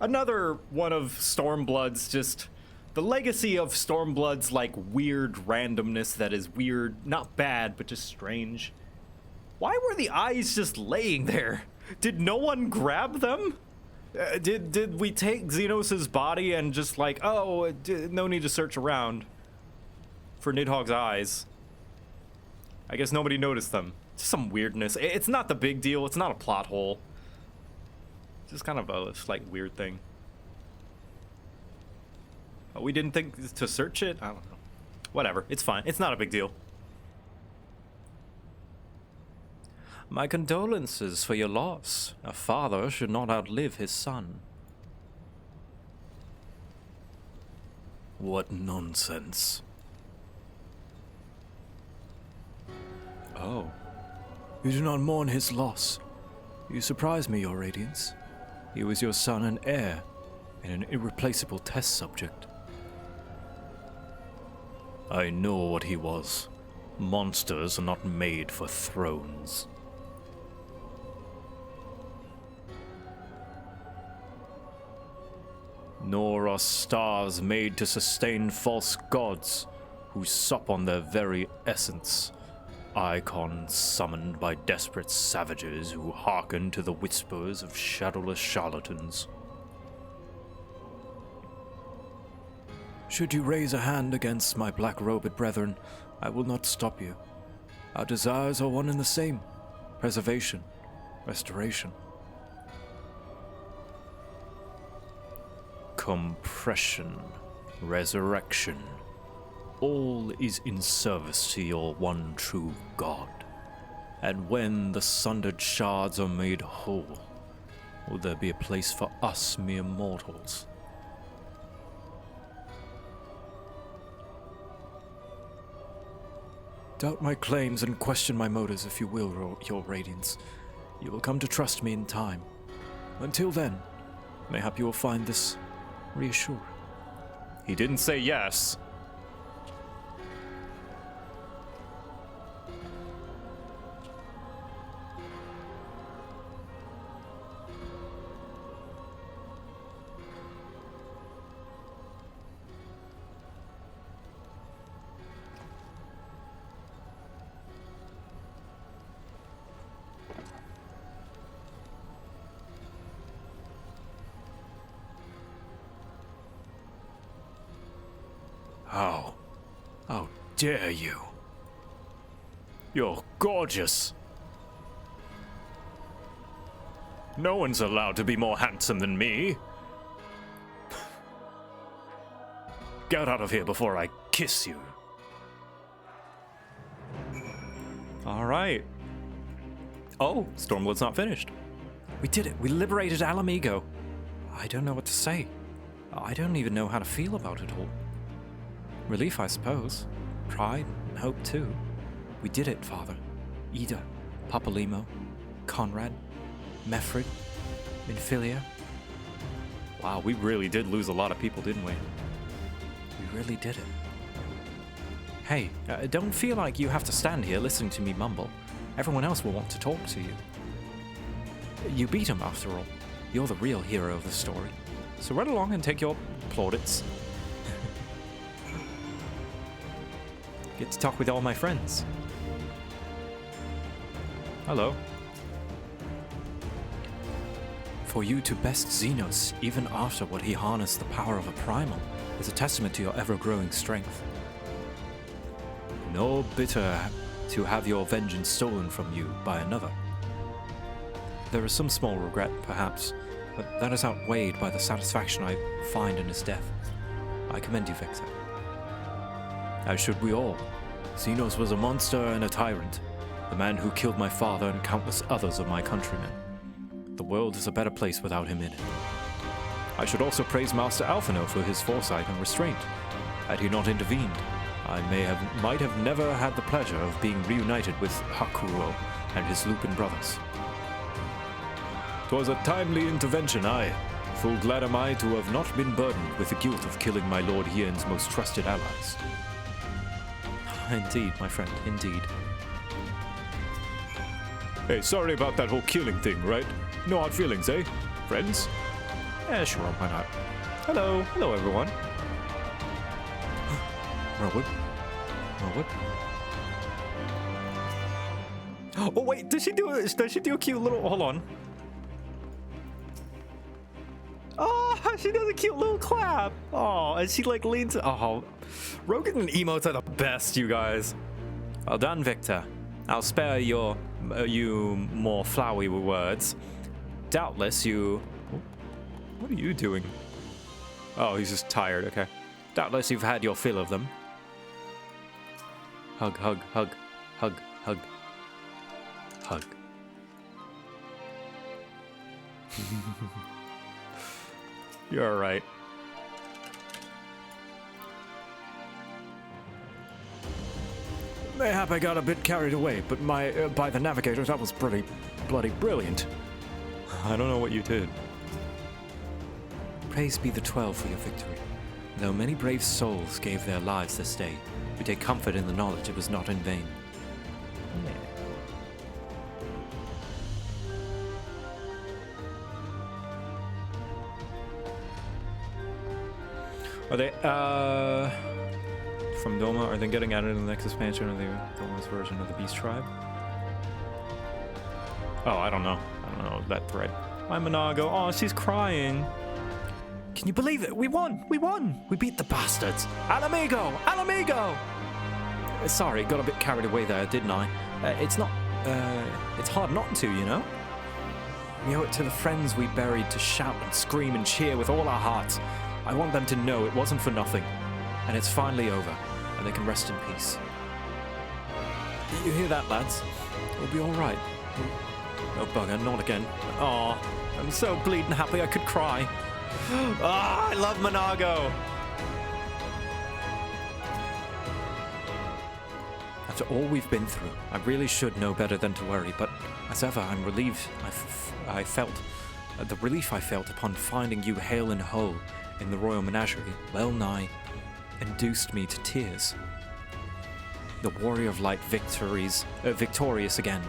another one of Stormblood's just, the legacy of Stormblood's, like, weird randomness that is weird, not bad, but just strange. Why were the eyes just laying there? Did no one grab them? Did we take Xenos' body and just like, oh, no need to search around for Nidhogg's eyes? I guess nobody noticed them. Just some weirdness. It's not the big deal. It's not a plot hole. It's just kind of a slight weird thing. We didn't think to search it? I don't know. Whatever. It's fine. It's not a big deal.
My condolences for your loss. A father should not outlive his son. What nonsense.
Oh.
You do not mourn his loss. You surprise me, Your Radiance. He was your son and heir, and an irreplaceable test subject. I know what he was. Monsters are not made for thrones. Nor are stars made to sustain false gods who sup on their very essence. Icons summoned by desperate savages who hearken to the whispers of shadowless charlatans. Should you raise a hand against my black-robed brethren, I will not stop you. Our desires are one and the same: preservation, restoration. Compression, resurrection. All is in service to your one true God. And when the sundered shards are made whole, will there be a place for us mere mortals? Doubt my claims and question my motives if you will, Your Radiance. You will come to trust me in time. Until then, mayhap you will find this reassuring.
He didn't say yes.
How dare you? You're gorgeous. No one's allowed to be more handsome than me. Get out of here before I kiss you.
All right. Oh, Stormblood's not finished. We did it. We liberated Alamigo. I don't know what to say. I don't even know how to feel about it all. Relief, I suppose. Pride and hope, too. We did it, Father. Ida, Papalimo, Conrad, Mefrid, Minfilia. Wow, we really did lose a lot of people, didn't we? We really did it. Hey, don't feel like you have to stand here listening to me mumble. Everyone else will want to talk to you. You beat him, after all. You're the real hero of the story. So run along and take your plaudits. Get to talk with all my friends. Hello. For you to best Xenos, even after what he harnessed the power of a primal, is a testament to your ever-growing strength. No bitter to have your vengeance stolen from you by another. There is some small regret, perhaps, but that is outweighed by the satisfaction I find in his death. I commend you, Victor. As should we all. Xenos was a monster and a tyrant, the man who killed my father and countless others of my countrymen. The world is a better place without him in it. I should also praise Master Alphino for his foresight and restraint. Had he not intervened, I might have never had the pleasure of being reunited with Hakuo and his Lupin brothers. 'Twas a timely intervention, aye. Full glad am I to have not been burdened with the guilt of killing my Lord Hien's most trusted allies. Indeed, my friend, indeed.
Hey, sorry about that whole killing thing, right? No hard feelings, eh? Friends?
Yeah, sure, why not? Hello, hello everyone. Merwood? Merwood? Oh wait, does she do a cute little, hold on. Oh, she does a cute little clap. Oh, and she like leans, oh. Rogan emotes are the best, you guys. Well done, Victor. I'll spare you more flowery words. Doubtless you... What are you doing? Oh, he's just tired, okay. Doubtless you've had your fill of them. Hug, hug, hug, hug, hug, hug. You're right.
Mayhap I got a bit carried away, but by the navigator, that was pretty bloody brilliant.
I don't know what you did.
Praise be the 12 for your victory. Though many brave souls gave their lives this day, we take comfort in the knowledge it was not in vain.
Are they, from Doma, are they getting added in the next expansion of the Doma's version of the Beast Tribe? Oh, I don't know. I don't know that thread. Hi, Monago. Oh, she's crying.
Can you believe it? We won! We won! We beat the bastards! Al amigo! Al amigo! Sorry, got a bit carried away there, didn't I? It's hard not to, you know? We owe it to the friends we buried to shout and scream and cheer with all our hearts. I want them to know it wasn't for nothing. And it's finally over, and they can rest in peace. You hear that, lads? We'll be alright.
Oh, bugger, not again. Aw, I'm so bleeding happy I could cry. Ah, I love Monago!
After all we've been through, I really should know better than to worry, but as ever, I'm relieved I felt. The relief I felt upon finding you hale and whole in the Royal Menagerie well nigh induced me to tears. The Warrior of Light victorious again.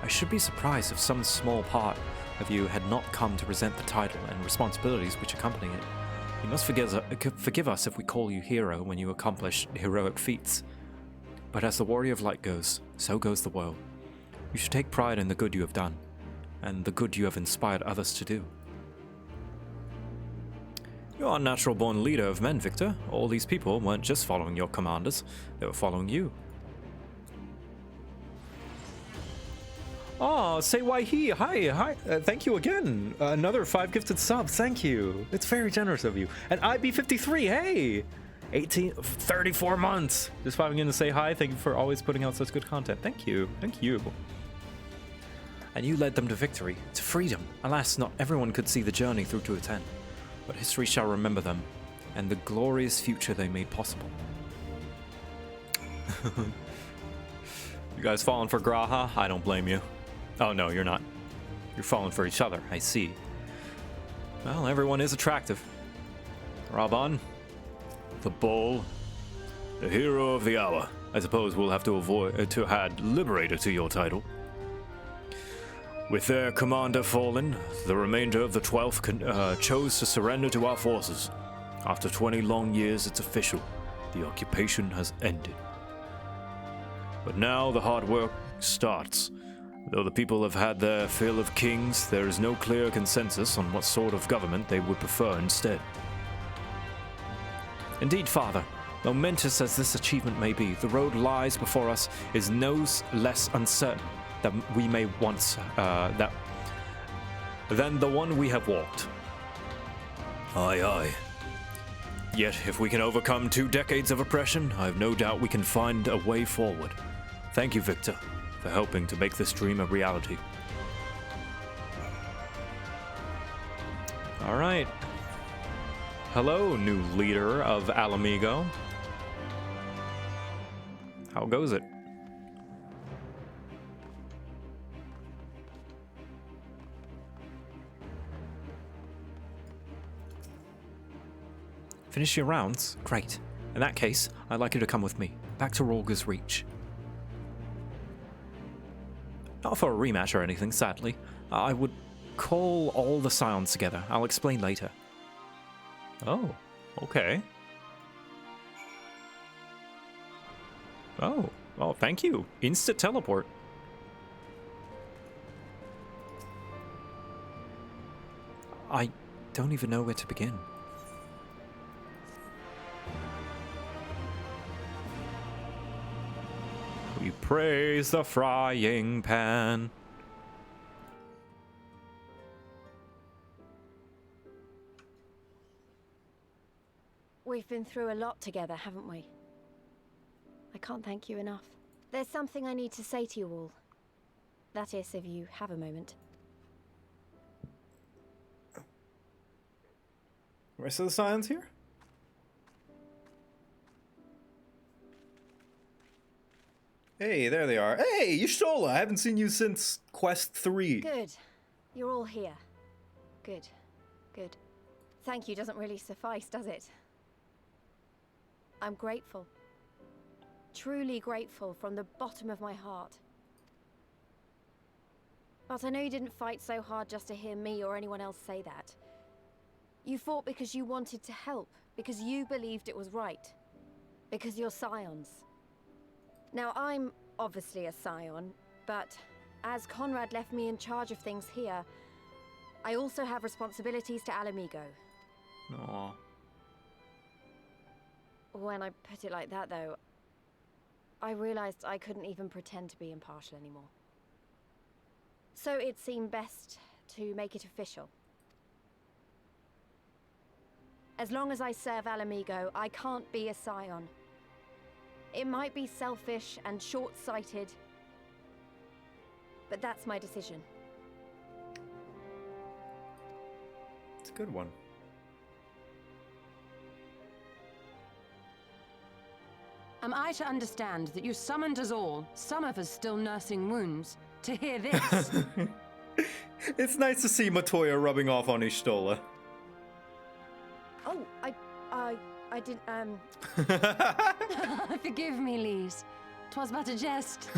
I should be surprised if some small part of you had not come to resent the title and responsibilities which accompany it. You must forgive us if we call you hero when you accomplish heroic feats. But as the Warrior of Light goes, so goes the world. You should take pride in the good you have done, and the good you have inspired others to do.
You are a natural-born leader of men, Victor. All these people weren't just following your commanders, they were following you. Oh, say why he. Hi. Thank you again. Another 5 gifted subs. Thank you. It's very generous of you. And IB53, hey! 34 months. Just popping in to say hi. Thank you for always putting out such good content. Thank you. Thank you.
And you led them to victory, to freedom. Alas, not everyone could see the journey through to its end. But history shall remember them, and the glorious future they made possible.
You guys falling for Graha? I don't blame you. Oh, no, you're not. You're falling for each other, I see. Well, everyone is attractive. Raban?
The bull. The hero of the hour. I suppose we'll have to add Liberator to your title. With their commander fallen, the remainder of the 12th chose to surrender to our forces. After 20 long years, it's official. The occupation has ended. But now the hard work starts. Though the people have had their fill of kings, there is no clear consensus on what sort of government they would prefer instead.
Indeed, Father, momentous as this achievement may be, the road lies before us is no less uncertain than we may once
than the one we have walked. Aye, aye. Yet, if we can overcome 2 decades of oppression, I have no doubt we can find a way forward. Thank you, Victor, for helping to make this dream a reality.
All right. Hello, new leader of Alamigo. How goes it?
Finish your rounds? Great. In that case, I'd like you to come with me, back to Rolga's Reach. Not for a rematch or anything, sadly. I would call all the Scions together. I'll explain later.
Oh, okay. Oh, thank you. Instant teleport.
I don't even know where to begin.
We praise the frying pan.
We've been through a lot together, haven't we? I can't thank you enough. There's something I need to say to you all. That is, if you have a moment.
Rest of the Scions here? Hey, there they are. Hey, Y'shtola! I haven't seen you since Quest 3.
Good. You're all here. Good. Good. Thank you doesn't really suffice, does it? I'm grateful. Truly grateful from the bottom of my heart. But I know you didn't fight so hard just to hear me or anyone else say that. You fought because you wanted to help, because you believed it was right. Because you're Scions. Now, I'm obviously a Scion, but as Conrad left me in charge of things here, I also have responsibilities to Alamigo.
Aww.
When I put it like that, though, I realized I couldn't even pretend to be impartial anymore. So it seemed best to make it official. As long as I serve Alamigo, I can't be a Scion. It might be selfish and short-sighted, but that's my decision.
It's a good one.
Am I to understand that you summoned us all, some of us still nursing wounds, to hear this?
It's nice to see Matoya rubbing off on Y'shtola.
Oh, I didn't,
Forgive me, Lise. 'Twas but a jest.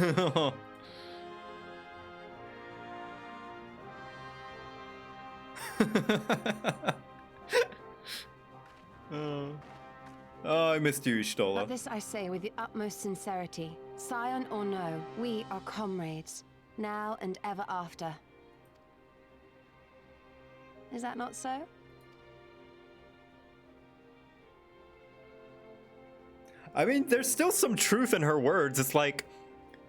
Oh, I missed you, Y'shtola.
But this I say with the utmost sincerity. Scion or no, we are comrades, now and ever after. Is that not so?
I mean, there's still some truth in her words. It's like,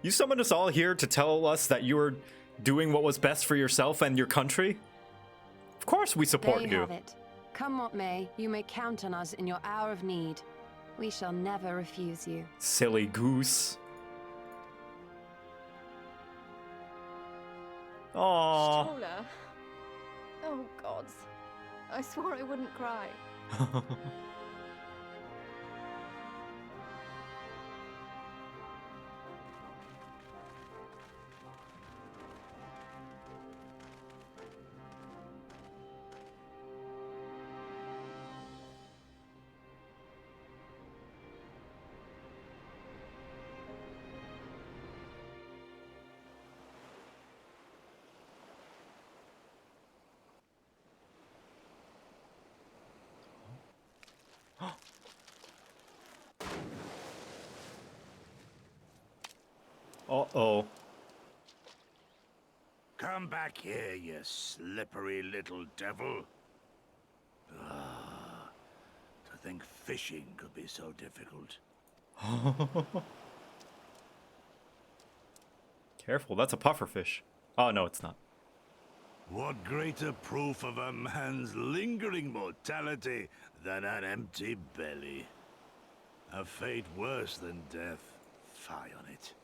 you summoned us all here to tell us that you were doing what was best for yourself and your country? Of course we support
There
you.
have it. Come what may, you may count on us in your hour of need. We shall never refuse you.
Silly goose. Aww.
Y'shtola. Oh, gods. I swore I wouldn't cry.
Uh-oh.
Come back here, you slippery little devil. To think fishing could be so difficult.
Careful, that's a pufferfish. Oh, no, it's not.
What greater proof of a man's lingering mortality than an empty belly? A fate worse than death, fie on it.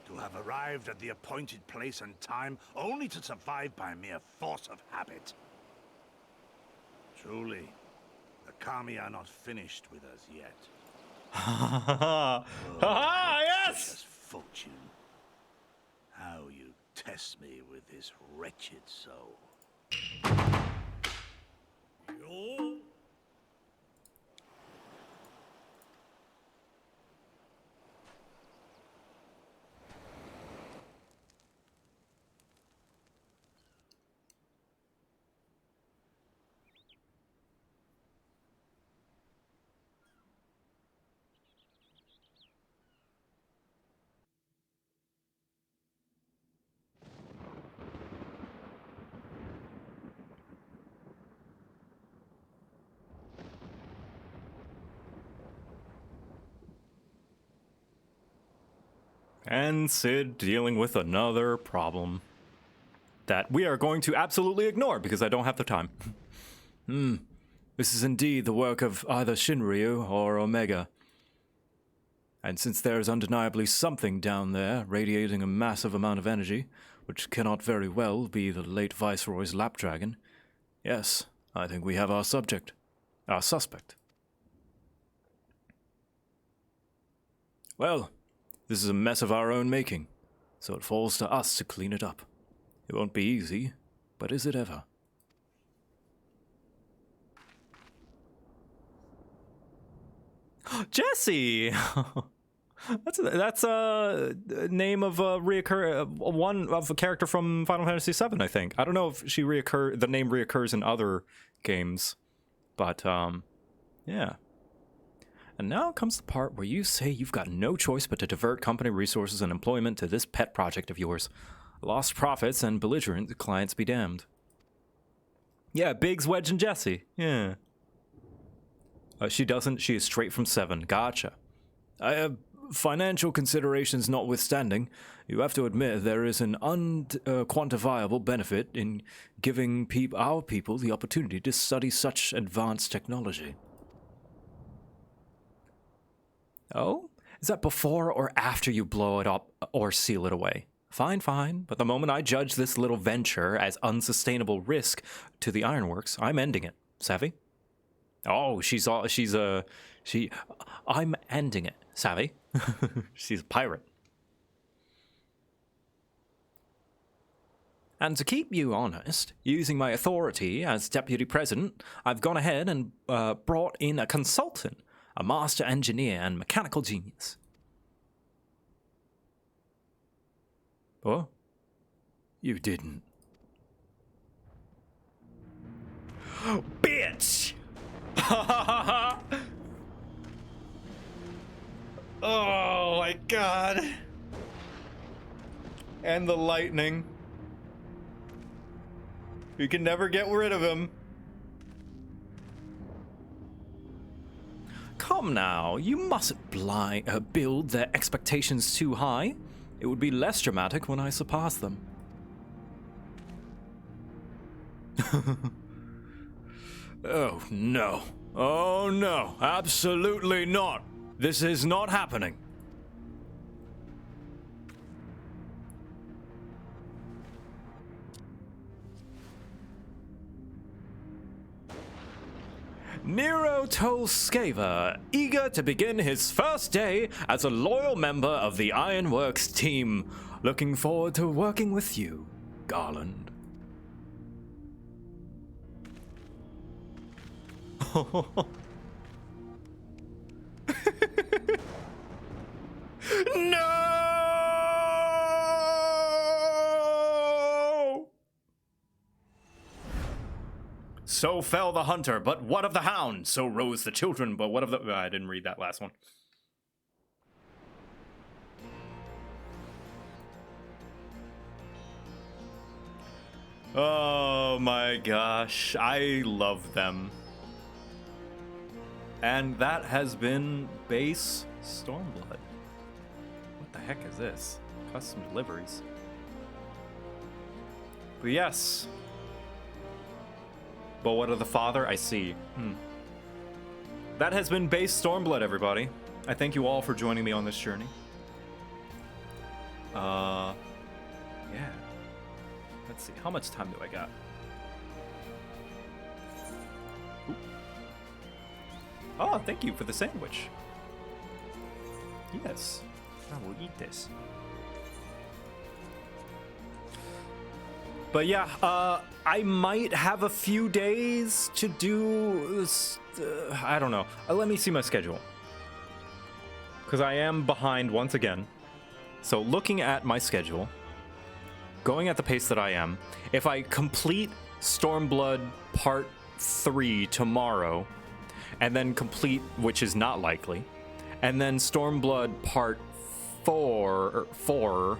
To have arrived at the appointed place and time only to survive by mere force of habit. Truly, the Kami are not finished with us yet.
Ha yes!
Fortune. How you test me with this wretched soul.
And Sid dealing with another problem that we are going to absolutely ignore because I don't have the time.
This is indeed the work of either Shinryu or Omega. And since there is undeniably something down there radiating a massive amount of energy, which cannot very well be the late Viceroy's lapdragon, yes, I think we have our subject. our suspect. Well, this is a mess of our own making, so it falls to us to clean it up. It won't be easy, but is it ever?
Jesse! that's a name of a one of a character from Final Fantasy VII, I think. I don't know if the name reoccurs in other games, but yeah. And now comes the part where you say you've got no choice but to divert company resources and employment to this pet project of yours. Lost profits and belligerent clients be damned. Yeah, Biggs, Wedge, and Jesse. Yeah. She doesn't. She is straight from 7. Gotcha.
Financial considerations notwithstanding, you have to admit there is an unquantifiable benefit in giving our people the opportunity to study such advanced technology.
Oh? Is that before or after you blow it up or seal it away? Fine, fine. But the moment I judge this little venture as unsustainable risk to the ironworks, I'm ending it. Savvy? Oh, I'm ending it. Savvy? She's a pirate. And to keep you honest, using my authority as deputy president, I've gone ahead and brought in a consultant, a master engineer and mechanical genius.
Oh? You didn't.
Bitch! Oh my god. And the lightning. You can never get rid of him. Come now, you mustn't build their expectations too high. It would be less dramatic when I surpass them.
Oh, no. Oh, no. Absolutely not. This is not happening.
Nero Tolskava, eager to begin his first day as a loyal member of the Ironworks team. Looking forward to working with you, Garland. No! So fell the hunter, but what of the hound? So rose the children, but what of the... I didn't read that last one. Oh my gosh, I love them. And that has been base Stormblood. What the heck is this? Custom deliveries. But yes. But what of the father? I see. That has been base Stormblood, everybody. I thank you all for joining me on this journey. Yeah. Let's see. How much time do I got? Ooh. Oh, thank you for the sandwich. Yes. I will eat this. But yeah, I might have a few days to do this, I don't know. Let me see my schedule. Because I am behind once again. So looking at my schedule, going at the pace that I am, if I complete Stormblood Part 3 tomorrow, and then complete, which is not likely, and then Stormblood Part 4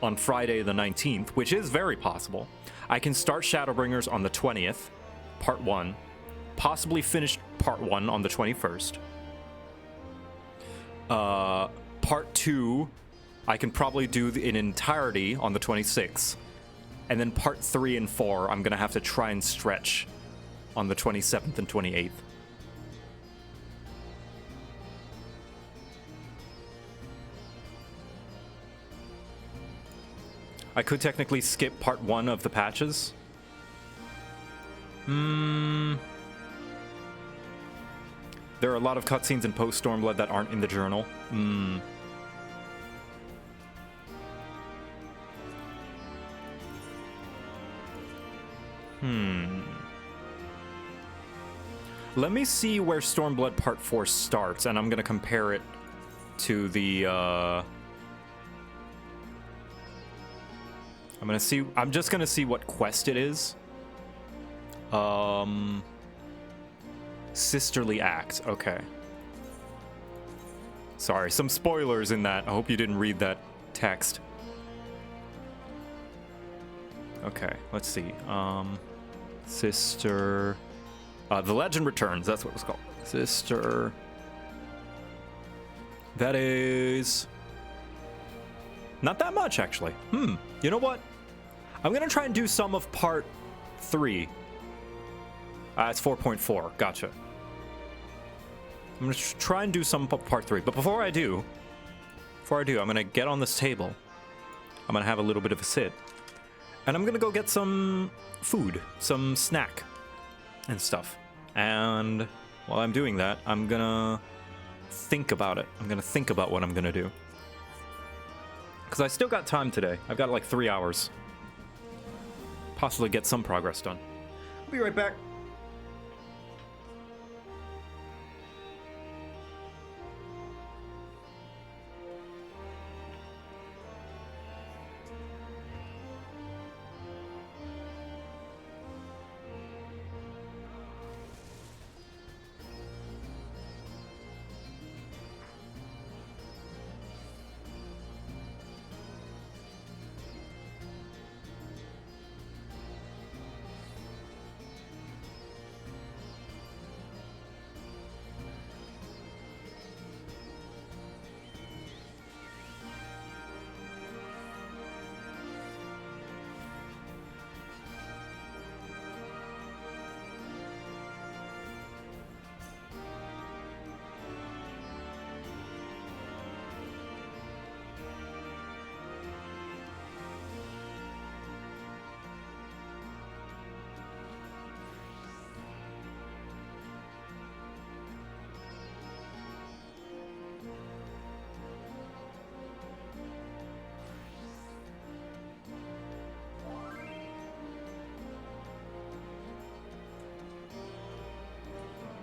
on Friday the 19th, which is very possible, I can start Shadowbringers on the 20th, Part 1, possibly finish Part 1 on the 21st. Part 2, I can probably do in entirety on the 26th. And then Part 3 and 4, I'm going to have to try and stretch on the 27th and 28th. I could technically skip Part 1 of the patches. There are a lot of cutscenes in post Stormblood that aren't in the journal. Let me see where Stormblood Part 4 starts, and I'm gonna compare it to the, I'm just gonna see what quest it is. Sisterly Act, okay. Sorry, some spoilers in that. I hope you didn't read that text. Okay, let's see. Sister... The Legend Returns, that's what it was called. Sister... That is... not that much, actually. You know what? I'm gonna try and do some of Part 3. It's 4.4, gotcha. I'm gonna try and do some of Part 3, but before I do, I'm gonna get on this table. I'm gonna have a little bit of a sit. And I'm gonna go get some food, some snack and stuff. And while I'm doing that, I'm gonna think about it. I'm gonna think about what I'm gonna do. Because I still got time today. I've got like 3 hours. Possibly get some progress done. I'll be right back.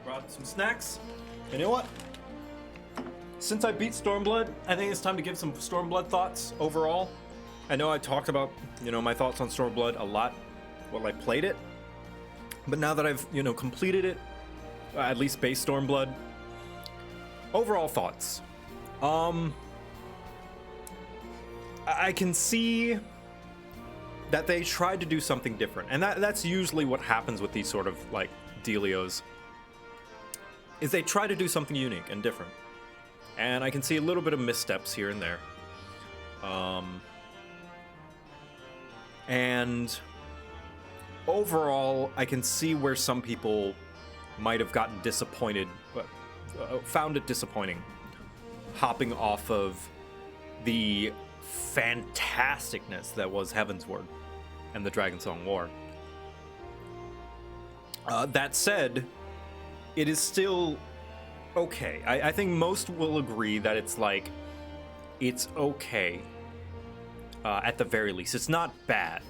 Brought some snacks. You know what? Since I beat Stormblood, I think it's time to give some Stormblood thoughts overall. I know I talked about, my thoughts on Stormblood a lot while I played it. But now that I've, completed it, at least base Stormblood, overall thoughts. I can see that they tried to do something different. And that's usually what happens with these sort of, dealios. Is they try to do something unique and different. And I can see a little bit of missteps here and there. And overall, I can see where some people might have gotten disappointed, found it disappointing, hopping off of the fantasticness that was Heavensward and the Dragonsong War. That said, it is still okay. I think most will agree that it's okay. At the very least, it's not bad.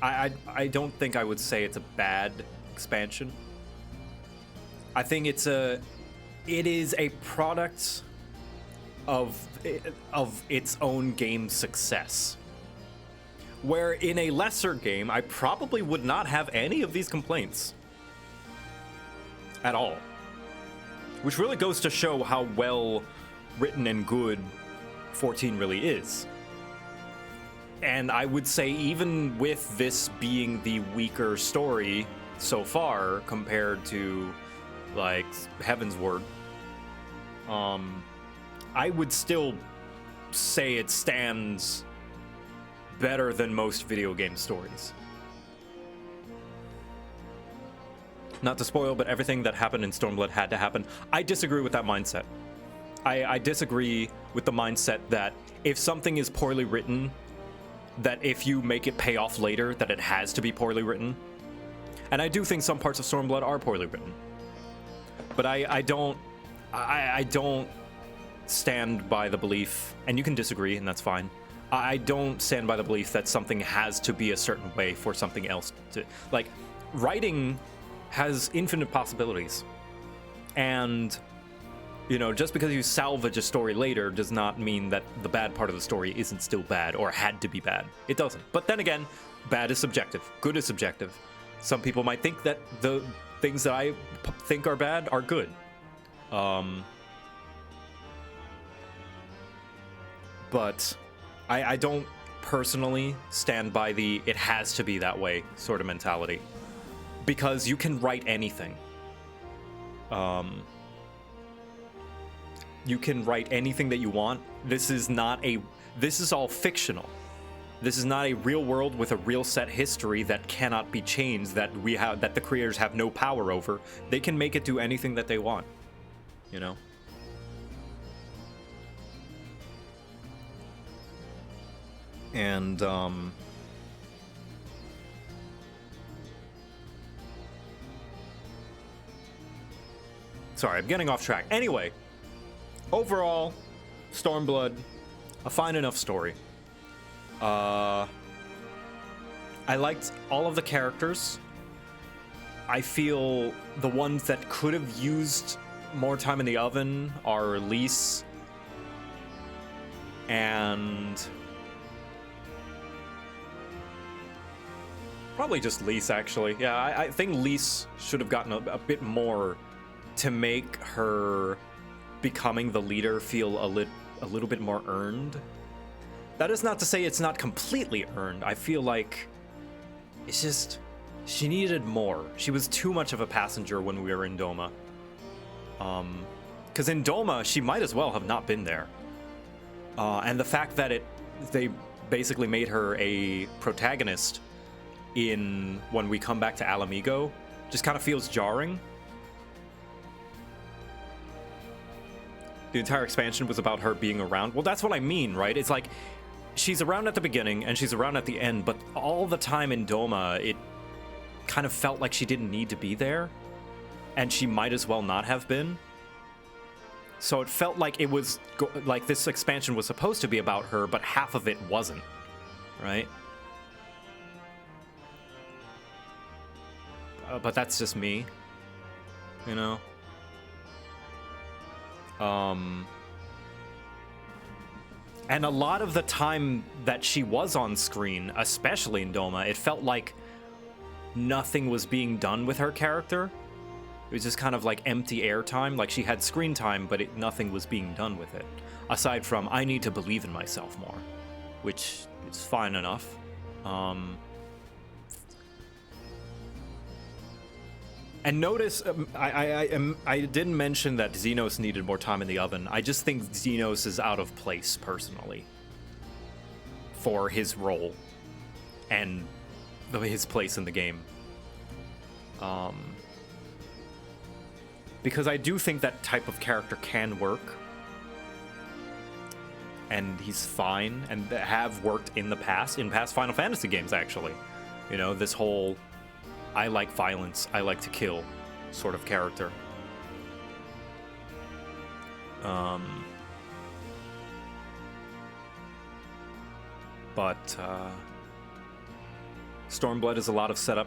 I don't think I would say it's a bad expansion. I think it is a product of its own game success. Where in a lesser game, I probably would not have any of these complaints. At all. Which really goes to show how well written and good 14 really is. And I would say even with this being the weaker story so far compared to Heavensward, I would still say it stands better than most video game stories. Not to spoil, but everything that happened in Stormblood had to happen. I disagree with that mindset. I disagree with the mindset that if something is poorly written, that if you make it pay off later, that it has to be poorly written. And I do think some parts of Stormblood are poorly written. But I don't stand by the belief, and you can disagree, and that's fine. I don't stand by the belief that something has to be a certain way for something else to, like, writing has infinite possibilities. And, you know, just because you salvage a story later does not mean that the bad part of the story isn't still bad or had to be bad. It doesn't. But then again, bad is subjective. Good is subjective. Some people might think that the things that I think are bad are good. But I don't personally stand by the it has to be that way sort of mentality. Because you can write anything. You can write anything that you want. This is all fictional. This is not a real world with a real set history that cannot be changed, that the creators have no power over. They can make it do anything that they want, you know? And, sorry, I'm getting off track. Anyway, overall, Stormblood, a fine enough story. I liked all of the characters. I feel the ones that could have used more time in the oven are Lise and probably just Lise, actually. Yeah, I think Lise should have gotten a bit more to make her becoming the leader feel a little bit more earned. That is not to say it's not completely earned. I feel like it's just she needed more. She was too much of a passenger when we were in Doma. Because in Doma, she might as well have not been there. And the fact that they basically made her a protagonist when we come back to Alamigo just kind of feels jarring. The entire expansion was about her being around. Well, that's what I mean, right? It's like she's around at the beginning and she's around at the end, but all the time in Doma, it kind of felt like she didn't need to be there, and she might as well not have been. So it felt like it was like this expansion was supposed to be about her, but half of it wasn't, right? But that's just me, you know? And a lot of the time that she was on screen, especially in Doma, it felt like nothing was being done with her character. It was just kind of like empty airtime, like she had screen time, but nothing was being done with it. Aside from, I need to believe in myself more, which is fine enough. And notice, I didn't mention that Xenos needed more time in the oven. I just think Xenos is out of place, personally, for his role and his place in the game. Because I do think that type of character can work. And he's fine, and have worked in past Final Fantasy games, actually. You know, this whole I like violence, I like to kill sort of character. But Stormblood is a lot of setup.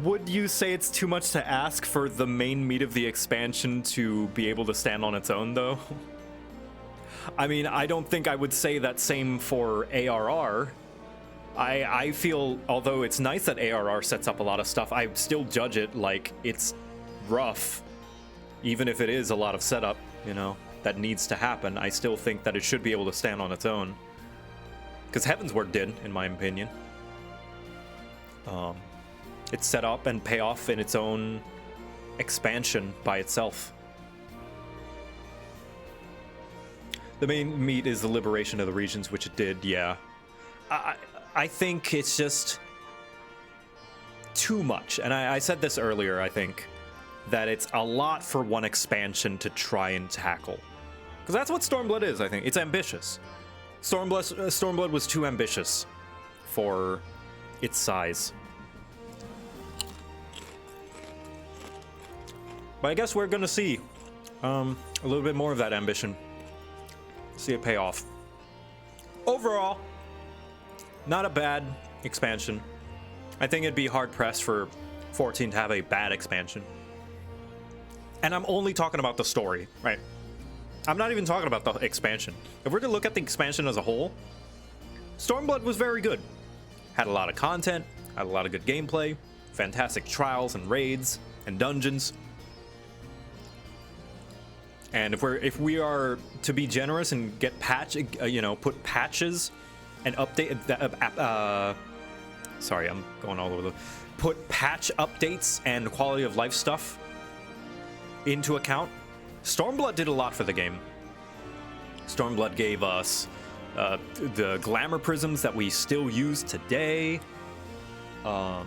Would you say it's too much to ask for the main meat of the expansion to be able to stand on its own, though? I mean, I don't think I would say that same for ARR. I feel, although it's nice that ARR sets up a lot of stuff, I still judge it like it's rough. Even if it is a lot of setup, you know, that needs to happen, I still think that it should be able to stand on its own. Because Heavensward did, in my opinion. It's set up and pay off in its own expansion by itself. The main meat is the liberation of the regions, which it did, yeah. I think it's just too much. And I said this earlier, I think, that it's a lot for one expansion to try and tackle. Because that's what Stormblood is, I think. It's ambitious. Stormblood was too ambitious for its size. But I guess we're gonna see a little bit more of that ambition. See it pay off. Overall, not a bad expansion. I think it'd be hard-pressed for 14 to have a bad expansion. And I'm only talking about the story, right? I'm not even talking about the expansion. If we're to look at the expansion as a whole, Stormblood was very good. Had a lot of content, had a lot of good gameplay, fantastic trials and raids and dungeons. And if we are to be generous and get put patches and update sorry, I'm going all over the put patch updates and quality of life stuff into account, Stormblood did a lot for the game. Stormblood gave us the glamour prisms that we still use today. Probably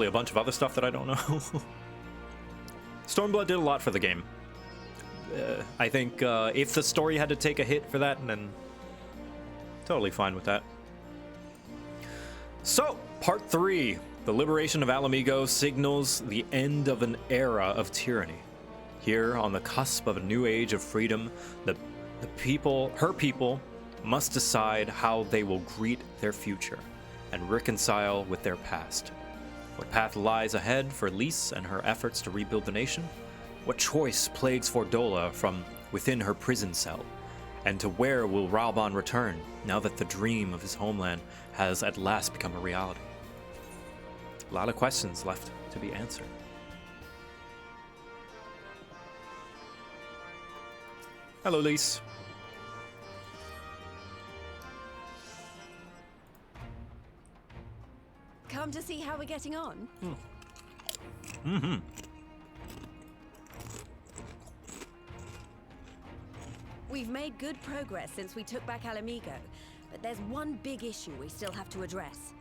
a bunch of other stuff that I don't know. Stormblood did a lot for the game. I think if the story had to take a hit for that, then totally fine with that. So, part 3. The liberation of Alamigo signals the end of an era of tyranny. Here, on the cusp of a new age of freedom, her people, must decide how they will greet their future and reconcile with their past. What path lies ahead for Lys and her efforts to rebuild the nation? What choice plagues Fordola from within her prison cell? And to where will Raubahn return now that the dream of his homeland has at last become a reality? A lot of questions left to be answered. Hello, Lys.
Come to see how we're getting on?
Mm-hmm.
We've made good progress since we took back Alamigo, but there's one big issue we still have to address.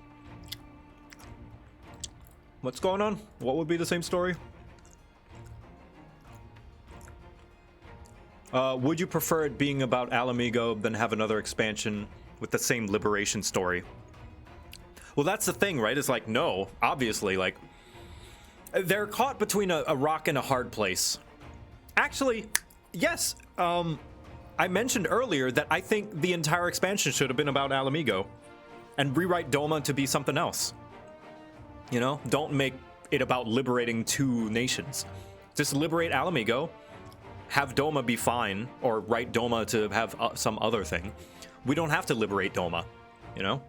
What's going on? What would be the same story? Would you prefer it being about Alamigo than have another expansion with the same liberation story? Well, that's the thing, right? It's like, no, obviously, like, they're caught between a rock and a hard place. Actually, yes, I mentioned earlier that I think the entire expansion should have been about Alamigo and rewrite Doma to be something else. You know, don't make it about liberating 2 nations. Just liberate Alamigo, have Doma be fine, or write Doma to have some other thing. We don't have to liberate Doma, you know?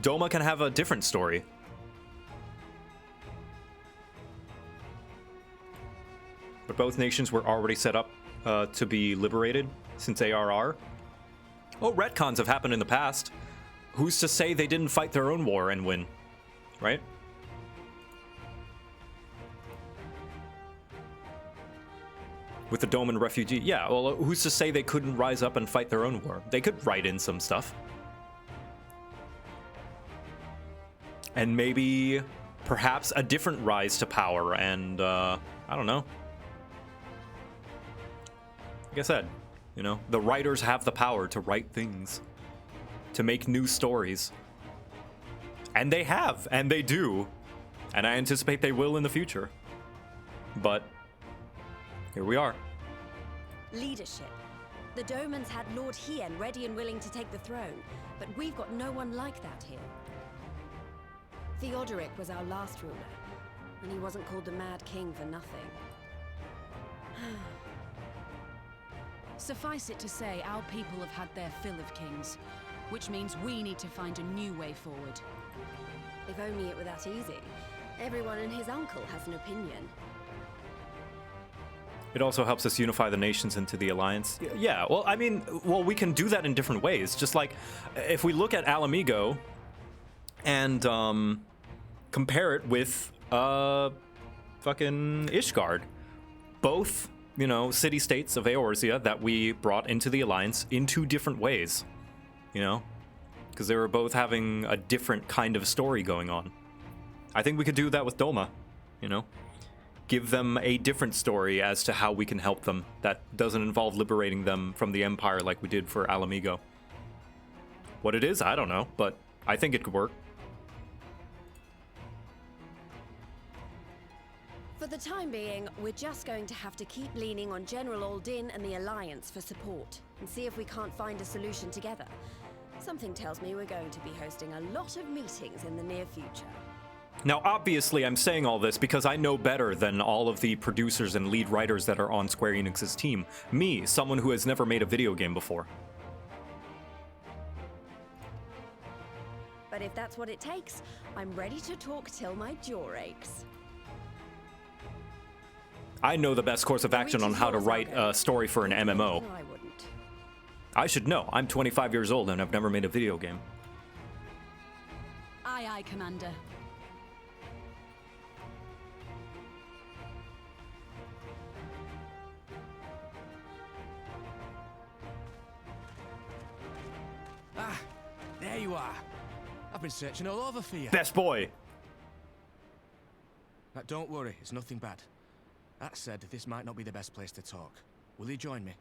Doma can have a different story. But both nations were already set up to be liberated since ARR. Oh, retcons have happened in the past. Who's to say they didn't fight their own war and win? Right? With the Doman refugee. Yeah, well, who's to say they couldn't rise up and fight their own war? They could write in some stuff. And maybe, perhaps, a different rise to power and, I don't know. Like I said, you know, the writers have the power to write things. To make new stories. And they have, and they do. And I anticipate they will in the future. But here we are.
Leadership. The Domans had Lord Hien ready and willing to take the throne, but we've got no one like that here. Theodoric was our last ruler, and he wasn't called the Mad King for nothing.
Suffice it to say, our people have had their fill of kings, which means we need to find a new way forward.
If only it were that easy. Everyone and his uncle has an opinion.
It also helps us unify the nations into the alliance. Yeah, well, I mean, we can do that in different ways. Just like, if we look at Alamigo and compare it with fucking Ishgard. Both, you know, city-states of Eorzea that we brought into the alliance in 2 different ways, you know? Because they were both having a different kind of story going on. I think we could do that with Doma, you know? Give them a different story as to how we can help them that doesn't involve liberating them from the Empire like we did for Alamigo. What it is, I don't know, but I think it could work.
For the time being, we're just going to have to keep leaning on General Aldin and the Alliance for support, and see if we can't find a solution together. Something tells me we're going to be hosting a lot of meetings in the near future.
Now, obviously, I'm saying all this because I know better than all of the producers and lead writers that are on Square Enix's team. Me, someone who has never made a video game before.
But if that's what it takes, I'm ready to talk till my jaw aches.
I know the best course of action on how to write a story for an MMO.
I wouldn't.
I should know. I'm 25 years old and I've never made a video game.
Aye, aye, Commander.
Ah, there you are. I've been searching all over for you.
Best boy.
Now, don't worry, it's nothing bad. That said, this might not be the best place to talk. Will you join me?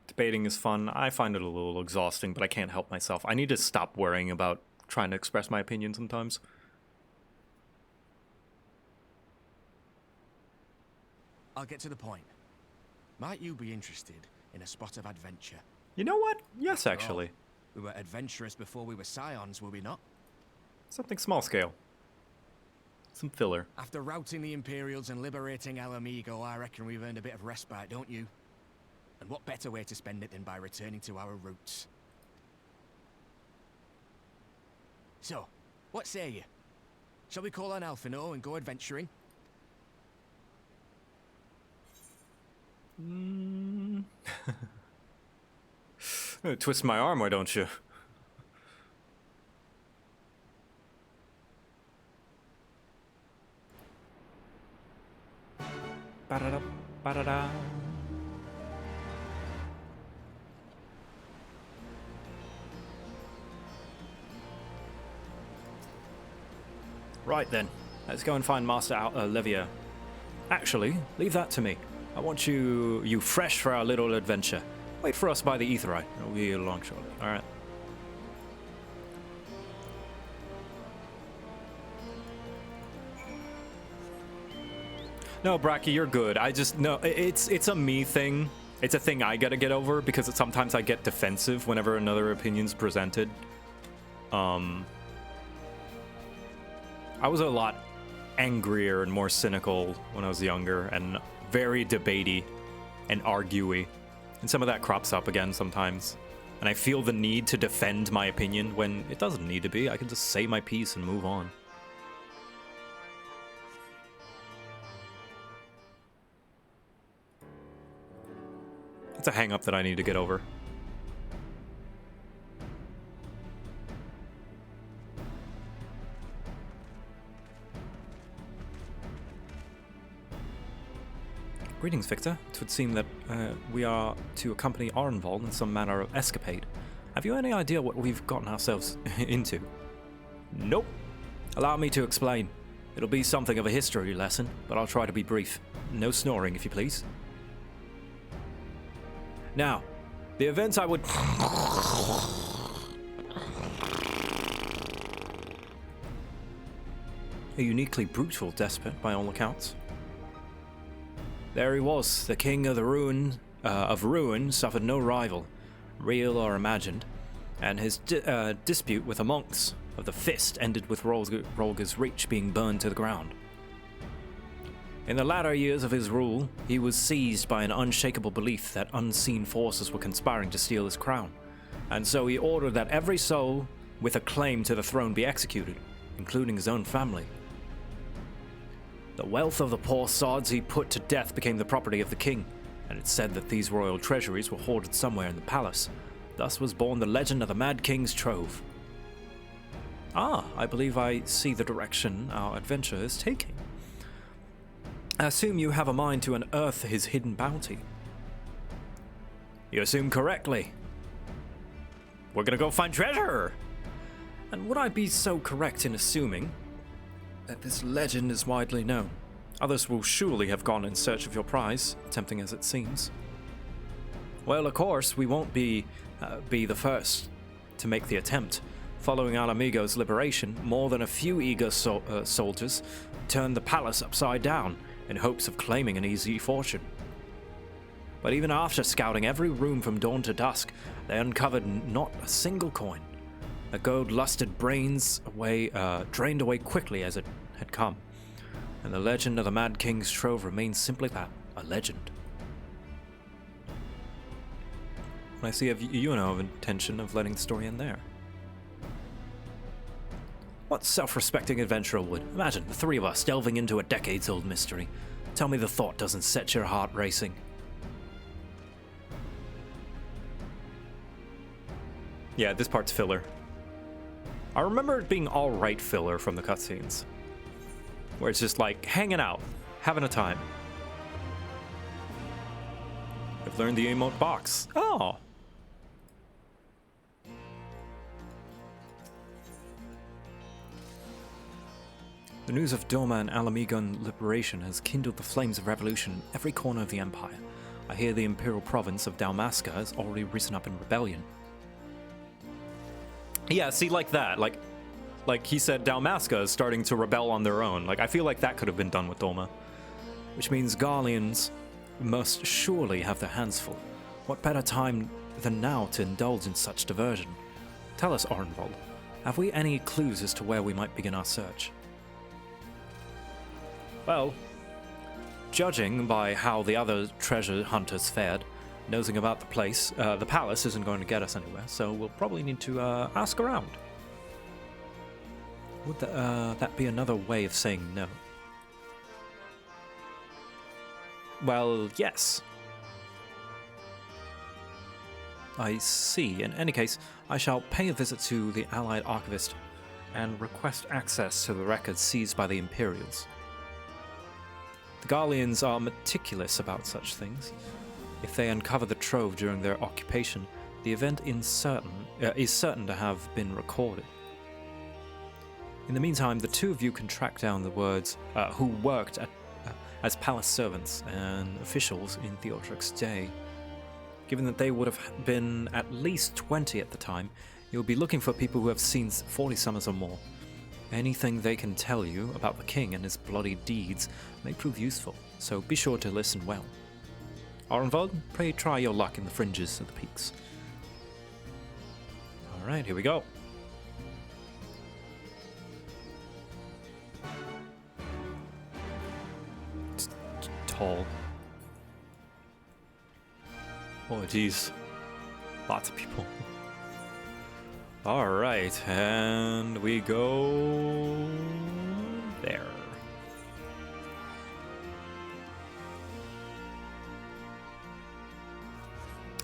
Debating is fun. I find it a little exhausting, but I can't help myself. I need to stop worrying about trying to express my opinion sometimes.
I'll get to the point. Might you be interested in a spot of adventure?
You know what? Yes, actually.
We were adventurous before we were scions, were we not?
Something small scale. Some filler.
After routing the Imperials and liberating El Amigo, I reckon we've earned a bit of respite, don't you? And what better way to spend it than by returning to our roots? So, what say you? Shall we call on Alphino and go adventuring?
Twist my arm, why don't you? Ba-da-da, ba-da-da. Right then, let's go and find Master Olivia. Actually, leave that to me. I want you fresh for our little adventure. Wait for us by the Aetheryte. It'll be along shortly. All right. No, Bracky, you're good. I just no. It's a me thing. It's a thing I gotta get over because sometimes I get defensive whenever another opinion's presented. I was a lot angrier and more cynical when I was younger, and very debatey and arguey. And some of that crops up again sometimes. And I feel the need to defend my opinion when it doesn't need to be. I can just say my piece and move on. It's a hang-up that I need to get over. Greetings, Victor. It would seem that we are to accompany Arnvold in some manner of escapade. Have you any idea what we've gotten ourselves into? Nope. Allow me to explain. It'll be something of a history lesson, but I'll try to be brief. No snoring, if you please. Now, the events I would... A uniquely brutal despot, by all accounts. There he was, the king of the Ruin suffered no rival, real or imagined, and his dispute with the monks of the Fist ended with Rolga's reach being burned to the ground. In the latter years of his rule, he was seized by an unshakable belief that unseen forces were conspiring to steal his crown, and so he ordered that every soul with a claim to the throne be executed, including his own family. The wealth of the poor sods he put to death became the property of the king, and it's said that these royal treasuries were hoarded somewhere in the palace. Thus was born the legend of the Mad King's Trove. Ah, I believe I see the direction our adventure is taking. I assume you have a mind to unearth his hidden bounty. You assume correctly. We're gonna go find treasure! And would I be so correct in assuming that this legend is widely known? Others will surely have gone in search of your prize, tempting as it seems. Well, of course, we won't be the first to make the attempt,
Following Alamigo's liberation, more than a few eager soldiers turned the palace upside down in hopes of claiming an easy fortune. But even after scouting every room from dawn to dusk, they uncovered not a single coin. The gold-lusted brains drained away quickly as it had come, and the legend of the Mad King's trove remains simply that, a legend. I see you know of intention of letting the story end there. What self-respecting adventurer would? Imagine the three of us delving into a decades-old mystery. Tell me the thought doesn't set your heart racing.
Yeah, this part's filler. I remember it being alright filler from the cutscenes. Where it's just like, hanging out, having a time. I've learned the emote box. Oh!
The news of Doma and Alamigan liberation has kindled the flames of revolution in every corner of the Empire. I hear the Imperial province of Dalmasca has already risen up in rebellion.
Yeah, see, like that. Like he said, Dalmasca is starting to rebel on their own. Like, I feel like that could have been done with Doma.
Which means Garleans must surely have their hands full. What better time than now to indulge in such diversion? Tell us, Orenvold, have we any clues as to where we might begin our search?
Well,
judging by how the other treasure hunters fared, nosing about the place, the palace isn't going to get us anywhere, so we'll probably need to ask around. Would that be another way of saying no?
Well, yes.
I see. In any case, I shall pay a visit to the Allied Archivist and request access to the records seized by the Imperials. The Garleans are meticulous about such things. If they uncover the trove during their occupation, the event is certain to have been recorded. In the meantime, the two of you can track down the words who worked as palace servants and officials in Theodoric's day. Given that they would have been at least 20 at the time, you'll be looking for people who have seen 40 summers or more. Anything they can tell you about the king and his bloody deeds may prove useful, so be sure to listen well.
Orenvold, pray try your luck in the fringes of the peaks. Alright, here we go. It's tall. Oh, geez. Lots of people. Alright, and we go there.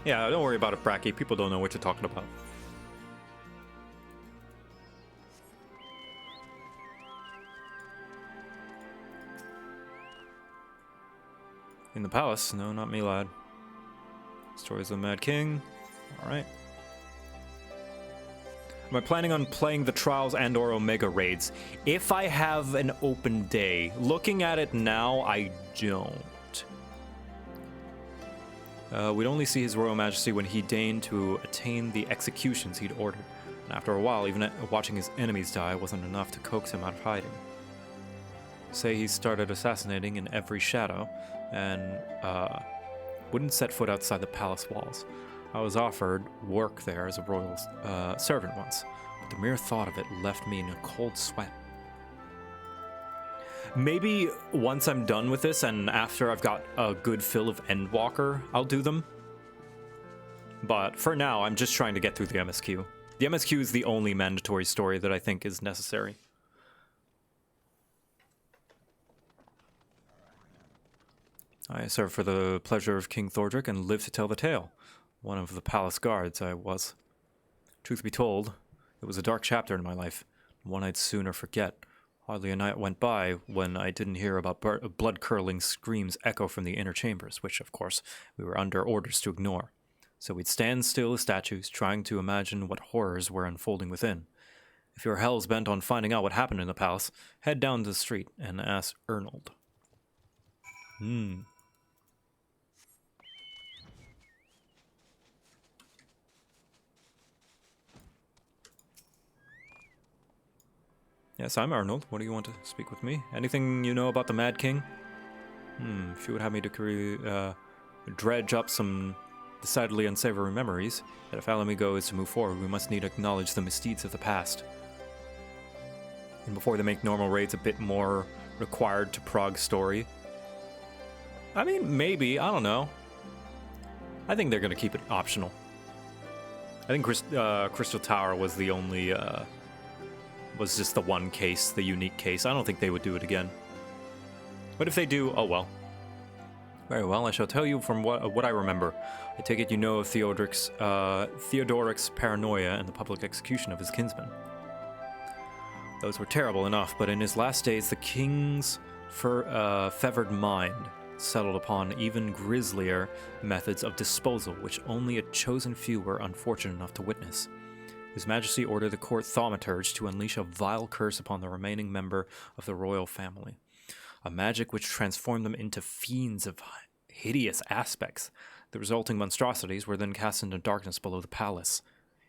Yeah, don't worry about it, Bracky. People don't know what you're talking about. In the palace? No, not me, lad. Stories of the Mad King. Alright. Am I planning on playing the Trials and or Omega raids? If I have an open day. Looking at it now, I don't. We'd only see His Royal Majesty when he deigned to attain the executions he'd ordered. And after a while, even watching his enemies die wasn't enough to coax him out of hiding. Say he started assassinating in every shadow, and wouldn't set foot outside the palace walls. I was offered work there as a royal servant once, but the mere thought of it left me in a cold sweat. Maybe once I'm done with this and after I've got a good fill of Endwalker, I'll do them. But for now, I'm just trying to get through the MSQ. The MSQ is the only mandatory story that I think is necessary. I served for the pleasure of King Thordric and lived to tell the tale. One of the palace guards, I was. Truth be told, it was a dark chapter in my life, one I'd sooner forget. Hardly a night went by when I didn't hear about blood-curdling screams echo from the inner chambers, which, of course, we were under orders to ignore. So we'd stand still as statues, trying to imagine what horrors were unfolding within. If you're hell's bent on finding out what happened in the palace, head down the street and ask Ernold. Yes, I'm Arnold. What do you want to speak with me? Anything you know about the Mad King? If you would have me to dredge up some decidedly unsavory memories, that if Alamigo is to move forward, we must need to acknowledge the misdeeds of the past. And before they make normal raids a bit more required to Prague's story. I mean, maybe. I don't know. I think they're going to keep it optional. I think Crystal Tower was the only... was just the one case, the unique case. I don't think they would do it again. But if they do, oh well. Very well, I shall tell you from what I remember. I take it you know of Theodoric's paranoia and the public execution of his kinsman. Those were terrible enough, but in his last days, the king's fevered mind settled upon even grislier methods of disposal, which only a chosen few were unfortunate enough to witness. His Majesty ordered the court thaumaturge to unleash a vile curse upon the remaining member of the royal family. A magic which transformed them into fiends of hideous aspects. The resulting monstrosities were then cast into darkness below the palace.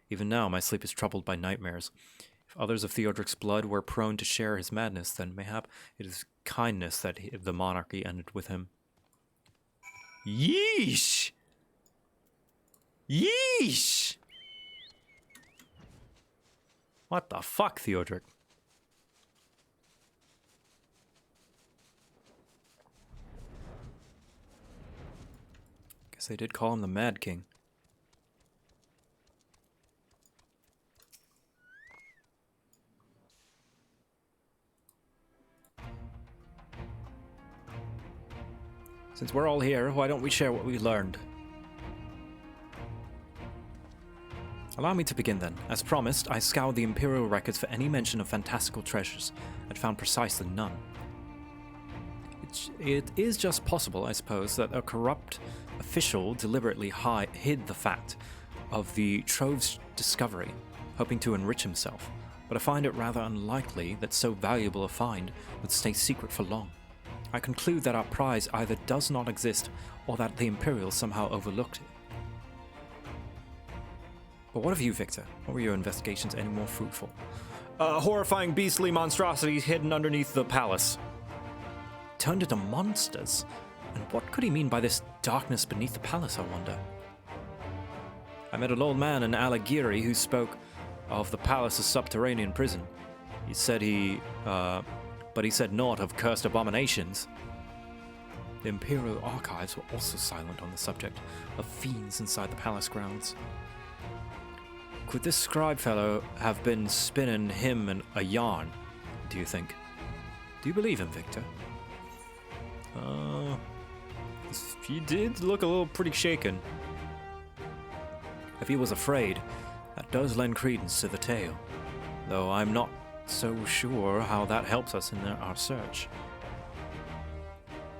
Even now, my sleep is troubled by nightmares. If others of Theodoric's blood were prone to share his madness, then mayhap it is kindness that the monarchy ended with him. Yeesh! Yeesh! What the fuck, Theodoric? Guess they did call him the Mad King. Since we're all here, why don't we share what we learned? Allow me to begin then. As promised, I scoured the Imperial records for any mention of fantastical treasures, and found precisely none. It is just possible, I suppose, that a corrupt official deliberately hid the fact of the trove's discovery, hoping to enrich himself, but I find it rather unlikely that so valuable a find would stay secret for long. I conclude that our prize either does not exist, or that the Imperials somehow overlooked it. But what of you, Victor? What were your investigations any more fruitful? Horrifying beastly monstrosities hidden underneath the palace. Turned into monsters? And what could he mean by this darkness beneath the palace, I wonder? I met an old man in Alighieri who spoke of the palace's subterranean prison. He said but he said naught of cursed abominations. The Imperial archives were also silent on the subject of fiends inside the palace grounds. Could this scribe fellow have been spinning him a yarn, do you think? Do you believe him, Victor? He did look a little pretty shaken. If he was afraid, that does lend credence to the tale, though I'm not so sure how that helps us in our search.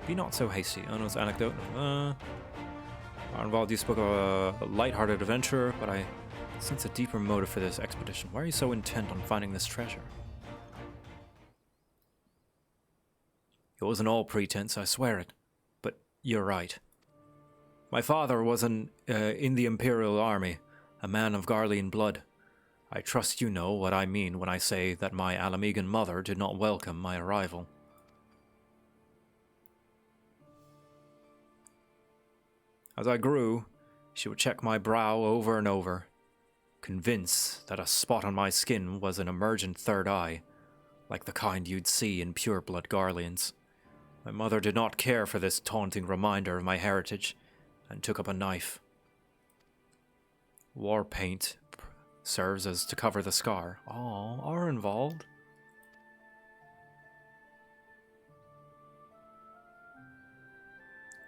Be not so hasty. Arnold's anecdote. Arnvald, you spoke of a light-hearted adventurer, but I sense a deeper motive for this expedition. Why are you so intent on finding this treasure? It wasn't all pretense, I swear it. But you're right. My father was in the Imperial Army, a man of Garlean blood. I trust you know what I mean when I say that my Alamigan mother did not welcome my arrival. As I grew, she would check my brow over and over, convinced that a spot on my skin was an emergent third eye, like the kind you'd see in pure-blood Garleans. My mother did not care for this taunting reminder of my heritage, and took up a knife. War paint serves as to cover the scar. Oh, are involved.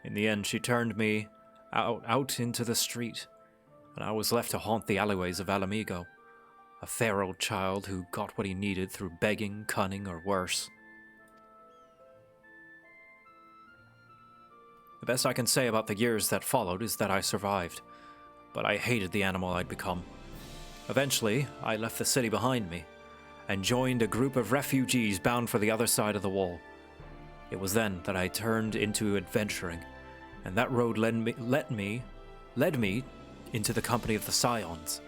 In the end, she turned me out into the street, and I was left to haunt the alleyways of Alamigo, a feral child who got what he needed through begging, cunning, or worse. The best I can say about the years that followed is that I survived, but I hated the animal I'd become. Eventually, I left the city behind me, and joined a group of refugees bound for the other side of the wall. It was then that I turned into adventuring, and that road led me into the company of the Scions.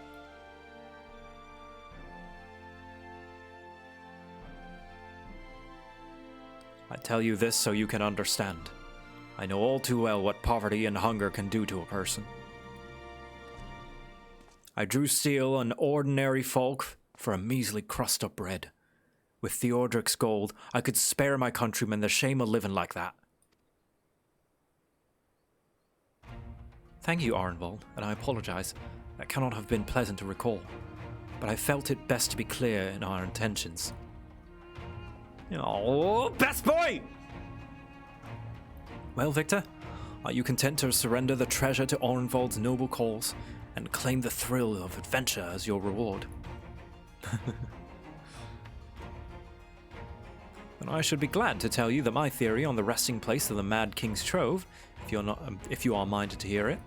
I tell you this so you can understand. I know all too well what poverty and hunger can do to a person. I drew steel and ordinary folk for a measly crust of bread. With Theodric's gold, I could spare my countrymen the shame of living like that. Thank you, Arnvold, and I apologize. That cannot have been pleasant to recall, but I felt it best to be clear in our intentions. Oh, best boy! Well, Victor, are you content to surrender the treasure to Arnvold's noble cause and claim the thrill of adventure as your reward? And I should be glad to tell you that my theory on the resting place of the Mad King's Trove, if you are minded to hear it.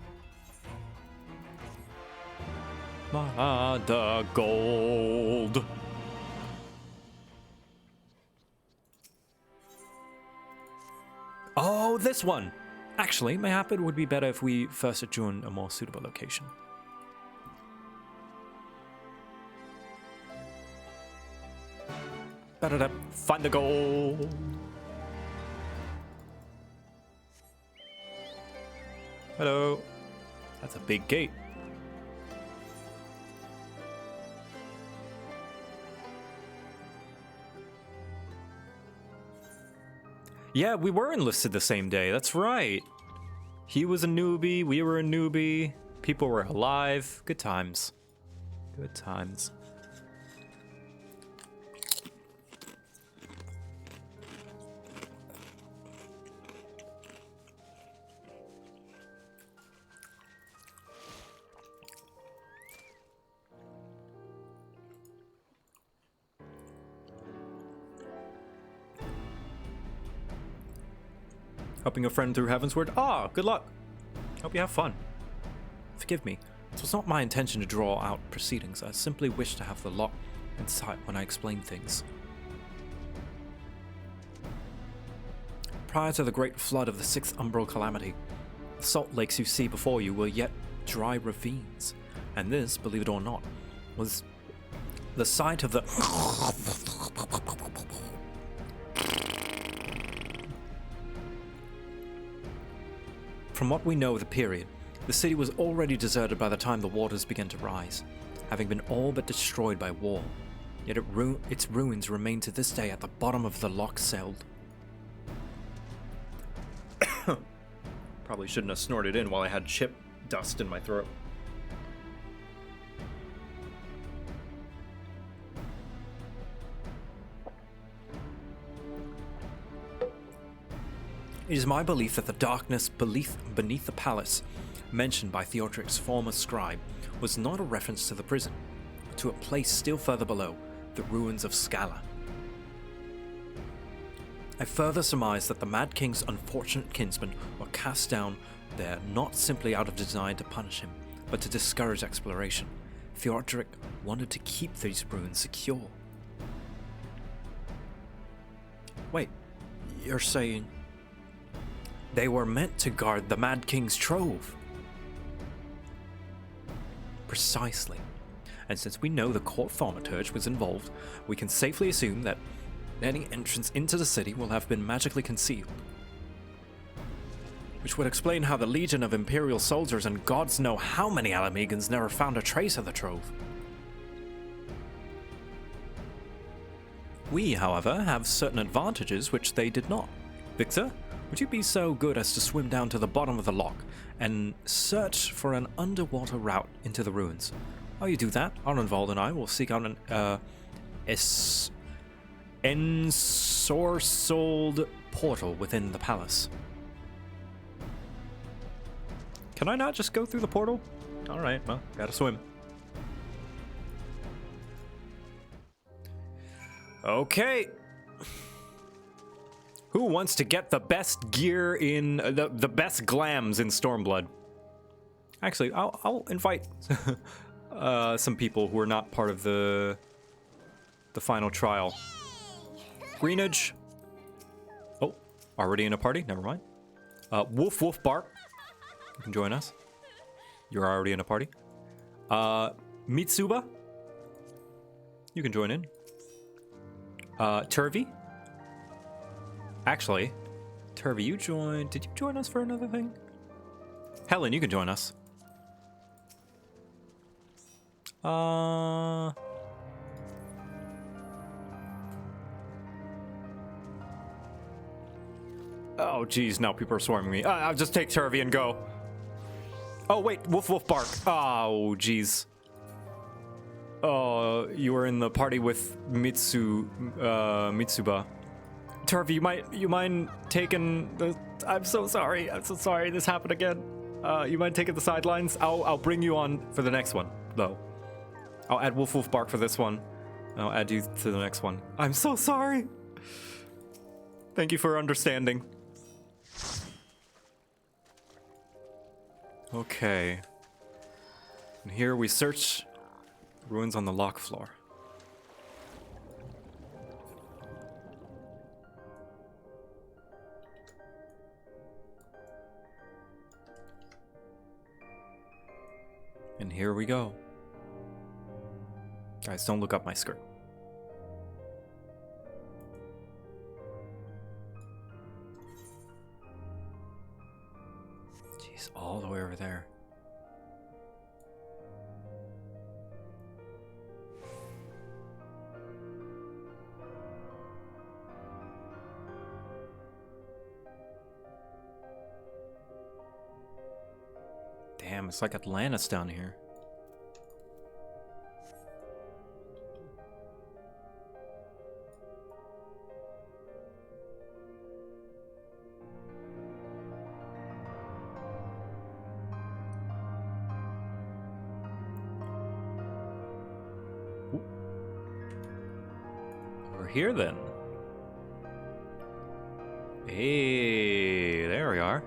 The gold. Oh, this one! Actually, mayhap it would be better if we first adjourn a more suitable location. Find the gold! Hello. That's a big gate. Yeah, we were enlisted the same day, that's right. He was a newbie, we were a newbie, people were alive. Good times. Good times. Helping a friend through Heavensward? Ah, good luck. Hope you have fun. Forgive me. It was not my intention to draw out proceedings. I simply wished to have the lot in sight when I explain things. Prior to the great flood of the 6th Umbral Calamity, the salt lakes you see before you were yet dry ravines. And this, believe it or not, was the site of the... From what we know of the period, the city was already deserted by the time the waters began to rise, having been all but destroyed by war. Yet its ruins remain to this day at the bottom of the Loch Seld. Probably shouldn't have snorted in while I had chip dust in my throat. It is my belief that the darkness beneath the palace, mentioned by Theodric's former scribe, was not a reference to the prison, but to a place still further below, the ruins of Scala. I further surmise that the Mad King's unfortunate kinsmen were cast down there not simply out of design to punish him, but to discourage exploration. Theodric wanted to keep these ruins secure. Wait, you're saying... they were meant to guard the Mad King's Trove? Precisely. And since we know the court thaumaturge was involved, we can safely assume that any entrance into the city will have been magically concealed. Which would explain how the legion of Imperial soldiers and gods know how many Alamegans never found a trace of the Trove. We, however, have certain advantages which they did not. Victor, would you be so good as to swim down to the bottom of the loch and search for an underwater route into the ruins? While you do that, Arnvold and I will seek out an ensorcelled portal within the palace. Can I not just go through the portal? Alright, well, gotta swim. Okay. Who wants to get the best gear in the best glams in Stormblood? Actually, I'll invite some people who are not part of the final trial. Greenage. Oh, already in a party? Never mind. Woof Woof Bark. You can join us. You're already in a party. Mitsuba. You can join in. Turvy.
Actually, Turvey, you joined. Did you join us for another thing? Helen, you can join us. Oh, geez, now people are swarming me. I'll just take Turvey and go. Oh, wait, woof woof bark. Oh, geez. Oh, you were in the party with Mitsuba. Turvey, you mind taking the... I'm so sorry this happened again. You mind taking the sidelines? I'll bring you on for the next one, though. I'll add woof woof bark for this one. And I'll add you to the next one. I'm so sorry. Thank you for understanding. Okay. And here we search ruins on the lock floor. And here we go. Guys, don't look up my skirt. Jeez, all the way over there. Damn, it's like Atlantis down here. We're here then. Hey, there we are.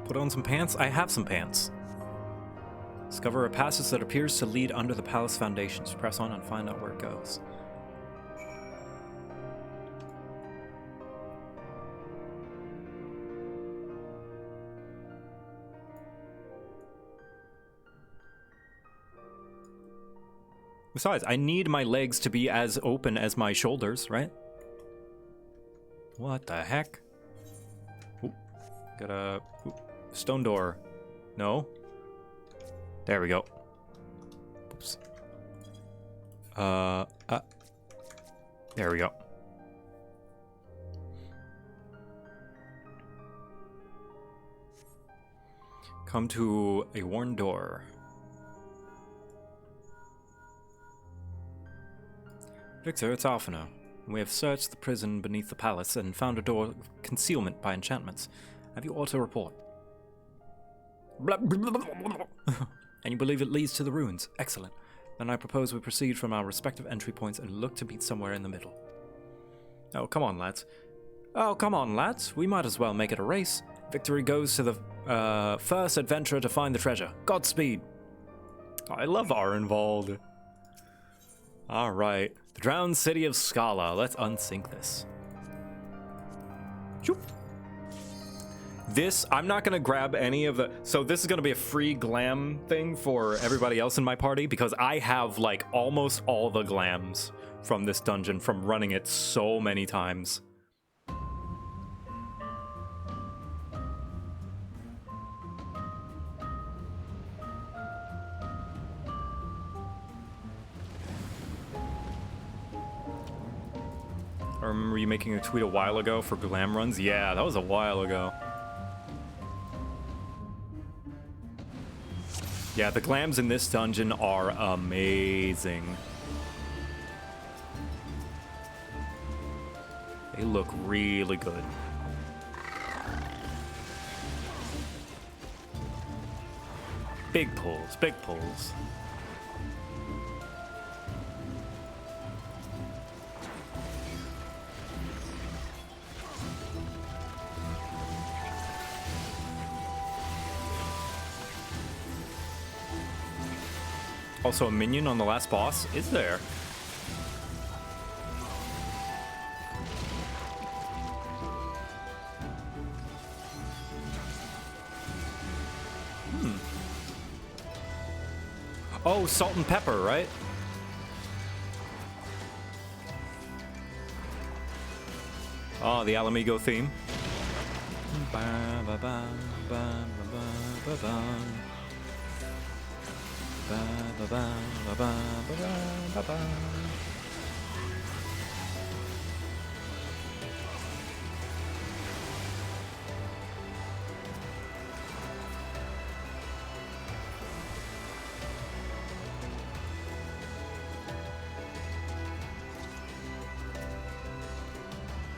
Put on some pants? I have some pants. Discover a passage that appears to lead under the palace foundations. Press on and find out where it goes. Besides, I need my legs to be as open as my shoulders, right? What the heck? Ooh, got a stone door. No. There we go. Oops. There we go. Come to a worn door. Victor, it's Alphino. We have searched the prison beneath the palace and found a door of concealment by enchantments. Have you auto report? And you believe it leads to the ruins. Excellent. Then I propose we proceed from our respective entry points and look to meet somewhere in the middle. Oh, come on, lads. Oh, come on, lads. We might as well make it a race. Victory goes to the first adventurer to find the treasure. Godspeed. I love Arenvald. All right. The drowned city of Scala. Let's unsink this. Shoop. This, I'm not going to grab any of the... So this is going to be a free glam thing for everybody else in my party because I have, like, almost all the glams from this dungeon from running it so many times. I remember you making a tweet a while ago for glam runs. Yeah, that was a while ago. Yeah, the glams in this dungeon are amazing. They look really good. Big pulls, big pulls. Also a minion on the last boss? Is there? Oh, salt and pepper, right? Oh, the Alamigo theme.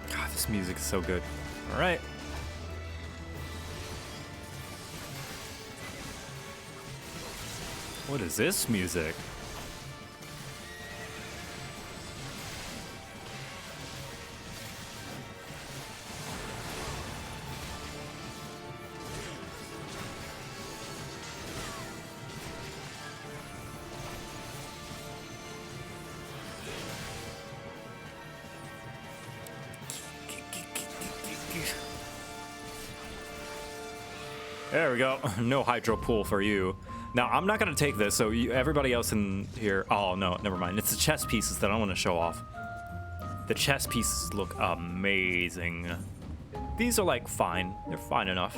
God, this music is so good. All right. What is this music? There we go. No hydro pool for you. Now, I'm not going to take this, so everybody else in here... Oh, no, never mind. It's the chess pieces that I want to show off. The chess pieces look amazing. These are, like, fine. They're fine enough.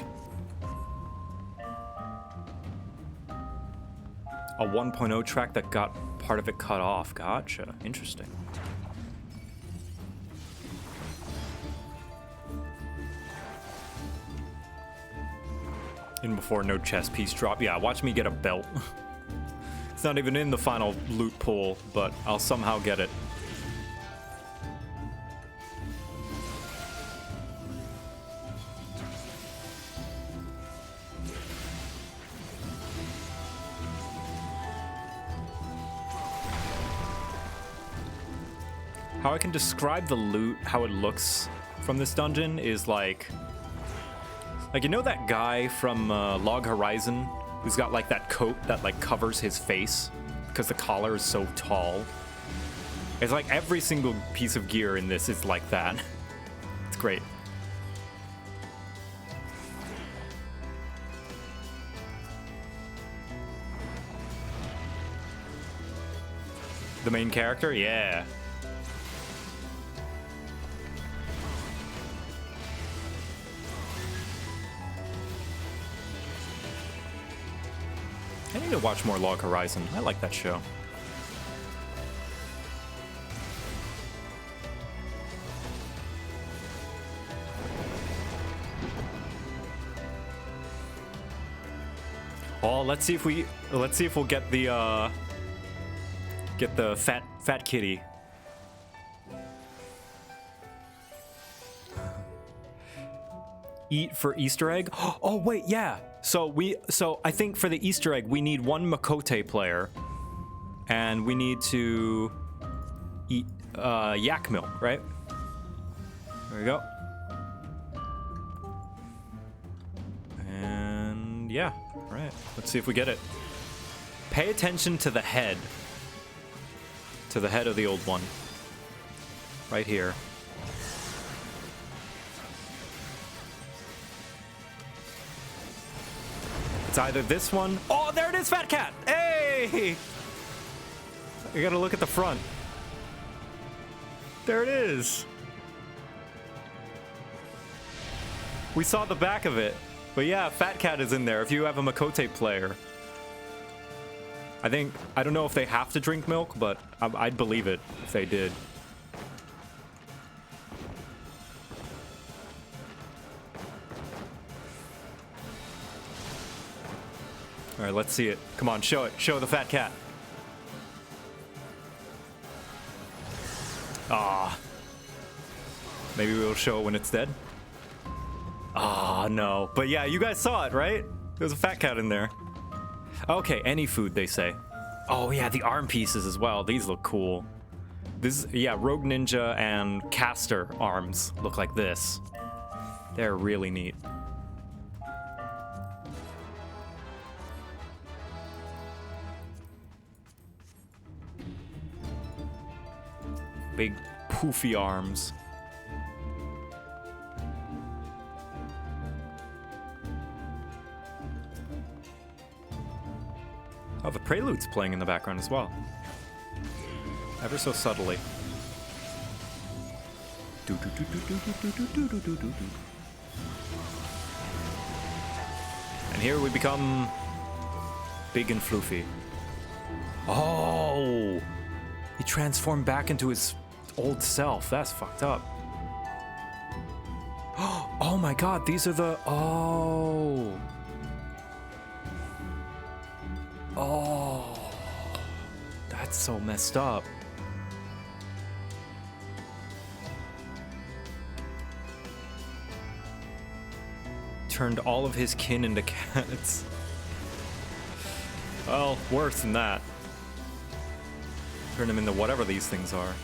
A 1.0 track that got part of it cut off. Gotcha. Interesting. In before no chess piece drop. Yeah, watch me get a belt. It's not even in the final loot pool, but I'll somehow get it. How I can describe the loot, how it looks from this dungeon is like, you know that guy from Log Horizon who's got like that coat that like covers his face because the collar is so tall? It's like every single piece of gear in this is like that. It's great. The main character? Yeah. I need to watch more Log Horizon. I like that show. Oh, let's see if we'll get the fat kitty. Eat for Easter egg. Oh wait, yeah. So I think for the Easter egg we need one Makote player, and we need to eat yak milk, right? There we go. And yeah, right. Let's see if we get it. Pay attention to the head. To the head of the old one. Right here. It's either this one. Oh, there it is, Fat Cat. Hey! You gotta look at the front. There it is. We saw the back of it. But yeah, Fat Cat is in there if you have a Makote player. I don't know if they have to drink milk, but I'd believe it if they did. All right, let's see it. Come on, show it. Show the Fat Cat. Ah. Maybe we'll show it when it's dead. Ah, no. But yeah, you guys saw it, right? There's a Fat Cat in there. Okay, any food, they say. Oh yeah, the arm pieces as well. These look cool. This is, yeah, Rogue Ninja and Caster arms look like this. They're really neat. Big poofy arms. Oh, the Prelude's playing in the background as well. Ever so subtly. And here we become big and floofy. Oh! He transformed back into his old self. That's fucked up. Oh my god, these are the... Oh. Oh. That's so messed up. Turned all of his kin into cats. Well, worse than that. Turn them into whatever these things are.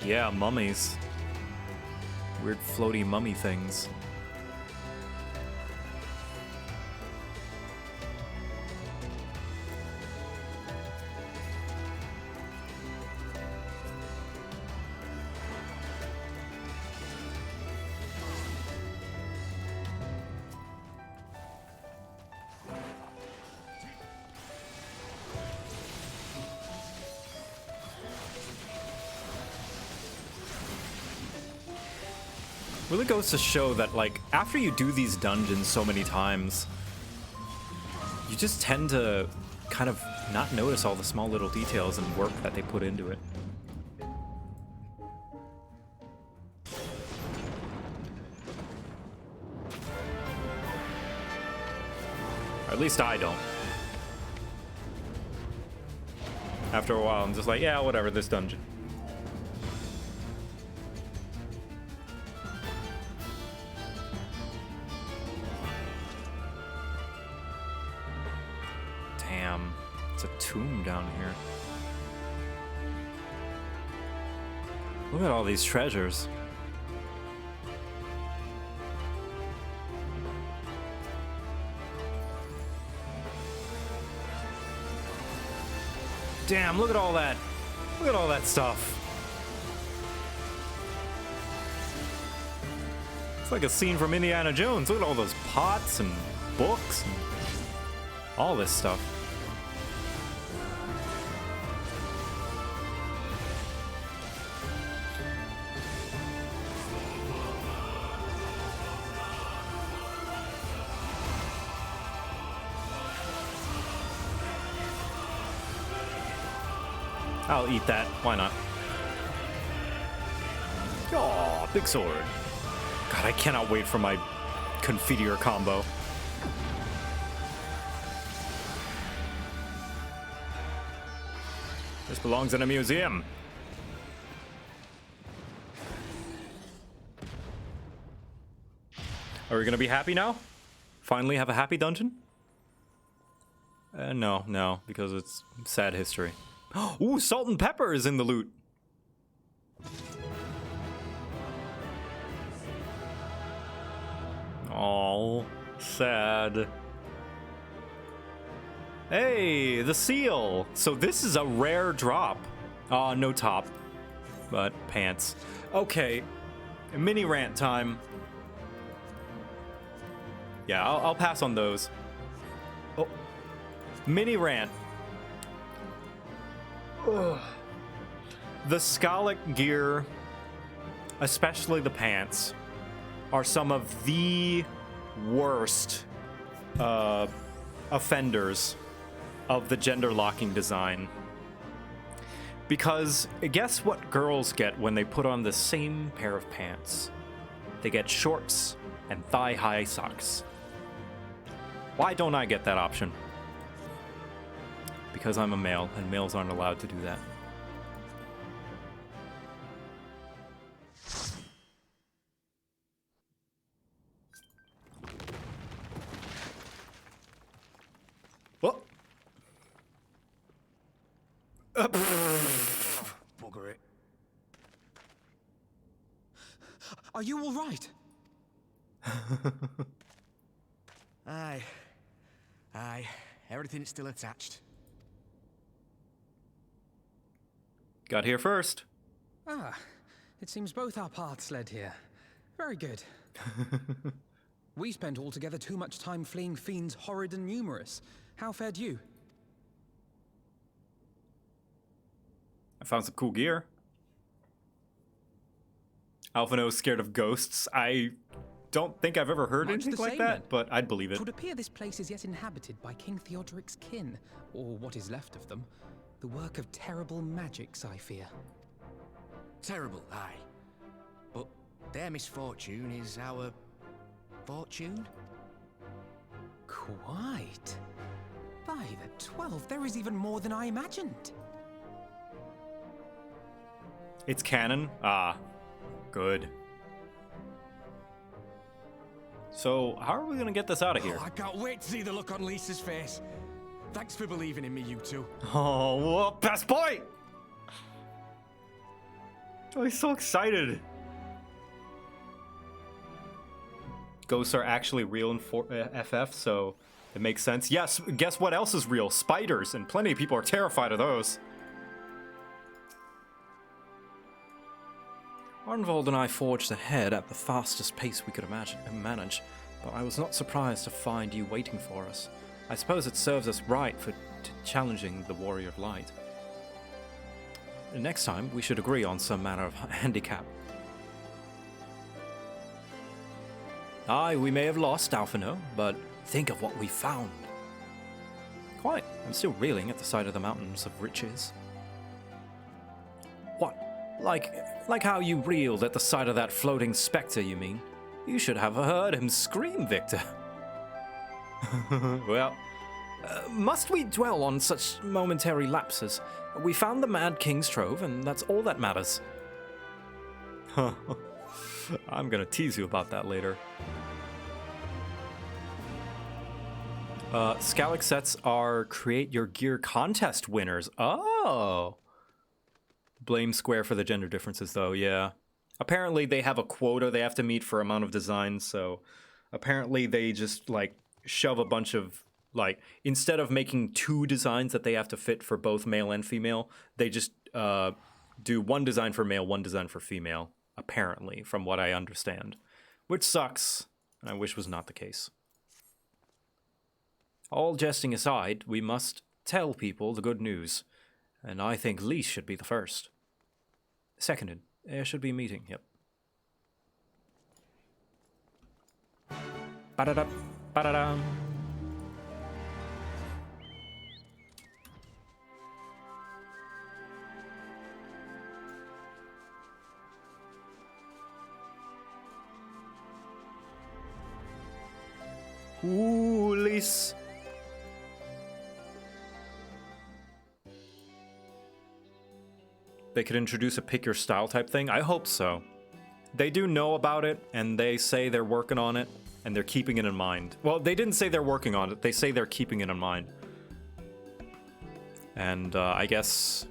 Yeah, mummies. Weird floaty mummy things. Really goes to show that, like, after you do these dungeons so many times, you just tend to kind of not notice all the small little details and work that they put into it. Or at least I don't. After a while, I'm just like, yeah, whatever, this dungeon. It's a tomb down here. Look at all these treasures. Damn, look at all that. Look at all that stuff. It's like a scene from Indiana Jones. Look at all those pots and books and all this stuff. I'll eat that. Why not? Oh, big sword. God, I cannot wait for my Confiteor combo. This belongs in a museum. Are we gonna be happy now? Finally have a happy dungeon? No, because it's sad history. Ooh, salt and pepper is in the loot. Oh, sad. Hey, the seal. So this is a rare drop. No top, but pants. Okay, mini rant time. Yeah, I'll pass on those. Oh, mini rant. Ugh. The Skalic gear, especially the pants, are some of the worst offenders of the gender locking design. Because guess what girls get when they put on the same pair of pants? They get shorts and thigh-high socks. Why don't I get that option? Because I'm a male, and males aren't allowed to do that. What?
Bugger it.
Are you all right?
Aye. Everything's still attached.
Got here first.
Ah, it seems both our paths led here. Very good. We spent altogether too much time fleeing fiends horrid and numerous. How fared you?
found some cool gear. Alphino's scared of ghosts. I don't think I've ever heard anything like that, but I'd believe it.
It would appear this place is yet inhabited by King Theodoric's kin, or what is left of them. The work of terrible magics, I fear.
Terrible, aye. But their misfortune is our fortune?
Quite. By the 12, there is even more than I imagined.
It's canon? Ah, good. So, how are we gonna get this out of here?
Oh, I can't wait to see the look on Lisa's face. Thanks for believing in me, you two.
Oh, well, best boy! Oh, he's so excited. Ghosts are actually real in FF, so it makes sense. Yes, guess what else is real? Spiders, and plenty of people are terrified of those.
Arnvold and I forged ahead at the fastest pace we could manage, but I was not surprised to find you waiting for us. I suppose it serves us right for challenging the Warrior of Light. Next time, we should agree on some manner of handicap. Aye, we may have lost Alphino, but think of what we found. Quite. I'm still reeling at the sight of the mountains of riches. What? Like how you reeled at the sight of that floating spectre, you mean? You should have heard him scream, Victor. Well, must we dwell on such momentary lapses? We found the Mad King's Trove, and that's all that matters.
I'm gonna tease you about that later. Scalix sets are create your gear contest winners. Oh! Blame Square for the gender differences, though, yeah. Apparently they have a quota they have to meet for amount of designs, so apparently they just, like, shove a bunch of, like, instead of making 2 designs that they have to fit for both male and female, they just do 1 design for male, 1 design for female, apparently, from what I understand. Which sucks, and I wish was not the case. All jesting aside, we must tell people the good news, and I think Lise should be the first. Seconded. There should be a meeting, yep. Ba-da-da, ba-da-da. Ooh, Lise. They could introduce a pick your style type thing? I hope so. They do know about it, and they say they're working on it, and they're keeping it in mind. Well, they didn't say they're working on it. They say they're keeping it in mind. And I guess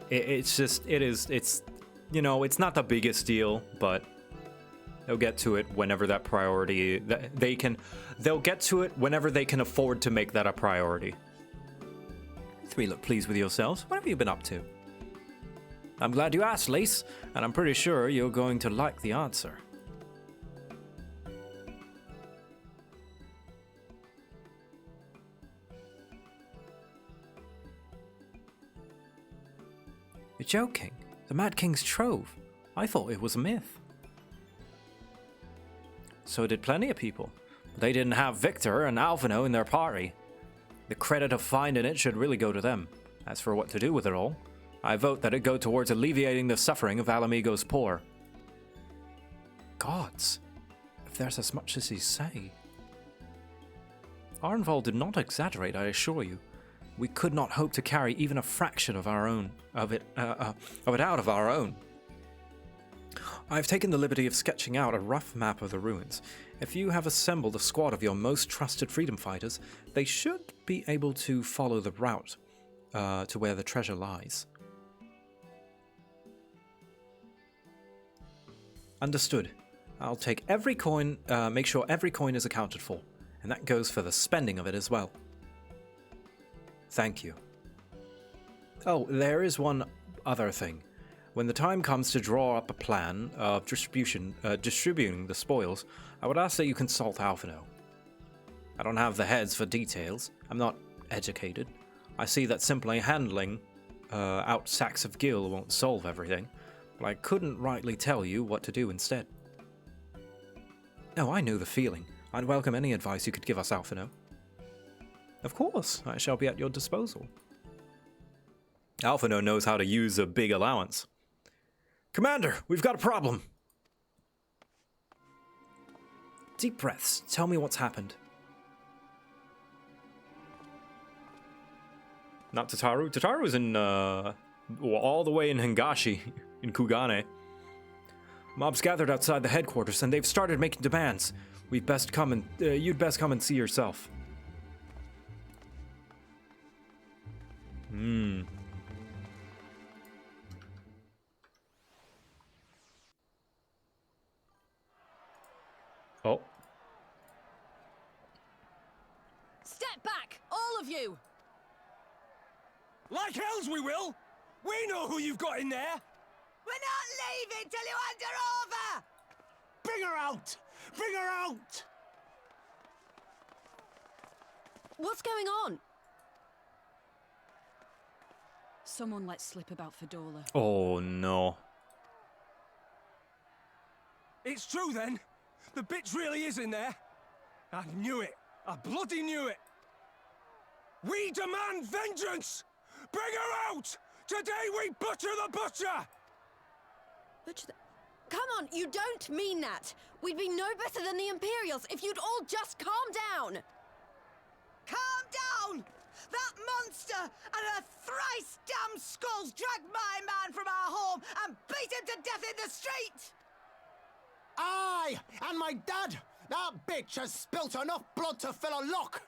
it's you know, it's not the biggest deal, but they'll get to it whenever that priority they'll get to it whenever they can afford to make that a priority. You 3 look pleased with yourselves. What have you been up to? I'm glad you asked, Lise, and I'm pretty sure you're going to like the answer. You're joking? The Mad King's Trove? I thought it was a myth. So did plenty of people, but they didn't have Victor and Alphino in their party. The credit of finding it should really go to them. As for what to do with it all, I vote that it go towards alleviating the suffering of Alamigo's poor. Gods, if there's as much as you say. Arnvold did not exaggerate, I assure you. We could not hope to carry even a fraction of it out of our own. I've taken the liberty of sketching out a rough map of the ruins. If you have assembled a squad of your most trusted freedom fighters, they should be able to follow the route to where the treasure lies. Understood. I'll take every coin, make sure every coin is accounted for, and that goes for the spending of it as well. Thank you. Oh, there is one other thing. When the time comes to draw up a plan of distributing the spoils, I would ask that you consult Alphino. I don't have the heads for details. I'm not educated.
I see that simply handling out sacks of gil won't solve everything, but I couldn't rightly tell you what to do instead. Oh, I know the feeling. I'd welcome any advice you could give us, Alphino. Of course, I shall be at your disposal. Alphino knows how to use a big allowance. Commander, we've got a problem. Deep breaths. Tell me what's happened.
Not Tataru. Tataru's in, all the way in Hingashi, in Kugane.
Mobs gathered outside the headquarters, and they've started making demands. You'd best come and see yourself.
Oh.
Step back, all of you!
Like hells we will! We know who you've got in there!
We're not leaving till you hand her over!
Bring her out! Bring her out!
What's going on?
Someone let slip about Fedora.
Oh no.
It's true then! The bitch really is in there! I knew it! I bloody knew it! We demand vengeance! Bring her out! Today we butcher the butcher!
Butcher the... Come on, you don't mean that! We'd be no better than the Imperials if you'd all just calm down!
Calm down! That monster and her thrice damned skulls dragged my man from our home and beat him to death in the street!
Aye! And my dad! That bitch has spilt enough blood to fill a lock!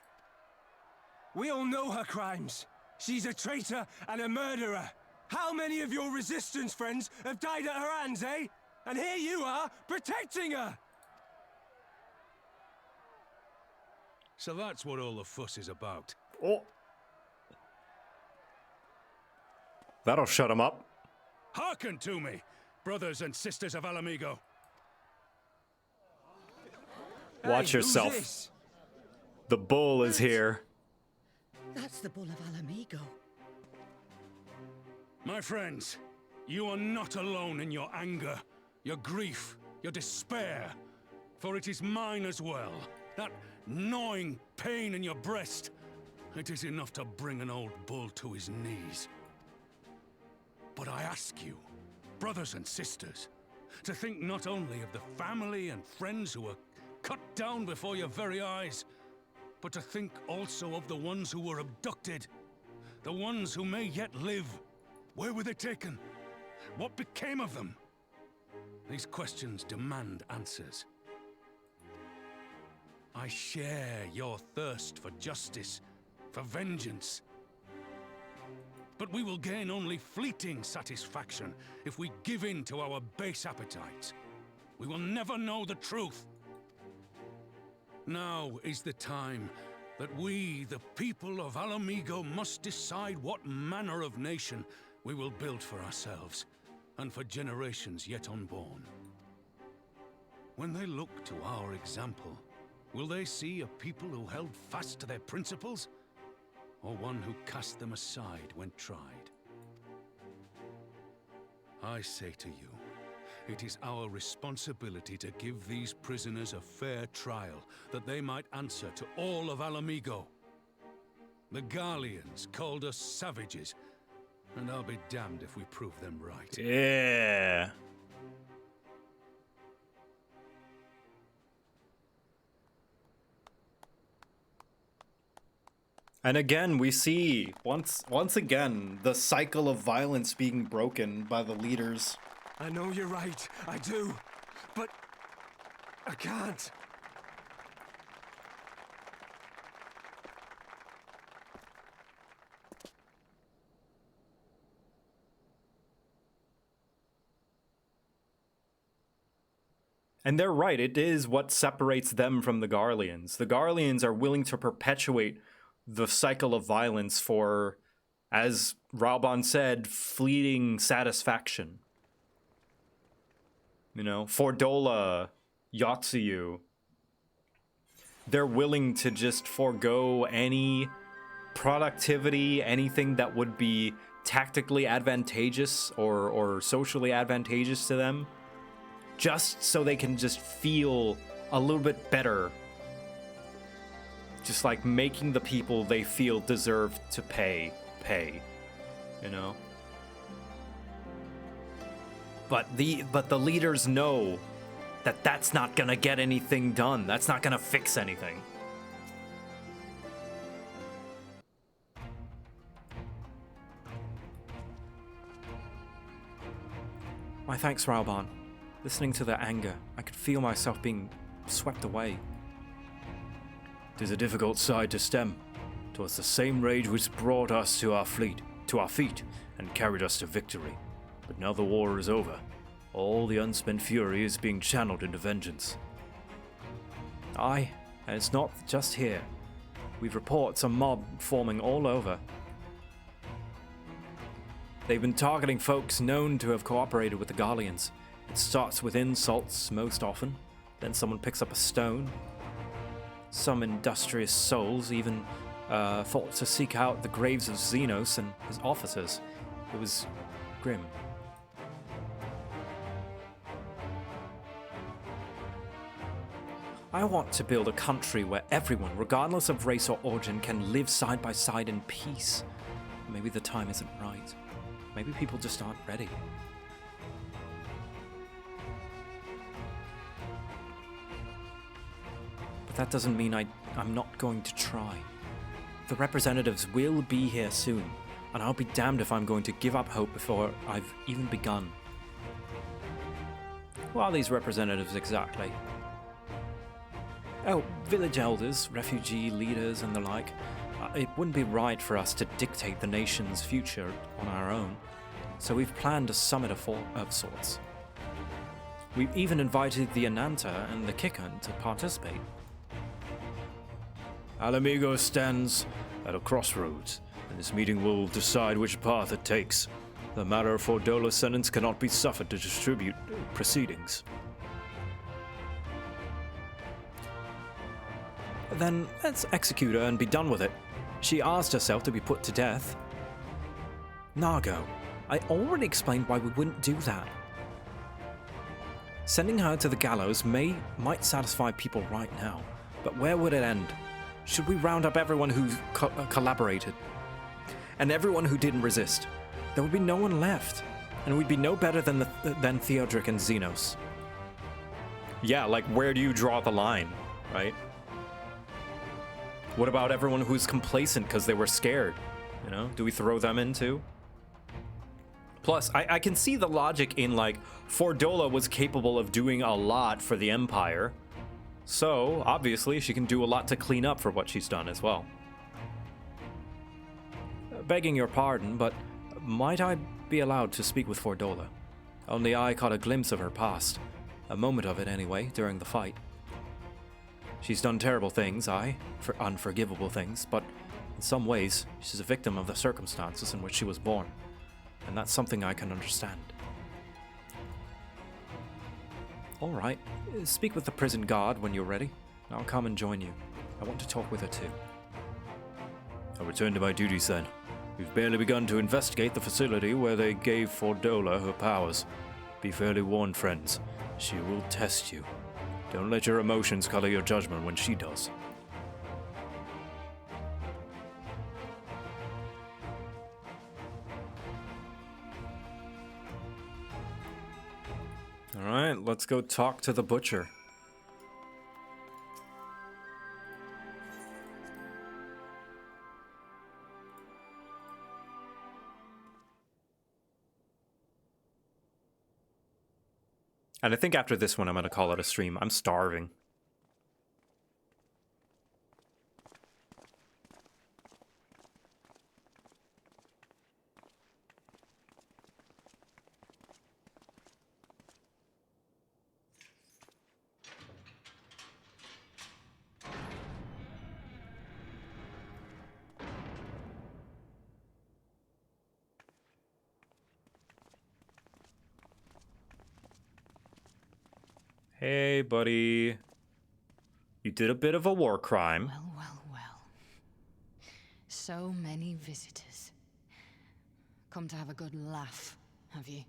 We all know her crimes. She's a traitor and a murderer. How many of your resistance friends have died at her hands, eh? And here you are, protecting her!
So that's what all the fuss is about.
Oh. That'll shut him up.
Hearken to me, brothers and sisters of Alamigo.
Watch yourself.
This?
The bull is here.
That's the Bull of Alamigo.
My friends, you are not alone in your anger, your grief, your despair, for it is mine as well. That gnawing pain in your breast, it is enough to bring an old bull to his knees. But I ask you, brothers and sisters, to think not only of the family and friends who were cut down before your very eyes, but to think also of the ones who were abducted, the ones who may yet live. Where were they taken? What became of them? These questions demand answers. I share your thirst for justice, for vengeance. But we will gain only fleeting satisfaction if we give in to our base appetites. We will never know the truth. Now is the time that we, the people of Alamigo, must decide what manner of nation we will build for ourselves, and for generations yet unborn. When they look to our example, will they see a people who held fast to their principles, or one who cast them aside when tried? I say to you, it is our responsibility to give these prisoners a fair trial, that they might answer to all of Alamigo. The Garleans called us savages, and I'll be damned if we prove them right.
Yeah. And again, we see once again the cycle of violence being broken by the leaders.
I know you're right, I do, but I can't.
And they're right, it is what separates them from the Garleans. The Garleans are willing to perpetuate the cycle of violence for, as Raubon said, fleeting satisfaction. You know, Fordola, Yotsuyu. They're willing to just forego any productivity, anything that would be tactically advantageous or socially advantageous to them, just so they can just feel a little bit better. Just like making the people they feel deserve to pay, you know? But the leaders know that that's not gonna get anything done. That's not gonna fix anything. My thanks, Raoban. Listening to their anger, I could feel myself being swept away.
'Tis a difficult side to stem. 'Twas the same rage which brought us to our feet, and carried us to victory. But now the war is over. All the unspent fury is being channeled into vengeance.
Aye, and it's not just here. We've reports of mob forming all over. They've been targeting folks known to have cooperated with the Garleans. It starts with insults most often, then someone picks up a stone. Some industrious souls even thought to seek out the graves of Xenos and his officers. It was grim. I want to build a country where everyone, regardless of race or origin, can live side by side in peace. Maybe the time isn't right. Maybe people just aren't ready. But that doesn't mean I'm not going to try. The representatives will be here soon, and I'll be damned if I'm going to give up hope before I've even begun. Who are these representatives exactly? Oh, village elders, refugee leaders, and the like. It wouldn't be right for us to dictate the nation's future on our own, so we've planned a summit of sorts. We've even invited the Ananta and the Kikan to participate.
Alamigo stands at a crossroads, and this meeting will decide which path it takes. The matter of Fordola's sentence cannot be suffered to distribute proceedings.
Then let's execute her and be done with it. She asked herself to be put to death. Nargo, I already explained why we wouldn't do that. Sending her to the gallows might satisfy people right now, but where would it end? Should we round up everyone who collaborated? And everyone who didn't resist? There would be no one left, and we'd be no better than Theodric and Xenos. Yeah, like where do you draw the line, right? What about everyone who's complacent because they were scared? You know, do we throw them in too? Plus, I can see the logic in like, Fordola was capable of doing a lot for the Empire. So, obviously, she can do a lot to clean up for what she's done as well. Begging your pardon, but might I be allowed to speak with Fordola? Only I caught a glimpse of her past. A moment of it anyway, during the fight. She's done terrible things, for unforgivable things, but in some ways, she's a victim of the circumstances in which she was born, and that's something I can understand. All right, speak with the prison guard when you're ready. I'll come and join you. I want to talk with her too.
I'll return to my duties then. We've barely begun to investigate the facility where they gave Fordola her powers. Be fairly warned, friends. She will test you. Don't let your emotions color your judgment when she does.
All right, let's go talk to the butcher. And I think after this one, I'm going to call it a stream. I'm starving. Hey, buddy. You did a bit of a war crime.
Well, well, well. So many visitors. Come to have a good laugh, have you?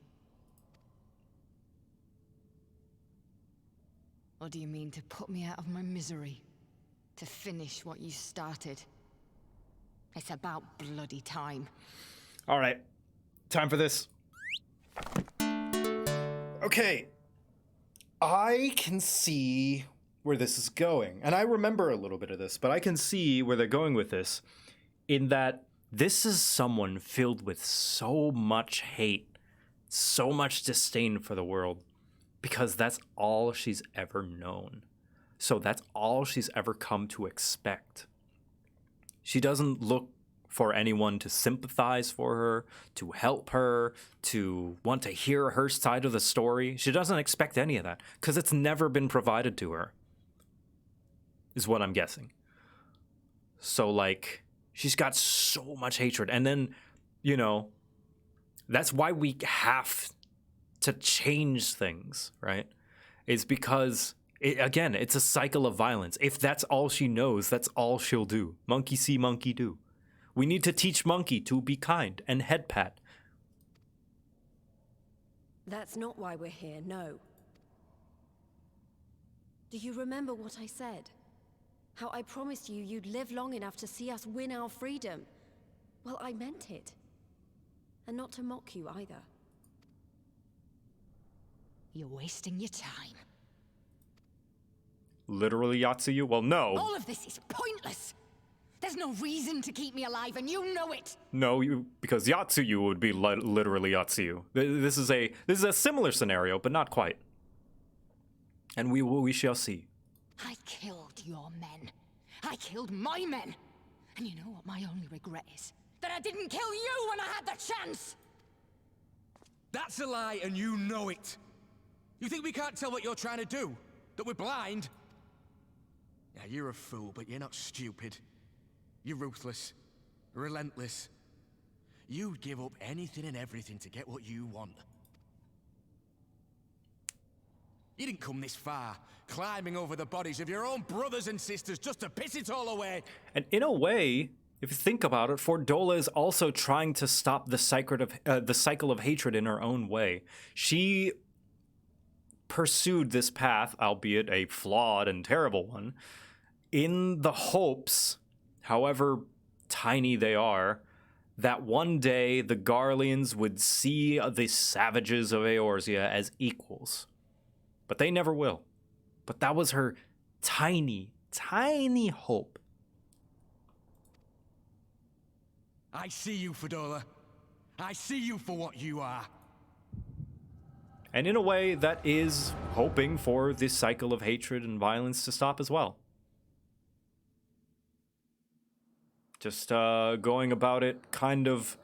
Or do you mean to put me out of my misery? To finish what you started? It's about bloody time.
All right. Time for this. Okay. I can see where this is going. And I remember a little bit of this, but I can see where they're going with this in that this is someone filled with so much hate, so much disdain for the world, because that's all she's ever known. So that's all she's ever come to expect. She doesn't look for anyone to sympathize for her, to help her, to want to hear her side of the story. She doesn't expect any of that because it's never been provided to her, is what I'm guessing. So, like, she's got so much hatred. And then, you know, that's why we have to change things, right? It's because, again, it's a cycle of violence. If that's all she knows, that's all she'll do. Monkey see, monkey do. We need to teach Monkey to be kind and head pat.
That's not why we're here, no. Do you remember what I said? How I promised you you'd live long enough to see us win our freedom? Well, I meant it. And not to mock you either.
You're wasting your time.
Literally Yatsuyu? Well, no.
All of this is pointless. There's no reason to keep me alive, and you know it.
No, because Yatsuyu would be literally Yatsuyu. This is a similar scenario, but not quite. And we shall see.
I killed your men. I killed my men. And you know what my only regret is? That I didn't kill you when I had the chance!
That's a lie, and you know it. You think we can't tell what you're trying to do? That we're blind? Yeah, you're a fool, but you're not stupid. You're ruthless, relentless. You'd give up anything and everything to get what you want. You didn't come this far, climbing over the bodies of your own brothers and sisters just to piss it all away.
And in a way, if you think about it, Fordola is also trying to stop the cycle of hatred in her own way. She pursued this path, albeit a flawed and terrible one, in the hopes, however tiny they are, that one day the Garleans would see the savages of Eorzea as equals. But they never will. But that was her tiny, tiny hope.
I see you, Fordola. I see you for what you are.
And in a way, that is hoping for this cycle of hatred and violence to stop as well. Just going about it kind of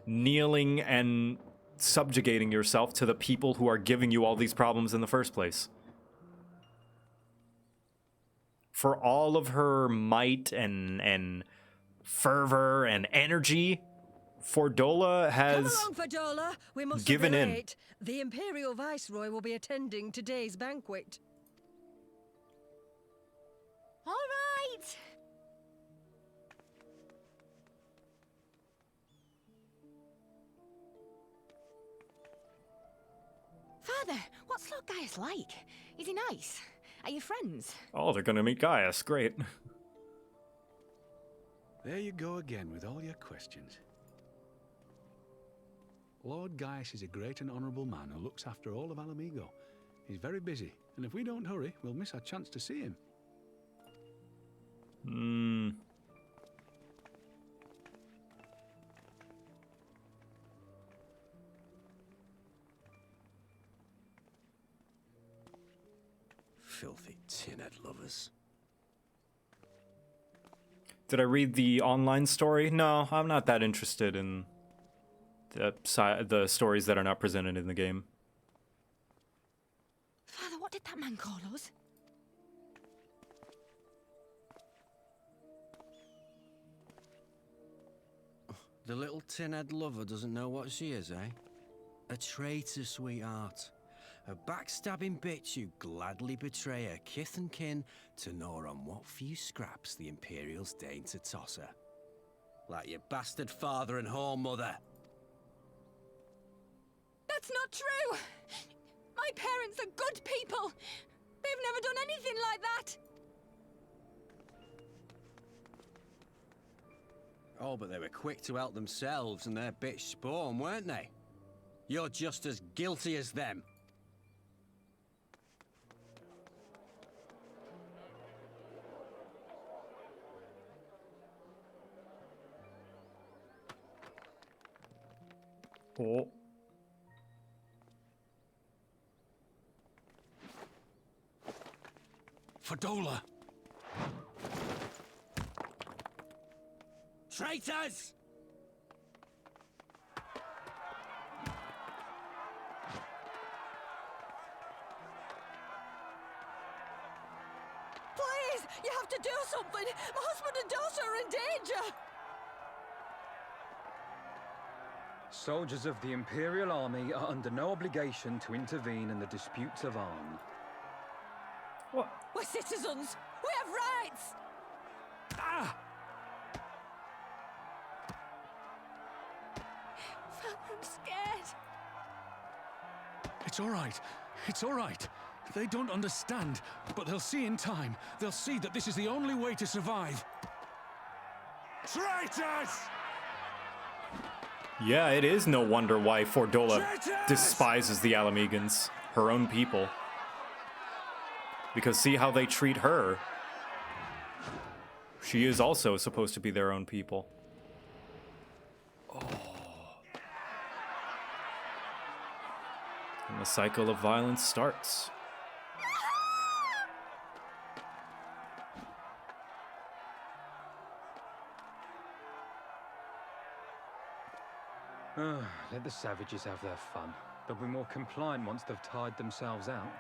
kneeling and subjugating yourself to the people who are giving you all these problems in the first place. For all of her might and fervor and energy, Fordola has
Come along, Fordola. We mustn't
given
be
in.
late. The Imperial Viceroy will be attending today's banquet.
All right. Father, what's Lord Gaius like? Is he nice? Are you friends?
Oh, they're gonna meet Gaius. Great.
There you go again with all your questions. Lord Gaius is a great and honourable man who looks after all of Alamigo. He's very busy, and if we don't hurry, we'll miss our chance to see him.
Filthy tin-head lovers.
Did I read the online story? No, I'm not that interested in the stories that are not presented in the game.
Father, what did that man call us?
The little tin-head lover doesn't know what she is, eh? A traitor, sweetheart. A backstabbing bitch who'd gladly betray her kith and kin to gnaw on what few scraps the Imperials deign to toss her. Like your bastard father and whore mother.
That's not true! My parents are good people! They've never done anything like that!
Oh, but they were quick to help themselves and their bitch spawn, weren't they? You're just as guilty as them.
Oh.
Fadola!
Traitors!
Please, you have to do something. My husband and daughter are in danger.
Soldiers of the Imperial Army are under no obligation to intervene in the disputes of arm.
What?
We're citizens. We have rights.
Ah!
I'm scared.
It's all right. It's all right. They don't understand, but they'll see in time. They'll see that this is the only way to survive.
Traitors!
Yeah, it is no wonder why Fordola despises the Alamegans, her own people. Because see how they treat her. She is also supposed to be their own people. Oh. And the cycle of violence starts.
Let the savages have their fun. They'll be more compliant once they've tired themselves out.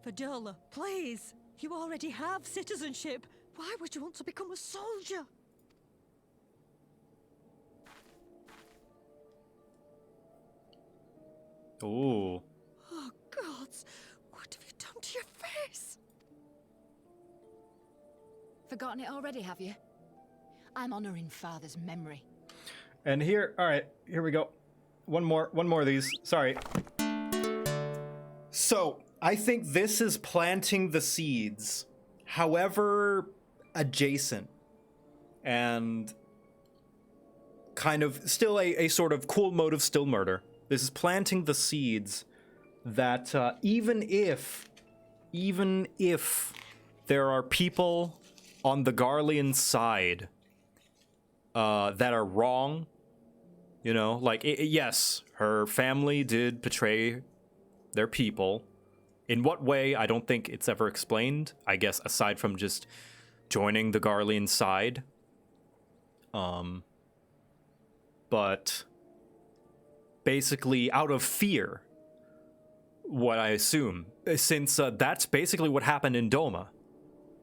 Fadola, please. You already have citizenship. Why would you want to become a soldier?
Ooh.
Oh, gods. What have you done to your face?
Forgotten it already, have you? I'm honoring Father's memory.
And here, all right, here we go. One more of these. Sorry. So, I think this is planting the seeds, however adjacent and kind of still a sort of cool motive, still murder. This is planting the seeds that even if there are people on the Garlean side that are wrong, you know, like, yes, her family did betray their people. In what way, I don't think it's ever explained, I guess, aside from just joining the Garlean side. But basically out of fear, what I assume, since that's basically what happened in Doma.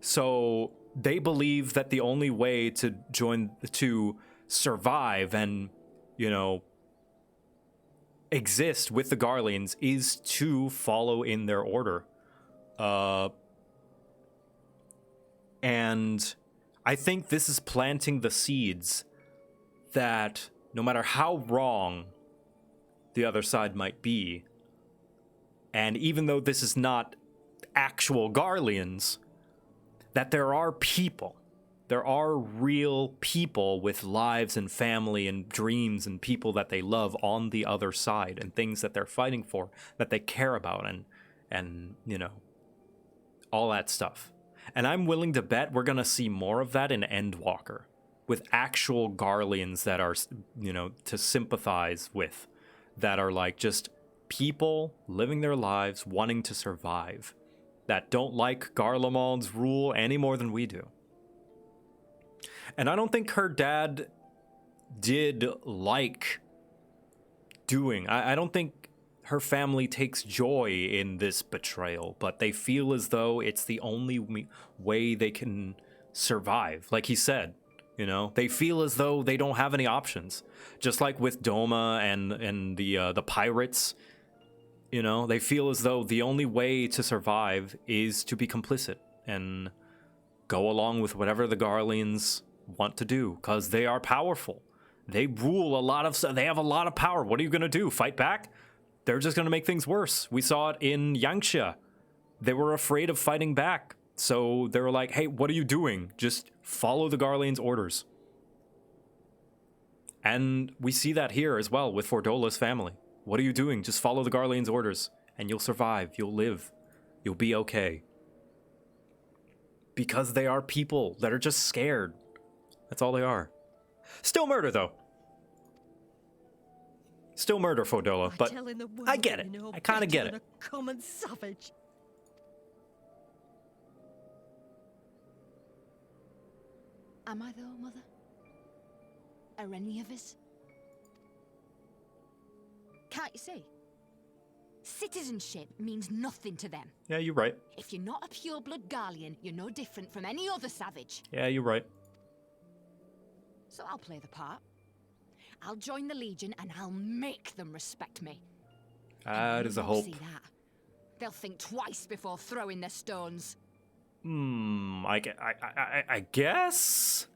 So they believe that the only way to survive and, you know, exist with the Garleans is to follow in their order. And I think this is planting the seeds that no matter how wrong the other side might be, and even though this is not actual Garleans, that there are people. There are real people with lives and family and dreams and people that they love on the other side and things that they're fighting for, that they care about and you know, all that stuff. And I'm willing to bet we're going to see more of that in Endwalker with actual Garleans that are, you know, to sympathize with, that are like just people living their lives wanting to survive, that don't like Garlemald's rule any more than we do. And I don't think her dad did like doing. I don't think her family takes joy in this betrayal, but they feel as though it's the only way they can survive. Like he said, you know, they feel as though they don't have any options. Just like with Doma and the pirates, you know, they feel as though the only way to survive is to be complicit and go along with whatever the Garleans want to do, because they are powerful. They rule a lot of, they have a lot of power. What are you going to do? Fight back? They're just going to make things worse. We saw it in Yangxia. They were afraid of fighting back. So they were like, hey, what are you doing? Just follow the Garlean's orders. And we see that here as well with Fordola's family. What are you doing? Just follow the Garlean's orders and you'll survive. You'll live. You'll be okay. Because they are people that are just scared. That's all they are. Still murder, though. Still murder, Fordola, but I get it. I kind of get it.
A common savage.
Am I though, Mother? Are any of us? Can't you see? Citizenship means nothing to them.
Yeah, you're right.
If you're not a pure-blood Garlean, you're no different from any other savage.
Yeah, you're right.
So I'll play the part. I'll join the Legion and I'll make them respect me.
That is a hope.
See that. They'll think twice before throwing their stones.
I guess?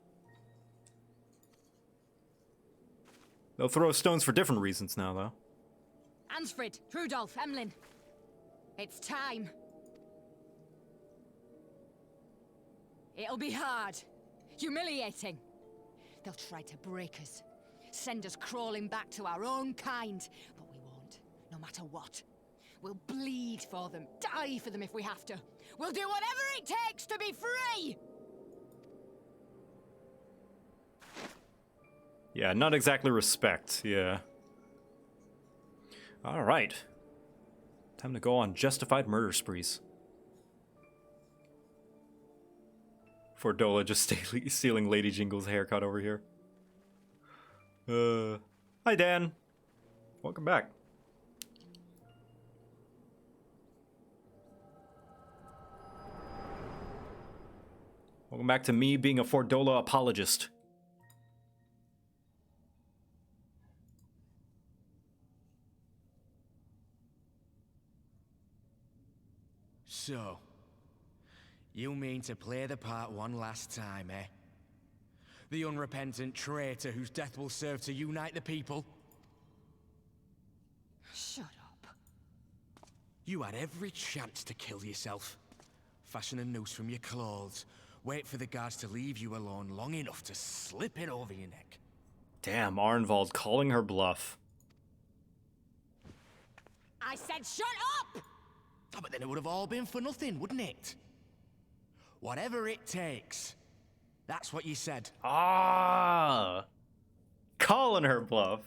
They'll throw stones for different reasons now, though.
Ansfrid, Rudolph, Emlyn. It's time. It'll be hard. Humiliating. They'll try to break us. Send us crawling back to our own kind. But we won't, no matter what. We'll bleed for them, die for them if we have to. We'll do whatever it takes to be free!
Yeah, not exactly respect, yeah. Alright. Time to go on justified murder sprees. Fordola just stealing Lady Jingle's haircut over here. Hi Dan. Welcome back. Welcome back to me being a Fordola apologist.
So, you mean to play the part one last time, eh? The unrepentant traitor whose death will serve to unite the people?
Shut up.
You had every chance to kill yourself. Fashion a noose from your clothes. Wait for the guards to leave you alone long enough to slip it over your neck.
Damn, Arnvald's calling her bluff.
I said shut up!
Oh, but then it would have all been for nothing, wouldn't it? Whatever it takes. That's what you said.
Ah, calling her bluff.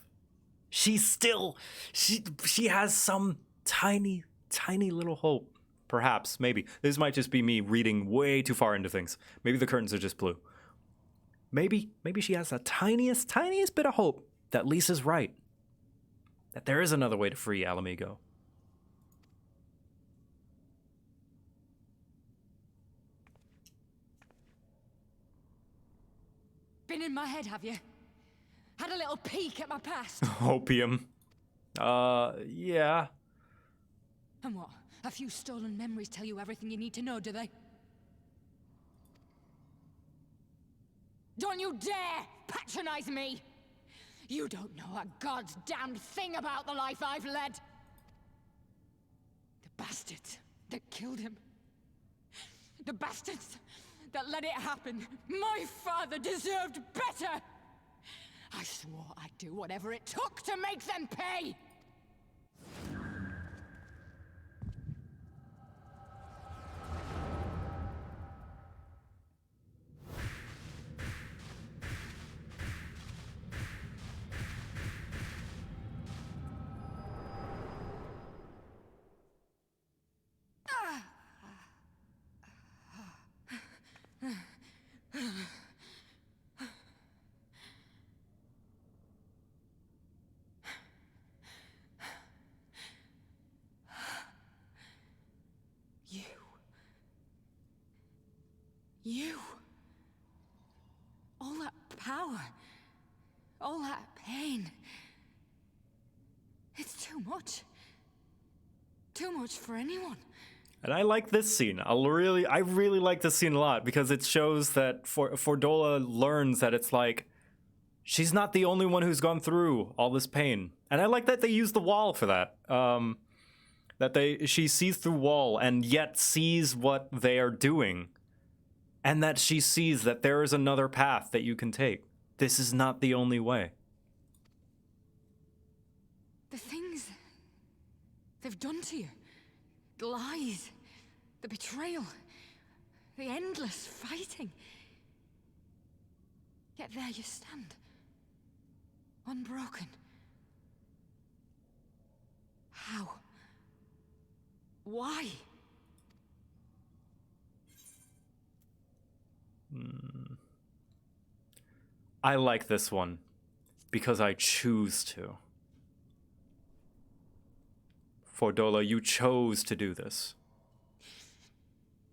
She's still, she has some tiny little hope. Perhaps, maybe. This might just be me reading way too far into things. Maybe the curtains are just blue. Maybe she has the tiniest bit of hope that Lisa's right. That there is another way to free Alamigo.
Been in my head, have you? Had a little peek at my past?
Opium. Yeah.
And what? A few stolen memories tell you everything you need to know, do they? Don't you dare patronize me! You don't know a god's damned thing about the life I've led! The bastards that killed him. The bastards that let it happen. My father deserved better! I swore I'd do whatever it took to make them pay!
All that pain. It's too much. Too much for anyone.
And I like this scene. I really like this scene a lot because it shows that Fordola learns that it's like she's not the only one who's gone through all this pain. And I like that they use the wall for that. She sees through wall and yet sees what they are doing. And that she sees that there is another path that you can take. This is not the only way.
The things they've done to you. The lies, the betrayal, the endless fighting. Yet there you stand, unbroken. How? Why?
I like this one because I choose to. Fordola, you chose to do this.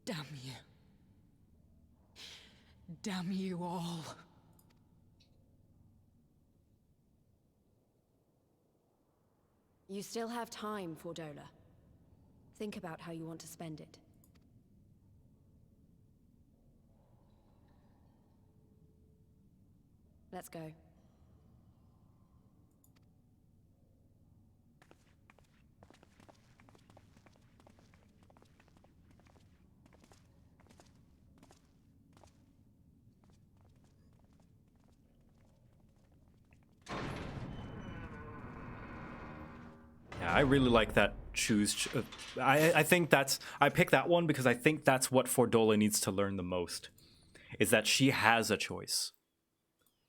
Damn you. Damn you all.
You still have time, Fordola. Think about how you want to spend it. Let's go.
Yeah, I really like that choose. I think that's, I picked that one because I think that's what Fordola needs to learn the most, is that she has a choice.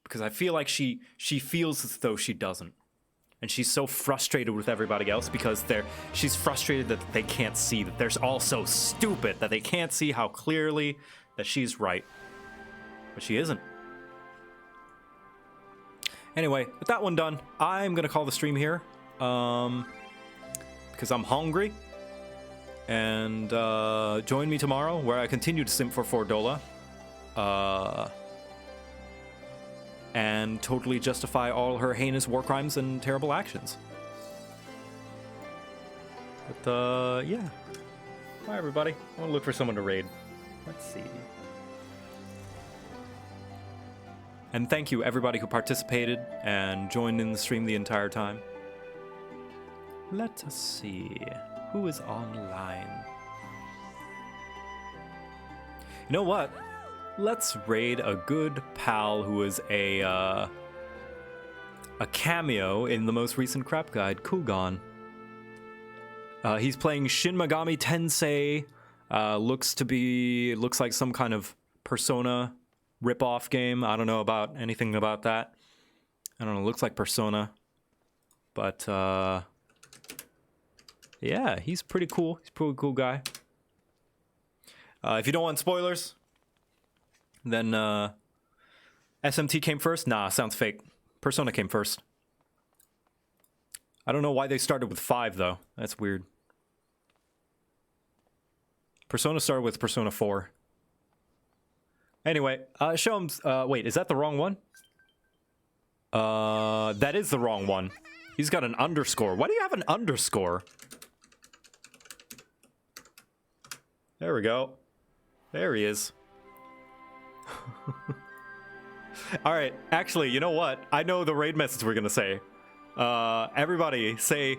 Because I feel like she feels as though she doesn't. And she's so frustrated with everybody else because she's frustrated that they can't see, that they're all so stupid that they can't see how clearly that she's right. But she isn't. Anyway, with that one done, I'm going to call the stream here. Because I'm hungry. And join me tomorrow where I continue to simp for Fordola. And totally justify all her heinous war crimes and terrible actions. But, yeah. Bye, everybody. I want to look for someone to raid. Let's see. And thank you, everybody who participated and joined in the stream the entire time. Let us see. Who is online? You know what? Let's raid a good pal who is a cameo in the most recent crap guide, Kugan. He's playing Shin Megami Tensei. Looks like some kind of Persona rip-off game. I don't know about anything about that. I don't know, looks like Persona. But yeah, he's pretty cool. He's a pretty cool guy. If you don't want spoilers, then SMT came first? Nah, sounds fake. Persona came first. I don't know why they started with 5, though. That's weird. Persona started with Persona 4. Anyway, show him... wait, is that the wrong one? That is the wrong one. He's got an underscore. Why do you have an underscore? There we go. There he is. Alright, actually, you know what? I know the raid message we're gonna say. Everybody say...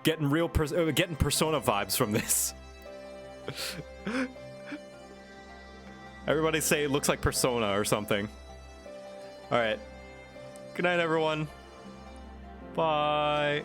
Getting Persona vibes from this. Everybody say it looks like Persona or something. Alright. Good night, everyone. Bye.